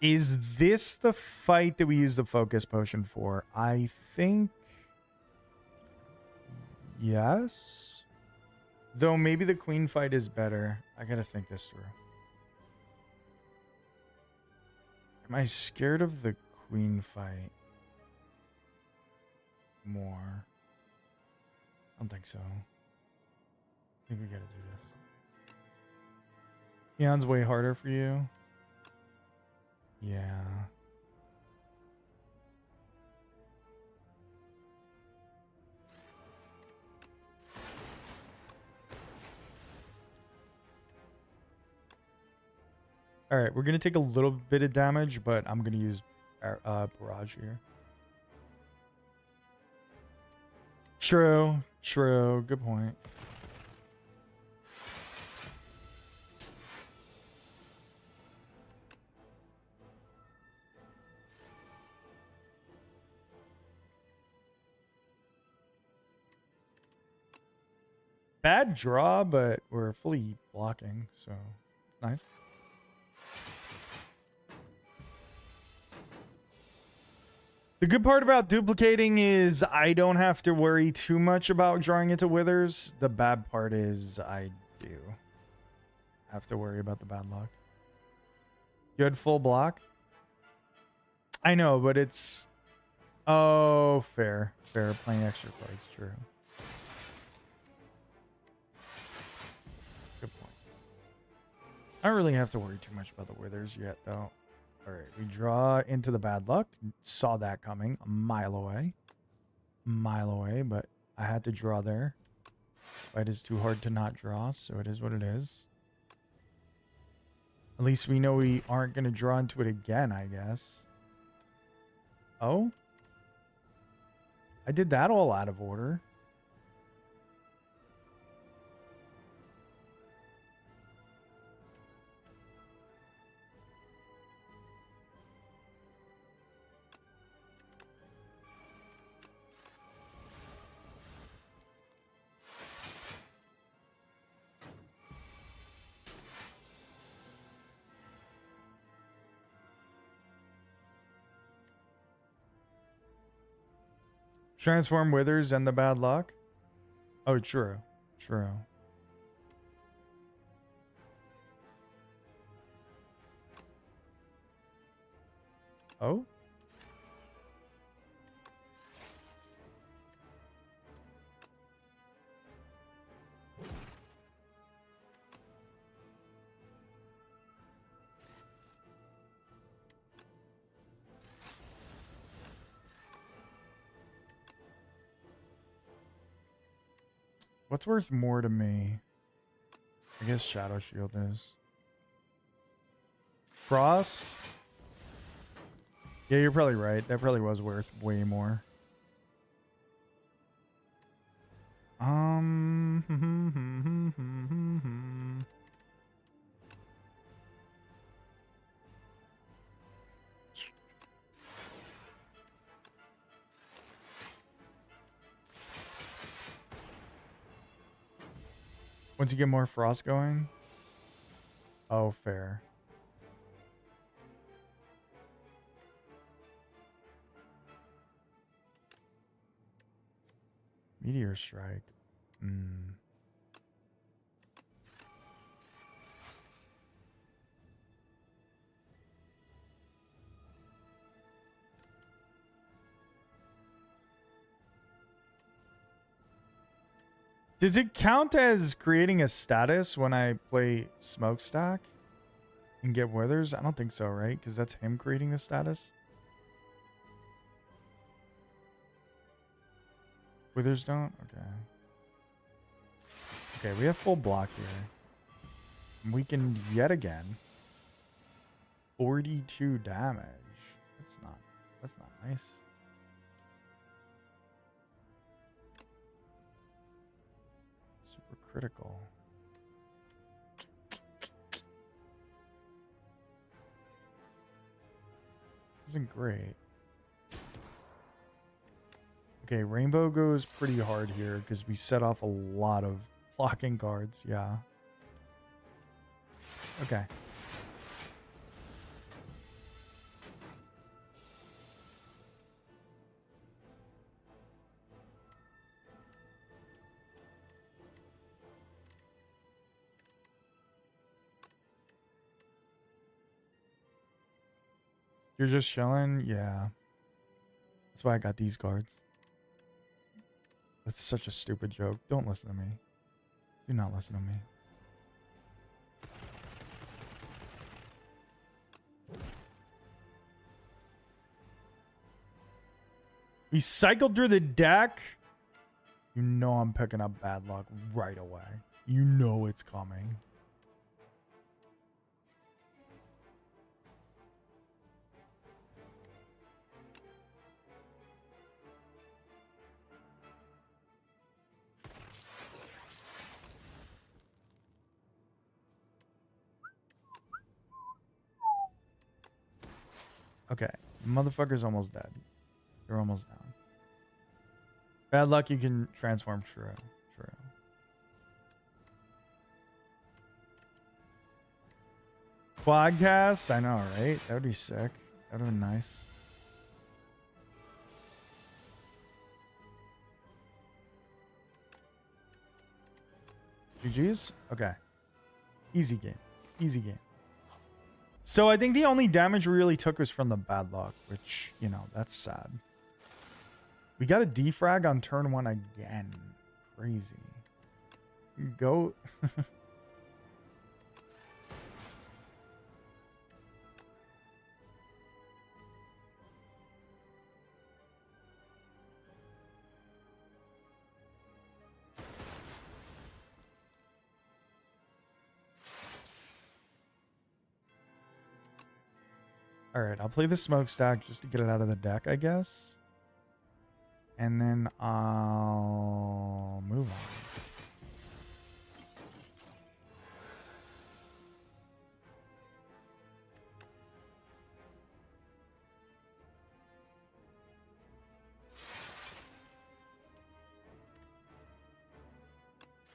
is this the fight that we use the focus potion for? I think yes. Though maybe the queen fight is better. I gotta think this through. Am I scared of the queen fight more? I don't think so. I think we gotta do this. Eon's way harder for you. Yeah. All right, we're gonna take a little bit of damage, but I'm gonna use barrage here. True, true. Good point. Bad draw, but we're fully blocking, so nice. The good part about duplicating is I don't have to worry too much about drawing into withers. The bad part is I do have to worry about the bad luck. You had full block? I know, but it's... Oh, fair. Fair. Playing extra cards, true. Good point. I don't really have to worry too much about the withers yet, though. All right, we draw into the bad luck. Saw that coming a mile away. But I had to draw there. Fight is too hard to not draw, so it is what it is. At least we know we aren't going to draw into it again, I guess. Oh? I did that all out of order. Transform withers and the bad luck? Oh, true. True. Oh? What's worth more to me? I guess Shadow Shield is. Frost? Yeah, you're probably right. That probably was worth way more. Once you get more frost going? Oh, fair. Meteor Strike. Does it count as creating a status when I play Smokestack and get withers? I don't think so, right? Because that's him creating the status. Withers don't? Okay. Okay, we have full block here. Weakened yet again. 42 damage. That's not nice. Super critical. Isn't great. Okay, Rainbow goes pretty hard here because we set off a lot of blocking cards. Yeah. Okay. You're just chilling? Yeah. That's why I got these cards. That's such a stupid joke. Don't listen to me. Do not listen to me. We cycled through the deck. You know I'm picking up bad luck right away. You know it's coming. Okay, motherfucker's almost dead. You're almost down. Bad luck, you can transform. True. True. Quadcast? I know, right? That would be sick. That would be nice. GG's? Okay. Easy game. Easy game. So I think the only damage we really took was from the bad luck, which, you know, that's sad. We got a defrag on turn 1 again. Crazy. Go. All right, I'll play the smokestack just to get it out of the deck, I guess. And then I'll move on.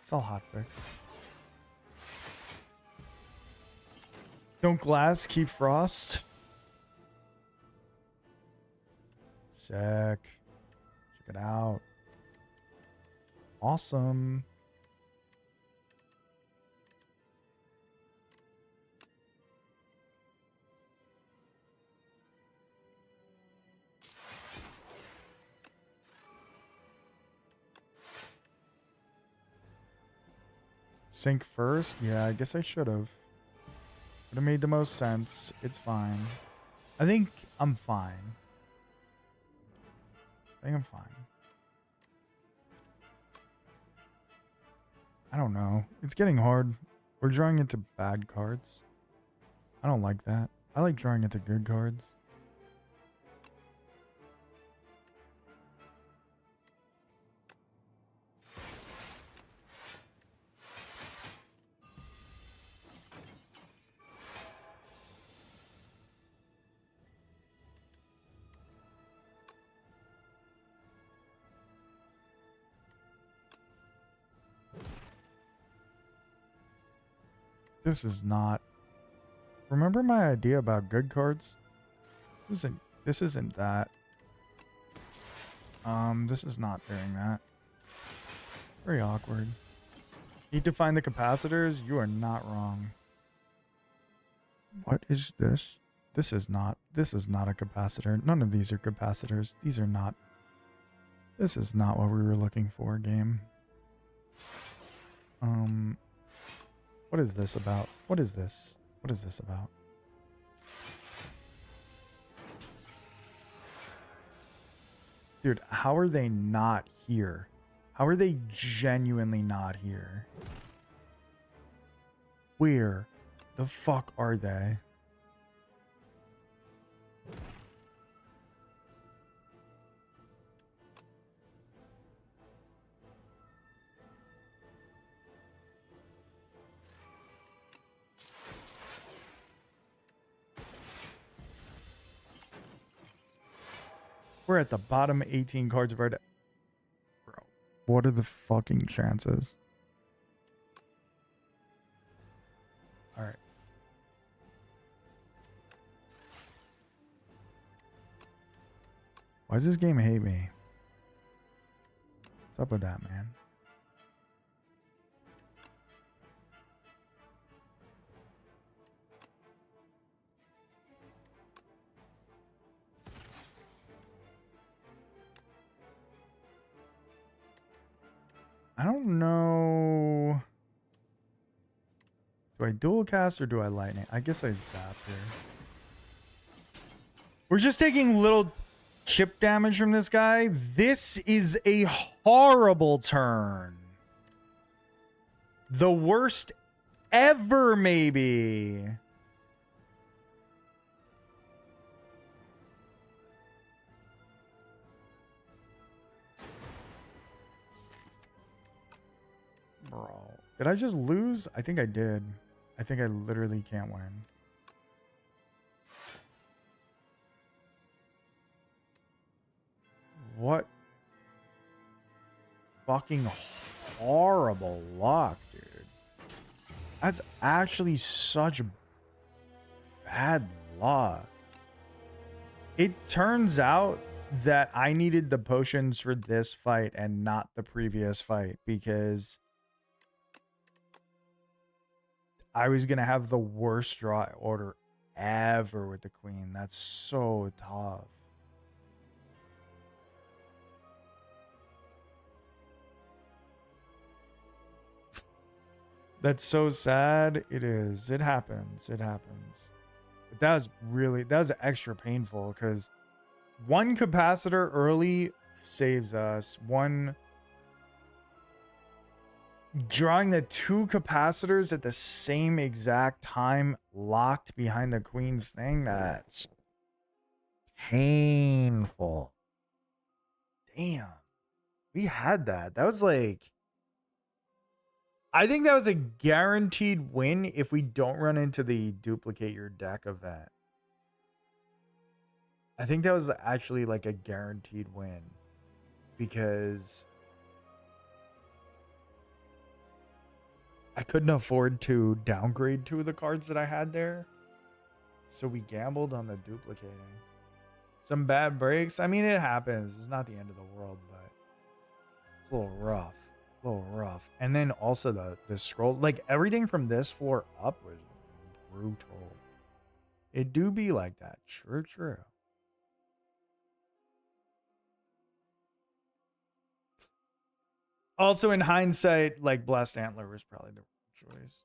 It's all hotfix. Don't glass, keep frost. Sick. Check it out. Awesome. Sink first? Yeah, I guess I should have. Would have made the most sense. It's fine. I think I'm fine. I think I'm fine. I don't know. It's getting hard. We're drawing into bad cards. I don't like that. I like drawing into good cards. This is not. Remember my idea about good cards? This isn't that. This is not doing that. Very awkward. Need to find the capacitors? You are not wrong. What is this? This is not a capacitor. None of these are capacitors. These are not. This is not what we were looking for, game. What is this about? What is this? What is this about? Dude, how are they not here? How are they genuinely not here? Where the fuck are they? We're at the bottom 18 cards of our deck. Bro, what are the fucking chances? Alright. Why does this game hate me? What's up with that, man? I don't know. Do I dual cast or do I lightning? I guess I zap here. We're just taking little chip damage from this guy. This is a horrible turn. The worst ever, maybe. Bro, did I just lose? I think I did. I think I literally can't win. What fucking horrible luck, dude. That's actually such bad luck. It turns out that I needed the potions for this fight and not the previous fight because I was gonna have the worst draw order ever with the queen. That's so tough. That's so sad. It is. It happens. It happens. But that was extra painful because one capacitor early saves us. One drawing the two capacitors at the same exact time locked behind the queen's thing. That's painful. Damn. We had that. That was like, I think that was a guaranteed win if we don't run into the duplicate your deck event. I think that was actually like a guaranteed win because I couldn't afford to downgrade two of the cards that I had there. So we gambled on the duplicating. Some bad breaks. I mean, it happens. It's not the end of the world, but it's a little rough. A little rough. And then also the scrolls, like everything from this floor up was brutal. It do be like that. True, true. Also, in hindsight, like Blessed Antler was probably the right choice.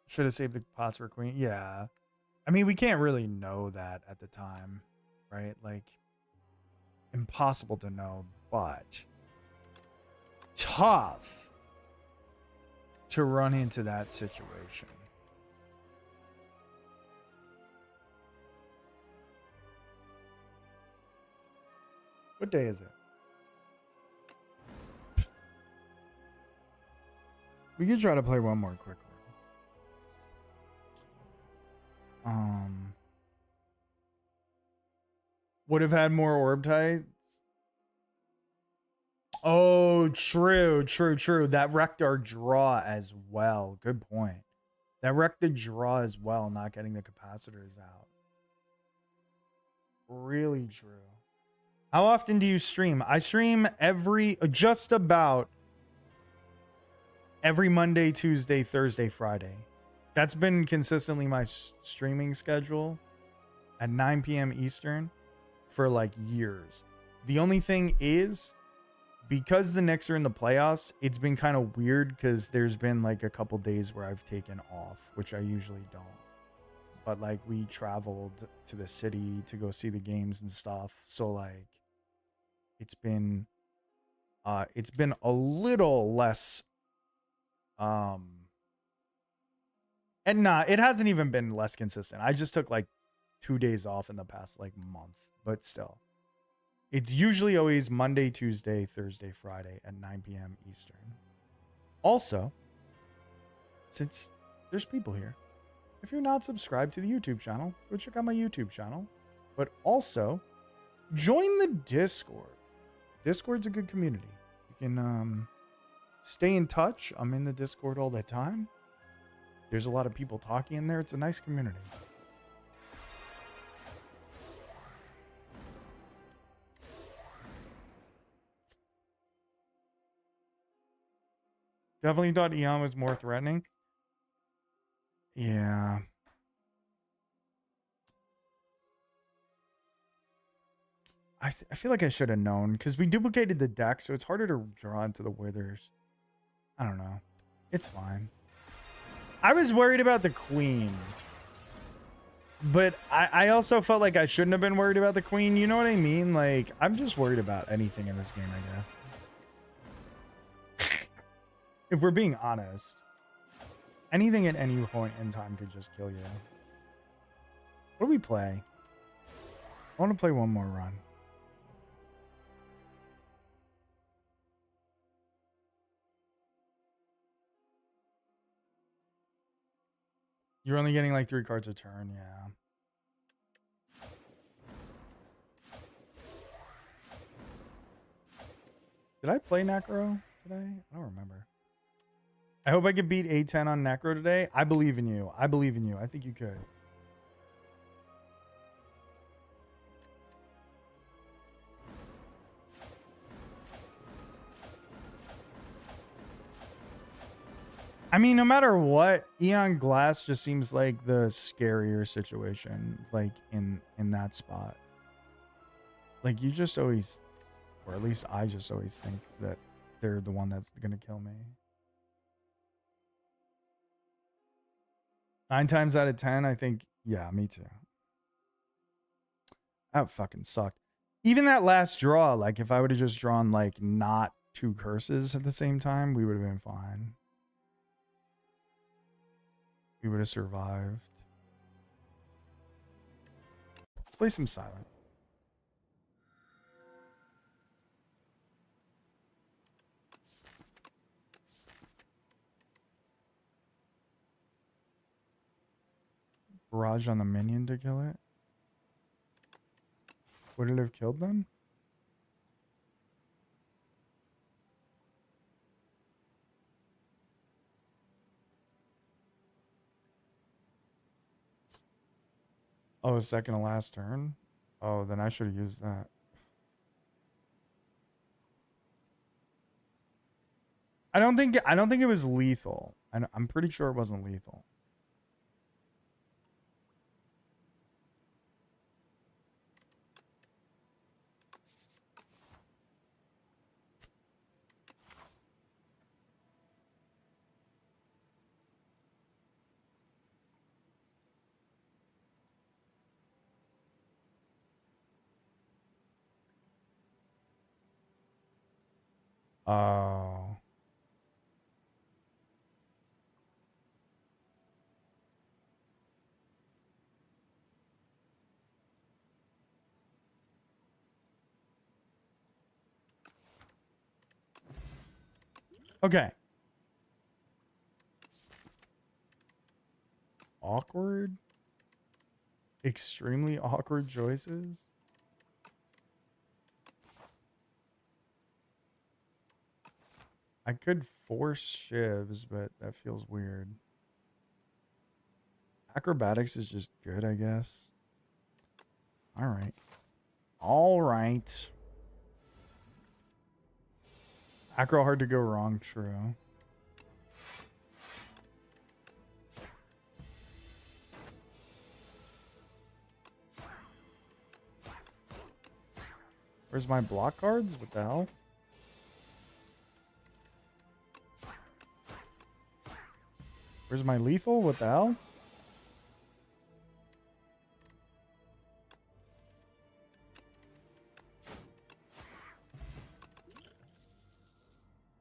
Should have saved the pots for queen. Yeah. I mean, we can't really know that at the time, right? Like, impossible to know, but tough to run into that situation. What day is it? We could try to play one more quick one. Would have had more orb types. Oh, true. That wrecked our draw as well. Good point. That wrecked the draw as well, not getting the capacitors out. Really true. How often do you stream? I stream just about every Monday, Tuesday, Thursday, Friday. That's been consistently my streaming schedule at 9 p.m. Eastern for like years. The only thing is, because the Knicks are in the playoffs, it's been kind of weird because there's been like a couple days where I've taken off, which I usually don't. But like we traveled to the city to go see the games and stuff. So like it's been a little less and it hasn't even been less consistent. I just took like 2 days off in the past like month, but still. It's usually always Monday, Tuesday, Thursday, Friday at 9 p.m. Eastern. Also, since there's people here, if you're not subscribed to the YouTube channel, go check out my YouTube channel. But also, join the Discord. Discord's a good community. You can stay in touch. I'm in the Discord all the time. There's a lot of people talking in there. It's a nice community. Definitely thought Eon was more threatening. Yeah. I feel like I should have known because we duplicated the deck, so it's harder to draw into the withers. I don't know. It's fine. I was worried about the queen. But I also felt like I shouldn't have been worried about the queen. You know what I mean? Like, I'm just worried about anything in this game, I guess. If we're being honest. Anything at any point in time could just kill you. What do we play? I want to play one more run. You're only getting like 3 cards a turn, yeah. Did I play Necro today? I don't remember. I hope I could beat A10 on Necro today. I believe in you. I believe in you. I think you could. I mean, no matter what, Eon Glass just seems like the scarier situation, like in that spot. Like you just always, or at least I just always think that they're the one that's gonna kill me. 9 times out of 10, I think, yeah, me too. That fucking sucked. Even that last draw, like if I would have just drawn like not 2 curses at the same time, we would have been fine. We would have survived. Let's play some silent. Barrage on the minion to kill it. Would it have killed them? Oh, second to last turn? Oh, then I should have used that. I don't think it was lethal. I'm pretty sure it wasn't lethal. Oh. Okay. Awkward? Extremely awkward choices? I could force shivs, but that feels weird. Acrobatics is just good, I guess. All right. All right. Acro hard to go wrong, true. Where's my block cards? What the hell? Where's my lethal? What the hell?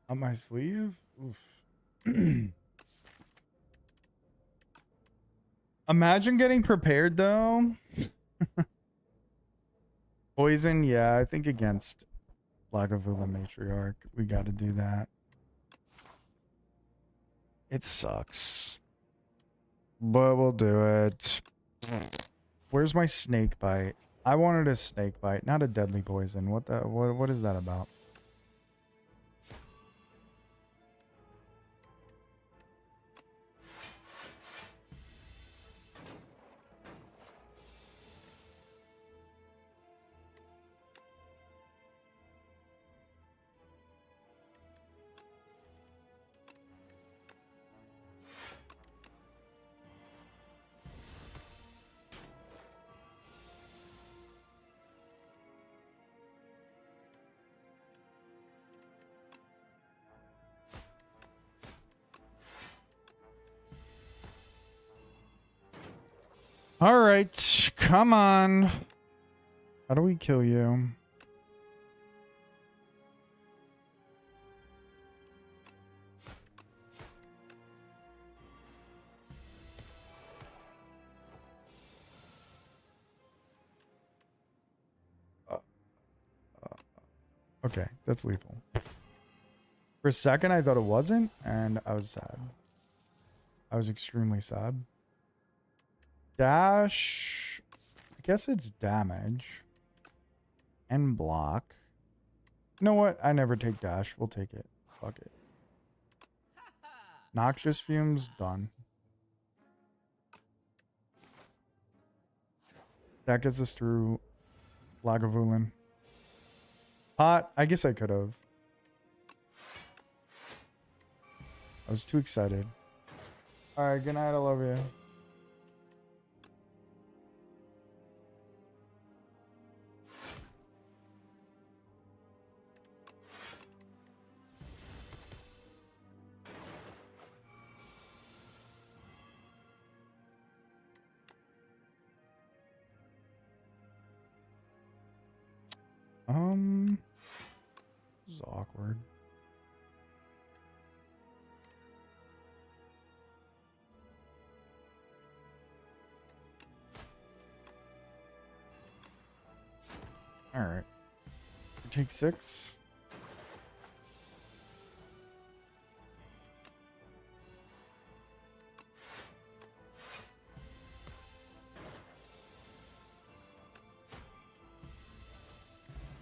On my sleeve? Oof. Imagine getting prepared though. Poison, yeah, I think against Lagavula Matriarch, we got to do that. It sucks, but we'll do it. Where's my snake bite? I wanted a snake bite, not a deadly poison. What is that about? All right, come on. How do we kill you? Okay, that's lethal. For a second, I thought it wasn't, and I was sad. I was extremely sad. Dash. I guess it's damage. And block. You know what? I never take dash. We'll take it. Fuck it. Noxious fumes, done. That gets us through Lagavulin. Pot, I guess I could have. I was too excited. Alright, good night, I love you. This is awkward. All right. Take 6.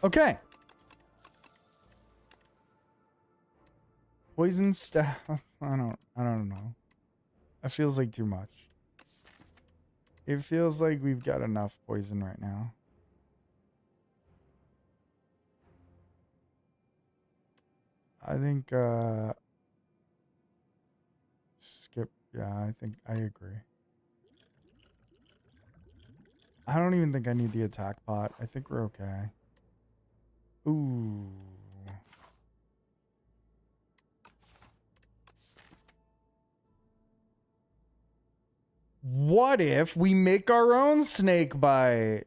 Okay. Poison staff. I don't know. That feels like too much. It feels like we've got enough poison right now. I think skip. Yeah, I think I agree. I don't even think I need the attack pot. I think we're okay. Ooh. What if we make our own snake bite?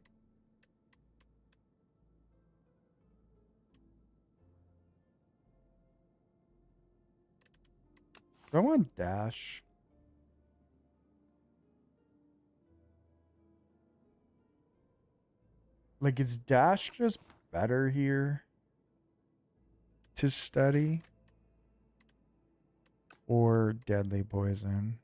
Do I want dash? Like, is dash just better here to study? Or deadly poison?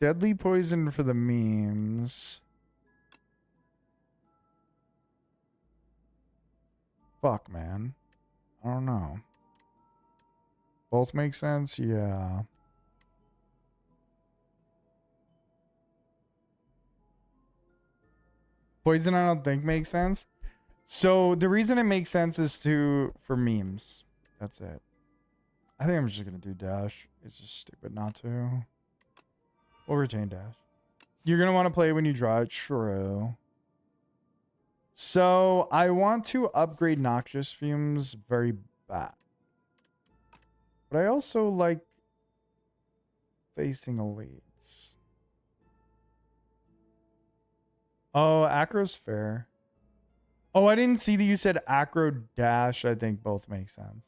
Deadly poison for the memes. Fuck, man. I don't know. Both make sense? Yeah. Poison I don't think makes sense. So the reason it makes sense is for memes. That's it. I think I'm just gonna do dash. It's just stupid not to. We'll retain dash. You're gonna want to play when you draw it. True. So I want to upgrade noxious fumes very bad. But I also like facing elites. Oh, acro's fair. Oh, I didn't see that you said acro dash. I think both make sense.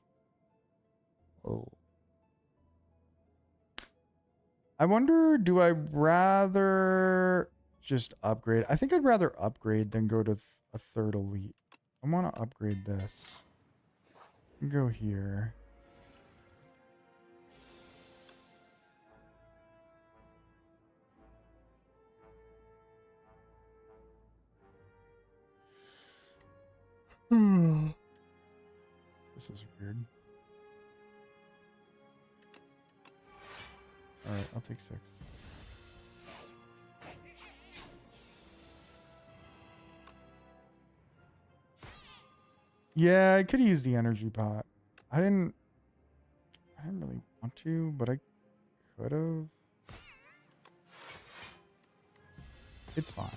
Oh. I wonder, do I rather just upgrade? I think I'd rather upgrade than go to a third elite. I want to upgrade this. Go here. This is weird. All right, I'll take 6. Yeah, I could use the energy pot. I didn't really want to, but I could have. It's fine.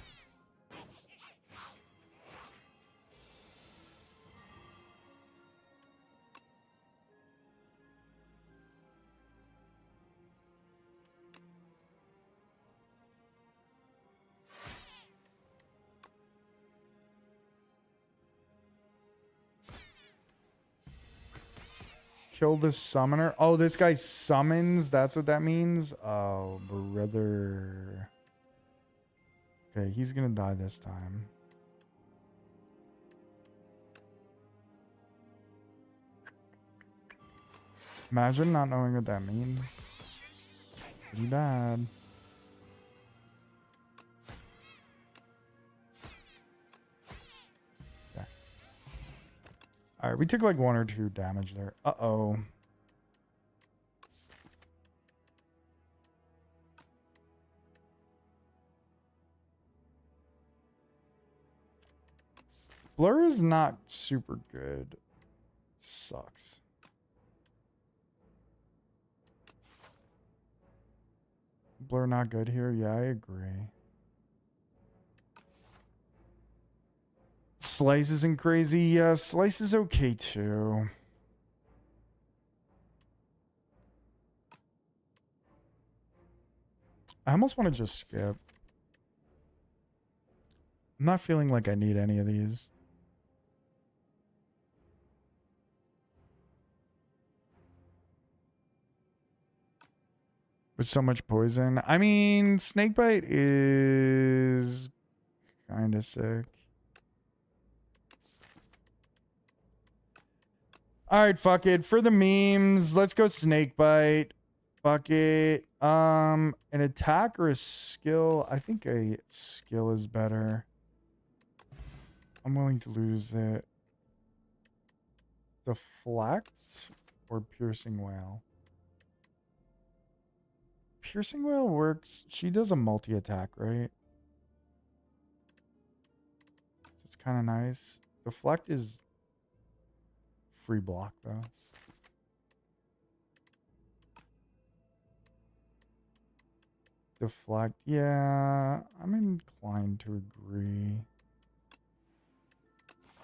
Kill the summoner. Oh, this guy summons. That's what that means. Oh, brother. Okay, he's gonna die this time. Imagine not knowing what that means. Pretty bad. All right, we took like 1 or 2 damage there. Uh-oh. Blur is not super good. Sucks. Blur not good here. Yeah, I agree. Slice isn't crazy. Yeah, Slice is okay too. I almost want to just skip. I'm not feeling like I need any of these. With so much poison. I mean, Snakebite is kind of sick. All right, fuck it. For the memes, let's go Snakebite. Fuck it. An attack or a skill? I think a skill is better. I'm willing to lose it. Deflect or piercing whale? Piercing whale works. She does a multi-attack, right? So it's kind of nice. Deflect is free block, though. Deflect. Yeah, I'm inclined to agree.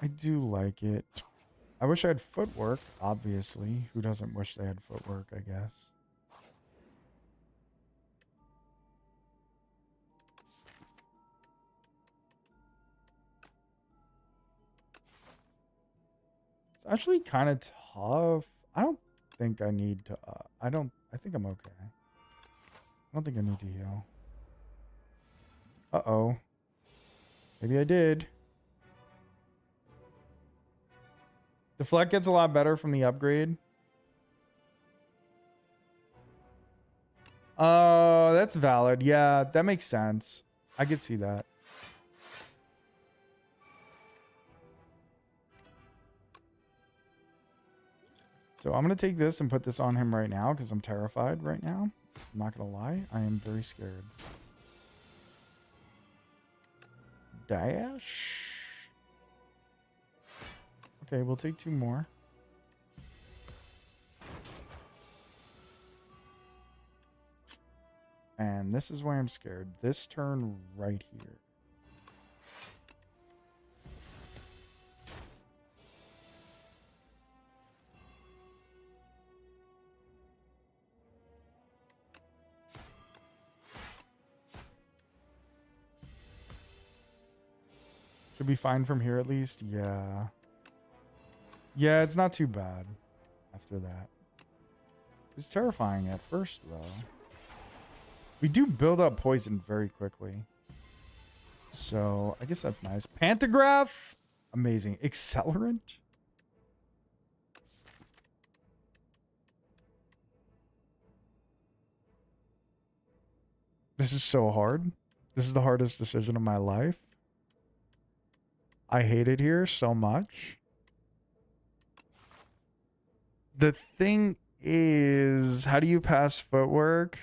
I do like it. I wish I had footwork, obviously. Who doesn't wish they had footwork, I guess? It's actually kind of tough. I don't think I need to... I think I'm okay. I don't think I need to heal. Uh-oh. Maybe I did. Deflect gets a lot better from the upgrade. Oh, that's valid. Yeah, that makes sense. I could see that. So I'm going to take this and put this on him right now because I'm terrified right now. I'm not going to lie. I am very scared. Dash. Okay, we'll take 2 more. And this is why I'm scared. This turn right here. Should be fine from here at least. Yeah. Yeah, it's not too bad after that. It's terrifying at first, though. We do build up poison very quickly. So, I guess that's nice. Pantograph? Amazing. Accelerant? This is so hard. This is the hardest decision of my life. I hate it here so much. The thing is, how do you pass footwork?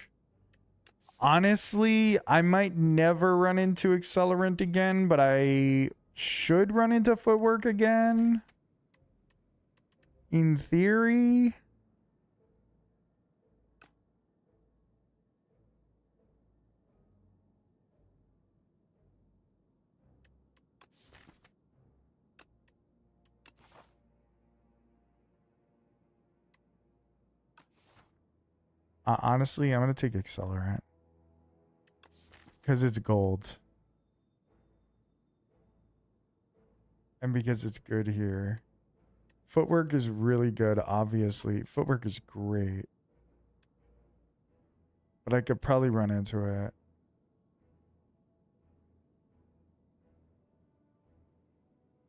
Honestly, I might never run into accelerant again, but I should run into footwork again. In theory. Honestly, I'm going to take accelerant. Because it's gold. And because it's good here. Footwork is really good, obviously. Footwork is great. But I could probably run into it.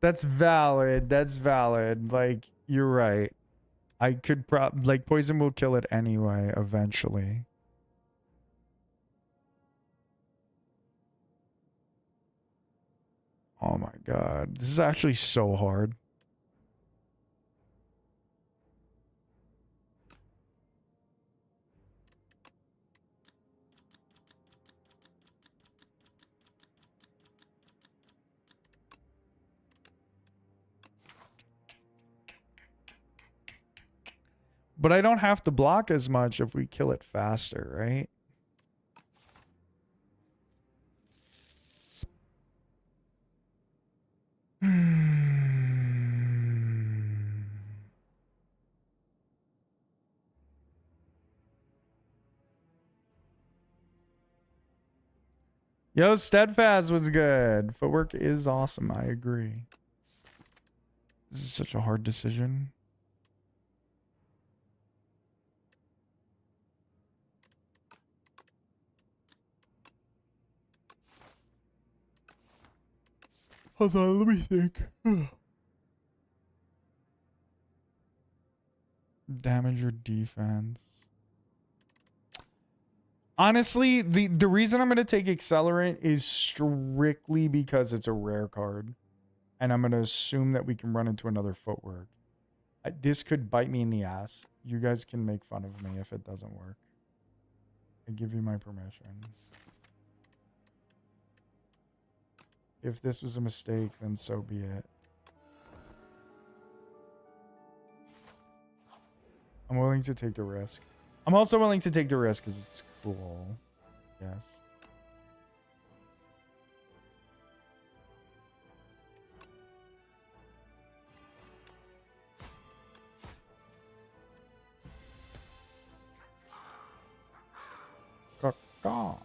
That's valid. That's valid. Like, you're right. I could like, poison will kill it anyway, eventually. Oh my god. This is actually so hard. But I don't have to block as much if we kill it faster, right? Yo, Steadfast was good. Footwork is awesome. I agree. This is such a hard decision. Hold on, let me think. Damage or defense? Honestly, the reason I'm going to take Accelerant is strictly because it's a rare card. And I'm going to assume that we can run into another Footwork. This could bite me in the ass. You guys can make fun of me if it doesn't work. I give you my permission. If this was a mistake, then so be it. I'm willing to take the risk. I'm also willing to take the risk because it's cool. Yes. Caw.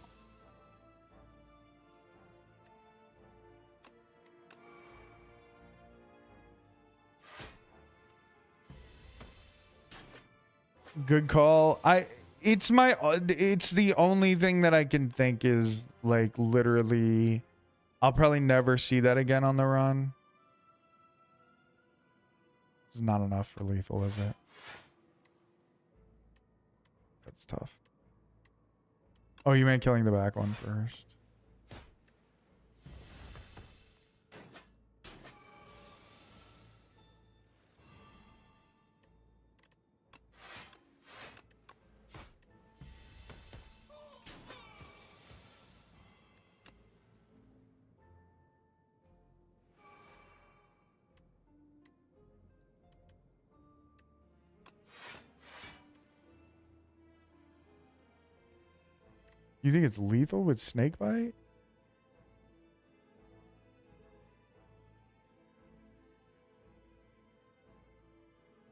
Good call. It's the only thing that I can think is like literally I'll probably never see that again on the run. It's not enough for lethal, is it? That's tough. Oh, you meant killing the back one first. You think it's lethal with snake bite?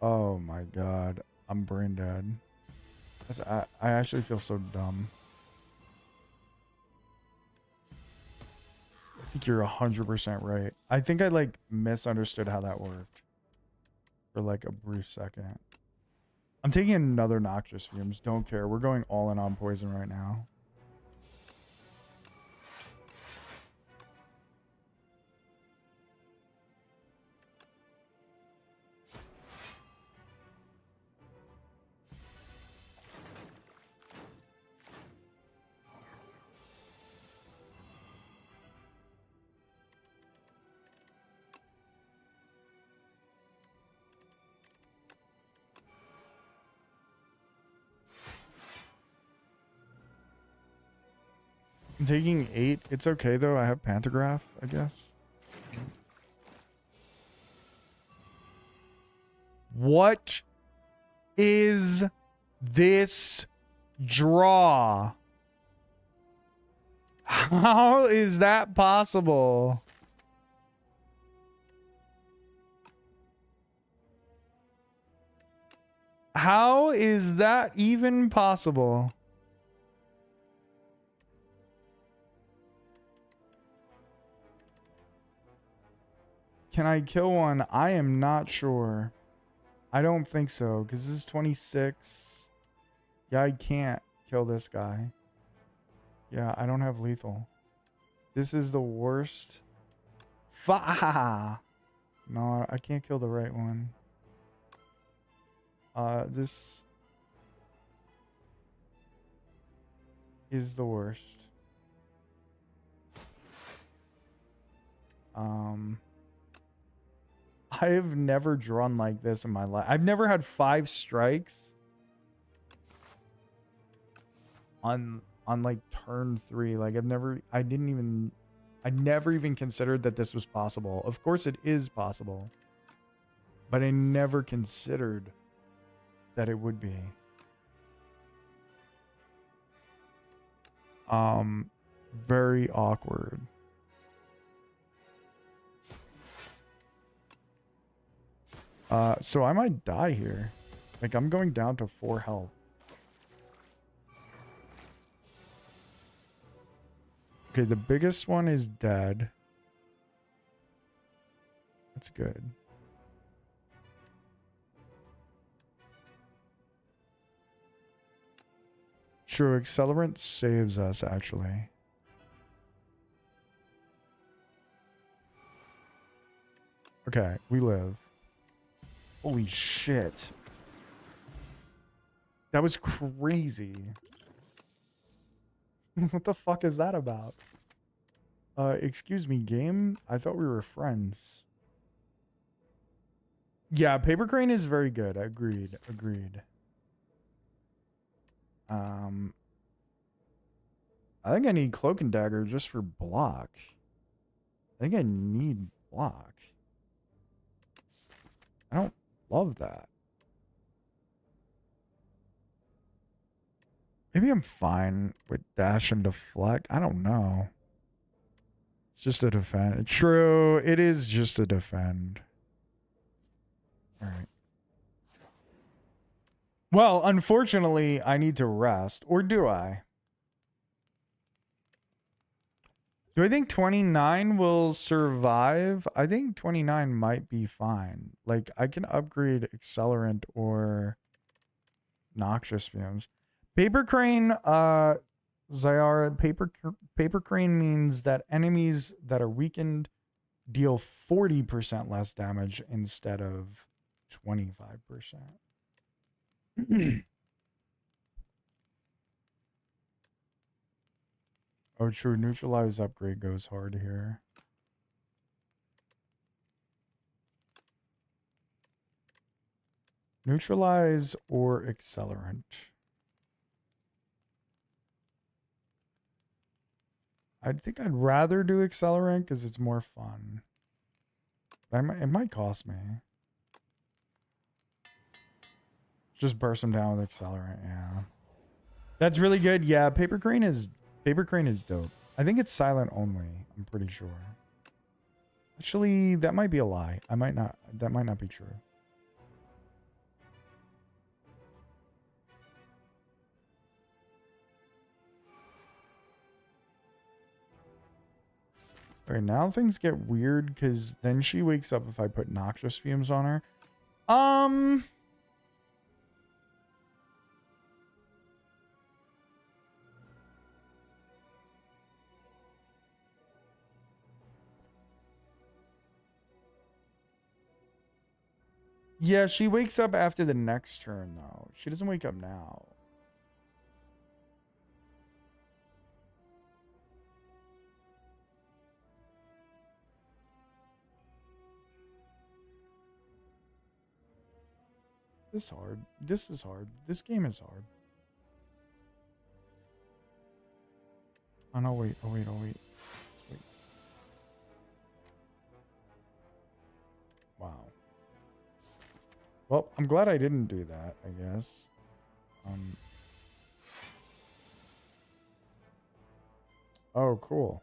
Oh my god. I'm brain dead. I actually feel so dumb. I think you're 100% right. I think I like misunderstood how that worked for like a brief second. I'm taking another Noxious Fumes. Don't care. We're going all in on poison right now. I'm taking 8. It's okay though. I have Pantograph, I guess. What is this draw? How is that possible? How is that even possible? Can I kill one? I am not sure. I don't think so, because this is 26. Yeah, I can't kill this guy. Yeah, I don't have lethal. This is the worst. No, I can't kill the right one. This is the worst. I have never drawn like this in my life. I've never had 5 strikes on like turn 3. Like I never even considered that this was possible. Of course it is possible, but I never considered that it would be. Very awkward. So I might die here. Like I'm going down to 4 health. Okay, the biggest one is dead. That's good. True, accelerant saves us, actually. Okay, we live. Holy shit. That was crazy. What the fuck is that about? Excuse me, game? I thought we were friends. Yeah, Paper Crane is very good. Agreed. Agreed. I think I need Cloak and Dagger just for block. I think I need block. I don't love that. Maybe I'm fine with dash and deflect. I don't know. It's just a defend. True, it is just a defend. All right. Well, unfortunately, I need to rest. Or do I? Do I think 29 will survive? I think 29 might be fine. Like, I can upgrade Accelerant or Noxious Fumes. Paper Crane, Zyara, Paper Crane means that enemies that are weakened deal 40% less damage instead of 25%. Oh, true. Neutralize upgrade goes hard here. Neutralize or accelerant. I think I'd rather do accelerant because it's more fun. But it might cost me. Just burst them down with accelerant, yeah. That's really good. Yeah, Paper Crane is dope. I think it's silent only, I'm pretty sure. Actually, that might be a lie. That might not be true. Okay, now things get weird because then she wakes up if I put Noxious Fumes on her. Yeah, she wakes up after the next turn, though. She doesn't wake up now. This is hard. This is hard. This game is hard. Oh, no, wait. Oh, wait. Oh, wait. Wait. Wow. Well, I'm glad I didn't do that, I guess. Oh, cool.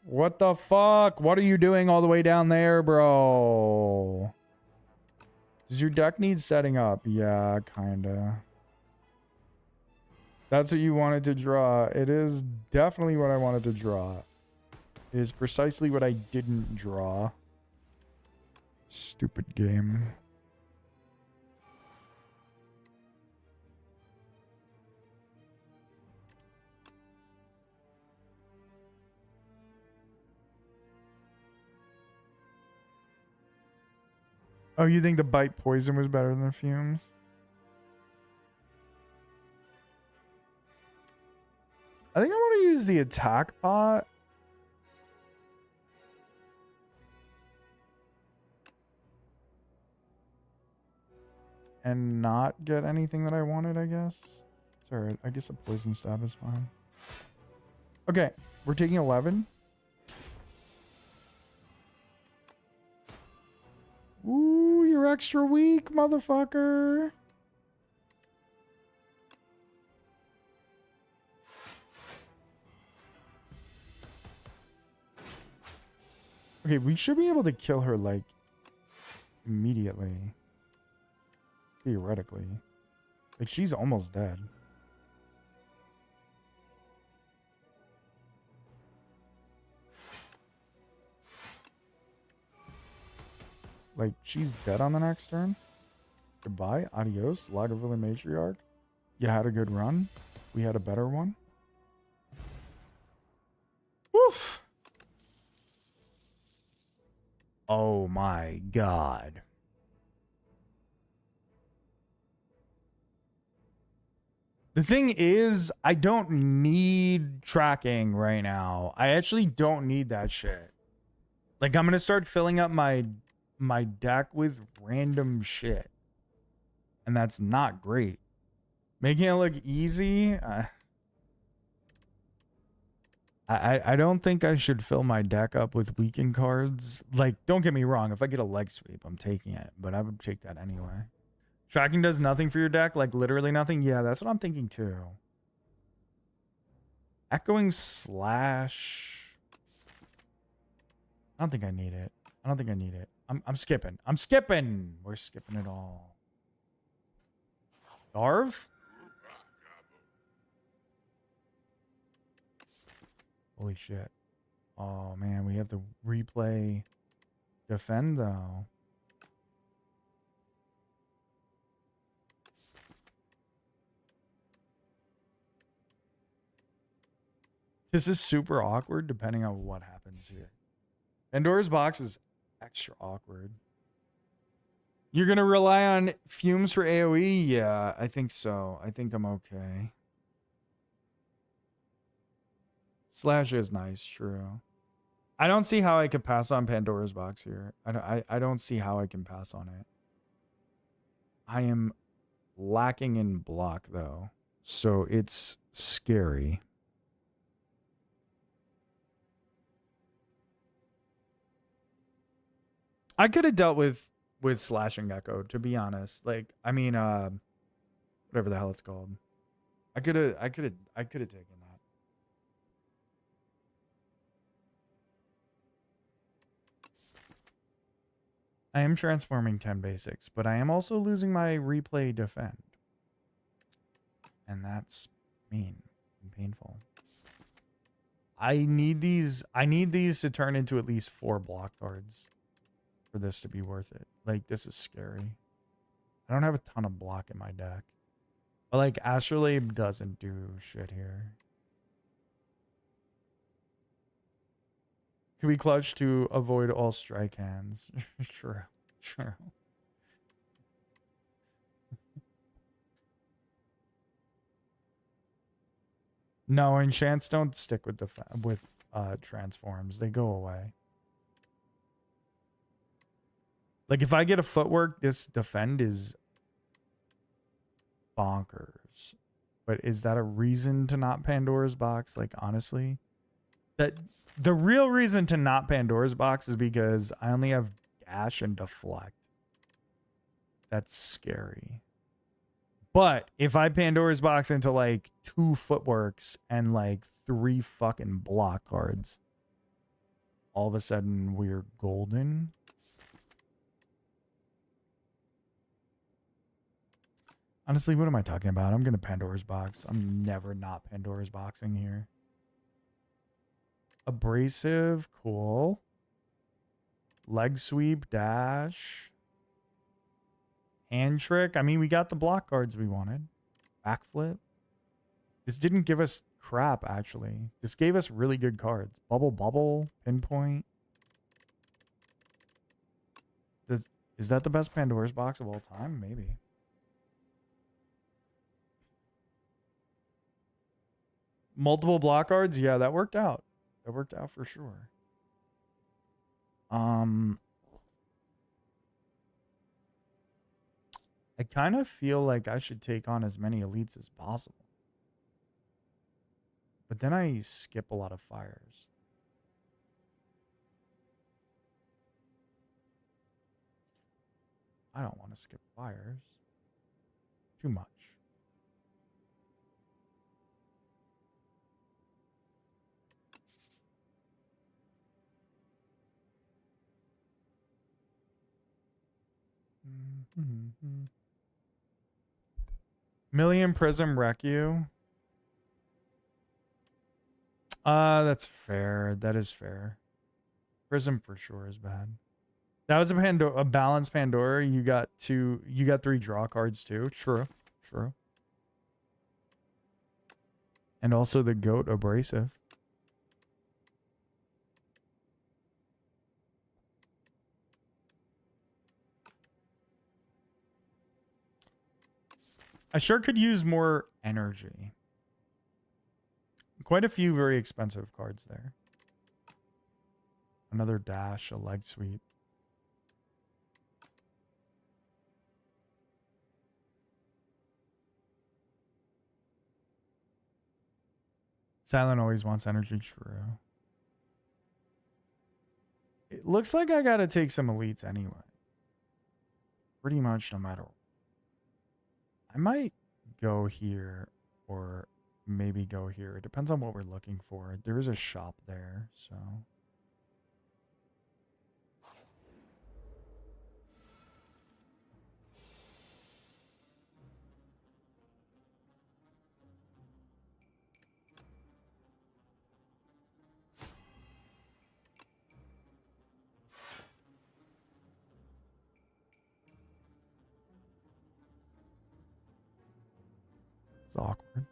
What the fuck? What are you doing all the way down there, bro? Does your deck need setting up? Yeah, kinda. That's what you wanted to draw. It is definitely what I wanted to draw. It is precisely what I didn't draw. Stupid game. Oh, you think the bite poison was better than the fumes? I think I want to use the attack pot. And not get anything that I wanted, I guess. It's alright. I guess a poison stab is fine. Okay, we're taking 11. Ooh, you're extra weak, motherfucker. Okay, we should be able to kill her, like, immediately. Theoretically. Like, she's almost dead. Like, she's dead on the next turn. Goodbye. Adios. Lagavulin Matriarch. You had a good run. We had a better one. Woof. Oh my god. The thing is, I don't need tracking right now. I actually don't need that shit. Like, I'm gonna start filling up my deck with random shit. And that's not great. Making it look easy, I don't think I should fill my deck up with weakened cards. Like, don't get me wrong. If I get a leg sweep, I'm taking it. But I would take that anyway. Tracking does nothing for your deck? Like, literally nothing? Yeah, that's what I'm thinking too. Echoing Slash. I don't think I need it. I don't think I need it. I'm skipping. I'm skipping. We're skipping it all. Darv? Holy shit. Oh, man. We have to replay defend, though. This is super awkward depending on what happens here. Pandora's Box is extra awkward. You're going to rely on fumes for AoE? Yeah, I think so. I think I'm okay. Slash is nice, true. I don't see how I could pass on Pandora's Box here. I don't see how I can pass on it. I am lacking in block, though. So it's scary. I could have dealt with Slashing Echo, to be honest. Like, I mean, whatever the hell it's called. I could have taken that. I am transforming 10 basics, but I am also losing my replay defend. And that's mean and painful. I need these to turn into at least 4 block cards for this to be worth it. Like, this is scary. I don't have a ton of block in my deck. But, like, Astrolabe doesn't do shit here. Could we clutch to avoid all strike hands? Sure. No, enchants don't stick with transforms. They go away. Like, if I get a footwork, this defend is bonkers. But is that a reason to not Pandora's Box? Like, honestly, the real reason to not Pandora's Box is because I only have dash and deflect. That's scary. But if I Pandora's Box into like 2 footworks and like 3 fucking block cards, all of a sudden we're golden. Honestly, what am I talking about? I'm going to Pandora's Box. I'm never not Pandora's Boxing here. Abrasive, cool. Leg sweep, dash. Hand trick. I mean, we got the block cards we wanted. Backflip. This didn't give us crap, actually. This gave us really good cards. Bubble, pinpoint. Is that the best Pandora's Box of all time? Maybe. Multiple block cards? Yeah, that worked out. That worked out for sure. I kind of feel like I should take on as many elites as possible. But then I skip a lot of fires. I don't want to skip fires. Too much. Million Prism wreck you. That's fair. That is fair. Prism for sure is bad. That was a balanced Pandora. You got 3 draw cards too. True. True. And also the goat abrasive. I sure could use more energy. Quite a few very expensive cards there. Another dash, a leg sweep. Silent always wants energy, true. It looks like I gotta take some elites anyway. Pretty much no matter. I might go here or maybe go here. It depends on what we're looking for. There is a shop there, so. It's awkward.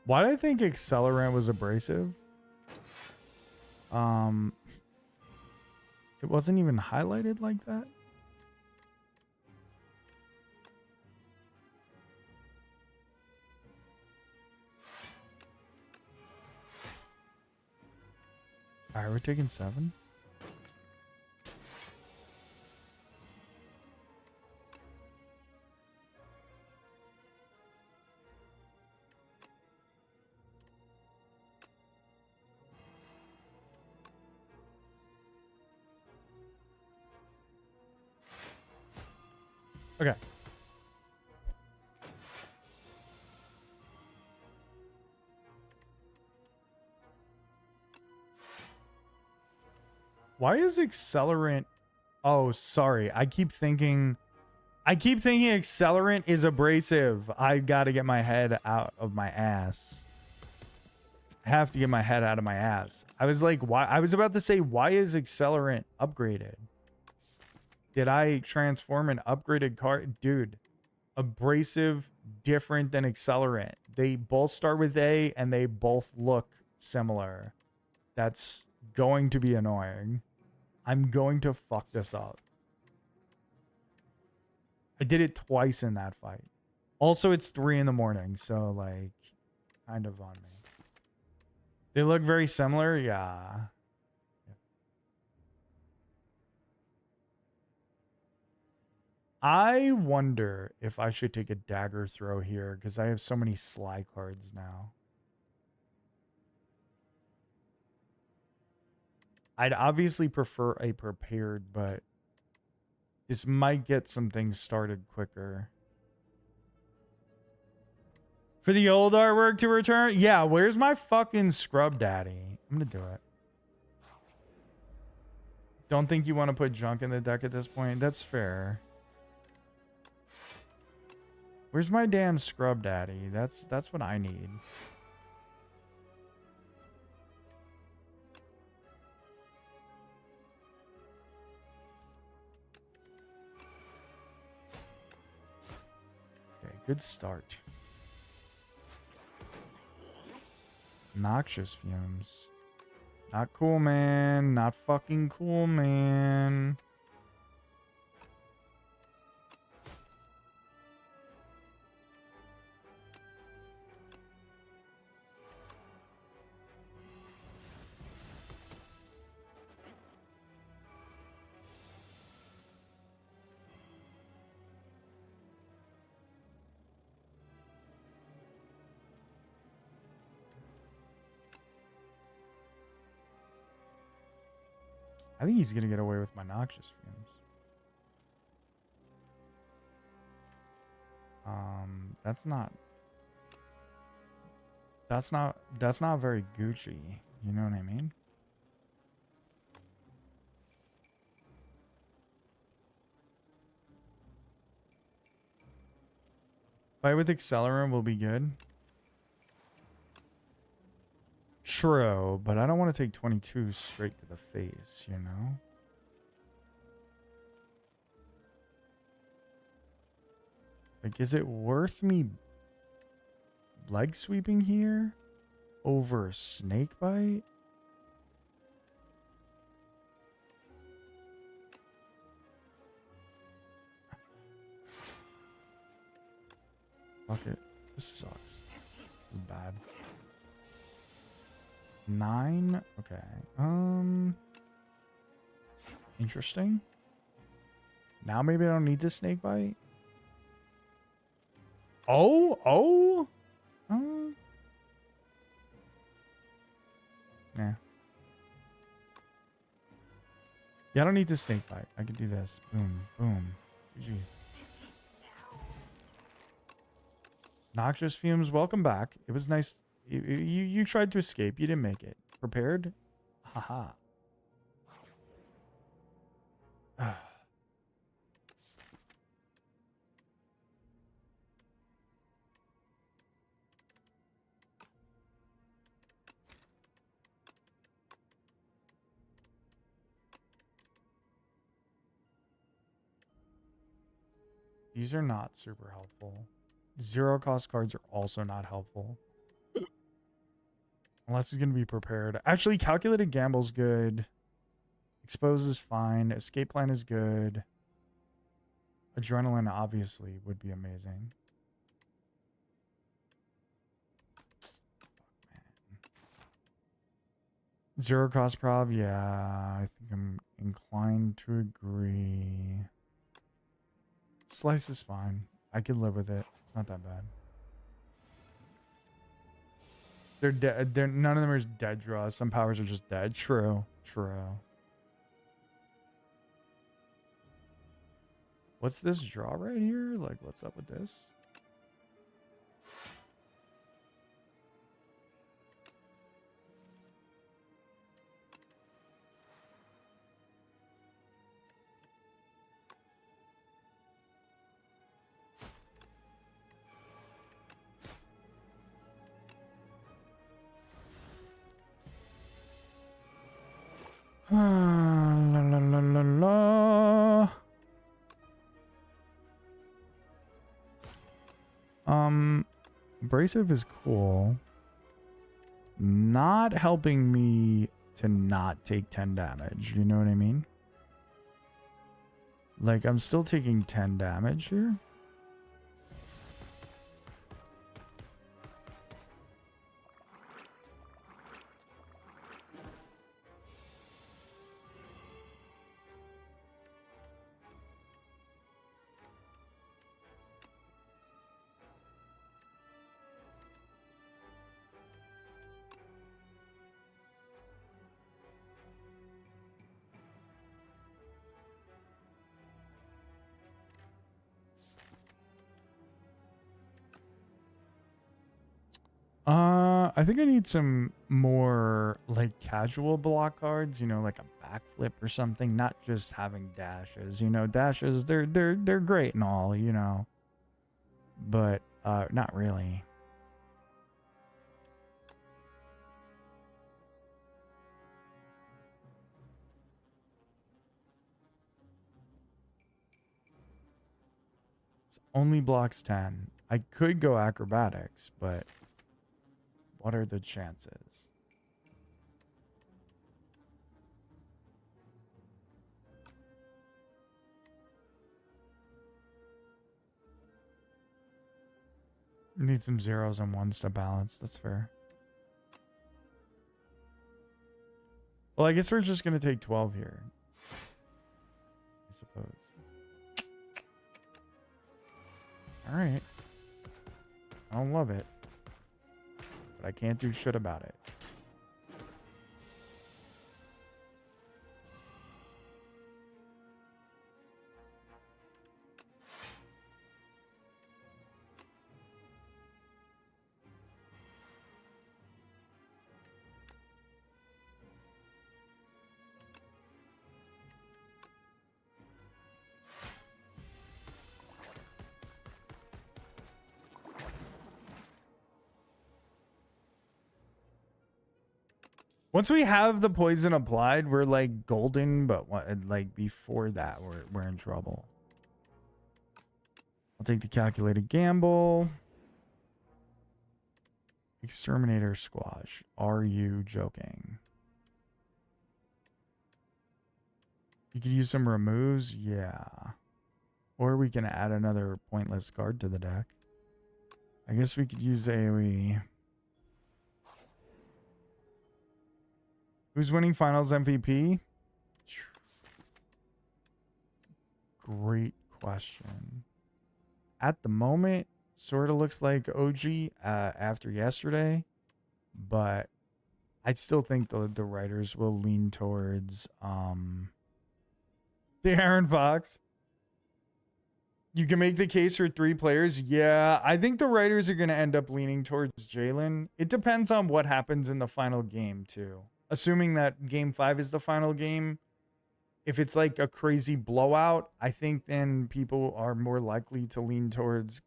Why did I think Accelerant was abrasive? It wasn't even highlighted like that. All right, we're taking 7. Okay. Why is Accelerant? Oh, sorry. I keep thinking Accelerant is abrasive. I got to get my head out of my ass. I have to get my head out of my ass. I was like, why? I was about to say, why is Accelerant upgraded? Did I transform an upgraded card? Dude, abrasive, different than Accelerant. They both start with A and they both look similar. That's going to be annoying. I'm going to fuck this up. I did it twice in that fight. Also, it's 3 in the morning, so like, kind of on me. They look very similar, yeah. I wonder if I should take a dagger throw here because I have so many Sly cards now. I'd obviously prefer a prepared, but this might get some things started quicker. For the old artwork to return? Yeah, where's my fucking scrub daddy? I'm gonna do it. Don't think you want to put junk in the deck at this point? That's fair. Where's my damn scrub daddy? That's what I need. Okay, good start. Noxious fumes. Not cool, man. Not fucking cool, man. I think he's gonna get away with my noxious fumes. That's not very Gucci. You know what I mean? Fight with Accelerant will be good. True, but I don't want to take 22 straight to the face, you know? Like, is it worth me leg sweeping here over snake bite? Fuck it. This sucks. This is bad. 9? Okay. Interesting. Now maybe I don't need to snake bite. Oh. Yeah. Yeah, I don't need to snake bite. I can do this. Boom, boom. Jeez. Noxious fumes, welcome back. It was nice. You tried to escape. You didn't make it. Prepared? Haha. These are not super helpful. Zero cost cards are also not helpful. Unless it's going to be prepared. Actually, calculated gamble's good. Expose is fine. Escape plan is good. Adrenaline obviously would be amazing. Man. Zero cost prob, yeah. I think I'm inclined to agree. Slice is fine. I could live with it. It's not that bad. They're dead. None of them are dead draws. Some powers are just dead. True. What's this draw right here? Like, what's up with this? La la la la la. Abrasive is cool. Not helping me to not take 10 damage. You know what I mean? Like, I'm still taking 10 damage here. I think I need some more like casual block cards, you know, like a backflip or something, not just having dashes. You know, dashes they're great and all, you know. But not really. It's only blocks 10. I could go acrobatics, but what are the chances? Need some zeros and ones to balance. That's fair. Well, I guess we're just going to take 12 here. I suppose. All right. I don't love it, but I can't do shit about it. Once we have the poison applied, we're like golden, but like before that, we're in trouble. I'll take the calculated gamble. Exterminator squash. Are you joking? You could use some removes, yeah. Or we can add another pointless card to the deck. I guess we could use AoE. Who's winning finals MVP? Great question. At the moment, sort of looks like OG after yesterday, but I still think the writers will lean towards the Aaron Fox. You can make the case for 3 players. Yeah, I think the writers are going to end up leaning towards Jalen. It depends on what happens in the final game, too. Assuming that game 5 is the final game. If it's like a crazy blowout, I think then people are more likely to lean towards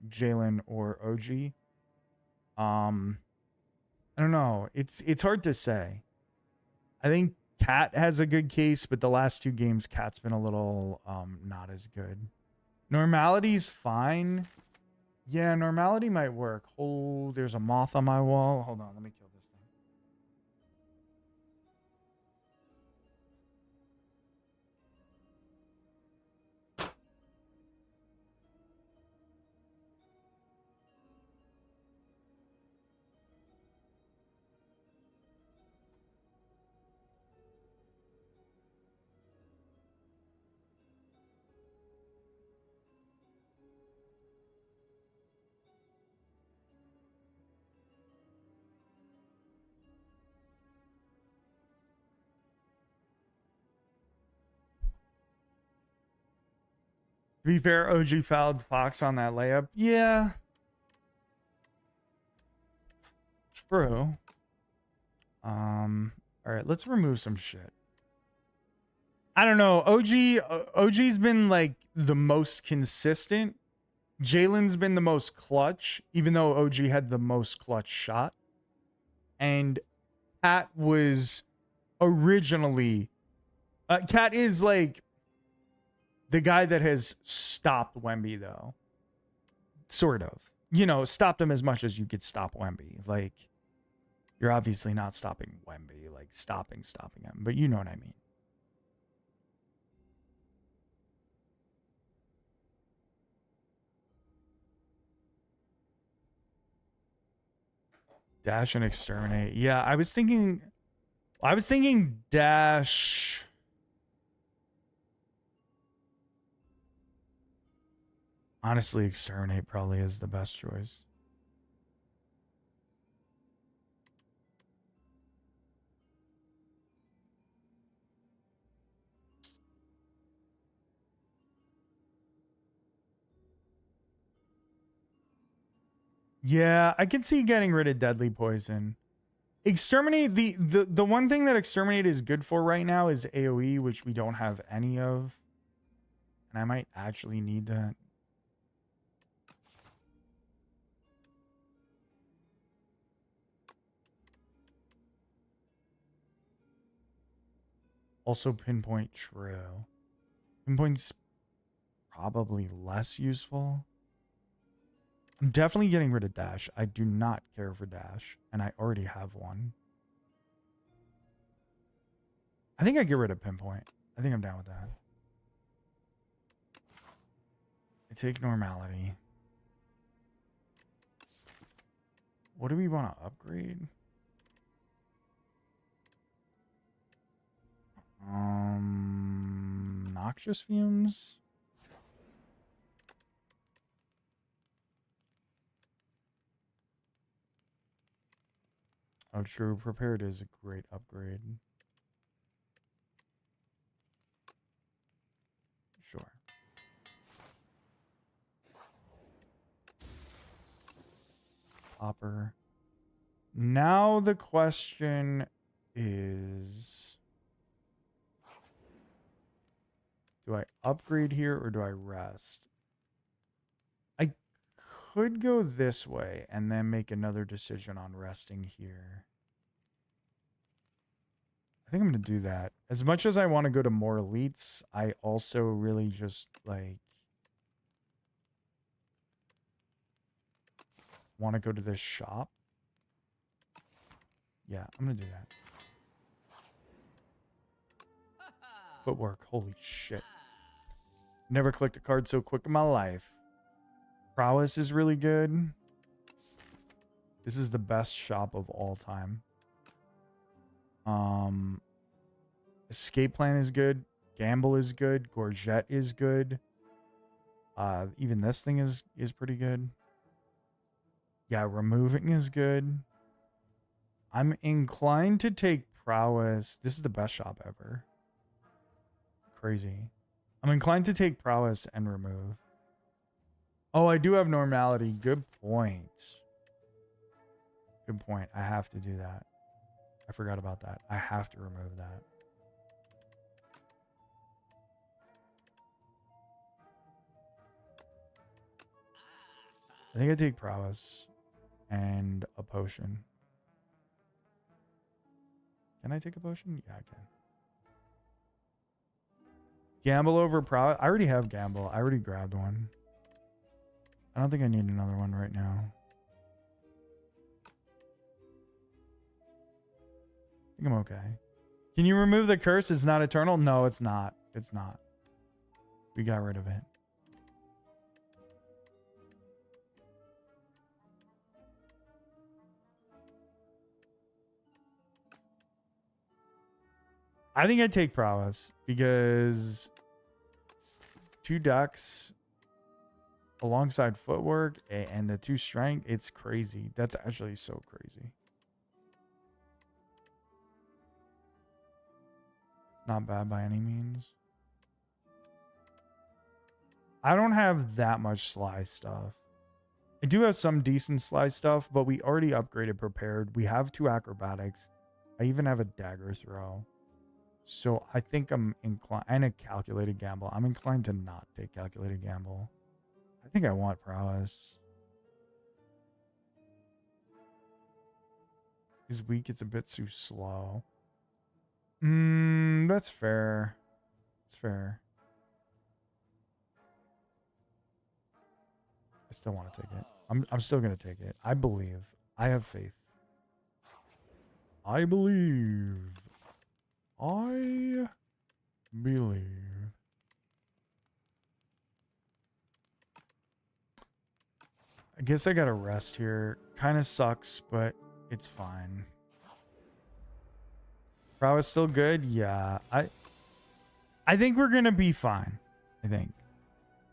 Jalen or OG. I don't know. It's hard to say. I think Cat has a good case, but the last 2 games, Cat's been a little not as good. Normality's fine. Yeah, normality might work. Oh, there's a moth on my wall. Hold on, let me kill this thing. To be fair, OG fouled Fox on that layup. Yeah. True. All right, let's remove some shit. I don't know. OG's been like the most consistent. Jalen's been the most clutch, even though OG had the most clutch shot. And Cat was originally Cat is like the guy that has stopped Wemby, though. Sort of. You know, stopped him as much as you could stop Wemby. Like, you're obviously not stopping Wemby, like stopping him, but you know what I mean. Dash and exterminate. Yeah, I was thinking dash. Honestly, exterminate probably is the best choice. Yeah, I can see getting rid of deadly poison. Exterminate, the one thing that exterminate is good for right now is AoE, which we don't have any of. And I might actually need that. Also pinpoint, true. Pinpoint's probably less useful. I'm definitely getting rid of dash. I do not care for dash, and I already have one. I think I get rid of pinpoint. I think I'm down with that. I take normality. What do we want to upgrade? Noxious fumes. Oh, true. Prepared is a great upgrade. Sure. Popper. Now the question is, do I upgrade here or do I rest? I could go this way and then make another decision on resting here. I think I'm going to do that. As much as I want to go to more elites, I also really just like want to go to this shop. Yeah, I'm going to do that. Footwork. Holy shit. Never clicked a card so quick in my life. Prowess is really good. This is the best shop of all time. Escape plan is good. Gamble is good. Gorget is good. Even this thing is pretty good. Yeah, removing is good. I'm inclined to take prowess. This is the best shop ever. Crazy. I'm inclined to take prowess and remove. Oh, I do have normality. Good point. Good point. I have to do that. I forgot about that. I have to remove that. I think I take prowess and a potion. Can I take a potion? Yeah, I can. Gamble over prowess. I already have gamble. I already grabbed one. I don't think I need another one right now. I think I'm okay. Can you remove the curse? It's not eternal? No, it's not. It's not. We got rid of it. I think I'd take prowess because 2 ducks alongside footwork and the 2 strength, it's crazy. That's actually so crazy. Not bad by any means. I don't have that much sly stuff. I do have some decent sly stuff, but we already upgraded prepared. We have 2 acrobatics. I even have a dagger throw. So I think I'm inclined, and a calculated gamble. I'm inclined to not take calculated gamble. I think I want prowess. His weak, it's a bit too slow. That's fair. It's fair. I still want to take it. I'm still gonna take it. I believe. I have faith. I believe. I believe. I guess I gotta rest here. Kind of sucks, but it's fine. Prowess still good? Yeah. I think we're gonna be fine. I think.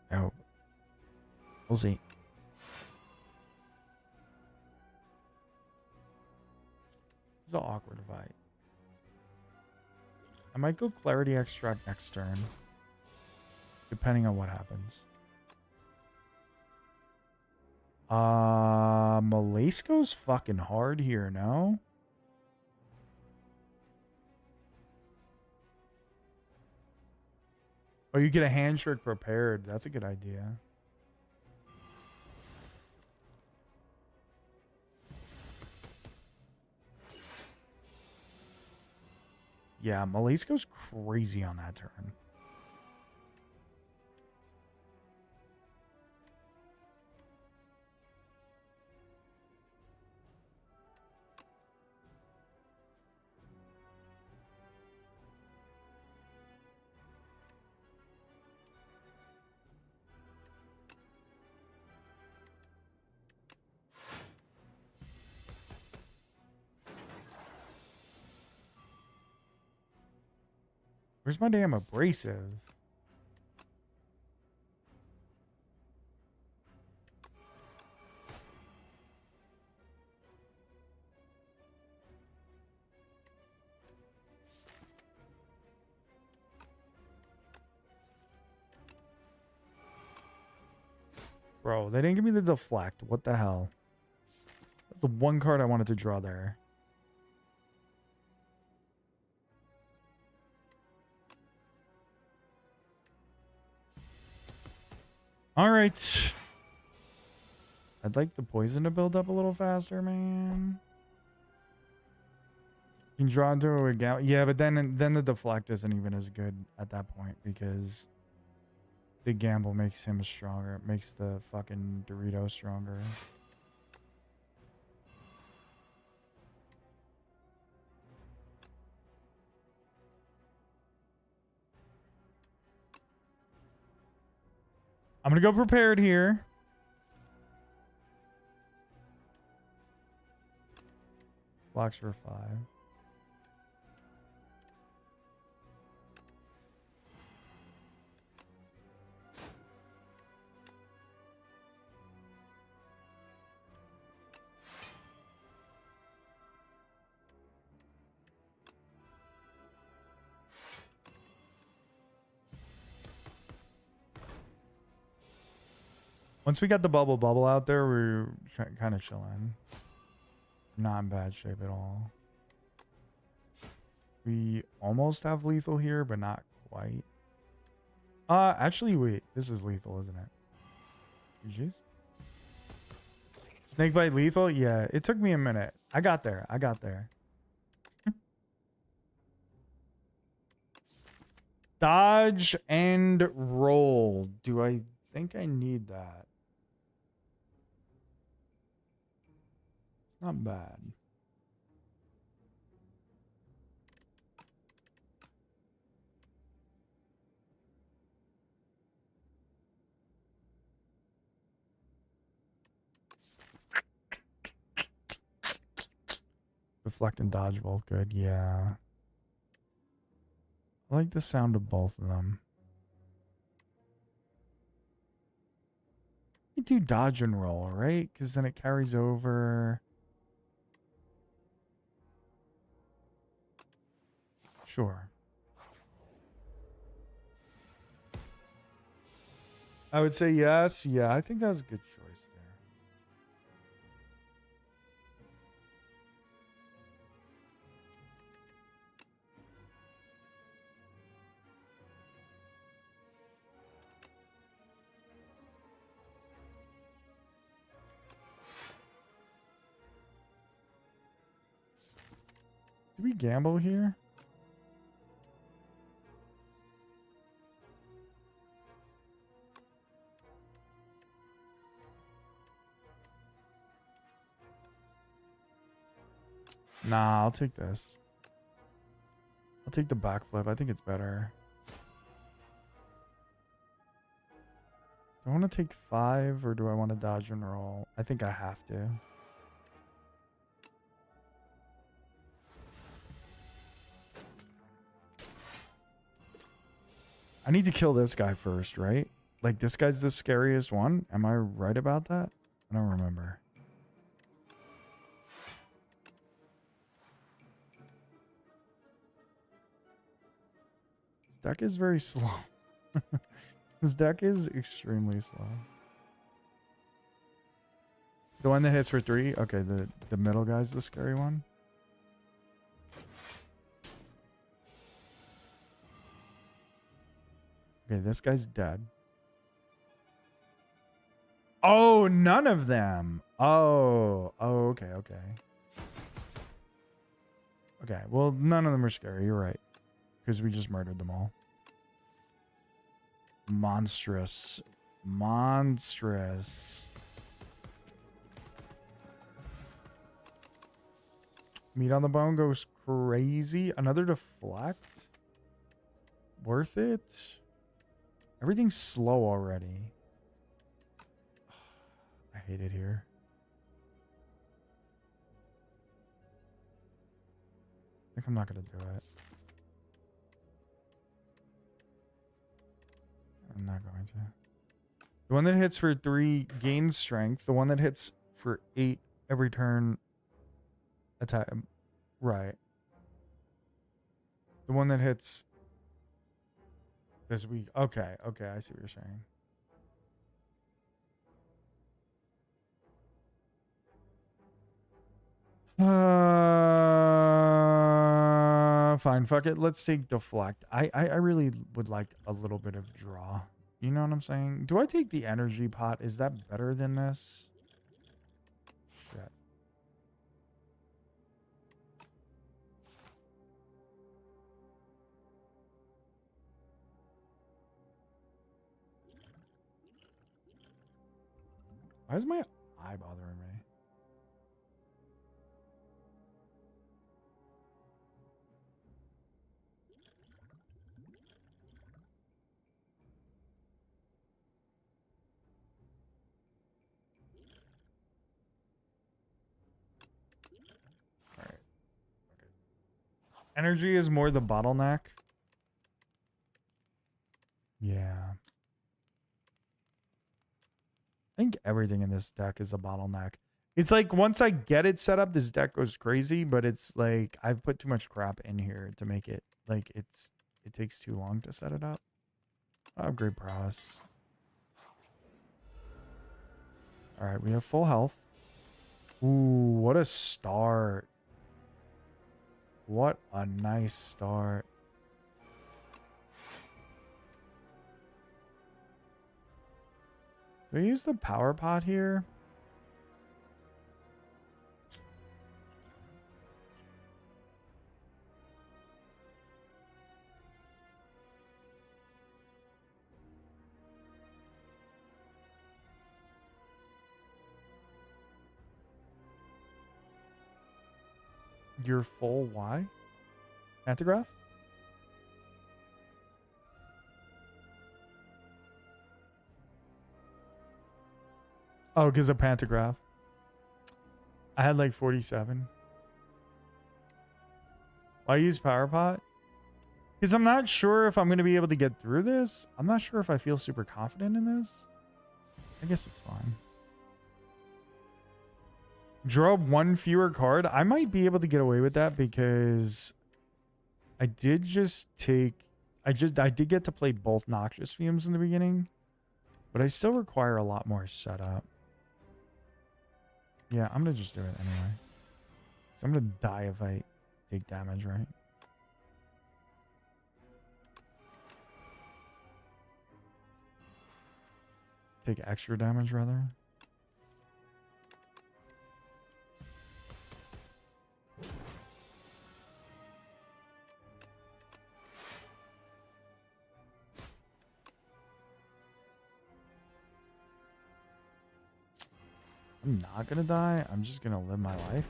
I hope. We'll see. It's an awkward fight. I might go Clarity Extract next turn, depending on what happens. Malaysko's fucking hard here, no? Oh, you get a hand trick prepared. That's a good idea. Yeah, Malaysko's crazy on that turn. Where's my damn abrasive? Bro, they didn't give me the deflect. What the hell? That's the one card I wanted to draw there. All right. I'd like the poison to build up a little faster, man. You can draw into a gamble. Yeah, but then the deflect isn't even as good at that point because the gamble makes him stronger. It makes the fucking Dorito stronger. I'm gonna go prepared here. Blocks for 5. Once we got the bubble out there, we're kind of chilling. Not in bad shape at all. We almost have lethal here, but not quite. Actually, wait. This is lethal, isn't it? GG's. Snakebite lethal? Yeah, it took me a minute. I got there. Dodge and roll. Do I think I need that? It's not bad. Deflect and dodge both good, yeah. I like the sound of both of them. You do dodge and roll, right? Because then it carries over. Sure. I would say yes. Yeah, I think that was a good choice there. Do we gamble here? Nah, I'll take this. I'll take the backflip. I think it's better. Do I want to take 5 or do I want to dodge and roll? I think I have to. I need to kill this guy first, right? Like, this guy's the scariest one? Am I right about that? I don't remember. This deck is very slow. This deck is extremely slow. The one that hits for 3? Okay, the middle guy's the scary one. Okay, this guy's dead. Oh, none of them. Oh, okay. Okay, well, none of them are scary. You're right. Because we just murdered them all. Monstrous. Meat on the bone goes crazy. Another deflect. Worth it? Everything's slow already. I hate it here. I think I'm not going to do it. I'm not going to. The one that hits for 3 gains strength. The one that hits for 8 every turn attack. Right. The one that hits this week. Okay, I see what you're saying. Fine, fuck it. Let's take deflect. I really would like a little bit of draw. You know what I'm saying? Do I take the energy pot? Is that better than this? Shit. Why is my eye bothering me? All right. Okay. Energy is more the bottleneck. Yeah. I think everything in this deck is a bottleneck. It's like once I get it set up, this deck goes crazy, but it's like I've put too much crap in here to make it like it takes too long to set it up. Upgrade prowess. All right, we have full health. Ooh, what a start. What a nice start. Do we use the power pot here? Your full Y? Pantograph? Oh, because of pantograph. I had like 47. Why use power pot? Because I'm not sure if I'm going to be able to get through this. I'm not sure if I feel super confident in this. I guess it's fine. Draw one fewer card. I might be able to get away with that because I did just take... I did get to play both Noxious Fumes in the beginning, but I still require a lot more setup. Yeah, I'm going to just do it anyway. So I'm going to die if I take damage, right? Take extra damage, rather. I'm not gonna die. I'm just gonna live my life.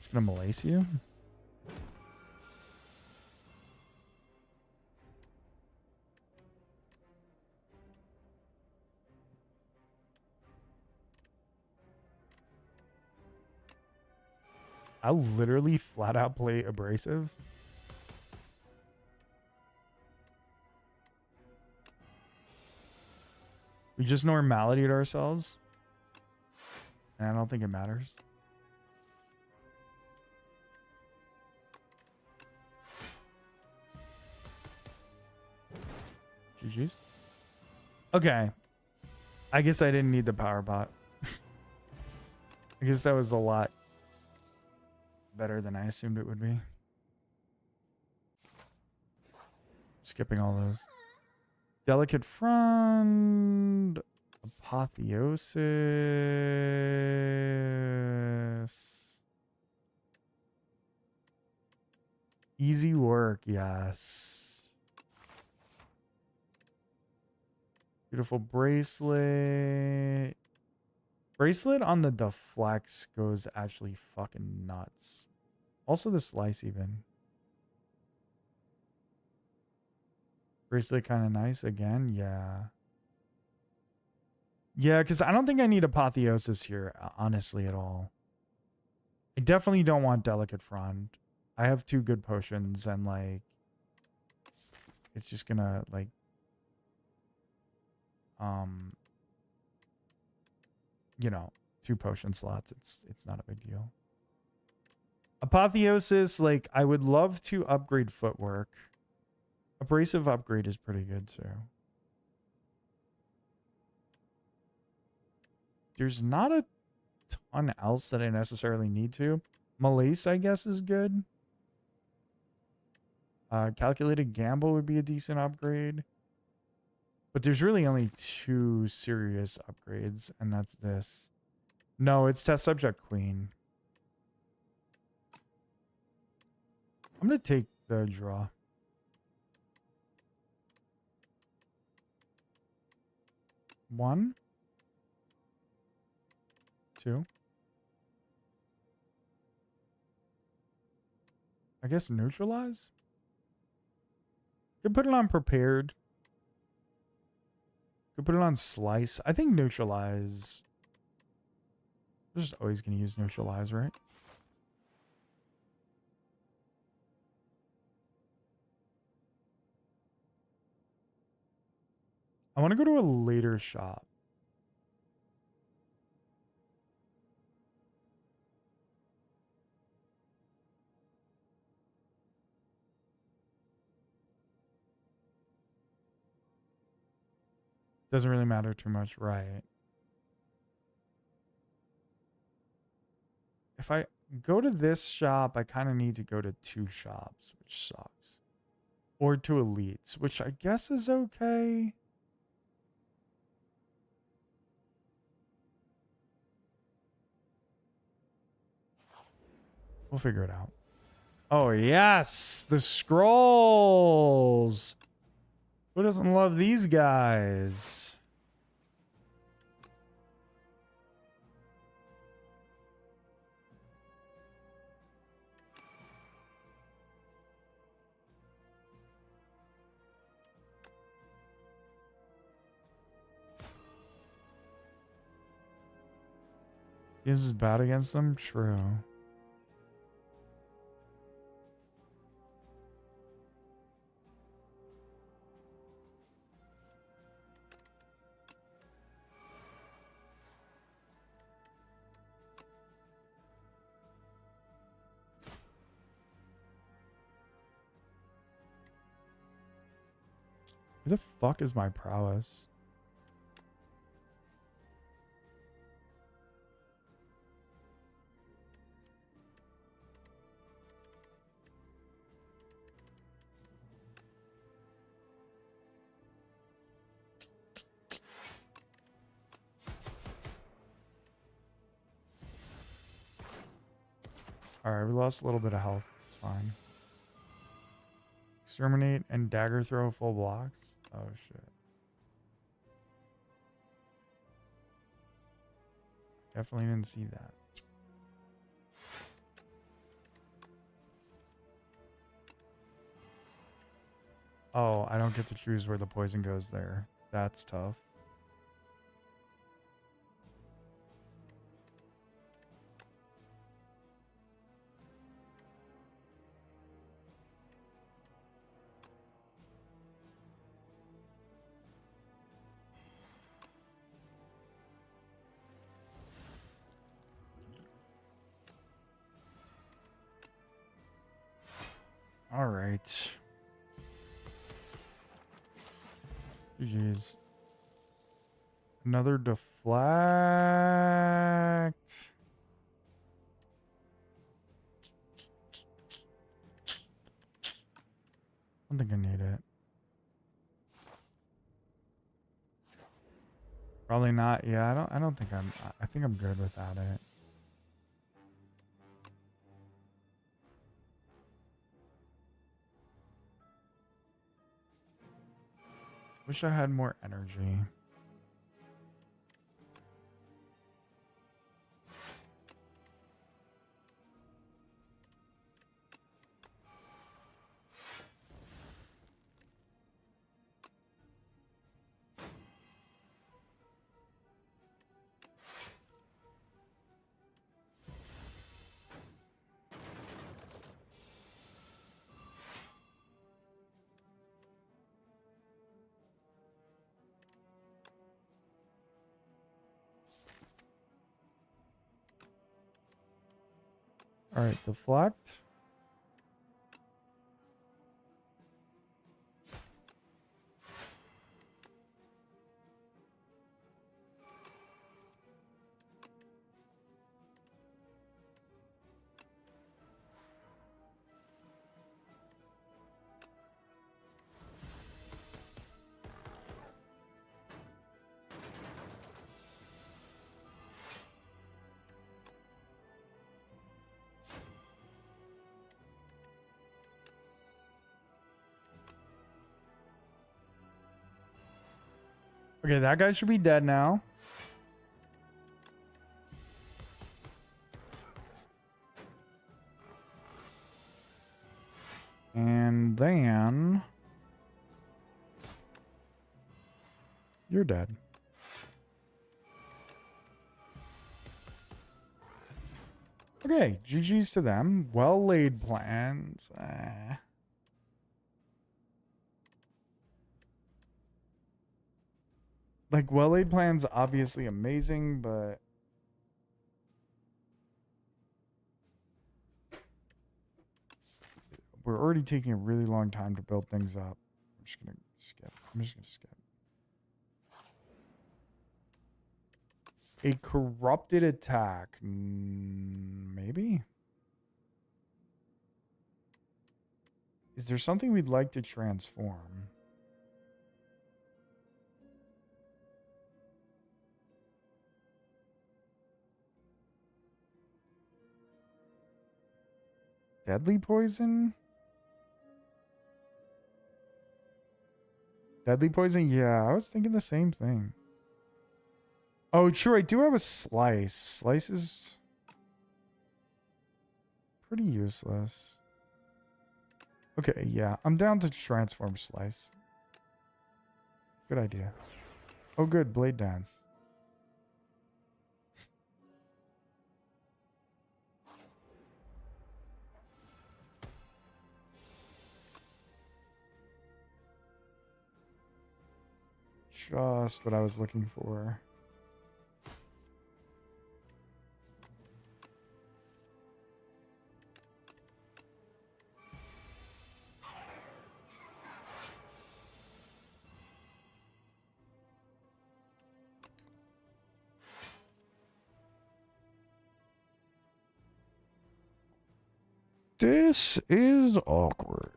Just gonna malace you. I'll literally flat out play abrasive. We just normalitied ourselves. And I don't think it matters. GG's. Okay. I guess I didn't need the power bot. I guess that was a lot better than I assumed it would be. Skipping all those. Delicate Front. Apotheosis. Easy work, yes. Beautiful bracelet. Bracelet on the deflex goes actually fucking nuts. Also the slice even. Bracelet kind of nice again, yeah. Yeah, because I don't think I need Apotheosis here, honestly, at all. I definitely don't want Delicate Front. I have 2 good potions, and, like, it's just gonna, like, you know, 2 potion slots. It's not a big deal. Apotheosis, like, I would love to upgrade footwork. Abrasive upgrade is pretty good, too. There's not a ton else that I necessarily need to. Malace, I guess, is good. Calculated Gamble would be a decent upgrade. But there's really only 2 serious upgrades, and that's this. No, it's test subject queen. I'm going to take the draw. One. Two. I guess neutralize? Could put it on prepared. Could put it on slice. I think neutralize. We're just always going to use neutralize, right? I want to go to a later shop. Doesn't really matter too much, right? If I go to this shop, I kind of need to go to 2 shops, which sucks. Or 2 elites, which I guess is okay. We'll figure it out. Oh, yes! The scrolls! Who doesn't love these guys? This is bad against them? True. Who the fuck is my prowess? Alright, we lost a little bit of health. It's fine. Exterminate and dagger throw full blocks. Oh shit. Definitely didn't see that. Oh, I don't get to choose where the poison goes there. That's tough. All right. GG's. Another deflect. I don't think I need it. Probably not. Yeah, I don't think I think I'm good without it. Wish I had more energy. All right, deflect. Okay, that guy should be dead now. And then you're dead. Okay, GG's to them. Well laid plans. Like, well laid plans, obviously amazing, but we're already taking a really long time to build things up. I'm just gonna skip. I'm just gonna skip. A corrupted attack. Maybe? Is there something we'd like to transform? Deadly poison? Deadly poison? Yeah, I was thinking the same thing. Oh, true. I do have a slice. Slice is pretty useless. Okay, yeah. I'm down to transform slice. Good idea. Oh, good. Blade dance. Just what I was looking for. This is awkward.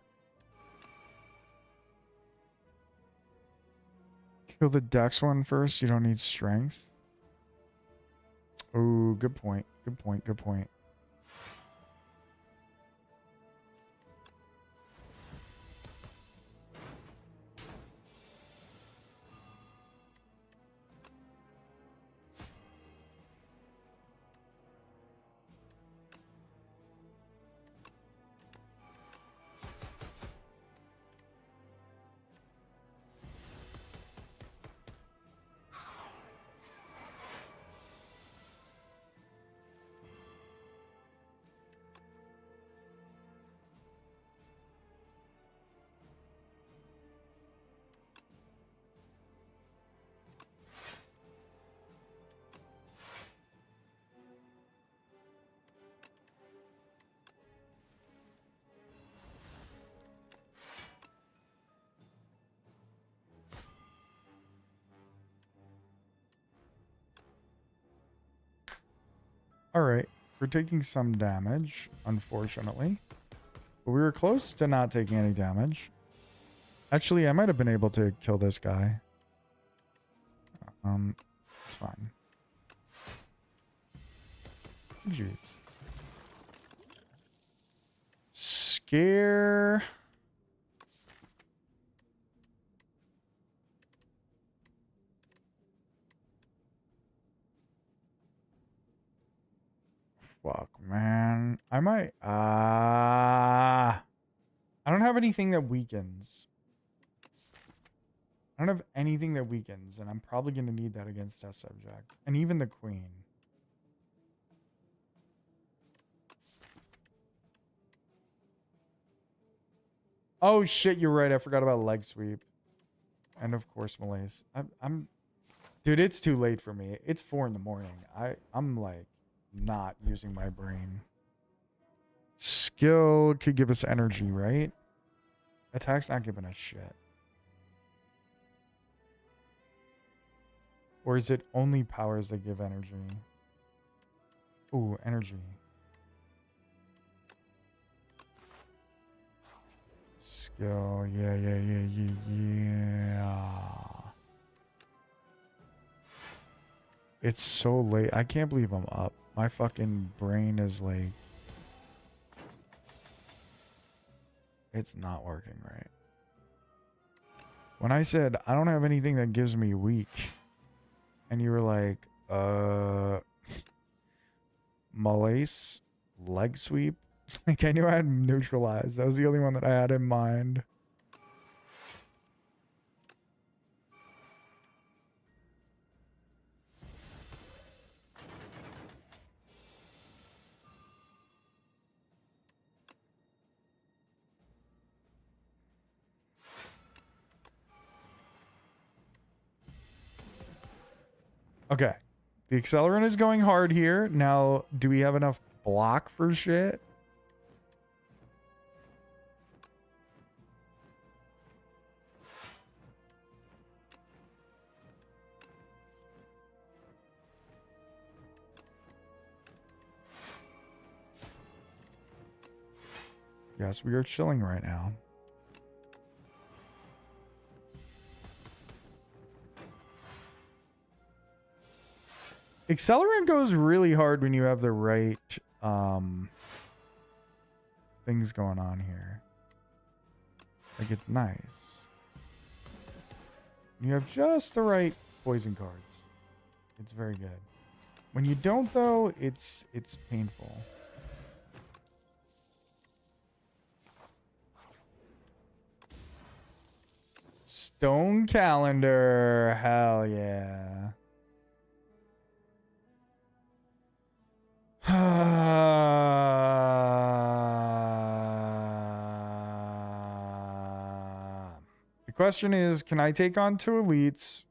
Kill the dex one first. You don't need strength. Oh, good point. Good point. Good point. All right. We're taking some damage, unfortunately. But we were close to not taking any damage. Actually, I might have been able to kill this guy. It's fine. Jeez. Scare. Fuck, man. I might. I don't have anything that weakens. I don't have anything that weakens, and I'm probably going to need that against test subject. And even the queen. Oh, shit, you're right. I forgot about leg sweep. And, of course, malaise. Dude, it's too late for me. It's 4 in the morning. I'm, like, not using my brain. Skill could give us energy, right? Attack's not giving us shit. Or is it only powers that give energy? Ooh, energy. Skill. Yeah. It's so late. I can't believe I'm up. My fucking brain is like... It's not working right. When I said I don't have anything that gives me weak, and you were like, Malace, leg sweep. Like I knew I had neutralized. That was the only one that I had in mind. Okay. The accelerant is going hard here. Now, do we have enough block for shit? Yes, we are chilling right now. Accelerant goes really hard when you have the right things going on here. Like it's nice. You have just the right poison cards. It's very good. When you don't though, it's painful. Stone calendar. Hell yeah. The question is, can I take on 2 elites?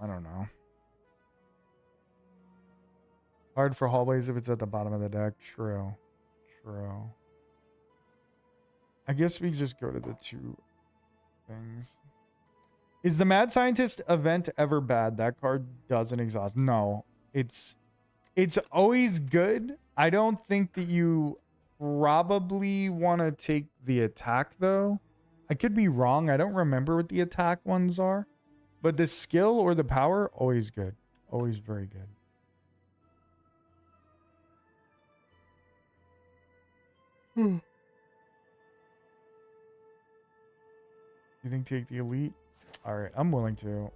I don't know. Hard for hallways if it's at the bottom of the deck. True. True. I guess we just go to the 2 things. Is the Mad Scientist event ever bad? That card doesn't exhaust. No, it's always good. I don't think that you probably want to take the attack though. I could be wrong. I don't remember what the attack ones are, but the skill or the power, always good. Always very good. You think take the elite? All right, I'm willing to.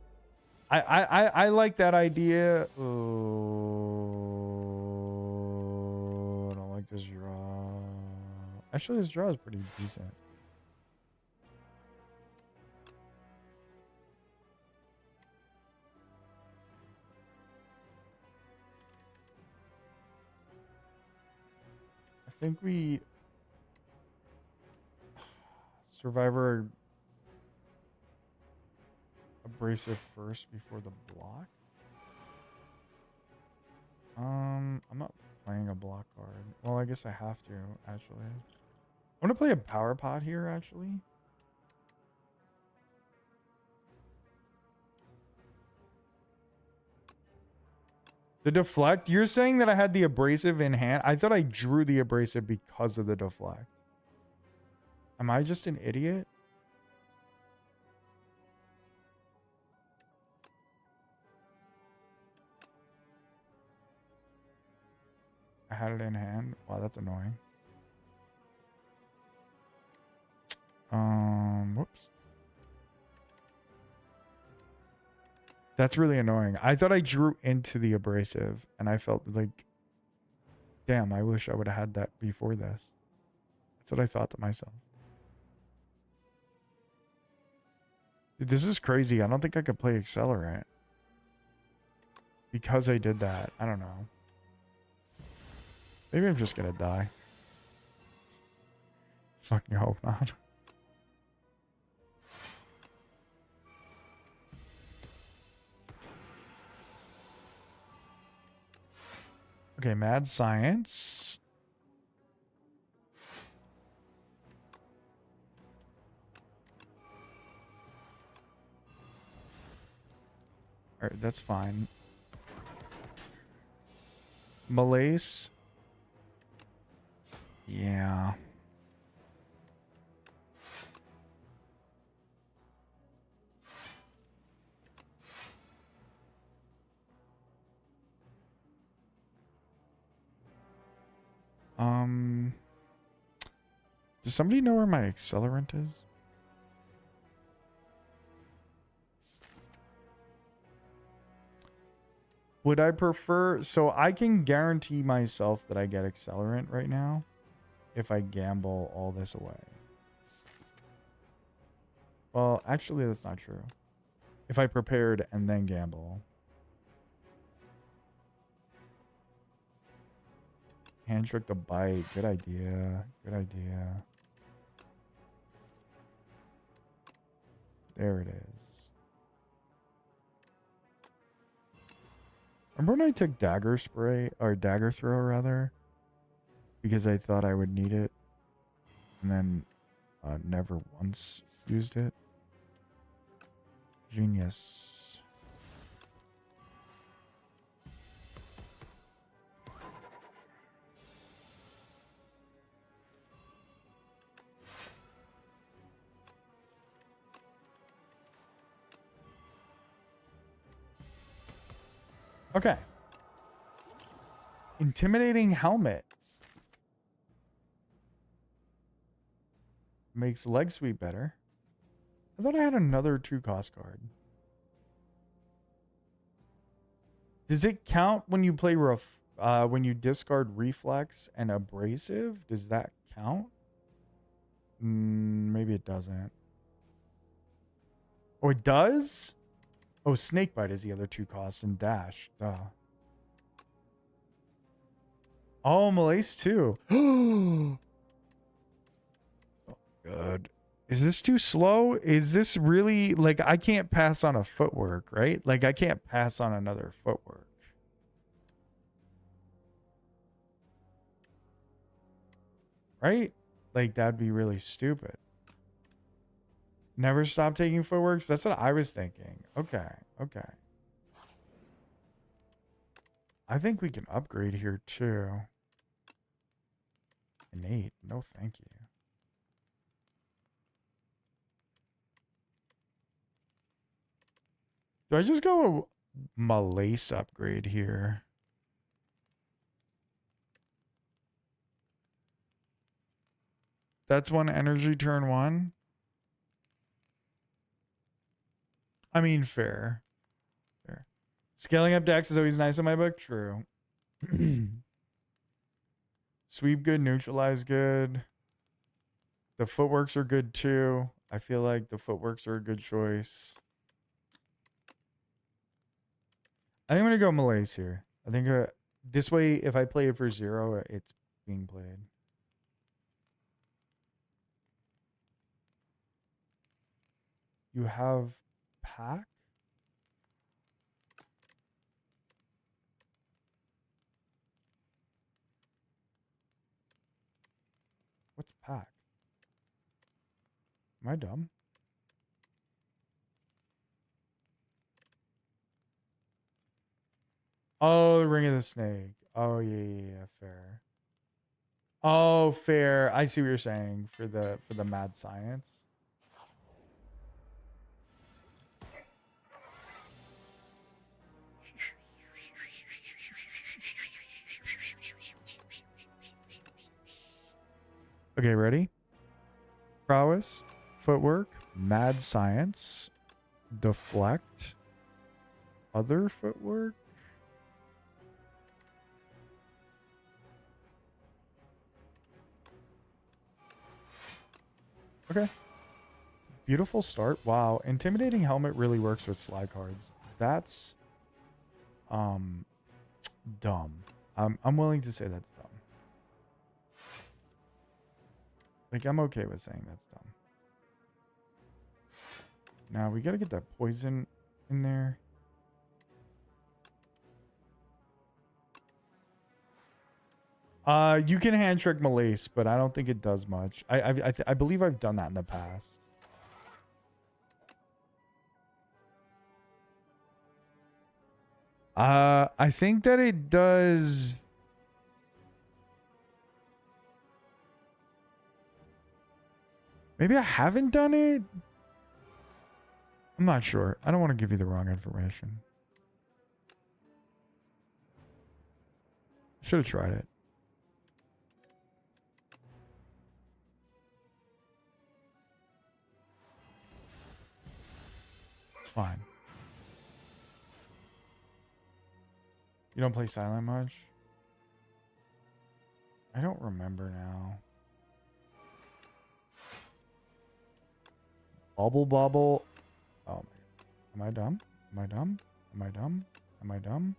I like that idea. Oh, I don't like this draw. Actually, this draw is pretty decent. I think we Survivor abrasive first before the block. I'm not playing a block card. Well, I guess I have to actually. I'm gonna play a power pot here actually. The deflect, you're saying that I had the abrasive in hand? I thought I drew the abrasive because of the deflect. Am I just an idiot? I had it in hand. Wow, that's annoying. Whoops. That's really annoying. I thought I drew into the abrasive and I felt like, damn, I wish I would have had that before this. That's what I thought to myself. Dude, this is crazy. I don't think I could play Accelerant. Because I did that. I don't know. Maybe I'm just gonna die. Fucking hope not. Okay, Mad Science. All right, that's fine. Malace. Yeah. somebody know where my accelerant is? Would I prefer... So I can guarantee myself that I get accelerant right now if I gamble all this away. Well, actually, that's not true. If I prepared and then gamble. Hand trick the bite. Good idea. Good idea. There it is. Remember when I took dagger spray, or dagger throw rather, because I thought I would need it, and then never once used it? Genius. Okay. Intimidating helmet. Makes leg sweep better. I thought I had another 2-cost card. Does it count when you play when you discard reflex and abrasive? Does that count? Maybe it doesn't. Oh, it does? Oh, snakebite is the other 2 costs and dash. Duh. Oh, malaise too. Oh, good. Is this too slow? Is this really, like, I can't pass on a footwork, right? Like, I can't pass on another footwork. Right? Like, that'd be really stupid. Never stop taking footworks? That's what I was thinking. Okay, okay. I think we can upgrade here, too. Innate? No, thank you. Do I just go malaise upgrade here? That's 1 energy turn 1. I mean, fair. Fair. Scaling up decks is always nice in my book. True. Sweep good, neutralize good. The footworks are good too. I feel like the footworks are a good choice. I think I'm going to go malaise here. I think this way, if I play it for 0, it's being played. You have pack? What's pack? Am I dumb? Oh, Ring of the Snake. Oh, yeah, fair. Oh, fair. I see what you're saying for the mad science. Okay, ready? Prowess, footwork, mad science, deflect, other footwork. Okay. Beautiful start. Wow. Intimidating helmet really works with slide cards. That's dumb. I'm willing to say that's dumb. Like, I'm okay with saying that's dumb. Now we gotta get that poison in there. You can hand trick malaise, but I don't think it does much. I believe I've done that in the past. I think that it does. Maybe I haven't done it. I'm not sure. I don't want to give you the wrong information. Should have tried it. fine. You don't play Silent much? I don't remember now. Bubble bobble. Oh my. Am I dumb? Am I dumb? Am I dumb? Am I dumb?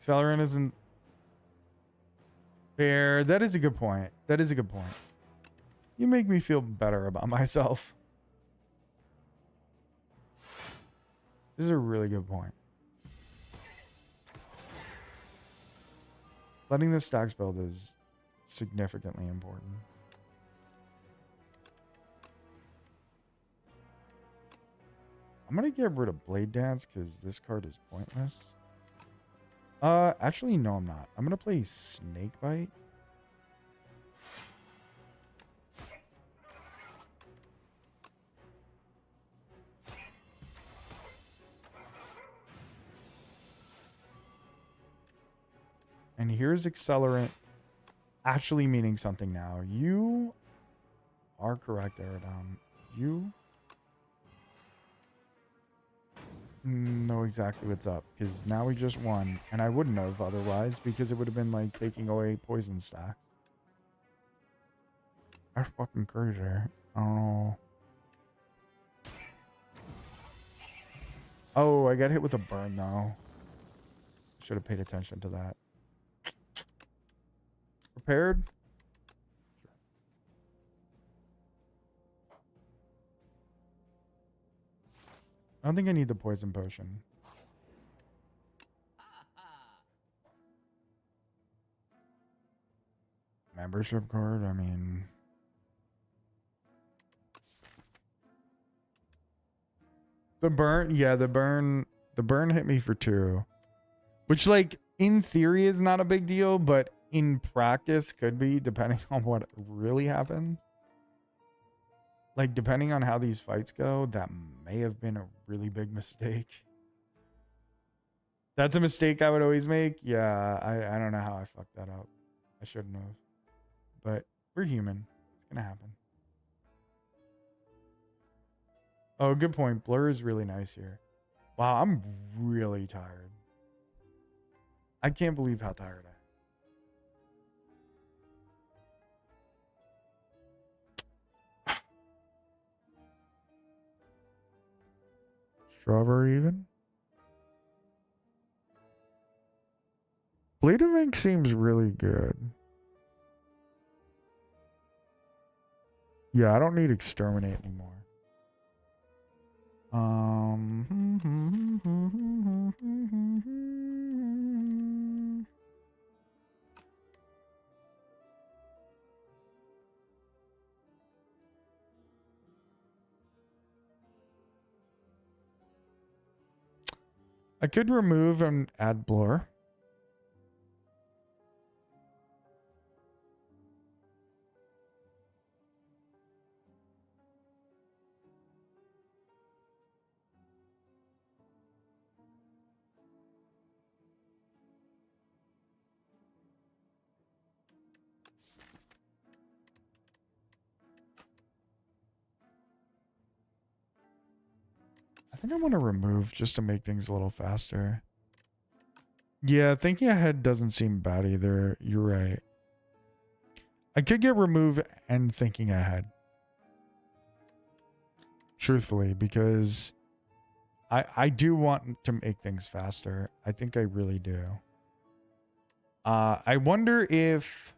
Celerin isn't fair. That is a good point. That is a good point. You make me feel better about myself. This is a really good point. Letting the stacks build is significantly important. I'm gonna get rid of Blade Dance because this card is pointless. Actually, no, I'm not. I'm gonna play Snake Bite. And here's Accelerant actually meaning something now. You are correct, Aradam. You know exactly what's up, because now we just won, and I wouldn't have otherwise, because it would have been like taking away poison stacks. That's fucking crazy. I don't know. Oh, I got hit with a burn though. Should have paid attention to that. Prepared? I don't think I need the poison potion. Membership card, I mean... The burn, yeah, the burn hit me for 2. Which, like, in theory is not a big deal, but in practice could be, depending on what really happened. Like, depending on how these fights go, that may have been a really big mistake. That's a mistake I would always make. Yeah, I don't know how I fucked that up. I shouldn't have. But we're human. It's gonna happen. Oh, good point. Blur is really nice here. Wow, I'm really tired. I can't believe how tired I am. Strawberry even? Blade of Ink seems really good. Yeah, I don't need Exterminate anymore. I could remove and add Blur. I think I want to remove just to make things a little faster. Yeah, thinking ahead doesn't seem bad either. You're right. I could get remove and thinking ahead. Truthfully, because I do want to make things faster. I think I really do. I wonder if...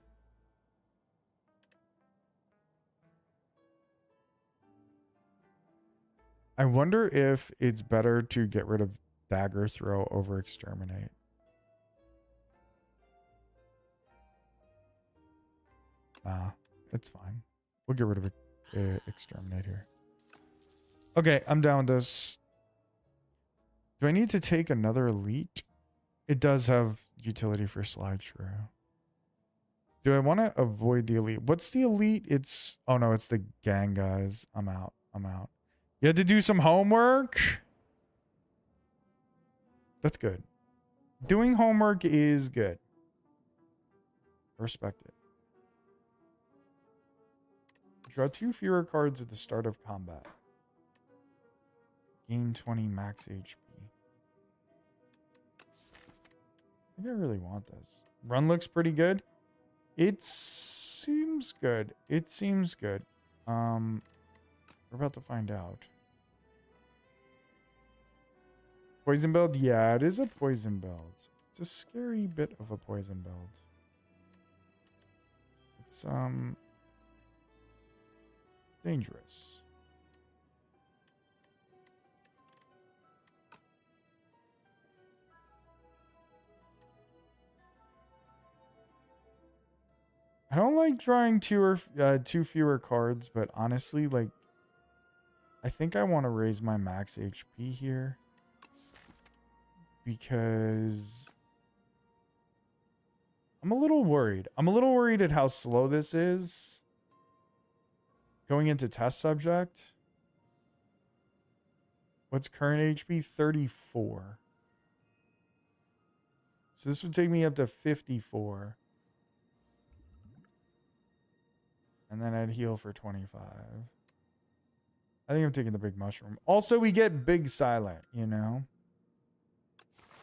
I wonder if it's better to get rid of Dagger Throw over Exterminate. Nah, it's fine. We'll get rid of Exterminate here. Okay, I'm down with this. Do I need to take another elite? It does have utility for Slide Shrew. Do I want to avoid the elite? What's the elite? It's... Oh no, it's the gang guys. I'm out. I'm out. You had to do some homework? That's good. Doing homework is good. Respect it. Draw 2 fewer cards at the start of combat. Gain 20 max HP. I think I really want this. Run looks pretty good. It seems good. It seems good. We're about to find out. Poison build? Yeah, it is a poison build. It's a scary bit of a poison build. It's dangerous. I don't like drawing two fewer cards, but honestly, like, I think I want to raise my max HP here because I'm a little worried. I'm a little worried at how slow this is going into test subject. What's current HP? 34. So this would take me up to 54. And then I'd heal for 25. I think I'm taking the big mushroom. Also, we get big silent, you know?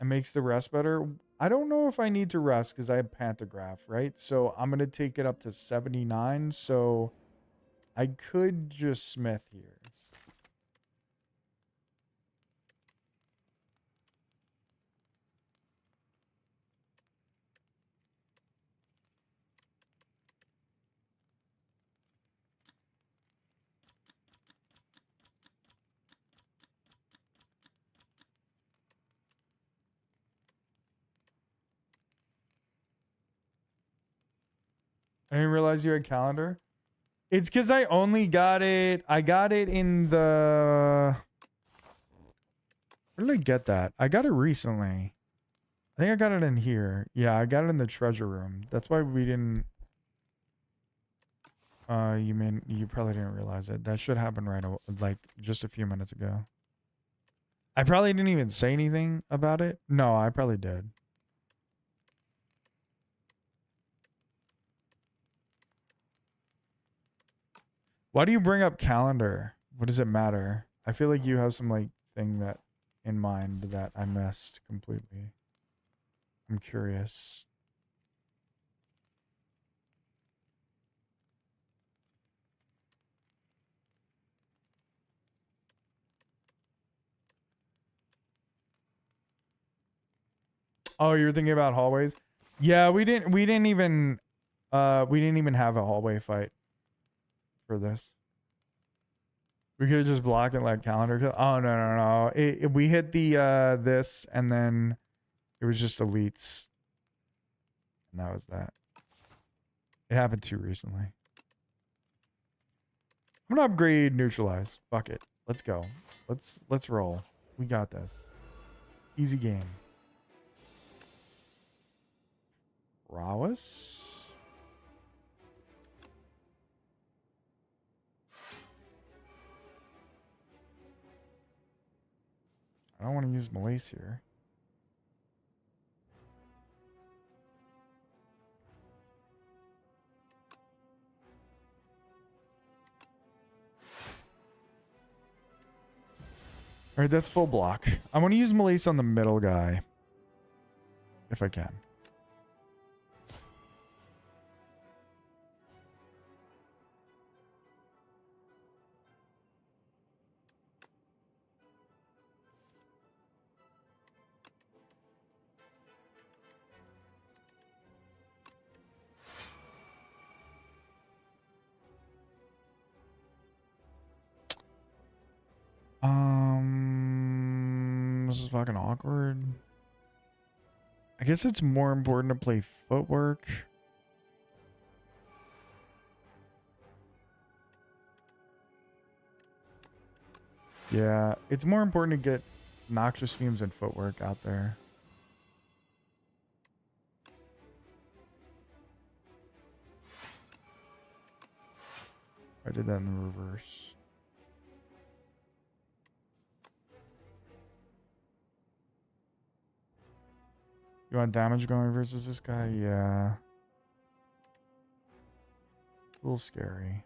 It makes the rest better. I don't know if I need to rest because I have pantograph, right? So I'm going to take it up to 79. So I could just smith here. I didn't realize you had calendar. It's because I only got it. I got it in the... Where did I get that? I got it recently. I think I got it in here. Yeah, I got it in the treasure room. That's why we didn't... you probably didn't realize it. That should happen like just a few minutes ago. I probably didn't even say anything about it. No, I probably did. Why do you bring up calendar? What does it matter? I feel like you have some like thing that in mind that I missed completely. I'm curious. Oh, you're thinking about hallways? Yeah, we didn't even have a hallway fight for this. We could have just blocked and let calendar. Oh no. We hit the this and then it was just elites. And that was that. It happened too recently. I'm gonna upgrade neutralize. Fuck it. Let's go. Let's roll. We got this. Easy game. Rawis. I don't want to use Malace here. All right, that's full block. I want to use Malace on the middle guy. If I can. This is fucking awkward. I guess it's more important to play footwork. Yeah, it's more important to get noxious fumes and footwork out there. I did that in the reverse. You want damage going versus this guy? Yeah. It's a little scary.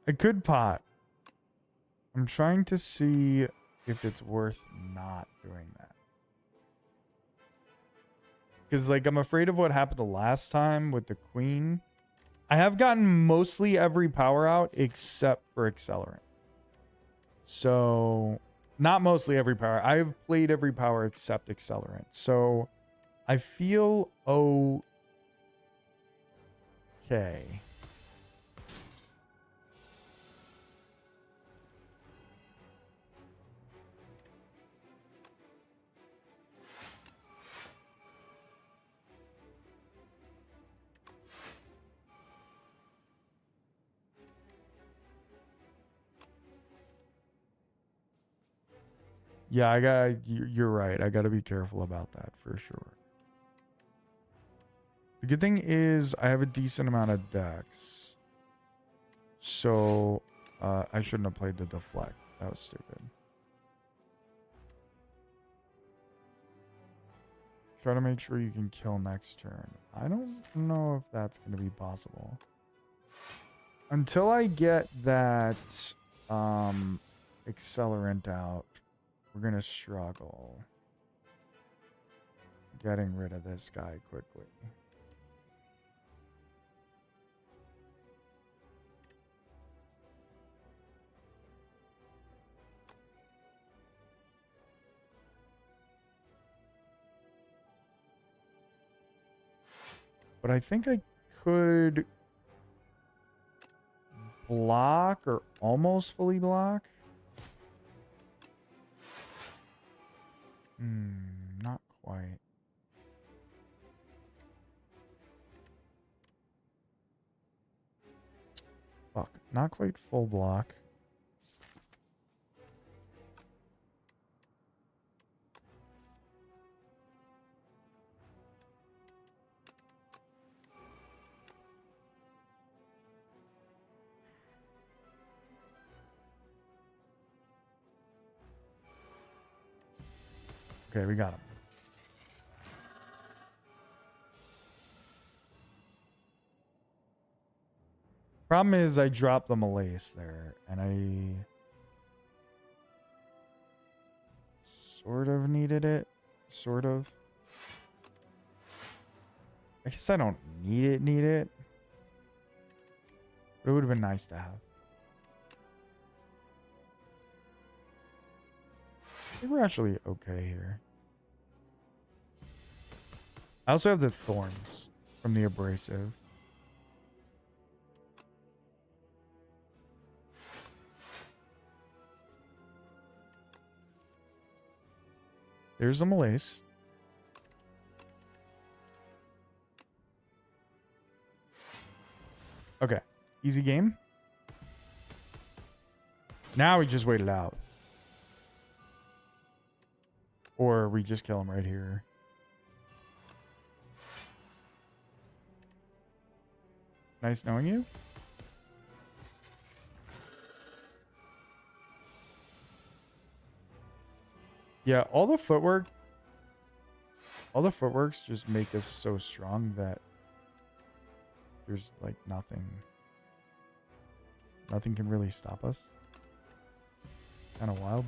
I could pot. I'm trying to see if it's worth not doing that. Because, like, I'm afraid of what happened the last time with the queen. I have gotten mostly every power out except for accelerant. So, not mostly every power. I've played every power except accelerant. So, I feel okay. Yeah, you're right. I got to be careful about that for sure. The good thing is I have a decent amount of dex. So I shouldn't have played the deflect. That was stupid. Try to make sure you can kill next turn. I don't know if that's going to be possible. Until I get that accelerant out, we're going to struggle getting rid of this guy quickly. But I think I could block or almost fully block. Not quite. Fuck, not quite full block. Okay, we got him. Problem is I dropped the Malaise there, and I sort of needed it. Sort of. I guess I don't need it. But it would have been nice to have. I think we're actually okay here. I also have the thorns from the abrasive. There's the Malaise. Okay. Easy game. Now we just wait it out. Or we just kill him right here. Nice knowing you. Yeah, all the footworks just make us so strong that there's like nothing can really stop us. Kind of wild.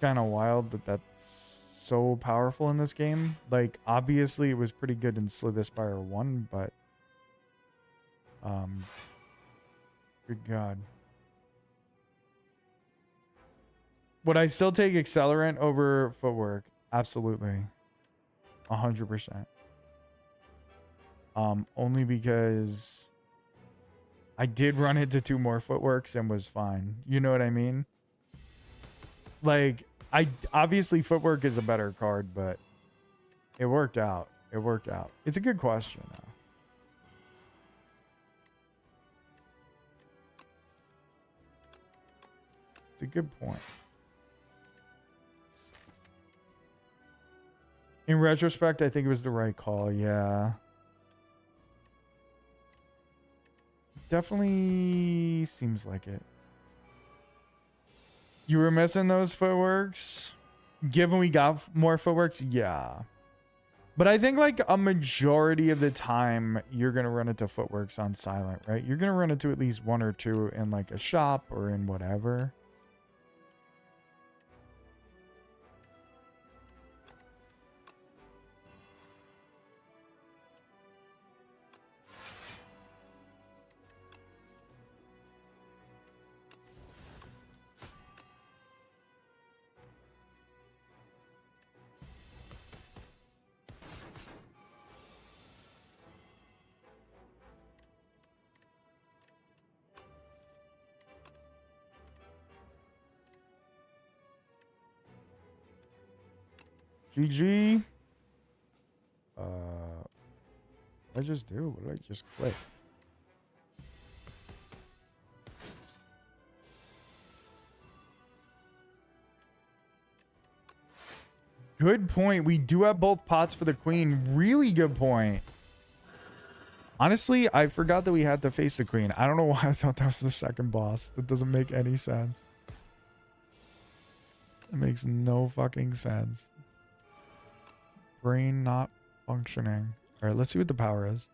Kind of wild that that's so powerful in this game. Like, obviously it was pretty good in Slay the Spire 1, but good God. Would I still take accelerant over footwork? Absolutely. 100%. Only because I did run into 2 more footworks and was fine. You know what I mean? Like, obviously footwork is a better card, but it worked out. It worked out. It's a good question, though. It's a good point. In retrospect, I think it was the right call. Yeah. Definitely seems like it. You were missing those footworks? Given we got more footworks? Yeah. But I think like a majority of the time you're going to run into footworks on silent, right? You're going to run into at least one or two in like a shop or in whatever. GG. What did I just do? What did I just click? Good point. We do have both pots for the queen. Really good point. Honestly, I forgot that we had to face the queen. I don't know why I thought that was the second boss. That doesn't make any sense. It makes no fucking sense. Brain not functioning. All right, let's see what the power is.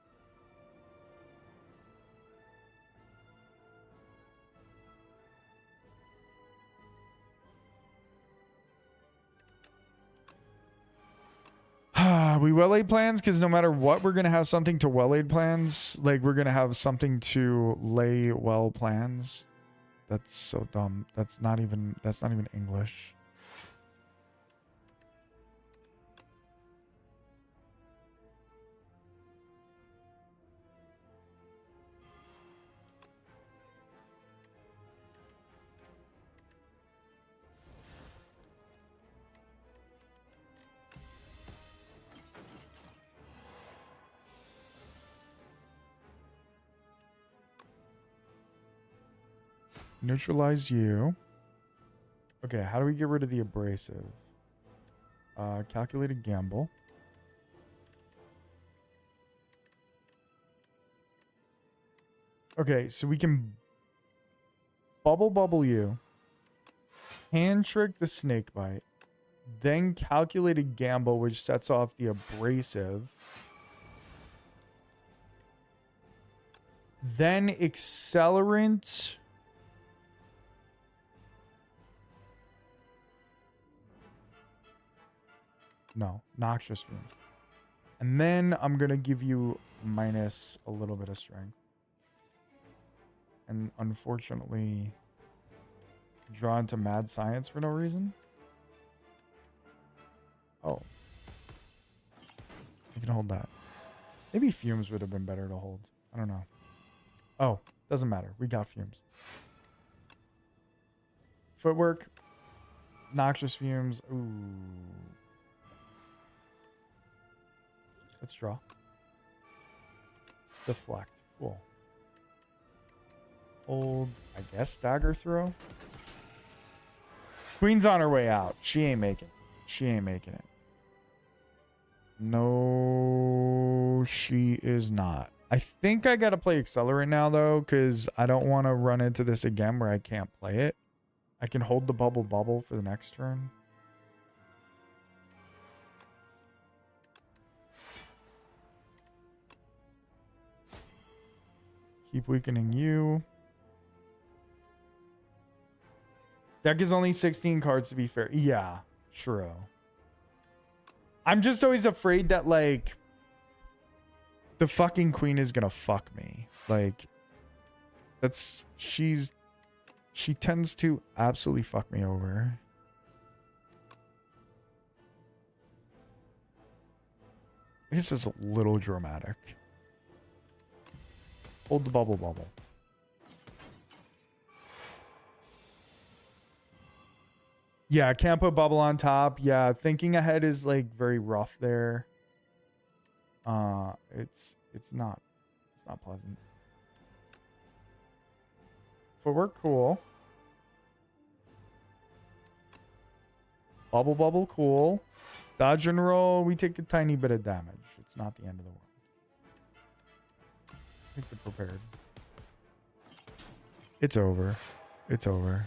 We well-laid plans because no matter what, we're going to have something to well-laid plans. Like, we're going to have something to lay well plans. That's so dumb. That's not even English. Neutralize you. Okay, how do we get rid of the abrasive? Calculated gamble. Okay, so we can bubble you. Hand trick the snake bite. Then calculated gamble, which sets off the abrasive. Then accelerant. No, noxious fumes. And then I'm going to give you minus a little bit of strength. And unfortunately, drawn to mad science for no reason. Oh. I can hold that. Maybe fumes would have been better to hold. I don't know. Oh, doesn't matter. We got fumes. Footwork. Noxious fumes. Ooh. Let's draw. Deflect. Cool. Hold, I guess, dagger throw. Queen's on her way out. She ain't making it. She ain't making it. No, she is not. I think I got to play Accelerate now, though, because I don't want to run into this again where I can't play it. I can hold the bubble for the next turn. Keep weakening you. Deck is only 16 cards to be fair. Yeah, true. I'm just always afraid that, like, the fucking queen is gonna fuck me. Like, she tends to absolutely fuck me over. This is a little dramatic. Hold the bubble. Yeah, can't put bubble on top. Yeah, thinking ahead is like very rough there. It's not pleasant. Footwork cool. Bubble cool. Dodge and roll. We take a tiny bit of damage. It's not the end of the world. I think they're prepared. It's over. It's over.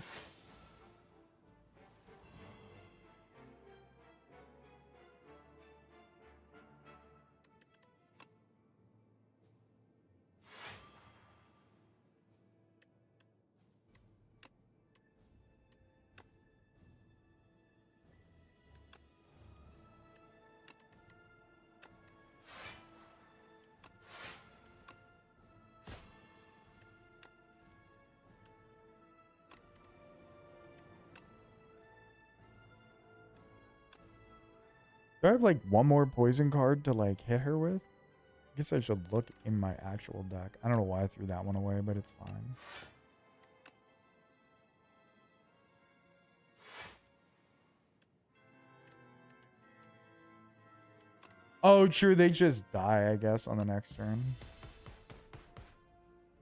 Do I have like one more poison card to like hit her with? I guess I should look in my actual deck. I don't know why I threw that one away, but it's fine. Oh, true. They just die, I guess, on the next turn.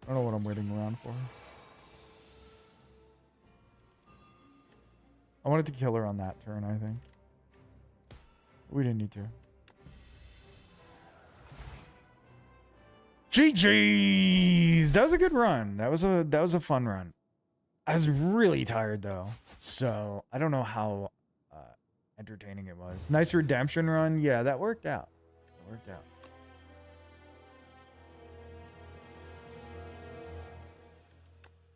I don't know what I'm waiting around for. I wanted to kill her on that turn, I think. We didn't need to. GG's! That was a good run. That was a fun run. I was really tired though, so I don't know how entertaining it was. Nice redemption run. Yeah, that worked out. It worked out.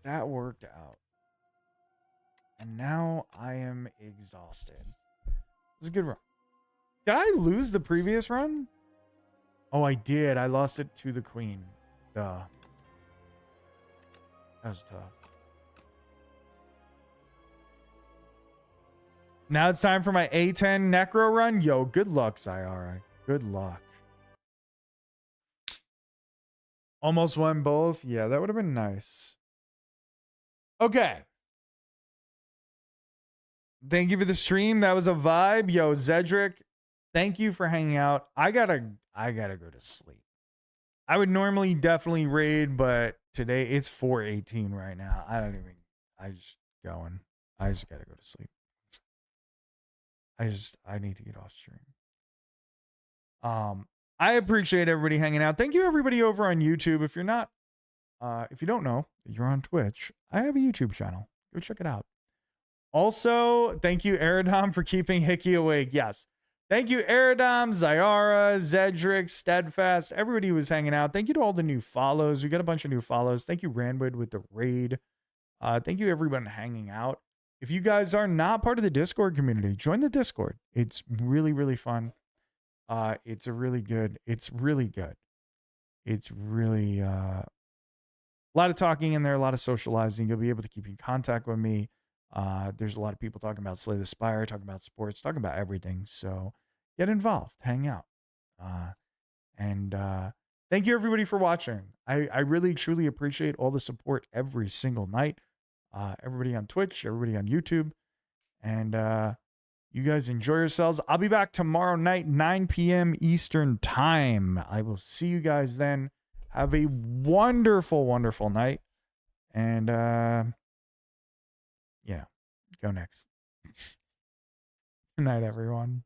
That worked out. And now I am exhausted. It was a good run. Did I lose the previous run? Oh, I did. I lost it to the queen. Duh. That was tough. Now it's time for my A10 Necro run. Yo, good luck, Zyara. Good luck. Almost won both. Yeah, that would have been nice. Okay. Thank you for the stream. That was a vibe. Yo, Zedric, thank you for hanging out. I gotta go to sleep. I would normally definitely raid, but today it's 4:18 right now. I just gotta go to sleep. I need to get off stream. I appreciate everybody hanging out. Thank you everybody over on YouTube. If you're not, if you don't know that you're on Twitch, I have a YouTube channel. Go check it out. Also, thank you, Eridom, for keeping Hickey awake. Yes. Thank you, Eridom, Zyara, Zedric, Steadfast, everybody who was hanging out. Thank you to all the new follows. We got a bunch of new follows. Thank you, Randwood, with the raid. Thank you, everyone hanging out. If you guys are not part of the Discord community, join the Discord. It's really, really fun. It's really good. It's really a lot of talking in there, a lot of socializing. You'll be able to keep in contact with me. There's a lot of people talking about Slay the Spire, talking about sports, talking about everything. So get involved, hang out. And thank you everybody for watching. I really, truly appreciate all the support every single night. Everybody on Twitch, everybody on YouTube. And you guys enjoy yourselves. I'll be back tomorrow night, 9 p.m. Eastern time. I will see you guys then. Have a wonderful, wonderful night. And go next. Good night, everyone.